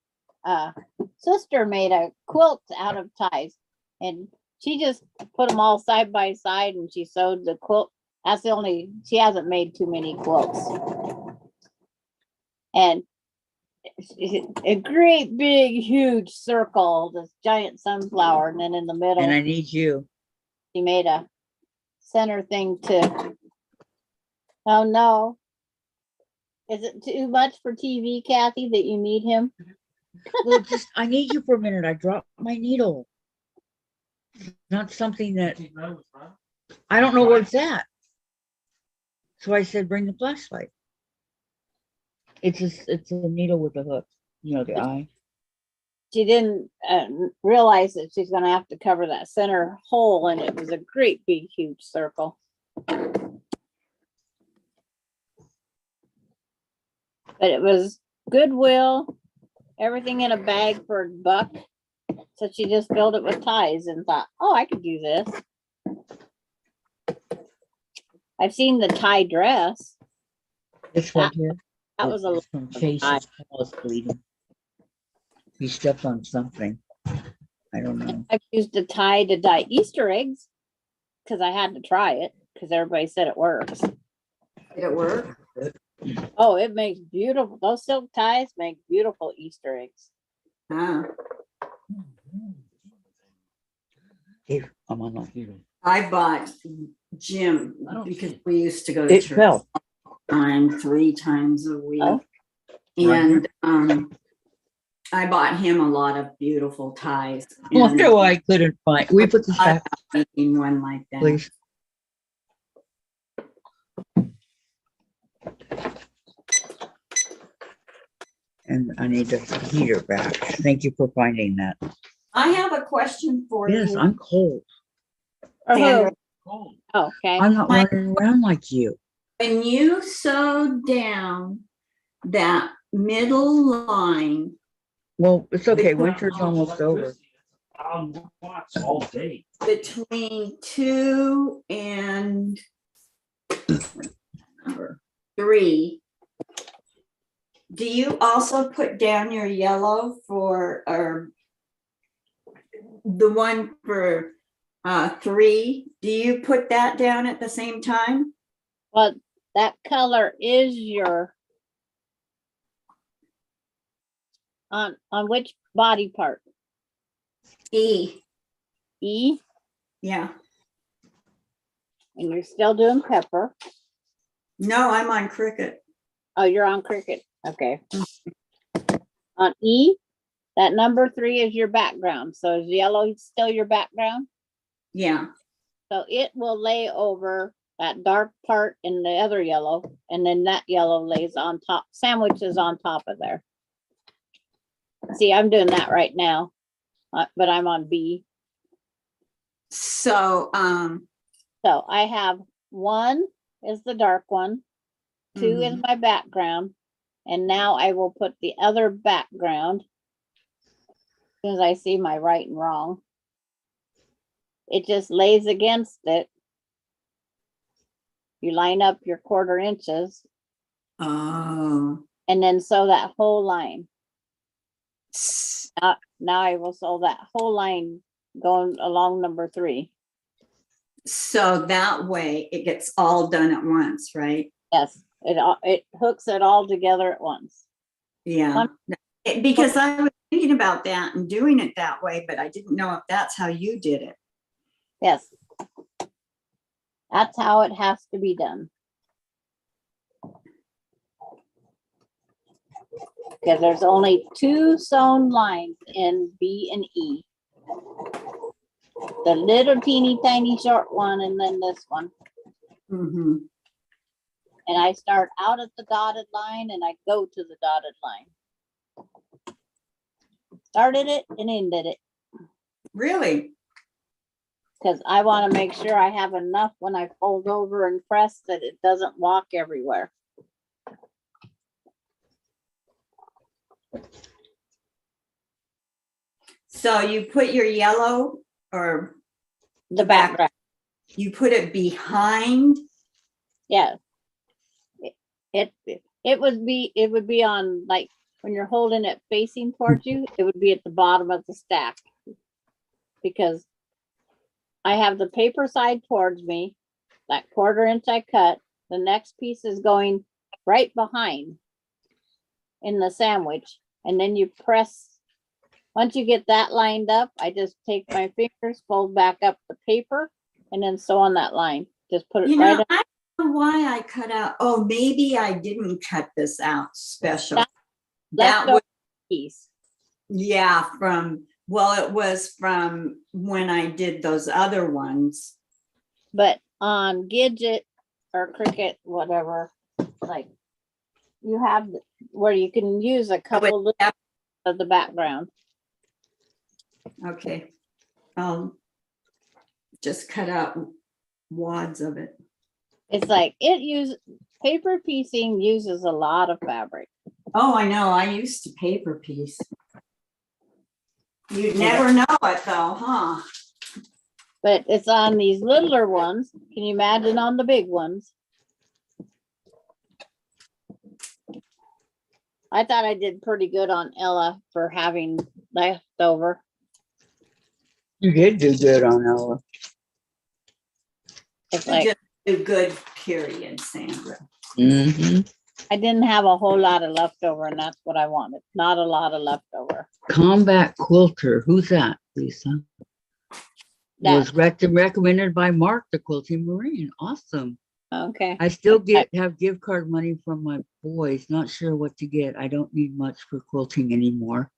sister made a quilt out of ties, and she just put them all side by side and she sewed the quilt. That's the only, she hasn't made too many quilts. And a great big huge circle, this giant sunflower, and then in the middle And I need you. she made a center thing to, oh no, is it too much for TV, Kathy, that you need him? Well, just, I need you for a minute. I dropped my needle. Not something that, I don't know where it's at. So I said, bring the flashlight. It's a needle with a hook, you know, the eye. She didn't realize that she's gonna have to cover that center hole, and it was a great big huge circle. But it was Goodwill, everything in a bag for $1. So she just filled it with ties and thought, oh, I could do this. I've seen the tie dress. This one here. That was a It's from Chase's paw is bleeding. He stepped on something. I don't know. I've used a tie to dye Easter eggs because I had to try it because everybody said it works. Did it work? Oh, it makes beautiful. Those silk ties make beautiful Easter eggs. Ah, Dave, I'm on my I bought Jim I don't because see- we used to go to It church fell. 3 times a week. Oh. And I bought him a lot of beautiful ties. I wonder why I couldn't find. We put this back, making one like that. please. And I need the heater back. Thank you for finding that. I have a question for Yes, you. I'm cold. Or who? Sandra. Oh, okay. I'm not running around like you. When you sew down that middle line, Well, it's okay. Which one? Winter's almost over. I'll watch all day. between 2 and 3. Do you also put down your yellow for, or the one for 3? Do you put that down at the same time? Well, that color is your on which body part? E. E, Yeah. and you're still doing pepper. No, I'm on cricket. Oh, you're on cricket. Okay. On E, that number 3 is your background. So is yellow still your background? Yeah. So it will lay over that dark part in the other yellow, and then that yellow lays on top, sandwiches on top of there. See, I'm doing that right now, but I'm on B. So, So I have 1 is the dark one, 2 is my background, and now I will put the other background. As soon as I see my right and wrong, it just lays against it. You line up your 1/4 inches oh. and then sew that whole line. Now I will sew that whole line going along number 3. So that way it gets all done at once, right? Yes, it hooks it all together at once. Yeah. Because I was thinking about that and doing it that way, but I didn't know if that's how you did it. Yes. That's how it has to be done. Because there's only 2 sewn lines in B and E. The little teeny tiny short one and then this one. Mm-hmm. And I start out at the dotted line and I go to the dotted line. Started it and ended it. Really? Because I want to make sure I have enough when I fold over and press that it doesn't walk everywhere. So you put your yellow or The background. you put it behind? Yeah. It would be on, like, when you're holding it facing towards you, it would be at the bottom of the stack. Because I have the paper side towards me, that 1/4 inch I cut, the next piece is going right behind in the sandwich. And then you press, once you get that lined up, I just take my fingers, fold back up the paper, and then sew on that line. Just put it right up. I don't know why I cut out. Oh, maybe I didn't cut this out special. That Leftover was, piece. yeah, it was from when I did those other ones. But on Gidget or Cricut, whatever, like, you have where you can use a couple little of the background. Okay. Just cut out wads of it. It's like paper piecing uses a lot of fabric. Oh, I know. I used to paper piece. You'd never know it though, huh? But it's on these littler ones. Can you imagine on the big ones? I thought I did pretty good on Ella for having leftover. You did do good on Ella. It's You like just do good, period, Sandra. Mm-hmm. I didn't have a whole lot of leftover, and that's what I wanted. Not a lot of leftover. Combat quilter. Who's that, Lisa? Was That recommended by Mark, the quilting Marine. Awesome. okay. I still have gift card money from my boys. Not sure what to get. I don't need much for quilting anymore.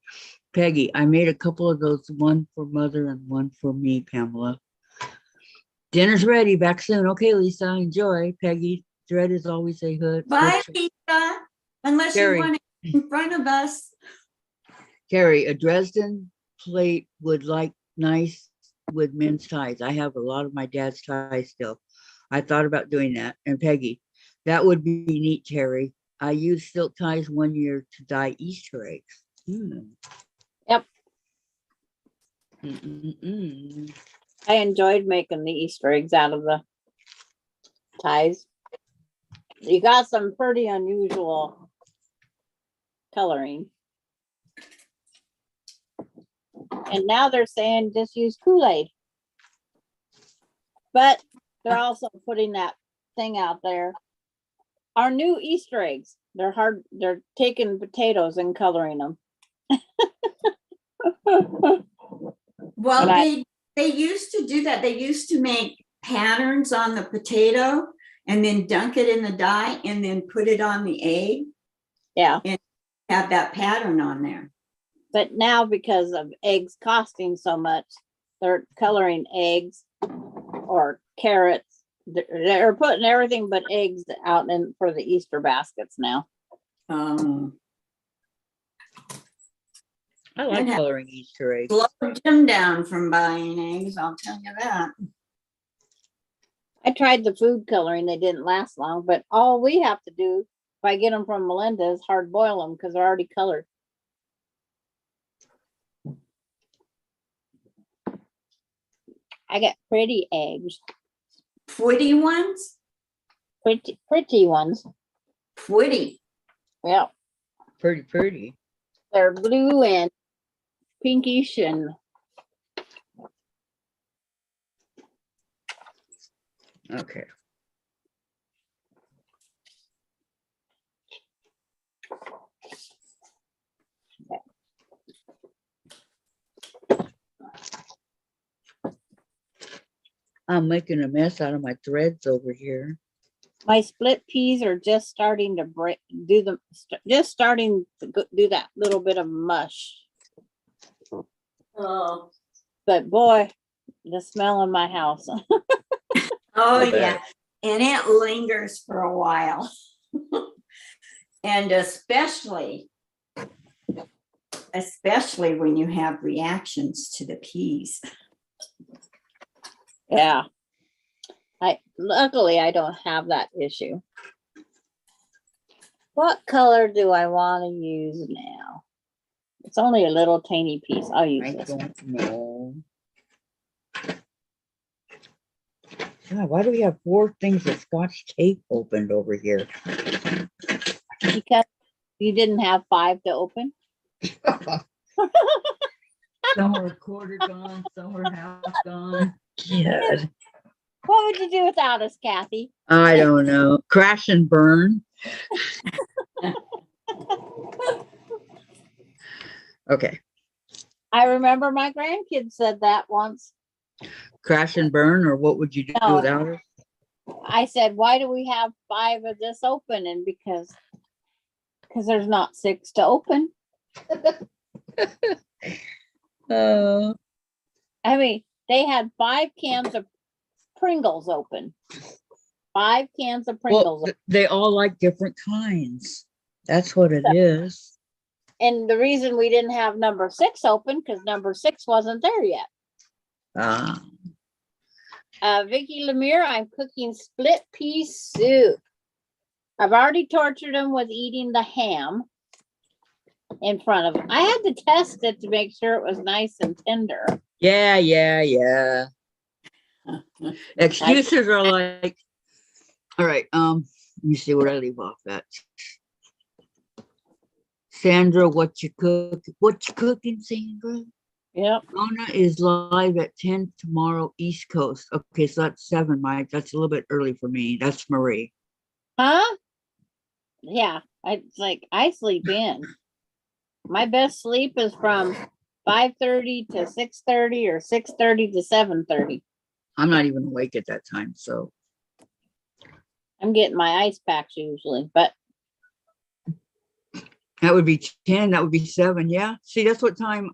Peggy, I made a couple of those, one for mother and one for me, Pamela. Dinner's ready. Back soon. Okay, Lisa, enjoy. Peggy, dread is always a hood. Bye, Lisa. Unless Carrie. you want it in front of us. Carrie, a Dresden plate would like nice with men's ties. I have a lot of my dad's ties still. I thought about doing that. And Peggy, that would be neat, Terry. I used silk ties one year to dye Easter eggs. Yep. Mm-mm-mm. I enjoyed making the Easter eggs out of the ties. You got some pretty unusual coloring. And now they're saying just use Kool-Aid. But they're also putting that thing out there. Our new Easter eggs. They're taking potatoes and coloring them. Well, But they used to do that. They used to make patterns on the potato and then dunk it in the dye and then put it on the egg, yeah. have that pattern on there. But now because of eggs costing so much, they're coloring eggs or carrots. They're putting everything but eggs out in for the Easter baskets now. Um, I like And- coloring Easter eggs. Slow Jim down from buying eggs, I'll tell you that. I tried the food coloring. They didn't last long, but all we have to do if I get them from Melinda is hard boil them because they're already colored. I got pretty eggs, Pretty ones? pretty ones. Pretty. Yeah, Pretty. they're blue and pinkish and Okay. I'm making a mess out of my threads over here. my split peas are just starting to break. Just starting to do that little bit of mush. Oh, But boy, the smell in my house. oh I bet. yeah. And it lingers for a while. And especially when you have reactions to the peas. Yeah. Luckily I don't have that issue. What color do I want to use now? It's only a little tiny piece. I'll use I this one. don't know. God, why do we have 4 things of Scotch tape opened over here? Because you didn't have 5 to open. Some are a quarter gone, some are half gone. Yeah. What would you do without us, Kathy? I don't know. Crash and burn. Okay. I remember my grandkids said that once. Crash and burn, or what would you do No. without it? I said, why do we have 5 of this open? And because there's not 6 to open. Oh. I mean, they had 5 cans of Pringles open. 5 cans of Pringles. Well, they all like different kinds. That's what it is. And the reason we didn't have number 6 open, because number 6 wasn't there yet. Ah. Vicki Lemire, I'm cooking split pea soup. I've already tortured them with eating the ham in front of them. I had to test it to make sure it was nice and tender. Yeah. Excuses are like, all right, let me see what I leave off at. Sandra, what you cooking, Sandra? Yep. Donna is live at 10 tomorrow, East Coast. Okay, so that's 7, Mike. That's a little bit early for me. That's Marie. Huh? Yeah. It's like I sleep in. My best sleep is from 5:30 to 6:30 or 6:30 to 7:30. I'm not even awake at that time, so I'm getting my ice packs usually, but that would be 10, that would be 7. Yeah. See, that's what time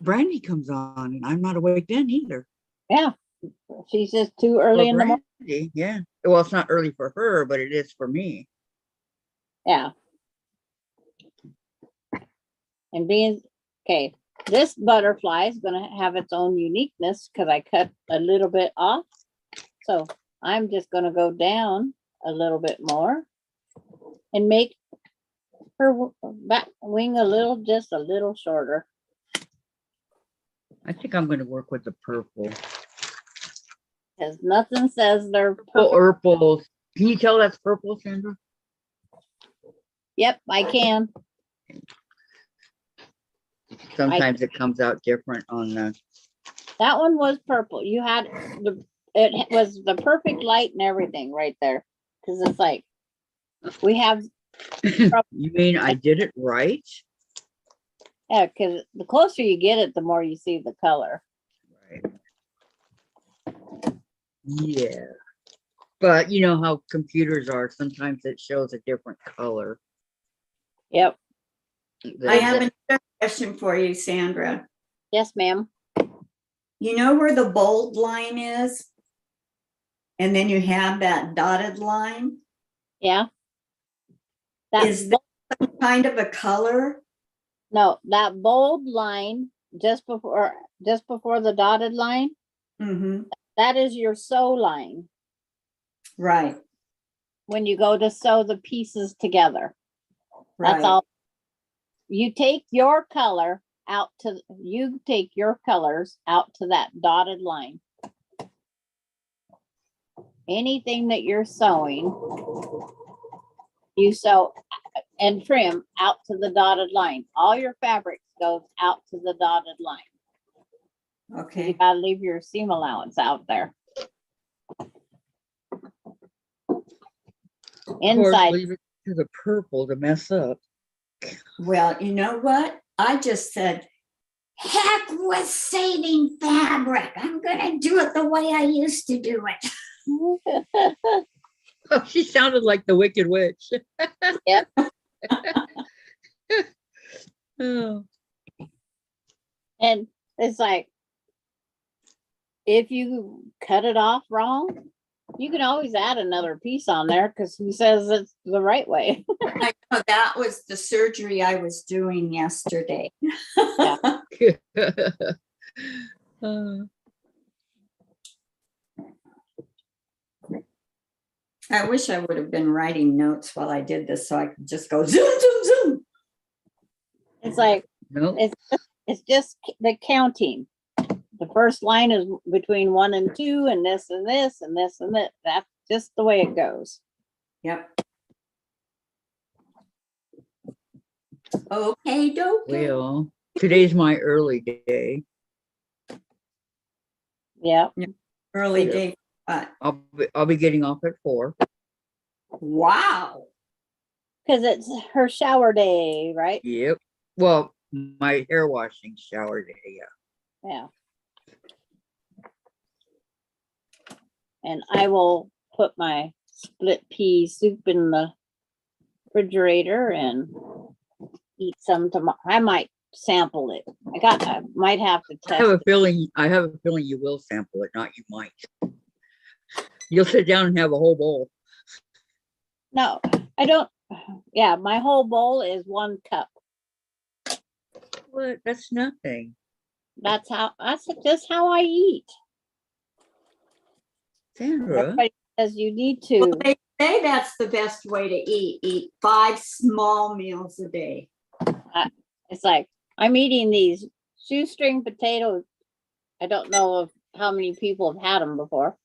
Brandy comes on, and I'm not awake then either. yeah, she's just too early For in the morning. Brandy, yeah. Well, it's not early for her, but it is for me. Yeah. And being okay, this butterfly is going to have its own uniqueness because I cut a little bit off. So I'm just going to go down a little bit more and make her back wing just a little shorter. I think I'm gonna work with the purple. Because nothing says they're Oh, perfect. purple. Can you tell that's purple, Sandra? Yep, I can. Sometimes it comes out different on the, That one was purple. You had it was the perfect light and everything right there. Because it's like, we have, you mean I did it right? yeah, because the closer you get it, the more you see the color. Right. Yeah. But you know how computers are, sometimes it shows a different color. Yep. I have another question for you, Sandra. Yes, ma'am. You know where the bold line is? And then you have that dotted line? Yeah. That Is that some kind of a color? no, that bold line just before the dotted line, Mm-hmm. that is your sew line Right, when you go to sew the pieces together. That's right. all. You take your colors out to that dotted line. Anything that you're sewing, you sew and trim out to the dotted line. All your fabrics goes out to the dotted line. You Okay. gotta leave your seam allowance out there. Of course, Inside, leave it to the purple to mess up. Well, you know what? I just said, heck with saving fabric. I'm gonna do it the way I used to do it. Oh, she sounded like the Wicked Witch. Yep. Oh, and it's like, if you cut it off wrong, you can always add another piece on there because who says it's the right way? I know that was the surgery I was doing yesterday. Uh, I wish I would have been writing notes while I did this so I could just go zoom, zoom, zoom. It's like, no, it's just the counting. The first line is between 1 and 2, and this and this and this and that. That's just the way it goes. Yep. Okay, dokie. well, today's my early day. Yeah. Early day. I'll be getting off at 4. Wow. Because it's her shower day, right? Yep. Well, my hair washing shower day. Yeah. Yeah. And I will put my split pea soup in the refrigerator and eat some tomorrow. I might sample it. I might have to I have test a it. feeling. I have a feeling you will sample it. Not you might. You'll sit down and have a whole bowl. No, I don't. Yeah, my whole bowl is 1 cup. What? That's nothing. That's just how I eat. Sandra. Everybody says you need Well, to. they say that's the best way to eat. Eat 5 small meals a day. It's like, I'm eating these shoestring potatoes. I don't know of how many people have had them before,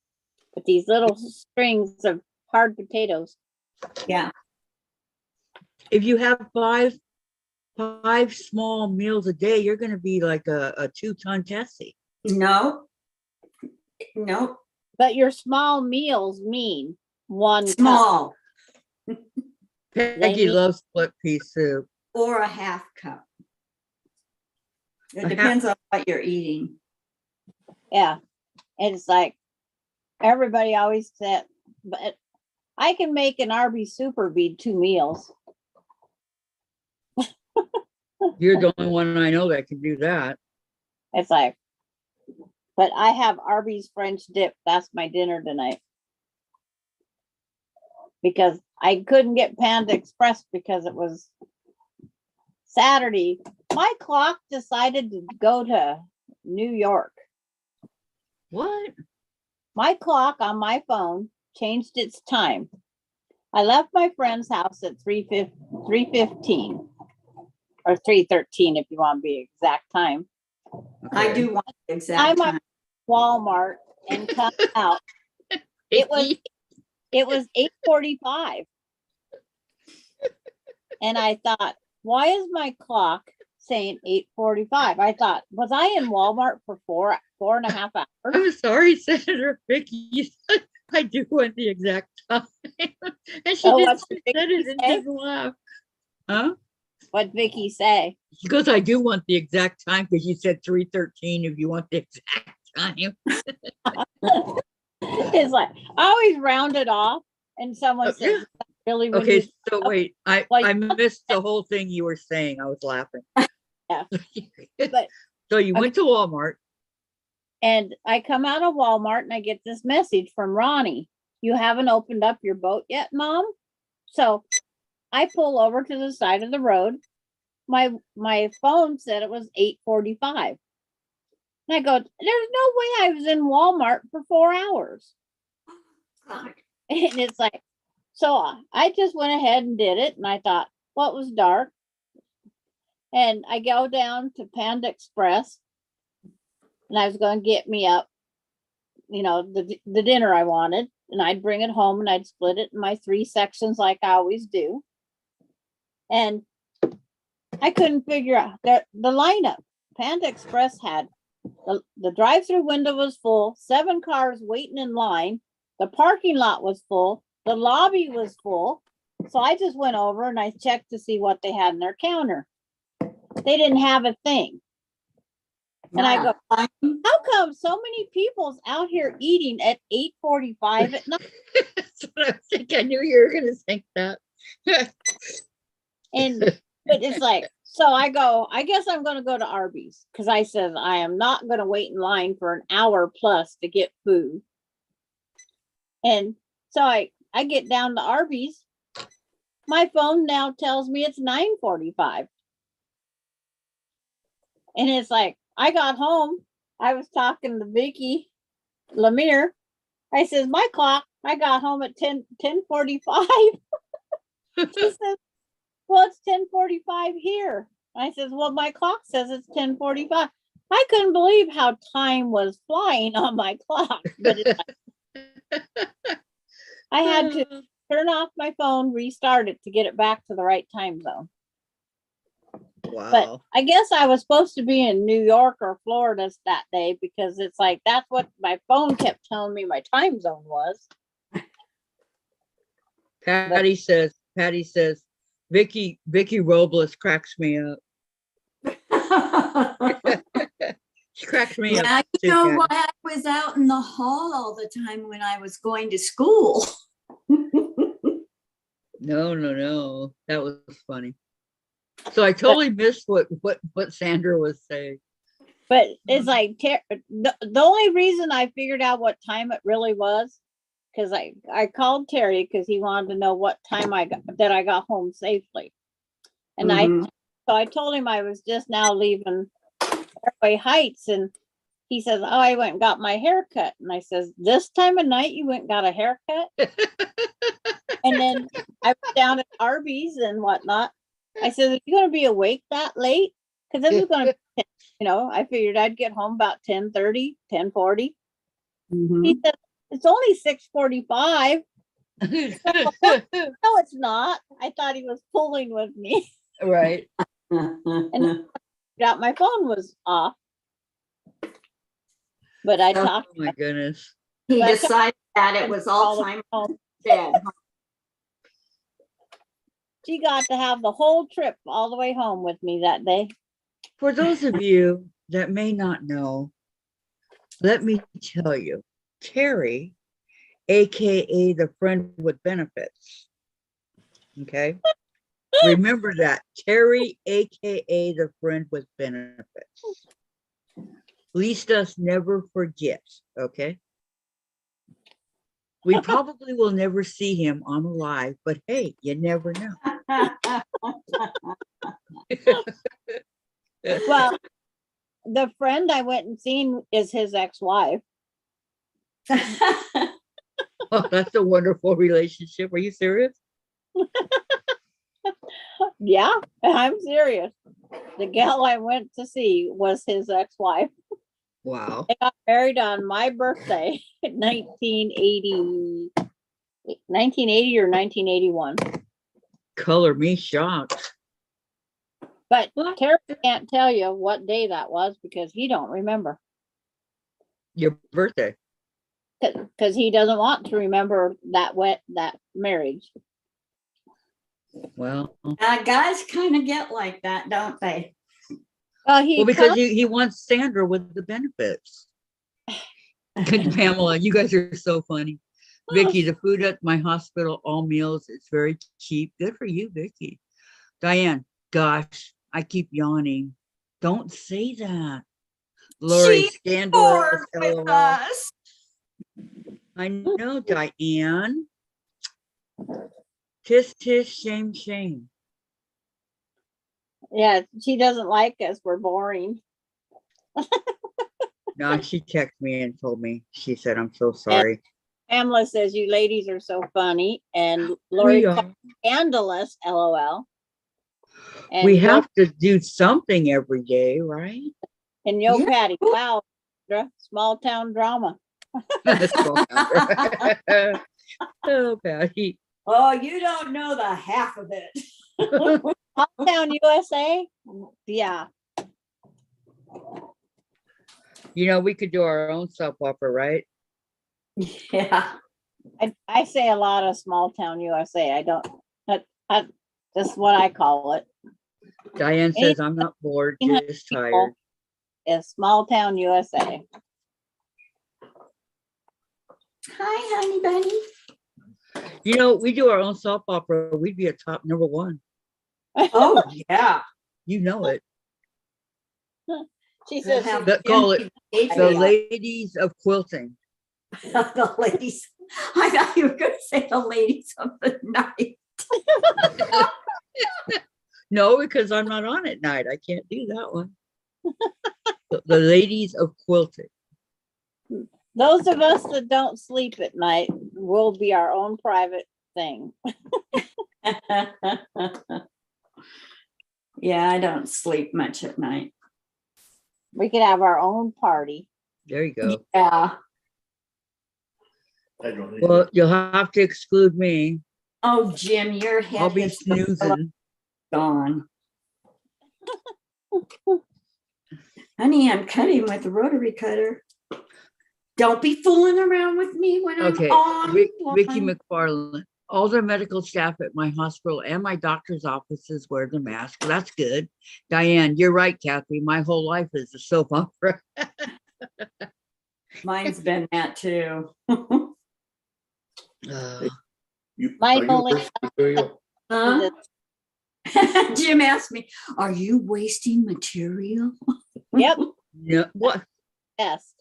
but these little strings of hard potatoes. Yeah. If you have five small meals a day, you're going to be like a 2-ton Tessie. No. But your small meals mean 1 cup. Small. Peggy need- loves split pea soup. Or a half cup. A It half- depends on what you're eating. Yeah. And it's like, everybody always said, but I can make an Arby's Super be 2 meals. You're the only one I know that can do that. It's like, but I have Arby's French dip. That's my dinner tonight. Because I couldn't get Panda Express because it was Saturday. My clock decided to go to New York. What? My clock on my phone changed its time. I left my friend's house at 3:15 or 3:13 if you want to be exact time. I Okay. do want the I'm exact at time. Walmart and come out. It was 8:45. And I thought, why is my clock saying 8:45? I thought, was I in Walmart for 4.5 hours? I'm sorry, Senator Vicki. I do want the exact time. And she Oh, just what's said Vicki it and say? just laughed. Huh? What Vicky say? She goes, I do want the exact time because you said 3:13 if you want the exact time. It's like, I always round it off and someone Oh, says, yeah. really, when Okay, you, so wait, I Like- missed the whole thing you were saying. I was laughing. Yeah. But- So you went to Walmart. and I come out of Walmart and I get this message from Ronnie. You haven't opened up your boat yet, Mom? So I pull over to the side of the road. My phone said it was 8:45. And I go, there's no way I was in Walmart for 4 hours. God. And it's like, so I just went ahead and did it. And I thought, well, it was dark. And I go down to Panda Express and I was going to get me up, the dinner I wanted. And I'd bring it home and I'd split it in my 3 sections like I always do. And I couldn't figure out the lineup. Panda Express had the drive-through window was full, 7 cars waiting in line. The parking lot was full. The lobby was full. So I just went over and I checked to see what they had in their counter. They didn't have a thing. And I go, how come so many people's out here eating at 8:45 at night? That's what I was thinking. I knew you were going to think that. And but it's like, so I go, I guess I'm going to go to Arby's because I said I am not going to wait in line for an hour plus to get food. And so I get down to Arby's. My phone now tells me it's 9:45. And it's like, I got home. I was talking to Vicki Lemire. I says, my clock, I got home at 10:45. She says, well, it's 10:45 here. I says, well, my clock says it's 10:45. I couldn't believe how time was flying on my clock. But it's like, I had to turn off my phone, restart it to get it back to the right time zone. But Wow. I guess I was supposed to be in New York or Florida that day because it's like, that's what my phone kept telling me my time zone was. Patty says, Vicki Robles cracks me up. She cracks me up. Yeah, too, you know Patty. why I was out in the hall all the time when I was going to school. No. That was funny. So I totally missed what Sandra was saying. But it's like, the only reason I figured out what time it really was, because I called Terry because he wanted to know what time I got home safely. And Mhm. so I told him I was just now leaving Fairway Heights, and he says, oh, I went and got my hair cut. And I says, this time of night you went and got a haircut? And then I was down at Arby's and whatnot. I said, are you going to be awake that late? Because this is going to, I figured I'd get home about 10:30, 10:40. Mhm. He said, it's only 6:45. No, it's not. I thought he was fooling with me. Right. And my phone was off. But I Oh talked. my goodness. He But I decided that it was all the time phone. dead. She got to have the whole trip all the way home with me that day. For those of you that may not know, let me tell you, Terry, AKA the friend with benefits. Okay. Remember that. Terry, AKA the friend with benefits. Least us never forget. Okay. We probably will never see him on live, but hey, you never know. Well, the friend I went and seen is his ex-wife. Oh, that's a wonderful relationship. Are you serious? Yeah, I'm serious. The gal I went to see was his ex-wife. Wow. They got married on my birthday, 1980, 1980 or 1981. Color me shocked. But Terry can't tell you what day that was because he don't remember. Your birthday. Because he doesn't want to remember that marriage. Well, Guys kind of get like that, don't they? Well, because he wants Sandra with the benefits. Pamela, you guys are so funny. Vicki, the food at my hospital, all meals, it's very cheap. Good for you, Vicki. Diane, gosh, I keep yawning. Don't say that. Lori, She's scandalous. bored with LOL. us. I know, Diane. Tis, tis, shame, shame. Yeah, she doesn't like us. We're boring. No, she texted me and told me. She said, I'm so sorry. Pamela says you ladies are so funny, and Lori We are. scandalous, LOL. And We have to do something every day, right? And yo, Yeah. Patty, wow, small town drama. Oh, Patty. Oh, you don't know the half of it. Small town USA, yeah. You know, we could do our own soap opera, right? Yeah. I say a lot of small town USA. I don't. That's what I call it. Diane says, I'm not bored, just tired. Is small town USA. Hi, honey bunny. You know, we do our own soap opera. We'd be a top #1. Oh, yeah. You know it. She We'll says have Call it the Patreon. Ladies of Quilting. The ladies. I thought you were going to say the ladies of the night. No, because I'm not on at night. I can't do that one. The Ladies of Quilting. those of us that don't sleep at night will be our own private thing. Yeah, I don't sleep much at night. We could have our own party. There you go. Yeah. I don't need Well, you'll have to exclude me. Oh, Jim, your head I'll be is snoozing. gone. Honey, I'm cutting with a rotary cutter. Don't be fooling around with me when Okay, I'm Vicki on. McFarland. All the medical staff at my hospital and my doctor's offices wear the mask. That's good. Diane, you're right, Kathy. My whole life is a soap opera. Mine's been that too. You, My are you only- first material? Huh? Jim asked me, are you wasting material? Yep. No, what? Yes.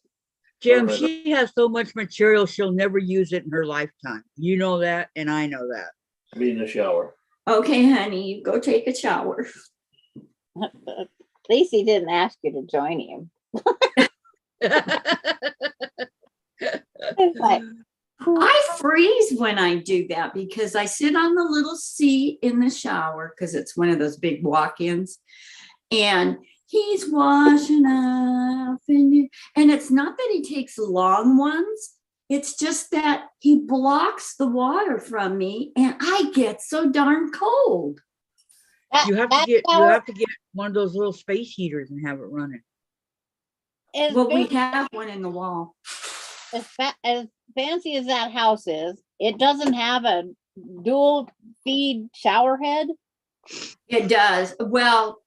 Jim, she has so much material, she'll never use it in her lifetime. You know that, and I know Be in the shower. Okay, honey, you go take a shower. At least he didn't ask you to join him. that. It's like, I freeze when I do that because I sit on the little seat in the shower because it's one of those big walk-ins, and he's washing up, and it's not that he takes long ones. It's just that he blocks the water from me, and I get so darn cold. You have to get one of those little space heaters and have it running. Well, we have one in the wall. As fancy as that house is, it doesn't have a dual feed shower head. It does. Well,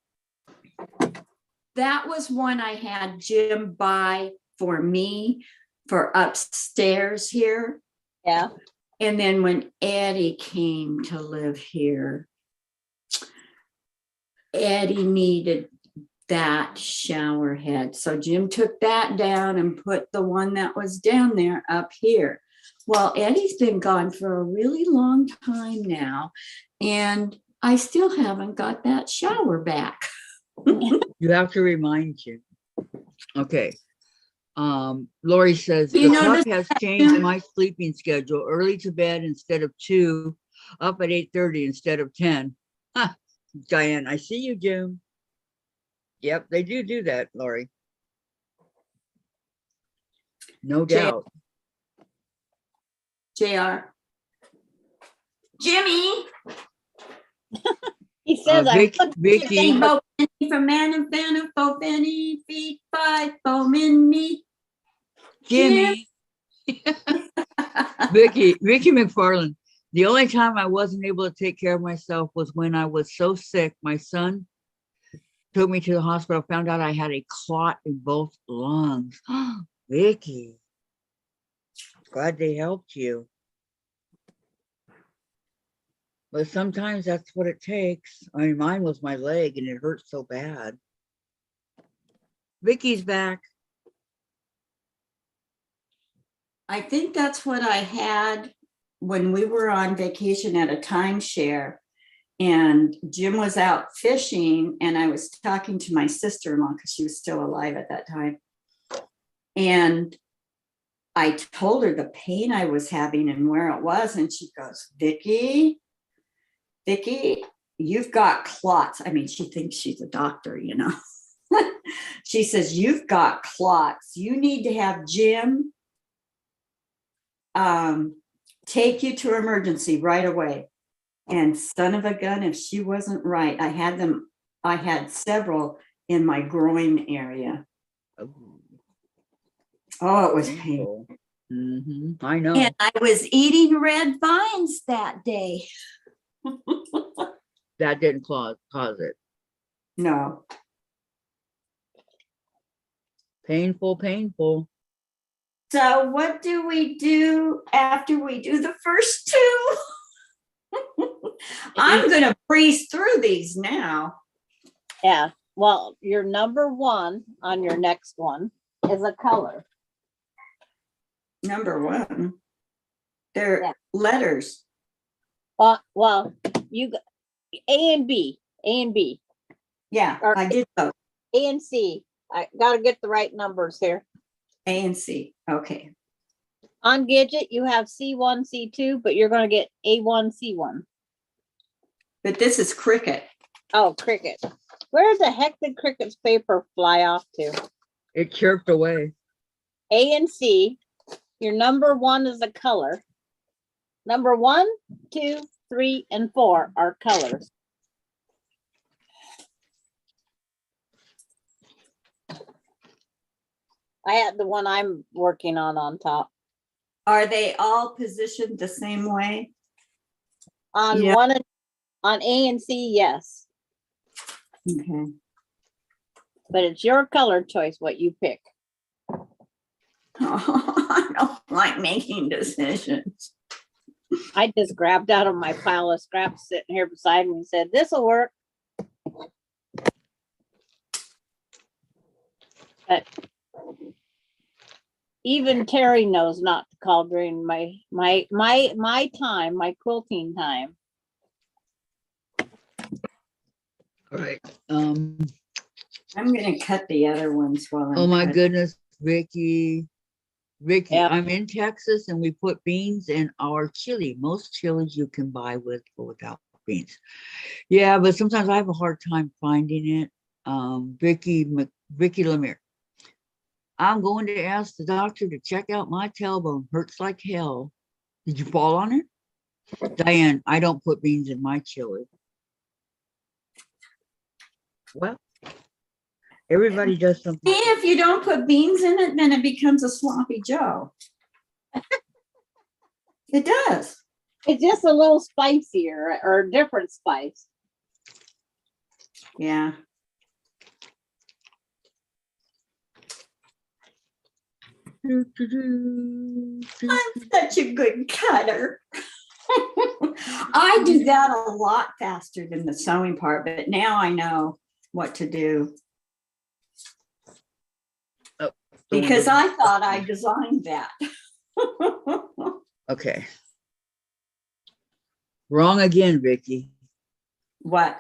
that was one I had Jim buy for me for upstairs here. Yeah. And then when Eddie came to live here, Eddie needed that shower head. So Jim took that down and put the one that was down there up here. Well, Eddie's been gone for a really long time now, and I still haven't got that shower back. You have to remind you. Okay. Lori says, You the know, pup has changed my sleeping schedule. Early to bed instead of 2, up at 8:30 instead of 10. Huh. Diane, I see you, Jim. Yep, they do that, Lori. No J- doubt. JR. Jimmy. He says I Vic, put Vicky, Penny bo penny for man and fan and for penny feet 5 for mini. Jimmy, Vicky McFarland. The only time I wasn't able to take care of myself was when I was so sick. My son took me to the hospital, found out I had a clot in both lungs. Vicky, glad they helped you. But sometimes that's what it takes. I mean, mine was my leg and it hurt so bad. Vicky's back. I think that's what I had when we were on vacation at a timeshare. And Jim was out fishing, and I was talking to my sister-in-law because she was still alive at that time. And I told her the pain I was having and where it was. And she goes, Vicki, you've got clots. I mean, she thinks she's a doctor, you know. She says, you've got clots. You need to have Jim take you to emergency right away. And son of a gun, if she wasn't right, I had several in my groin area. Oh, it was painful. I know. And I was eating red vines that day. That didn't cause it. No. Painful. So what do we do after we do the first two? I'm going to breeze through these now. Yeah. Well, your number 1 on your next one is a color. Number 1. They're Yeah. letters. Well, you got A and B. Yeah, Or- I did both. A and C. I got to get the right numbers here. A and C. Okay. On Gidget, you have C1, C2, but you're going to get A1, C1. But this is cricket. Oh, cricket. Where the heck did cricket's paper fly off to? It chirped away. A and C. Your number 1 is a color. Number 1, 2, 3, and 4 are colors. I had the one I'm working on top. Are they all positioned the same way? On Yeah. on A and C, yes. Okay. But it's your color choice what you pick. I don't like making decisions. I just grabbed out of my pile of scraps sitting here beside me and said, this'll work. But even Terry knows not to call during my time, my quilting time. All right. I'm going to cut the other ones while I'm Oh my cutting. goodness, Vicky, Yeah. I'm in Texas and we put beans in our chili. Most chilies you can buy with or without beans. Yeah, but sometimes I have a hard time finding it. Vicky Lemire. I'm going to ask the doctor to check out my tailbone. Hurts like hell. Did you fall on it? Diane, I don't put beans in my chili. Well, everybody does something. If you don't put beans in it, then it becomes a sloppy Joe. It does. It's just a little spicier or a different spice. Yeah. I'm such a good cutter. I do that a lot faster than the sewing part, but now I know what to do. Because I thought I designed that. Okay. Wrong again, Vicky. What?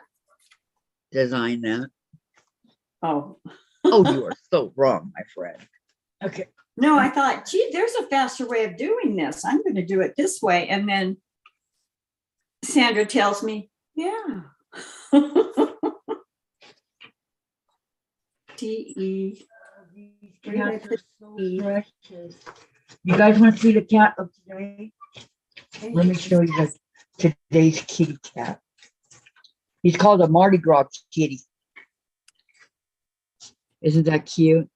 Design that. Oh. Oh, you are so wrong, my friend. Okay. No, I thought, gee, there's a faster way of doing this. I'm going to do it this way. And then Sandra tells me, yeah. Where did I Cats are put so the- precious. You guys want to see the cat of today? Let me show you today's kitty cat. He's called a Mardi Gras kitty. Isn't that cute?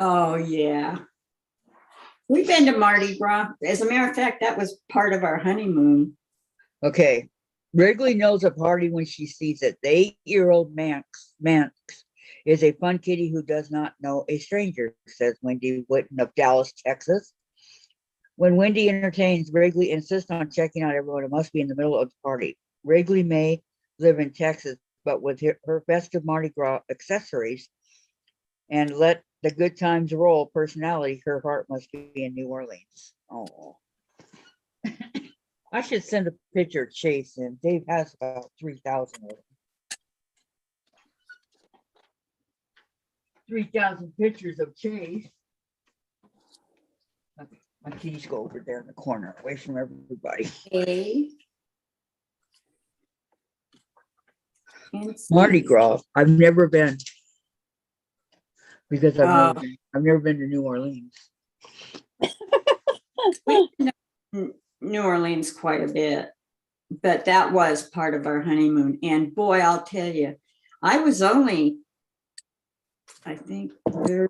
Oh, yeah. We've been to Mardi Gras. As a matter of fact, that was part of our honeymoon. Okay. Wrigley knows a party when she sees it. The 8-year-old Manx is a fun kitty who does not know a stranger, says Wendy Witten of Dallas, Texas. When Wendy entertains, Wrigley insists on checking out everyone who must be in the middle of the party. Wrigley may live in Texas, but with her festive Mardi Gras accessories and let the good times roll personality, her heart must be in New Orleans. Oh. I should send a picture of Chase in. Dave has about 3,000 of them. 3,000 pictures of Chase. Okay, my keys go over there in the corner, away from everybody. A. And Mardi C. Gras. I've never been because Oh. I've never been to New Orleans. We've been to New Orleans quite a bit, but that was part of our honeymoon. And boy, I'll tell you, I was only, I think, 30,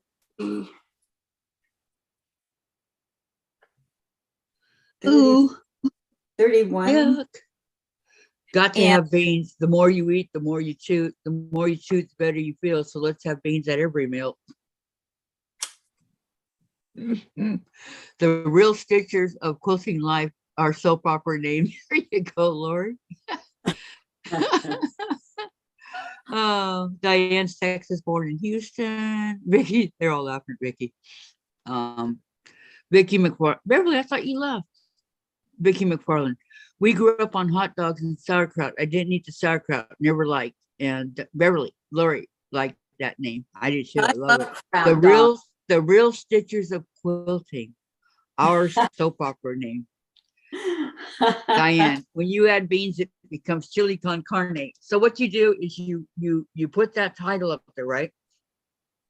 Ooh, 31. yuck. Got to And- have beans. The more you eat, the more you chew. The more you chew, the better you feel. So let's have beans at every meal. The real stitchers of quilting life are soap opera names. Here you go, Lori. Diane's Texas, born in Houston. Vicki, they're all laughing at Vicki. Vicki McFarland. Beverly, I thought you left. Vicki McFarland. We grew up on hot dogs and sauerkraut. I didn't eat the sauerkraut, never liked. And Beverly, Lori liked that name. I did too. I love it. The real stitchers of quilting. Our soap opera name. Diane, when you add beans, it becomes chili con carne. So what you do is you put that title up there, right?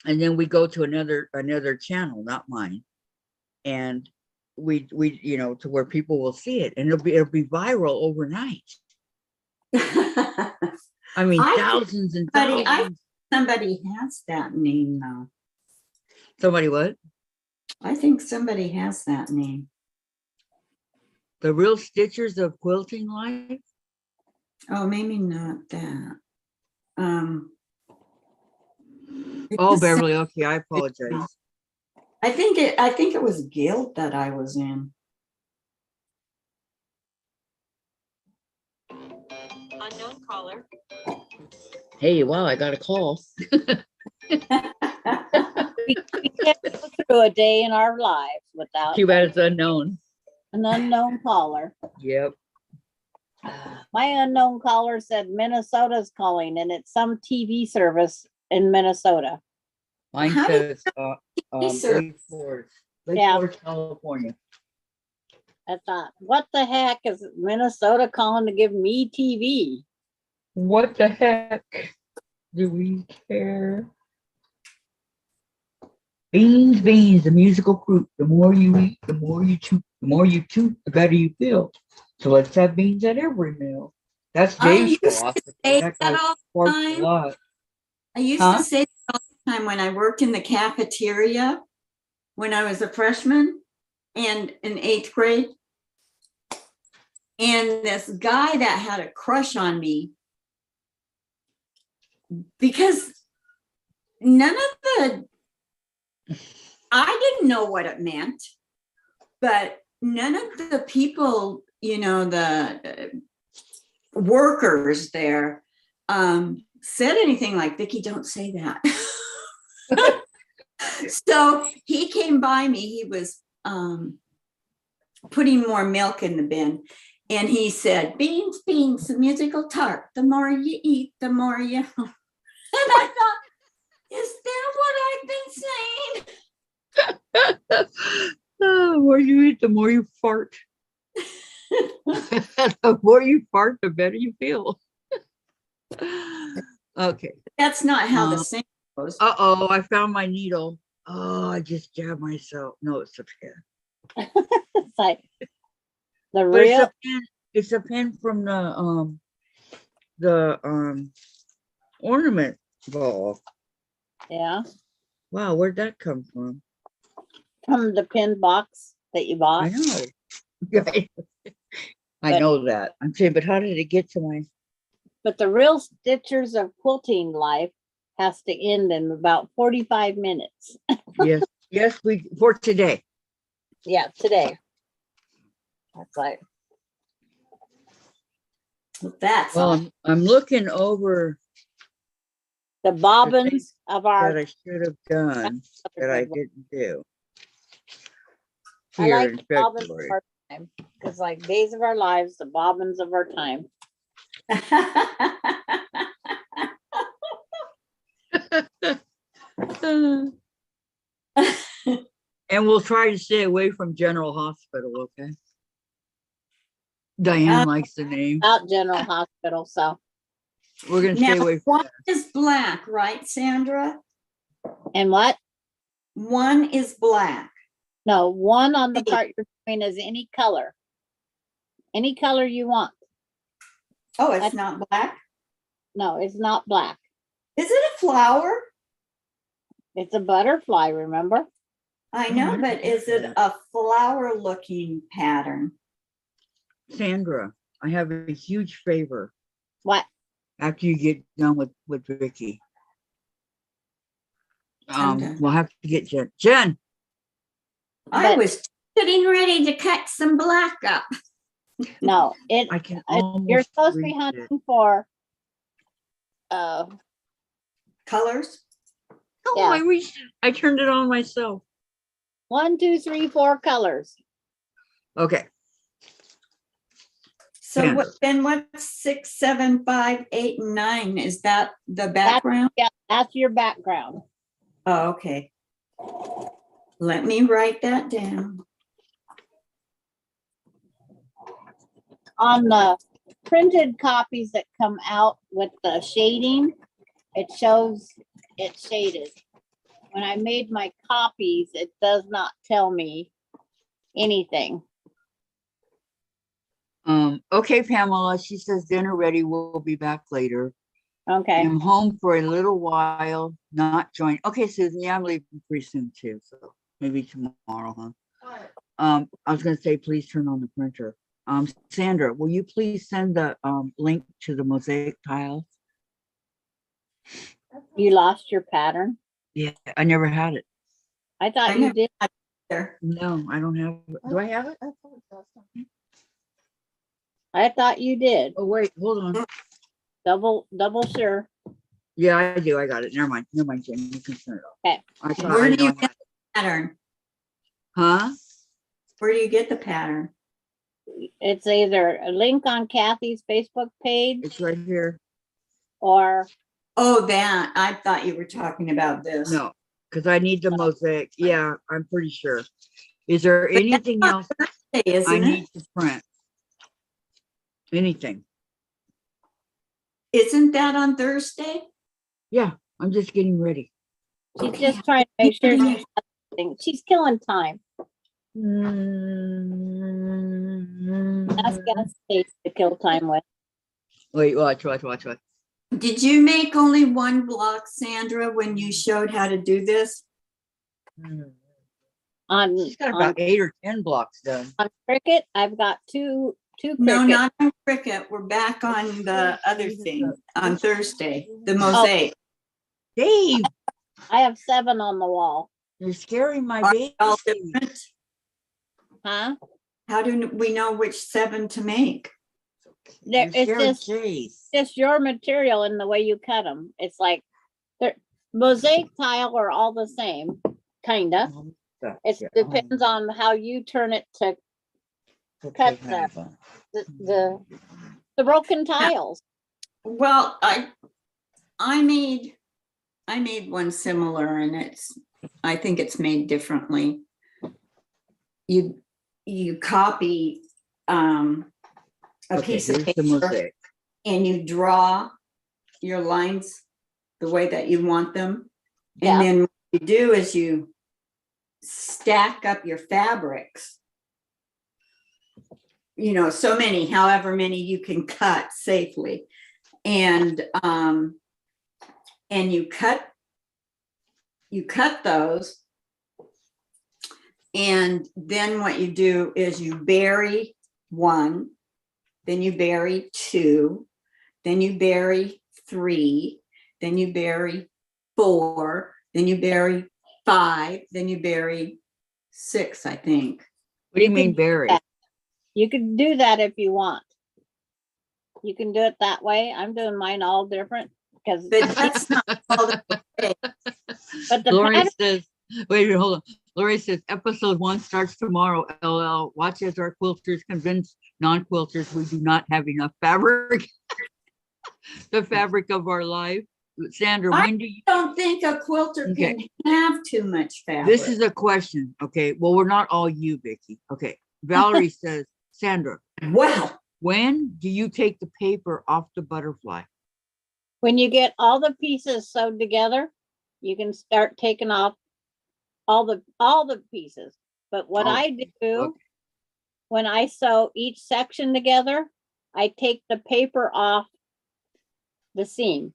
And then we go to another channel, not mine. And we to where people will see it, and it'll be viral overnight. I mean, thousands and thousands. Somebody has that name though. Somebody what? I think somebody has that name. The real stitchers of quilting life. Oh, maybe not that. Oh, Beverly. Okay, I apologize. I think it was Guild that I was in. Unknown caller. Hey, wow, I got a call. We can't go through a day in our lives without Too bad it's unknown. an unknown caller. Yep. My unknown caller said Minnesota's calling, and it's some TV service in Minnesota. Mine How did says research? Lake Forest, Yeah. California. I thought, what the heck is Minnesota calling to give me TV? What the heck? Do we care? Beans, the musical fruit. The more you eat, the more you chew. The more you chew, the better you feel. So let's have beans at every meal. That's I Dave's used to philosophy. say That that guy all the sparks time. a lot. I used Huh? to say that all the time when I worked in the cafeteria when I was a freshman and in 8th grade. And this guy that had a crush on me, because none of I didn't know what it meant, but none of the people, the workers there said anything like, Vicki, don't say that. So he came by me, he was putting more milk in the bin. And he said, beans, the musical tart. The more you eat, the more you. And I thought, is that what I've been saying? The more you eat, the more you fart. The more you fart, the better you feel. Okay. That's not how the saying goes. Uh-oh, I found my needle. Oh, I just jabbed myself. No, it's a pen. It's like the But it's real, a pen. It's a pen from the ornament ball. yeah, Wow, where'd that come from? from the pin box that you bought. I know. I But- know that. I'm saying, but how did it get to my? But the real stitchers of quilting life has to end in about 45 minutes. Yes, yes, we for today. Yeah, today. That's like, That's Well, all. I'm looking over the bobbins of our. that I should have done that I didn't do. I Here like in the bobbins of February. our time. Because like days of our lives, the bobbins of our time. And we'll try to stay away from General Hospital, okay? Diane likes the name. Out General Hospital, so. We're gonna stay Now, away from one that. is black, right, Sandra? And what? One is black. No, one on the part you're doing is any color. Any color you want. Oh, it's not black? No, it's not black. Is it a flower? It's a butterfly, remember? I Oh, know, I but don't is it know. a flower looking pattern? Sandra, I have a huge favor What? after you get done with Vicki. Okay. We'll have to get Jen. Jen, I But- was getting ready to cut some black up. No, I can almost. you're supposed to be reach it. hunting for, Colors? Oh, yeah. I reached it. I turned it on myself. 1, 2, 3, 4 colors. Okay. So Yeah. what, then what's 6, 7, 5, 8, and 9? Is that the background? Yeah, that's your background. Oh, okay. Let me write that down. On the printed copies that come out with the shading, it shows it's shaded. When I made my copies, it does not tell me anything. Okay, Pamela, she says dinner ready. We'll be back later. Okay, I'm home for a little while, not join. Okay, Susan, yeah, I'm leaving pretty soon too, so maybe tomorrow, huh? What? I was gonna say, please turn on the printer. Sandra, will you please send the link to the mosaic tiles? you lost your pattern. Yeah, I never had it. I thought I you know. did. There. No, I don't have it. Do I have it? I thought you did. Oh, wait, hold on. Double sure. Yeah, I do. I got it. Never mind. Never mind, Jen. You can turn it off. Okay. I thought Where I do you know I get had it. the pattern? Huh? Where do you get the pattern? It's either a link on Kathy's Facebook page It's right here. or Oh, that. I thought you were talking about this. No, because I need the mosaic. Yeah, I'm pretty sure. Is there anything else Hey, I isn't need it? to print? Anything? Isn't that on Thursday? Yeah, I'm just getting ready. she's just trying to make sure she's killing time. That's gas states to kill time with. Wait, watch. Did you make only one block, Sandra, when you showed how to do this? On She's got about 8 or 10 blocks done. on Cricut, I've got two No, Cricut. not on Cricut. We're back on the other thing on Thursday, the mosaic. Dave, I have 7 on the wall. you're scaring my Are baby. they all different? Huh? How do we know which 7 to make? There, You're it's scaring just Chase. your material and the way you cut them. It's like they're mosaic tile are all the same, kinda. It depends on how you turn it to cut the broken tiles. Well, I made one similar, and I think it's made differently. You copy a piece of Here's the paper mosaic. and you draw your lines the way that you want them. Yeah. And then you do is you stack up your fabrics. You know, so many, however many you can cut safely. And you cut those. And then what you do is you bury one, then you bury two, then you bury three, then you bury four, then you bury five, then you bury six, I think. What do you mean bury? You can do that if you want. You can do it that way. I'm doing mine all different because But that's not all the way. but the Lori pattern, says, wait, hold on. Lori says, episode 1 starts tomorrow. LL. Watch as our quilters convince non-quilters we do not have enough fabric. The fabric of our life. Sandra, when do you? I don't think a quilter Okay. can have too much fabric. This is a question. Okay. Well, we're not all you, Vicki. Okay. Valerie says, Sandra, Well, when do you take the paper off the butterfly? when you get all the pieces sewed together, you can start taking off all the pieces. But what Oh, I do okay. when I sew each section together, I take the paper off the seam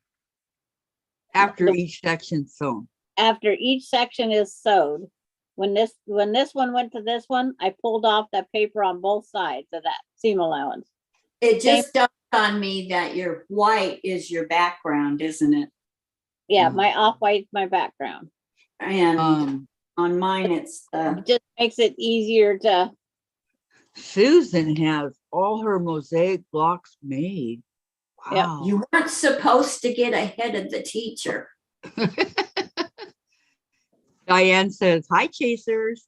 After each section sewn. after each section is sewed. When this one went to this one, I pulled off that paper on both sides of that seam allowance. it just dawned on me that your white is your background, isn't it? Yeah, Mm. my off-white's my background. And on mine, it's the, It just makes it easier to, Susan has all her mosaic blocks made. Yep. Wow. you weren't supposed to get ahead of the teacher. Diane says, hi, chasers.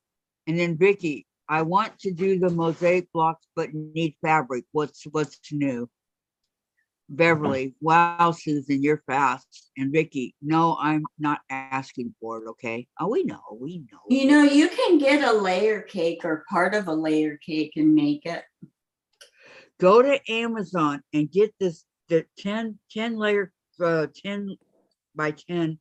And then Vicki, I want to do the mosaic blocks, but need fabric. What's new? Beverly, wow, Susan, you're fast. And Vicki, no, I'm not asking for it, okay? Oh, we know. You know, you can get a layer cake or part of a layer cake and make it. Go to Amazon and get the 10 layer, 10 by 10,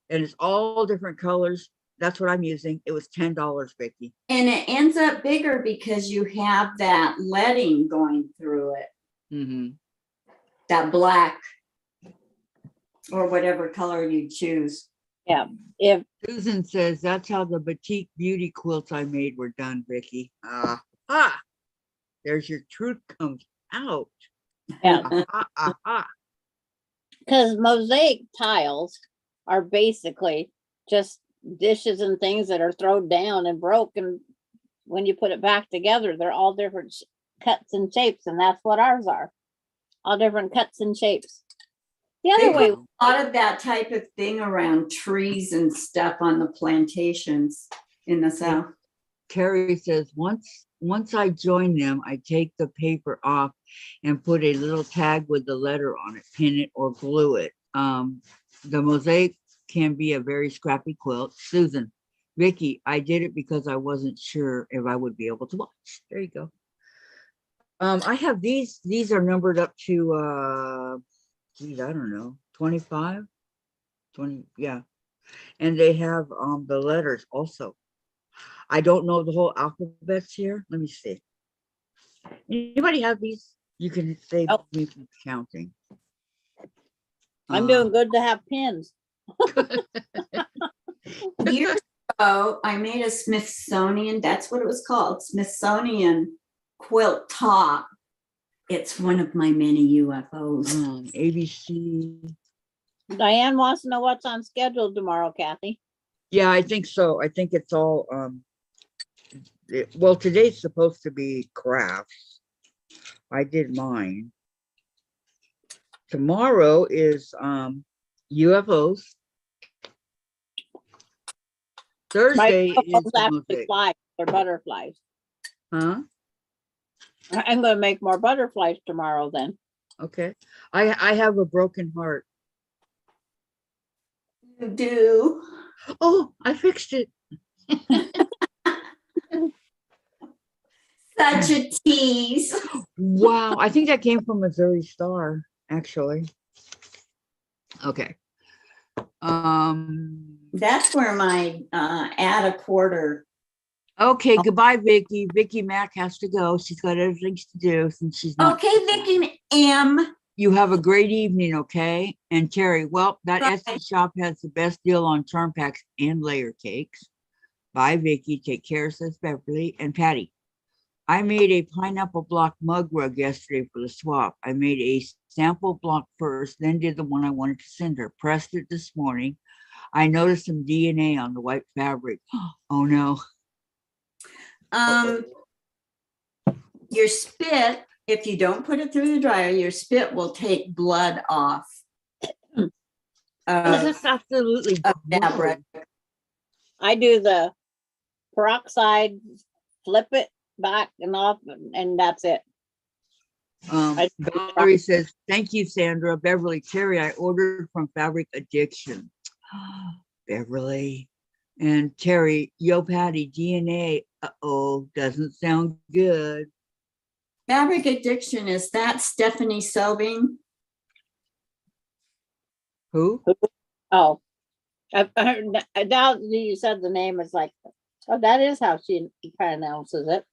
and it's all different colors. That's what I'm using. It was $10, Vicki. And it ends up bigger because you have that leading going through it, Mm-hmm. that black or whatever color you choose. if Susan says that's how the batik beauty quilts I made were done, Vicki. There's your truth comes out. Yeah. Ah. because mosaic tiles are basically just dishes and things that are thrown down and broke, and when you put it back together, they're all different cuts and shapes, and that's what ours are, all different cuts and shapes. The They other way, put a lot of that type of thing around trees and stuff on the plantations in the South. Carrie says, once I join them, I take the paper off and put a little tag with the letter on it, pin it or glue it. The mosaic can be a very scrappy quilt. Susan, Vicki, I did it because I wasn't sure if I would be able to watch. There you go. I have these are numbered up to, geez, I don't know, 25, 20, yeah. And they have the letters also. I don't know the whole alphabets here. Let me see. Anybody have these? You can save Oh. me from counting. I'm doing good to have pins. Years ago, I made a Smithsonian, that's what it was called, Smithsonian quilt top. It's one of my many UFOs. ABC. Diane wants to know what's on schedule tomorrow, Kathy. Yeah, I think so. I think it's all well, today's supposed to be crafts. I did mine. Tomorrow is UFOs. Thursday My is the actually mosaic. flies or butterflies. Huh? I'm going to make more butterflies tomorrow then. Okay. I have a broken heart. You do. Oh, I fixed it. Such a tease. Wow. I think that came from Missouri Star, actually. Okay. That's where my add a quarter. Okay, goodbye, Vicki. Vicki Mack has to go. She's got other things to do since she's not. Okay, Vicki M. You have a great evening, okay? And Terry, well, that Bye. Etsy shop has the best deal on charm packs and layer cakes. Bye, Vicki. Take care, says Beverly. And Patty, I made a pineapple block mug rug yesterday for the swap. I made a sample block first, then did the one I wanted to send her. Pressed it this morning. I noticed some DNA on the white fabric. Oh no. Your spit, if you don't put it through the dryer, your spit will take blood off. This is absolutely Fabric. I do the peroxide, flip it back and off, and that's it. Beverly says, thank you, Sandra. Beverly, Terry, I ordered from Fabric Addiction. Beverly. And Terry, yo, Patty, DNA. Uh-oh, doesn't sound good. Fabric Addiction, is that Stephanie Sobing? Who? Oh, I doubt you said the name is like, oh, that is how she pronounces it.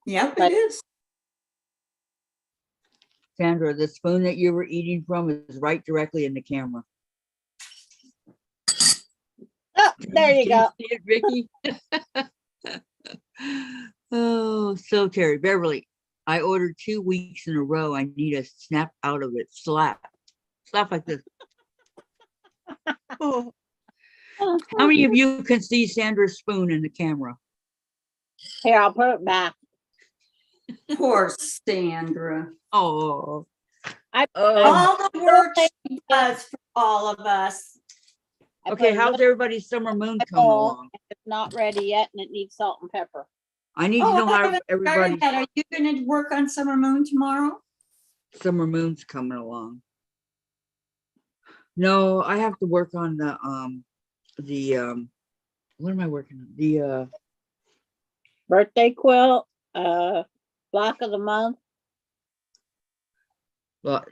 Yep, But- it is. Sandra, the spoon that you were eating from is right directly in the camera. Oh, there you Can go. see it, Vicki? Oh, so Terry, Beverly, I ordered 2 weeks in a row. I need a snap out of it. Slap like this. Oh. How many of you can see Sandra's spoon in the camera? Here, I'll put it back. Poor Sandra. Oh, I All the work she does for all of us. okay. put a How's little everybody's summer moon bit coming more. along? It's not ready yet, and it needs salt and pepper. I need to Oh, know I how haven't everybody's started yet. Are you going to work on Summer Moon tomorrow? summer moon's coming along. No, I have to work on the what am I working on? The Birthday quilt, block of the month. well,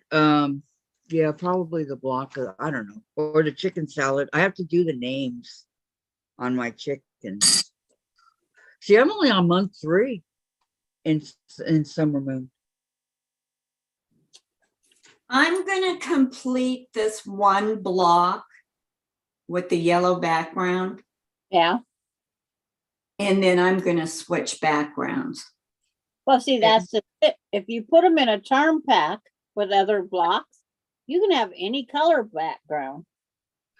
yeah, probably the block of, I don't know, or the chicken salad. I have to do the names on my chickens. See, I'm only on month 3 in summer moon. I'm going to complete this one block with the yellow background, Yeah. and then I'm going to switch backgrounds. Well, see, that's the it. If you put them in a charm pack with other blocks, you can have any color background.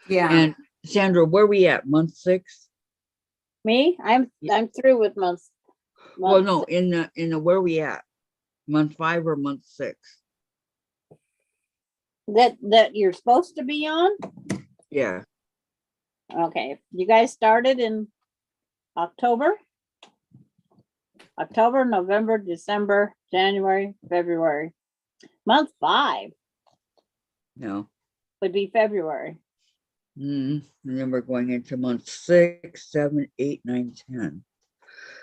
Yeah. And Sandra, where we at? Month 6? Me, I'm through with months. Well, no, in the where we at? Month 5 or month 6? That you're supposed to be on. Yeah. Okay, you guys started in October, November, December, January, February. Month 5 No. would be February. And then we're going into month 6, 7, 8, 9, 10.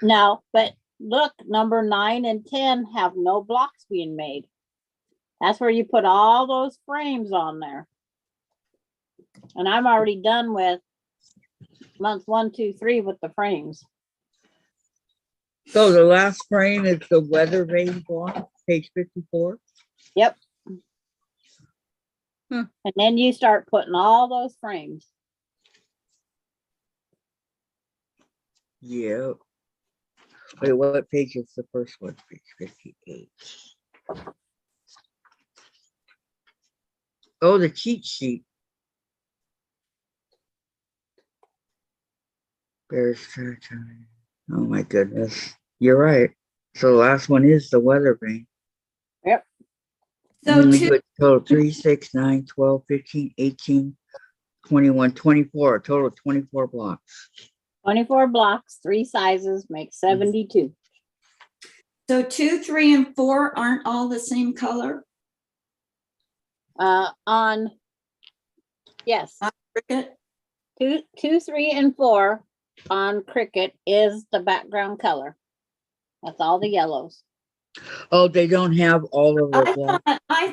No, but look, number 9 and 10 have no blocks being made. That's where you put all those frames on there. And I'm already done with months 1, 2, 3 with the frames. So the last frame is the weather vane block, page 54. Yep. Hmm. And then you start putting all those frames. Yeah. Wait, what page is the first one? Page 58. Oh, the cheat sheet. Bears territory. Oh my goodness. You're right. So the last one is the weather vane. Yep. So And then we two- do it total 3, 6, 9, 12, 15, 18, 21, 24, a total of 24 blocks. 24 blocks, 3 sizes, make 72. So 2, 3, and 4 aren't all the same color? On, yes, Cricket? 2, 3, and 4 on Cricut is the background color. That's all the yellows. Oh, they don't have all of the blocks I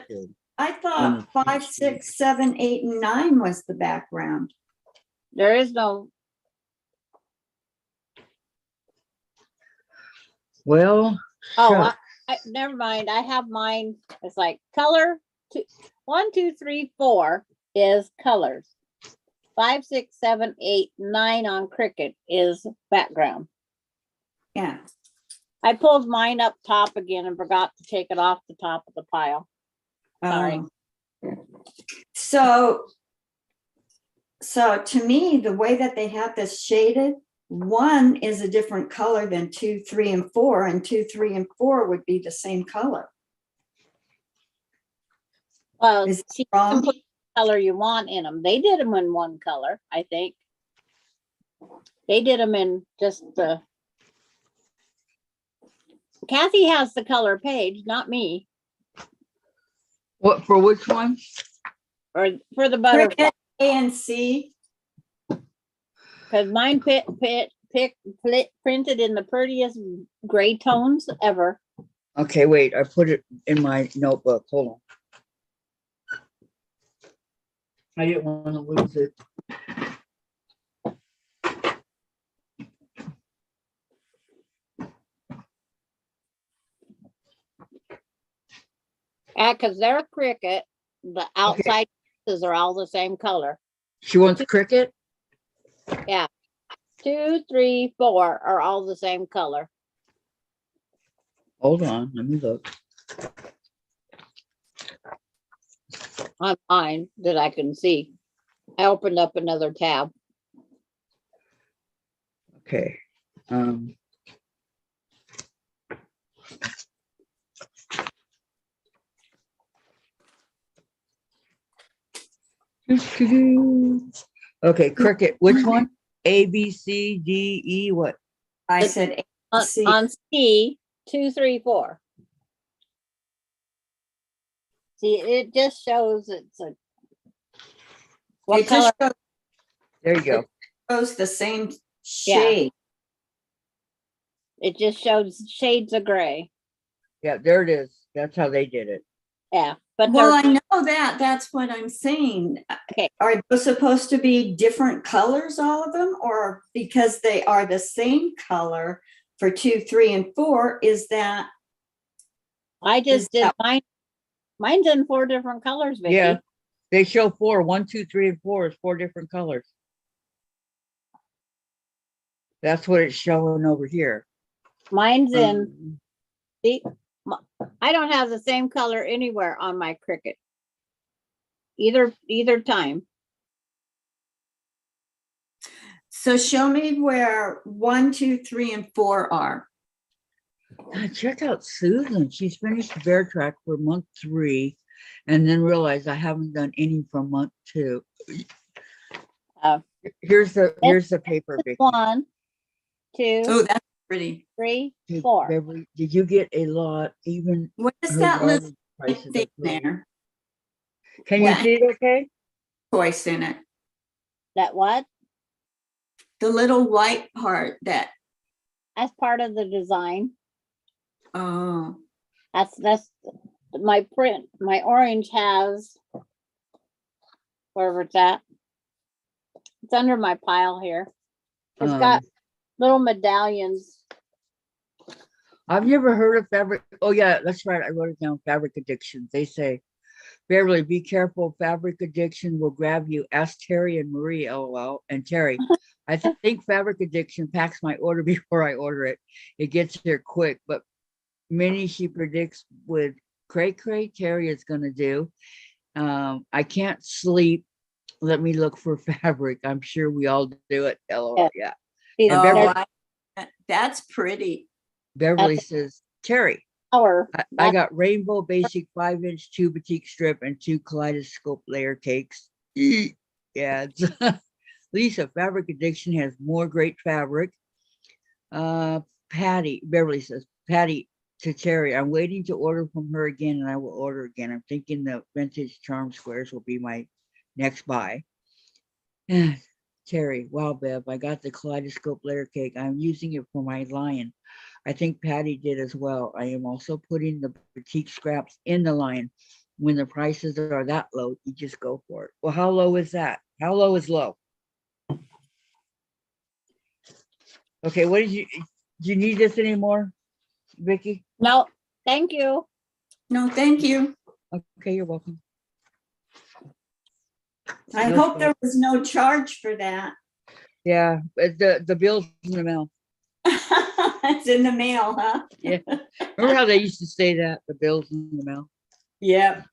listed. thought 5, 6, 7, 8, and 9 was the background. There is no, Well, oh, shucks. never mind. I have mine. It's like color 1, 2, 3, 4 is colors. 5, 6, 7, 8, 9 on Cricut is background. Yeah. I pulled mine up top again and forgot to take it off the top of the pile. Sorry. So to me, the way that they have this shaded, 1 is a different color than 2, 3, and 4, and 2, 3, and 4 would be the same color. Well, Is see, you wrong? can put the color you want in them. They did them in one color, I think. They did them in just the. Kathy has the color page, not me, What, for which one? or for the butterfly, Cricut A and C. because mine printed in the prettiest gray tones ever. Okay, wait, I put it in my notebook. Hold on. I didn't want to lose it. Yeah, because they're Cricut, the outside pieces are all the same color. She wants Cricut? 2, 3, 4 are all the same color. Hold on, let me look. On mine that I can see. I opened up another tab. Okay. Okay, Cricut. Which one? A, B, C, D, E, what? I said A and C. On C, 2, 3, 4. See, it just shows it's a. What It just color? There you go. shows the same shade. It just shows shades of gray. Yeah, there it is. That's how they did it. Yeah, but Well, they're I know that. That's what I'm saying. Okay. Are those supposed to be different colors, all of them, or because they are the same color for 2, 3, and 4? Is that I just Is did that- mine. Mine's in 4 different colors, Vicki. Yeah. They show 4. 1, 2, 3, and 4 is 4 different colors. That's what it's showing over here. Mine's in. See, I don't have the same color anywhere on my Cricut. Either time. so? Show me where 1, 2, 3, and 4 are. God, check out Susan. She's finished the bear track for month 3 and then realized I haven't done any from month 2. Uh, Here's the paper, Vicki. 1, 2, Oh, that's pretty. 3, Did, 4. Beverly, did you get a lot? Even What is her that little yardage prices thing are great. there? Can you What? see it okay? Choice in it. That what? The little white part that. That's part of the design. Oh, That's my print. My orange has wherever it's at. It's under my pile here. It's got little medallions. I've never heard of fabric. Oh yeah, that's right. I wrote it down. Fabric addictions. They say, Beverly, be careful. Fabric addiction will grab you. Ask Terry and Marie. LOL. And Terry, I think fabric addiction packs my order before I order it. It gets here quick, but many she predicts with Cray Terry is going to do. I can't sleep. Let me look for fabric. I'm sure we all do it. LOL. Yeah. See, And there's that's pretty. Beverly That's- says, Terry, color. I got rainbow basic 5-inch 2 batik strip and 2 kaleidoscope layer cakes. Yeah, Lisa, fabric addiction has more great fabric. Patty, Beverly says, Patty to Terry, I'm waiting to order from her again and I will order again. I'm thinking the vintage charm squares will be my next buy. Terry, wow, Bev, I got the kaleidoscope layer cake. I'm using it for my lion. I think Patty did as well. I am also putting the boutique scraps in the line. When the prices are that low, you just go for it. Well, how low is that? How low is low? Okay, what do you need this anymore, Vicki? No, thank you. No, thank you. Okay, you're welcome. I No hope sweat. there was no charge for that. Yeah, but the bill's in the mail. It's in the mail, huh? Yeah. Remember how they used to say that? The bill's in the mail? Yep.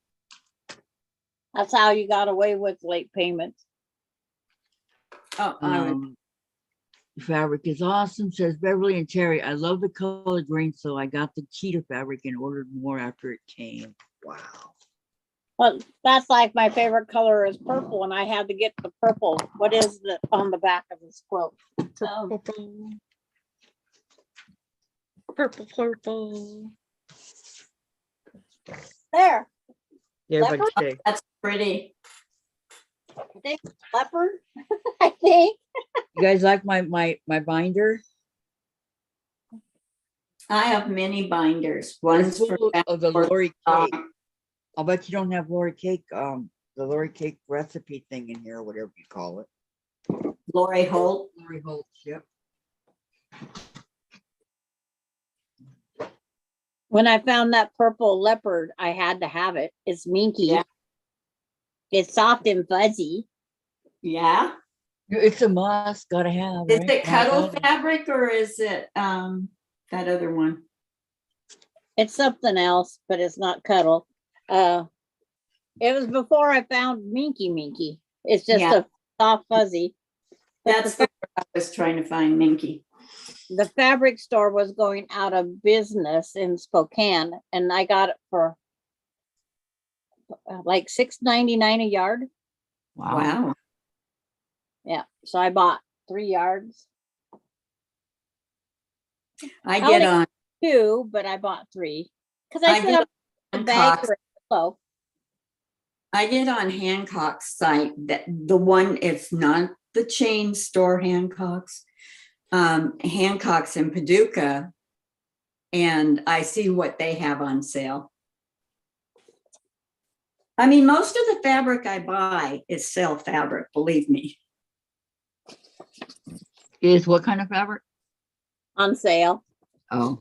That's how you got away with late payments. Oh, Fabric is awesome, says Beverly and Terry. I love the color green, so I got the cheetah fabric and ordered more after it came. Wow. Well, that's like my favorite color is purple, and I had to get the purple. What is the on the back of this quilt? Purple. Purple, purple. There, Yeah, everybody Leopard? say. that's pretty. I think leopard. I think. You guys like my binder? I have many binders. It's One's for full of the Lori um, cake. I'll bet you don't have Lori cake, the Lori cake recipe thing in here, whatever you call it. Lori Holt. Lori Holtz, yep. When I found that purple leopard, I had to have it. It's minky. Yeah. It's soft and fuzzy. Yeah. It's a must, gotta have. Is right? it cuddle Not fabric or is it that other one? It's something else, but it's not cuddle. It was before I found Minky. It's just Yeah. a soft fuzzy. But That's the word I was trying to find, Minky. the fabric store was going out of business in Spokane, and I got it for like $6.99 a yard. Wow. Wow. Yeah, so I bought 3 yards. I only get on 2, but I bought 3 because I I said get I'm on the Cox. bagger. So I get on Hancock's site that the one, it's not the chain store Hancock's. Hancock's in Paducah. And I see what they have on sale. I mean, most of the fabric I buy is sale fabric, believe me. Is what kind of fabric? on sale. Oh.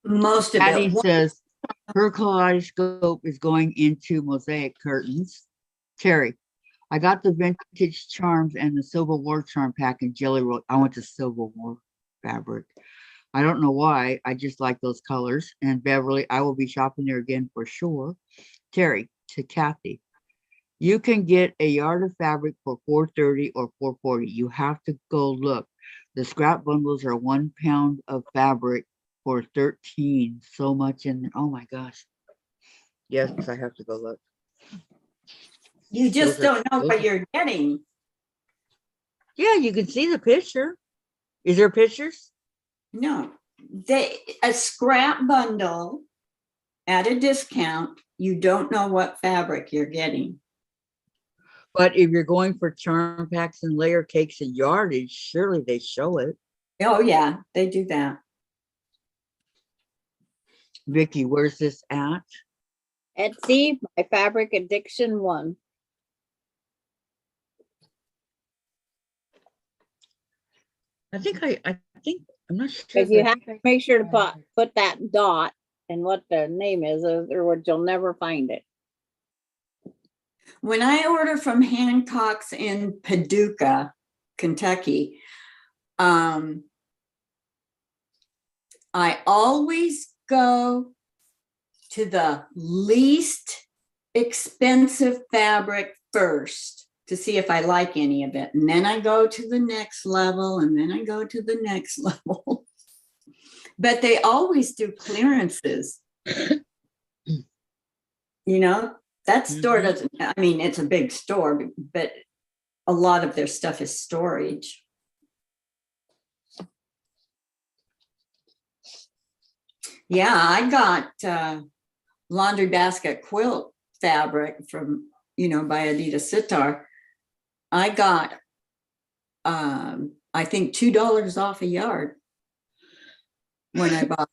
Most of Patty it. says her kaleidoscope is going into mosaic curtains. Terry, I got the vintage charms and the Civil War charm pack in Jelly Roll. I want the Civil War fabric. I don't know why. I just like those colors. And Beverly, I will be shopping there again for sure. Terry, to Kathy, you can get a yard of fabric for $4.30 or $4.40. You have to go look. The scrap bundles are 1 pound of fabric for $13. So much in there. Oh my gosh. Yes, I have to go look. You just Those are- don't know those what are- you're getting. Yeah, you can see the picture. Is there pictures? No, a scrap bundle at a discount, you don't know what fabric you're getting. But if you're going for charm packs and layer cakes and yardage, surely they show it. Oh yeah, they do that. Vicki, where's this at? Etsy, my fabric addiction 1. I think I'm not sure. If you have to make sure to put that dot and what the name is, or you'll never find it. When I order from Hancock's in Paducah, Kentucky, I always go to the least expensive fabric first to see if I like any of it. And then I go to the next level, and then I go to the next level. But they always do clearances. You know, that store doesn't, I mean, it's a big store, but a lot of their stuff is storage. Yeah, I got laundry basket quilt fabric from, by Adita Sitar. I got, I think $2 off a yard when I bought.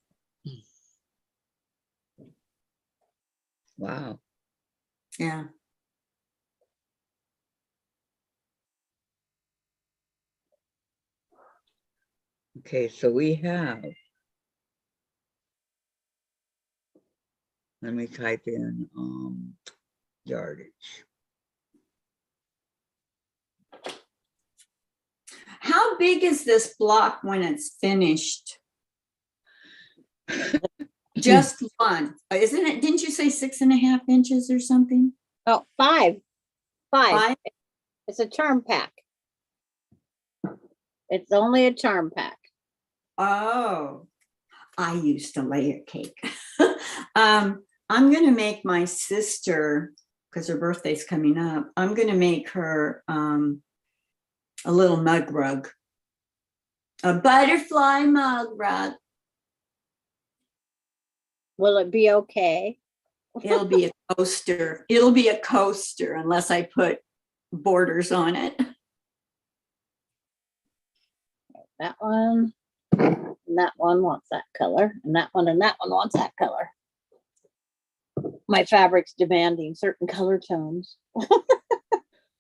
Wow. Yeah. Okay, so we have, let me type in yardage. How big is this block when it's finished? Just one, isn't it? Didn't you say 6.5 inches or something? Oh, five. Five? It's a charm pack. It's only a charm pack. Oh, I used to layer cake. I'm gonna make my sister, because her birthday's coming up, I'm gonna make her a little mug rug. A butterfly mug rug. Will it be okay? It'll be a coaster. It'll be a coaster unless I put borders on it. That one, and that one wants that color, and that one wants that color. My fabric's demanding certain color tones.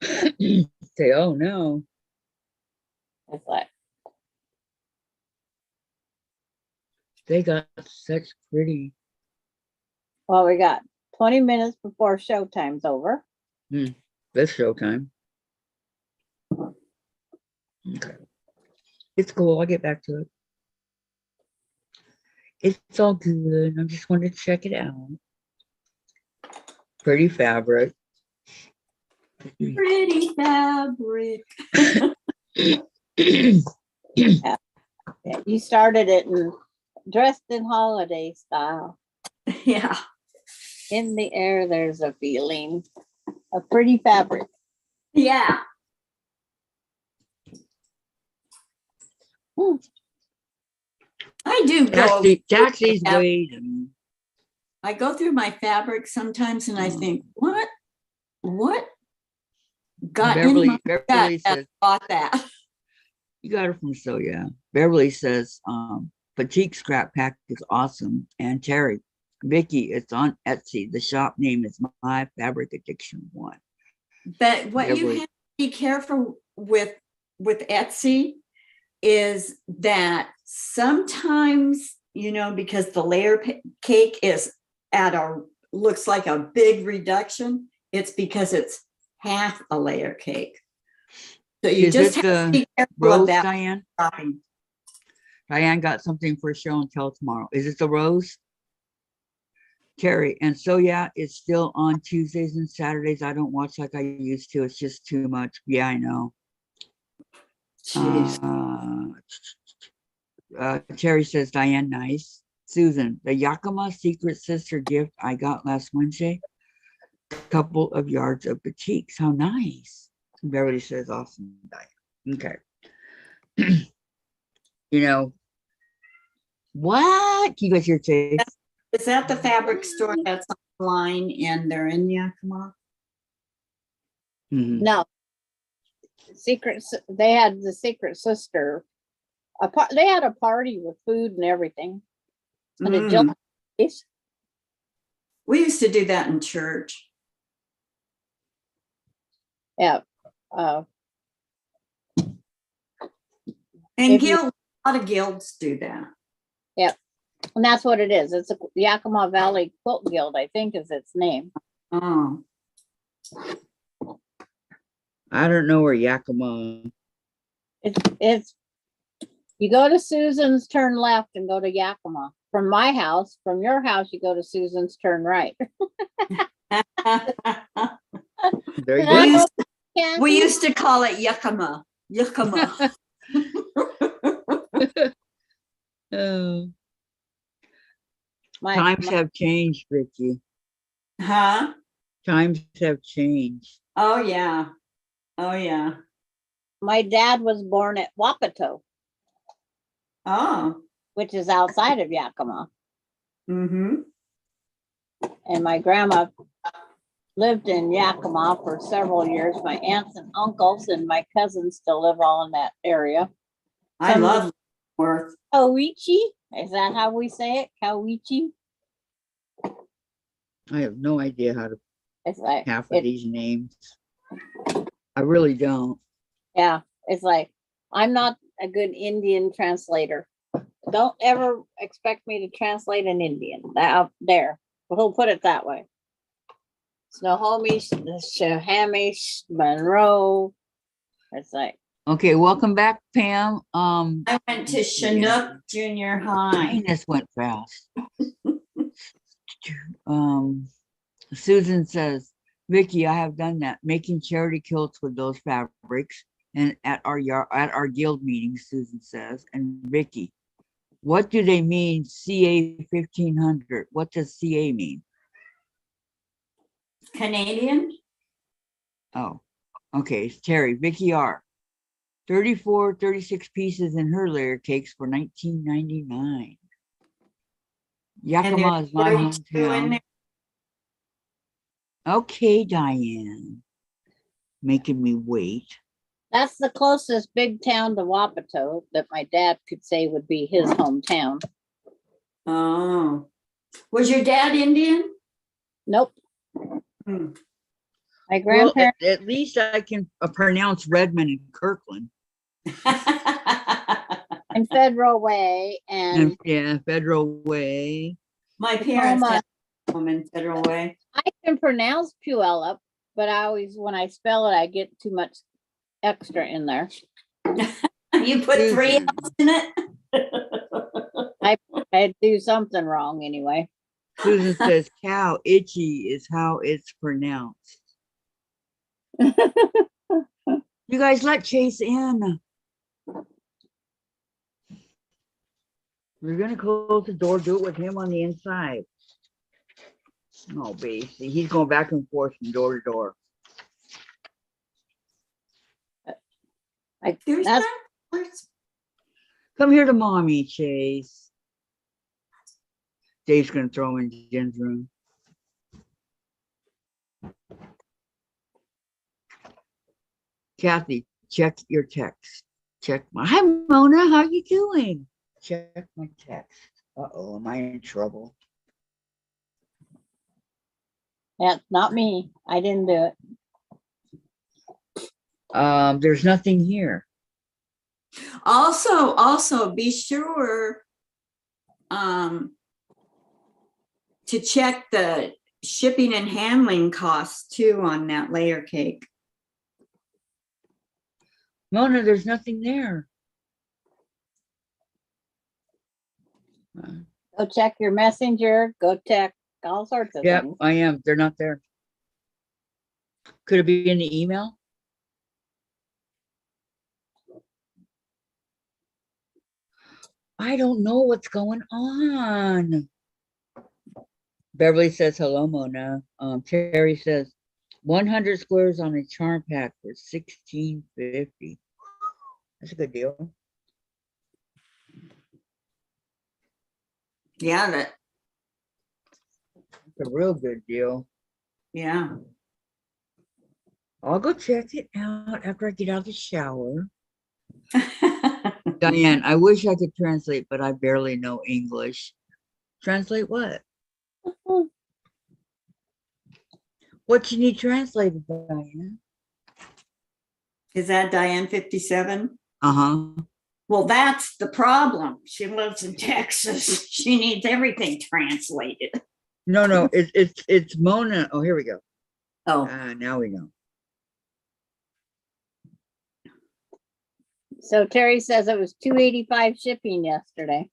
Say, oh no. It's like, They got such pretty. well, we got 20 minutes before showtime's over. This showtime. Okay. It's cool. I'll get back to it. It's all good. I just wanted to check it out. Pretty fabric. Pretty fabric. Yeah, you started it and dressed in holiday style. Yeah. In the air, there's a feeling of pretty fabric. Yeah. I do go. Taxi's Yeah. waiting. I go through my fabric sometimes and I think, what got in my gut Beverly that says, bought that? you got it from So Yeah. Beverly says, Petite Scrap Pack is awesome. And Terry, Vicki, it's on Etsy. The shop name is My Fabric Addiction One. But what you Beverly. have to be careful with Etsy is that sometimes, because the layer cake is looks like a big reduction, it's because it's half a layer cake. So you Is just it have to the be careful Rose, of that Diane? shopping. Diane got something for show and tell tomorrow. Is it the Rose? Terry, and So Yeah, it's still on Tuesdays and Saturdays. I don't watch like I used to. It's just too much. Yeah, I know. Jeez. Terry says, Diane, nice. Susan, the Yakima Secret Sister gift I got last Wednesday. Couple of yards of batiks. How nice. Beverly says, awesome, Diane. Okay. What? Can you guys hear Chase? Is that the fabric store that's online and they're in Yakima? Mhm. No. They had the Secret Sister. They had a party with food and everything. And a Mm. Jill. We used to do that in church. Yeah. And If you- a lot of guilds do that. And that's what it is. It's a Yakima Valley Quilt Guild, I think is its name. Oh. I don't know where Yakima. It's you go to Susan's, turn left and go to Yakima. From my house, from your house, you go to Susan's, turn right. There you we, go. used, we used to call it Yakima. Yakima. Oh. My Times have changed, Vicki. Huh? Times have changed. Oh, yeah. Oh, yeah. my dad was born at Wapato, Oh. which is outside of Yakima. Mm-hmm. And my grandma lived in Yakima for several years. My aunts and uncles and my cousins still live all in that area. I love Worth. Cowichi, is that how we say it? Cowichi? I have no idea how to It's like half of these names. I really don't. yeah, it's like I'm not a good Indian translator. Don't ever expect me to translate an Indian. That out there. We'll put it that way. Snohomish, Shahamish, Monroe. It's like, Okay, welcome back, Pam. I went to Chinook Junior High. Dang, this went fast. Susan says, Vicki, I have done that, making charity kilts with those fabrics, and at our guild meeting, Susan says. And Vicki, what do they mean CA 1500? What does CA mean? Canadian? Oh, okay. It's Terry, Vicki R. 36 pieces in her layer cakes for $19.99. Yakima is my 32 in hometown. there. Okay, Diane. Making me wait. that's the closest big town to Wapato that my dad could say would be his hometown. Oh. Was your dad Indian? Nope. Hmm. My Well, grandparents, at least I can pronounce Redmond and Kirkland. in Federal Way, and Yeah, Federal Way. My parents Tacoma. had a home in Federal Way. I can pronounce Puyallup, but I always, when I spell it, I get too much extra in there. You put 3 Susan. L's in it? I do something wrong anyway. Susan says cow itchy is how it's pronounced. You guys let Chase in. We're gonna close the door, do it with him on the inside. Oh, baby, see, he's going back and forth from door to door. There's That's- that. Come here to mommy, Chase. Dave's gonna throw him in Jen's room. Kathy, check your text. Check my. Hi, Mona. How you doing? Check my text. Uh-oh, am I in trouble? That's not me. I didn't do it. There's nothing here. Also be sure to check the shipping and handling costs too on that layer cake. Mona, there's nothing there. Go check your messenger. Go check all sorts of Yeah, things. I am. They're not there. Could it be in the email? I don't know what's going on. Beverly says, hello, Mona. Terry says, 100 squares on a charm pack for $16.50. That's a good deal. Yeah, It's a real good deal. yeah. I'll go check it out after I get out of the shower. Diane, I wish I could translate, but I barely know English. Translate what? What you need translated, Diane? Is that Diane 57? Uh-huh. Well, that's the problem. She lives in Texas. She needs everything translated. No, it's Mona. Oh, here we go. Oh, Now we know. So Terry says it was $2.85 shipping yesterday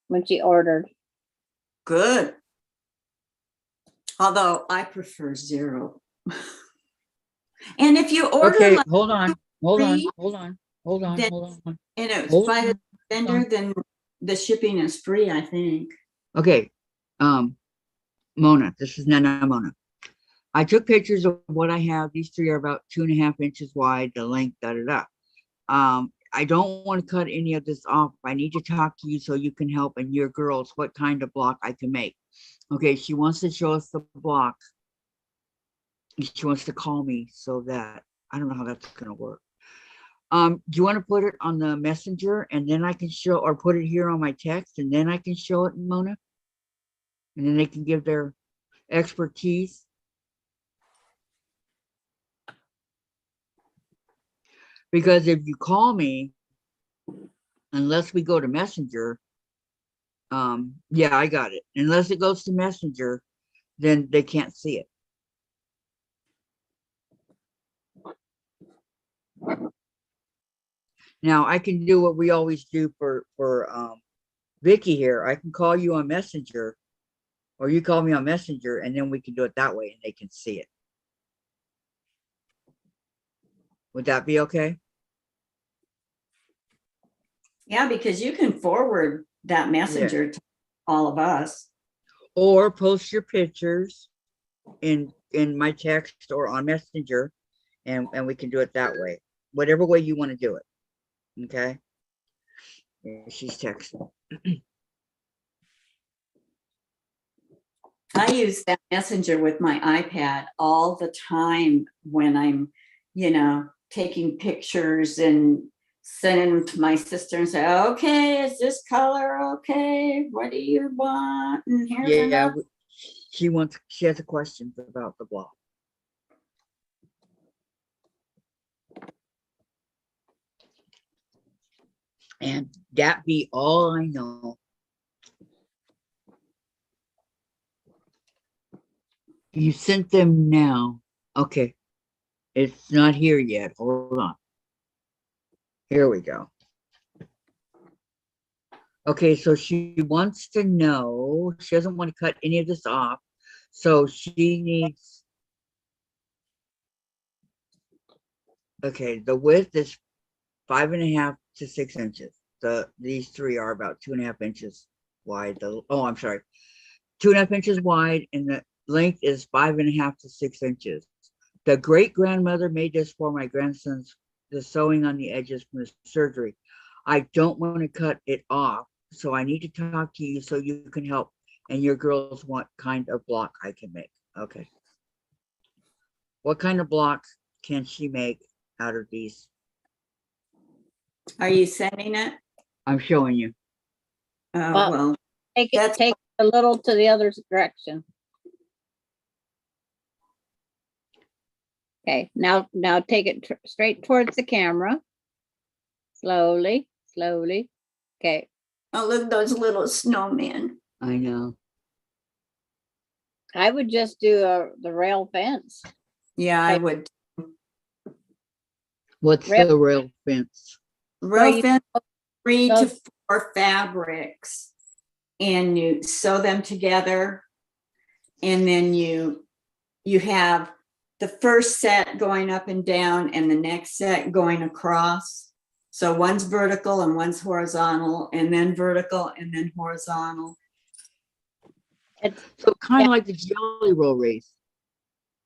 when she ordered. good. Although I prefer 0. And if you order Okay, like hold on. three, And it's hold by the on, vendor, then the shipping is free, I think. Okay. Mona, this is Nana Mona. I took pictures of what I have. These 3 are about 2.5 inches wide, the length, I don't want to cut any of this off. I need to talk to you so you can help and your girls what kind of block I can make. Okay, she wants to show us the block. She wants to call me so that I don't know how that's gonna work. Do you want to put it on the messenger and then I can show, or put it here on my text and then I can show it, Mona? And then they can give their expertise. Because if you call me, unless we go to Messenger. Yeah, I got it. Unless it goes to Messenger, then they can't see it. Now I can do what we always do for Vicki here. I can call you on Messenger, or you call me on Messenger, and then we can do it that way and they can see it. Would that be okay? Yeah, because you can forward that messenger to all of us. Or post your pictures in my text or on Messenger, and we can do it that way. Whatever way you want to do it. Okay. Yeah, she's texting. I use that messenger with my iPad all the time when I'm, taking pictures and sending them to my sister and say, okay, is this color okay? What do you want? And here's Yeah, another. she has a question about the block. And that be all I know. You sent them now. Okay. It's not here yet. Hold on. Here we go. Okay, so she wants to know, she doesn't want to cut any of this off. So she needs, okay, the width is 5.5 to 6 inches. These three are about 2.5 inches wide. I'm sorry, 2.5 inches wide, and the length is 5.5 to 6 inches. The great grandmother made this for my grandson's, the sewing on the edges from the surgery. I don't want to cut it off, so I need to talk to you so you can help. And your girls, what kind of block I can make? Okay. What kind of block can she make out of these? Are you sending it? I'm showing you. Oh, Well, well, Take it, That's- take it a little to the other direction. Okay, now take it straight towards the camera. Slowly, slowly. Okay, oh, look at those little snowmen. I know. I would just do the rail fence. Yeah, I would. What's Rail- the rail fence? Rail you- fence, 3 to those- 4 fabrics, and you sew them together, and then you have the first set going up and down and the next set going across. So one's vertical and one's horizontal, and then vertical and then horizontal. So kind of like the jelly roll race.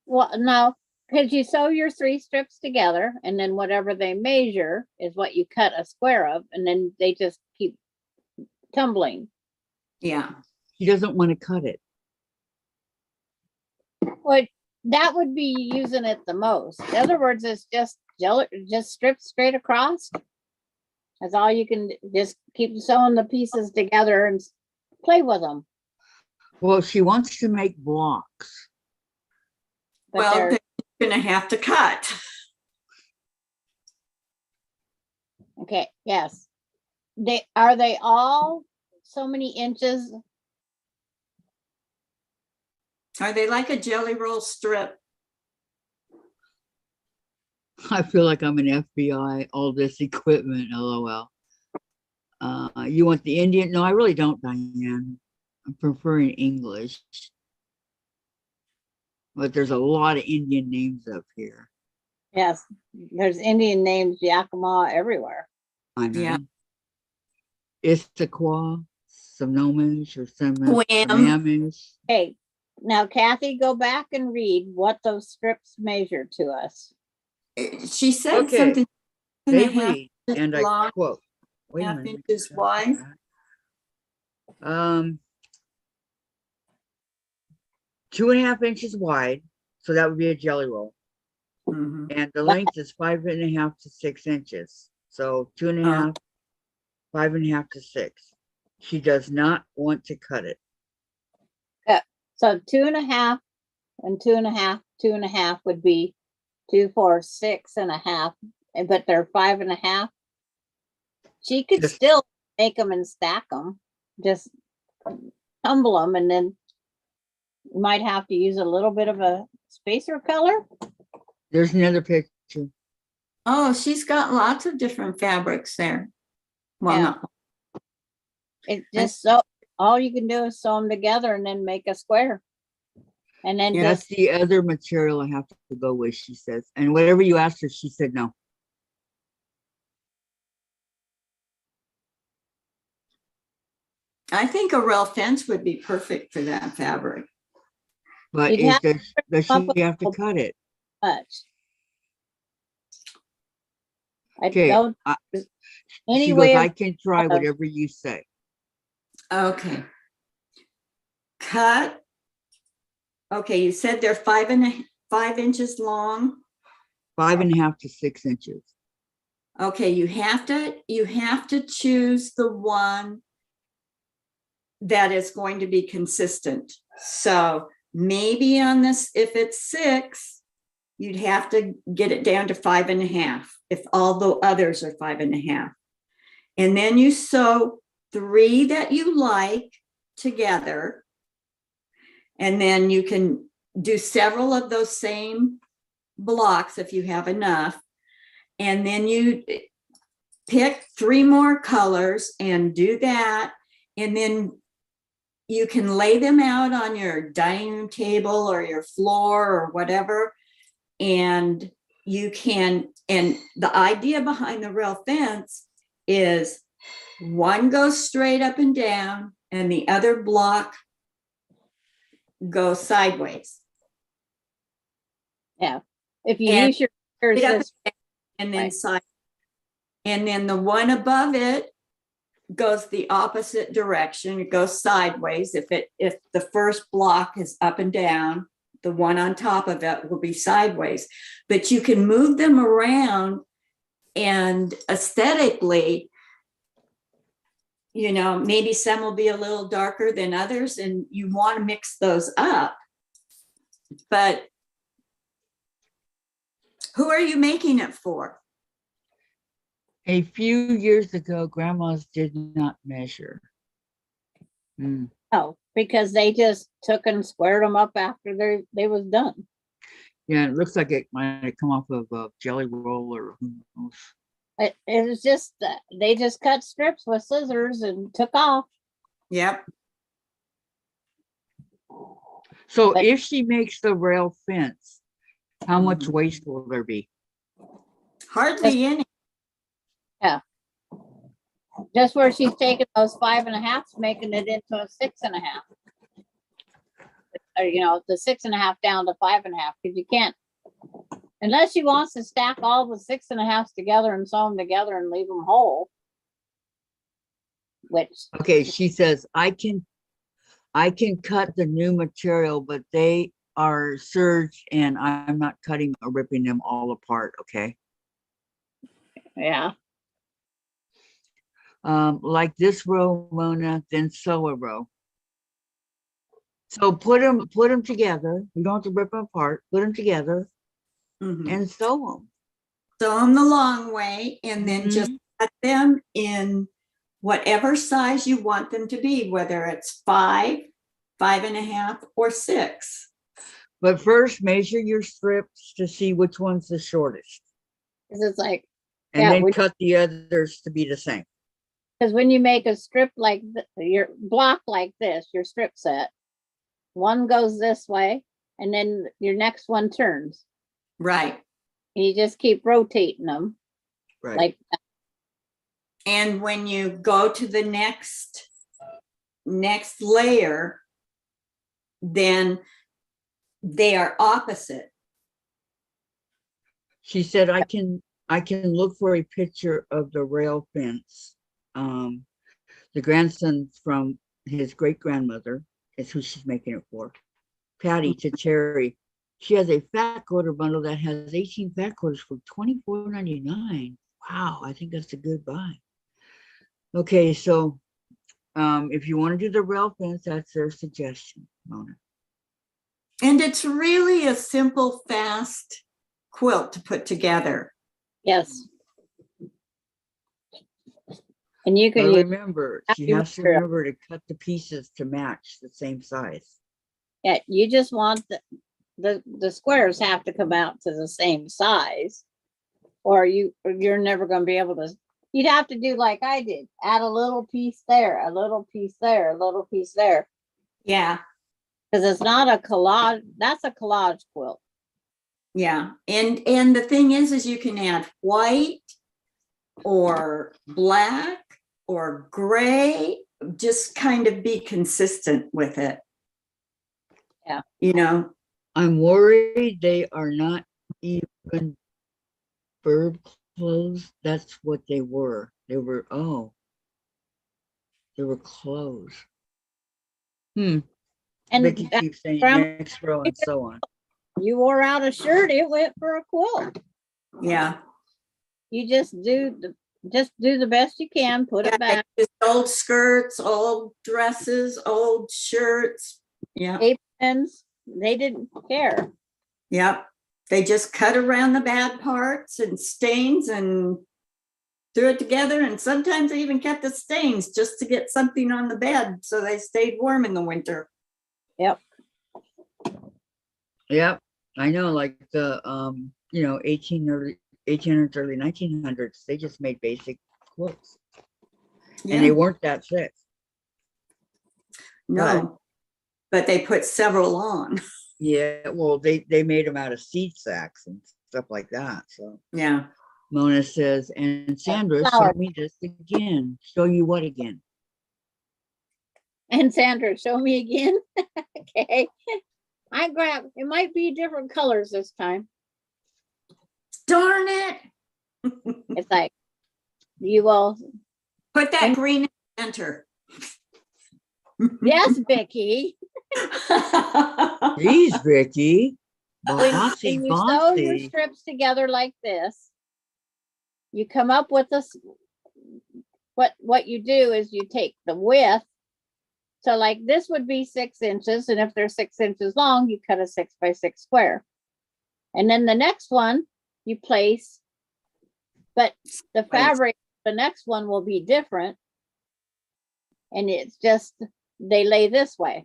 Well, no, because you sew your 3 strips together, and then whatever they measure is what you cut a square of, and then they just keep tumbling. Yeah, She doesn't want to cut it. Well, that would be using it the most. In other words, it's just strip straight across. That's all you can just keep sewing the pieces together and play with them. Well, she wants to make blocks. But well, they're then you're gonna have to cut. okay. Yes, they all so many inches. Are they like a jelly roll strip? I feel like I'm an FBI, all this equipment, LOL. You want the Indian? No, I really don't, Diane. I'm preferring English. But there's a lot of Indian names up here. Yes, there's Indian names Yakima everywhere. I know. Yeah. Issaquah, Sonomish, or Wham. Sammamish. Hey, now Kathy, go back and read what those strips measure to us. She said Okay. something. They 2.5 read, and I long, quote, wait a 1/2 minute. inches wide. 2.5 inches wide, so that would be a jelly roll. Mhm. And the length is 5.5 to 6 inches. So 2.5, 5.5 to 6. She does not want to cut it. So 2.5 and 2.5, 2.5 would be 2, 4, 6.5, but they're 5.5. She could Just- still make them and stack them, just tumble them, and then you might have to use a little bit of a spacer color. There's another picture. Oh, she's got lots of different fabrics there. Well, Yeah. not, It just so all you can do is sew them together and then make a square. And then Yeah. That's just the other material I have to go with, she says. And whatever you asked her, she said no. I think a rail fence would be perfect for that fabric. But You'd have does up she have to a- cut it? much. I Okay, don't She goes, anyway. I can try uh, whatever you say. Okay. Cut. Okay, you said they're 5 inches long. 5.5 to 6 inches. Okay, you have to choose the one that is going to be consistent. So maybe on this, if it's 6, you'd have to get it down to 5.5 if all the others are 5.5. And then you sew 3 that you like together. And then you can do several of those same blocks if you have enough. And then you pick 3 more colors and do that. And then you can lay them out on your dining room table or your floor or whatever. And you can, and the idea behind the rail fence is one goes straight up and down and the other block goes sideways. If you And use your fingers Straight up this and then Right. side. And then the one above it goes the opposite direction. It goes sideways. If the first block is up and down, the one on top of it will be sideways. But you can move them around, and aesthetically, maybe some will be a little darker than others, and you want to mix those up. But who are you making it for? A few years ago, grandmas did not measure. Mm. no, because they just took and squared them up after they was done. Yeah, it looks like it might have come off of a jelly roll or who knows. It was just they just cut strips with scissors and took off. Yep. So But- if she makes the rail fence, how much Mhm. waste will there be? Hardly any. Just where she's taking those 5.5s, making it into a 6.5. Or the 6.5 down to 5.5, because you can't, unless she wants to stack all the 6.5s together and sew them together and leave them whole. Which Okay, she says, I can cut the new material, but they are serged and I'm not cutting or ripping them all apart, okay? yeah, Like this row, Mona, then sew a row. So put them together. You don't have to rip them apart. Put them together Mhm. and sew them. Sew them the long way and then just cut them in whatever size you want them to be, whether it's 5, 5.5, or 6. But first, measure your strips to see which one's the shortest, because it's like, and Yeah, then we- cut the others to be the same. because when you make a strip like your block like this, your strip set, one goes this way, and then your next one turns. Right. And you just keep rotating them Right. like that. And when you go to the next layer, then they are opposite. She said, I can look for a picture of the rail fence. The grandson from his great grandmother is who she's making it for. Patty to Cherry. She has a fat quarter bundle that has 18 fat quarters for $24.99. Wow, I think that's a good buy. Okay, so if you want to do the rail fence, that's their suggestion, Mona. And it's really a simple, fast quilt to put together. Yes. And you can But use, remember, she happy has to material. remember to cut the pieces to match the same size. yeah, you just want the squares have to come out to the same size. Or you're never gonna be able to, you'd have to do like I did, add a little piece there, a little piece there, a little piece there. Yeah, Because it's not a collage, that's a collage quilt. yeah. And the thing is you can add white or black or gray, just kind of be consistent with it. Yeah. You know, I'm worried they are not even bird clothes. That's what they were. They were, oh, they were clothes. And Vicki that- keeps saying Grandma- next row and so on. you wore out a shirt, it went for a quilt. yeah. You just do the best you can, put Yeah, it back. just old skirts, old dresses, old shirts. Yeah. Aprons, they didn't care. Yep. They just cut around the bad parts and stains and threw it together. And sometimes they even kept the stains just to get something on the bed so they stayed warm in the winter. Yep. Yep, I know, like the 1800s, early 1900s, they just made basic quilts, Yeah. and they weren't that thick. No, but they put several on. Yeah, well, they made them out of seed sacks and stuff like that. So Yeah. Mona says, and Sandra, flower. show me this again. Show you what again? And Sandra, show me again. Okay. I grabbed, it might be different colors this time. Darn it. It's like, you all, Put that And- green in the center. yes, Vicki. Geez, Vicki. When Bossy, you sew your bossy. strips together like this, you come up with this. What you do is you take the width. So like this would be 6 inches, and if they're 6 inches long, you cut a 6 by 6 square. And then the next one you place, but the fabric, the next one will be different. And it's just, they lay this way.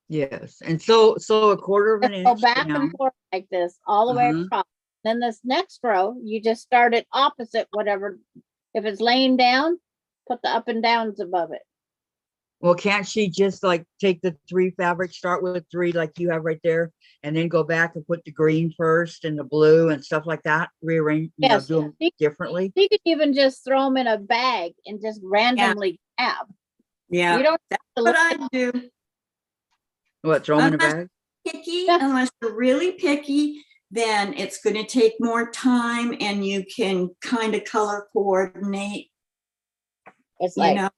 Yes, and so a quarter of an Just go inch back down. and forth like this, all the way Uh-huh. across. Then this next row, you just start it opposite whatever. If it's laying down, put the up and downs above it. Well, can't she just like take the 3 fabrics, start with 3 like you have right there, and then go back and put the green first and the blue and stuff like that, rearrange, Yes, do them she- differently? You could even just throw them in a bag and just randomly grab. Yeah. You don't have That's to what look I do. What, throw them in a Unless- bag? Picky, Yeah. unless you're really picky, then it's going to take more time and you can kind of color coordinate, It's you like know,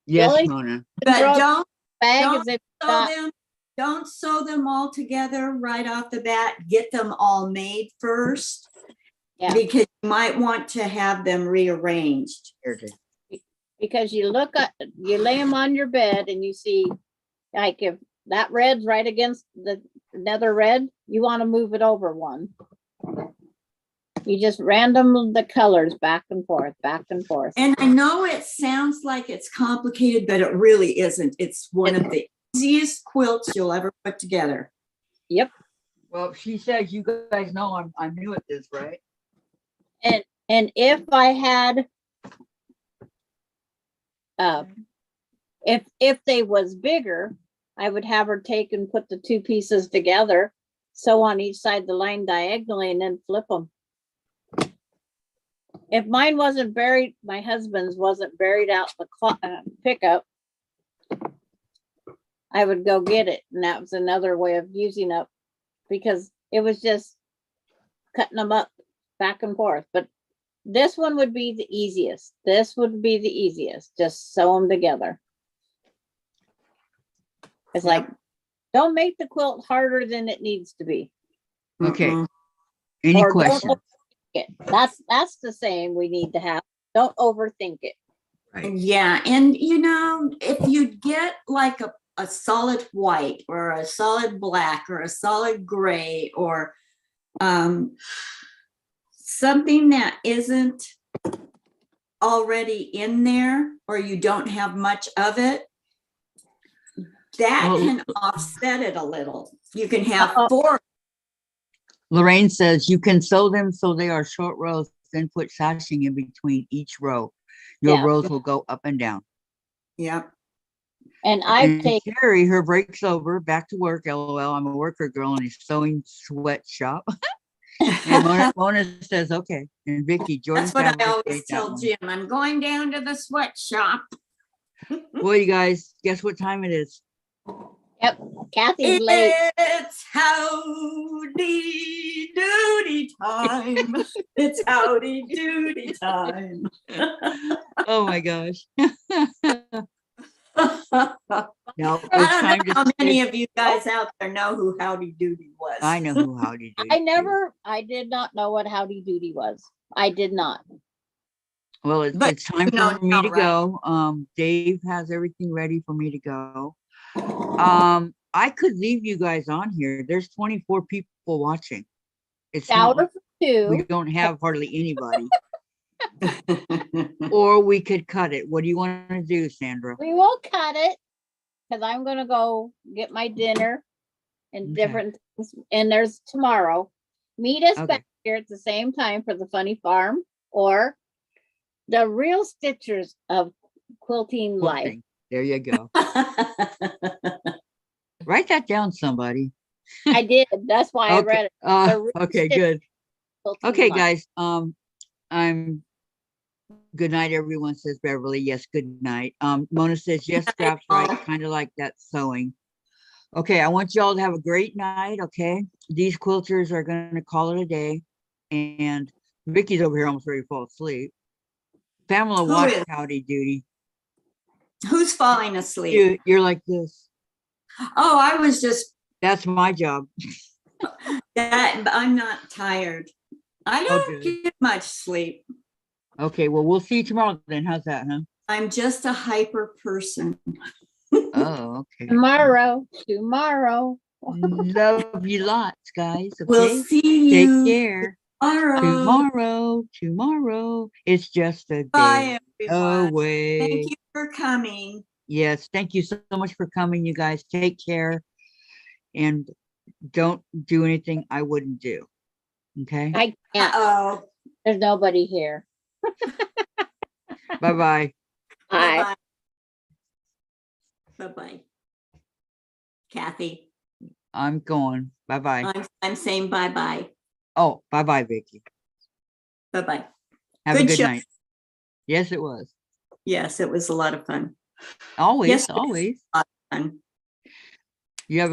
Yes, Really? Mona. but throw don't bag don't as if sew not, them. Don't sew them all together right off the bat. Get them all made first. Yeah. Because you might want to have them rearranged. Here, Jay. because you look at, you lay them on your bed and you see, like if that red's right against the another red, you want to move it over one. You just random the colors back and forth, back and forth. And I know it sounds like it's complicated, but it really isn't. It's one of the easiest quilts you'll ever put together. Yep. Well, she says you guys know I'm new at this, right? And if I had, if they was bigger, I would have her take and put the 2 pieces together, sew on each side the line diagonally, and then flip them. If mine wasn't buried, my husband's wasn't buried out the pickup, I would go get it, and that was another way of using up, because it was just cutting them up back and forth. But this one would be the easiest. This would be the easiest. Just sew them together. It's like, don't make the quilt harder than it needs to be. Okay. Mm-mm. Any Or don't questions? overthink it. That's the saying we need to have. Don't overthink it. Right. Yeah, and you know, if you get like a solid white or a solid black or a solid gray or something that isn't already in there or you don't have much of it, that Well- can offset it a little. You can have Uh-oh. 4. Lorraine says you can sew them so they are short rows, then put sashing in between each row. Your Yeah. rows will go up and down. Yep. And I've And taken, Carrie, her break's over, back to work, LOL. I'm a worker girl in a sewing sweatshop. And Mona says, okay. And Vicki, Jordan That's what I Fabrics always ate that tell one. Jim. I'm going down to the sweatshop. Well, you guys, guess what time it is? yep, Kathy's late. It's howdy doody time. It's howdy doody time. Oh my gosh. No, I it's don't time know to how many say- of you guys out there know who Howdy Doody was. I know who Howdy Doody is. I did not know what Howdy Doody was. I did not. Well, But it's time you know for me now, to right? go. Dave has everything ready for me to go. I could leave you guys on here. There's 24 people watching. It's not Out like of two, we don't have hardly anybody. Or we could cut it. What do you want to do, Sandra? we won't cut it because I'm gonna go get my dinner and Okay. different things. And there's tomorrow. Meet us Okay. back here at the same time for the funny farm or the real stitchers of quilting life. Quilting. There you go. Write that down, somebody. I did. That's why I read Okay. it. The real Okay, stitch- good. Quilting Okay, life. guys. I'm good night, everyone, says Beverly. Yes, good night. Mona says, yes, scraps right, all. kind of like that sewing. Okay, I want y'all to have a great night, okay? These quilters are gonna call it a day. And Vicky's over here almost ready to fall asleep. Pamela Who watched is? Howdy Doody. Who's falling asleep? You're like this. Oh, I was just That's my job. that. I'm not tired. I don't Okay. get much sleep. Okay, well, we'll see you tomorrow then. How's that, huh? I'm just a hyper person. Oh, okay. Tomorrow. Love you lots, guys. Okay. We'll see Take you care. tomorrow. Tomorrow. It's just a day Bye, everyone. away. Thank you for coming. Yes, thank you so much for coming, you guys. Take care and don't do anything I wouldn't do. Okay. I can't. Oh, There's nobody here. Bye-bye. Hi. bye bye. Kathy, I'm going. Bye-bye. I'm saying bye bye. Oh, bye-bye, Vicki. Bye bye. Have a Good good show. night. Yes, it was. Yes, it was a lot of fun. Always, Yes, it is. always. Fun. You have a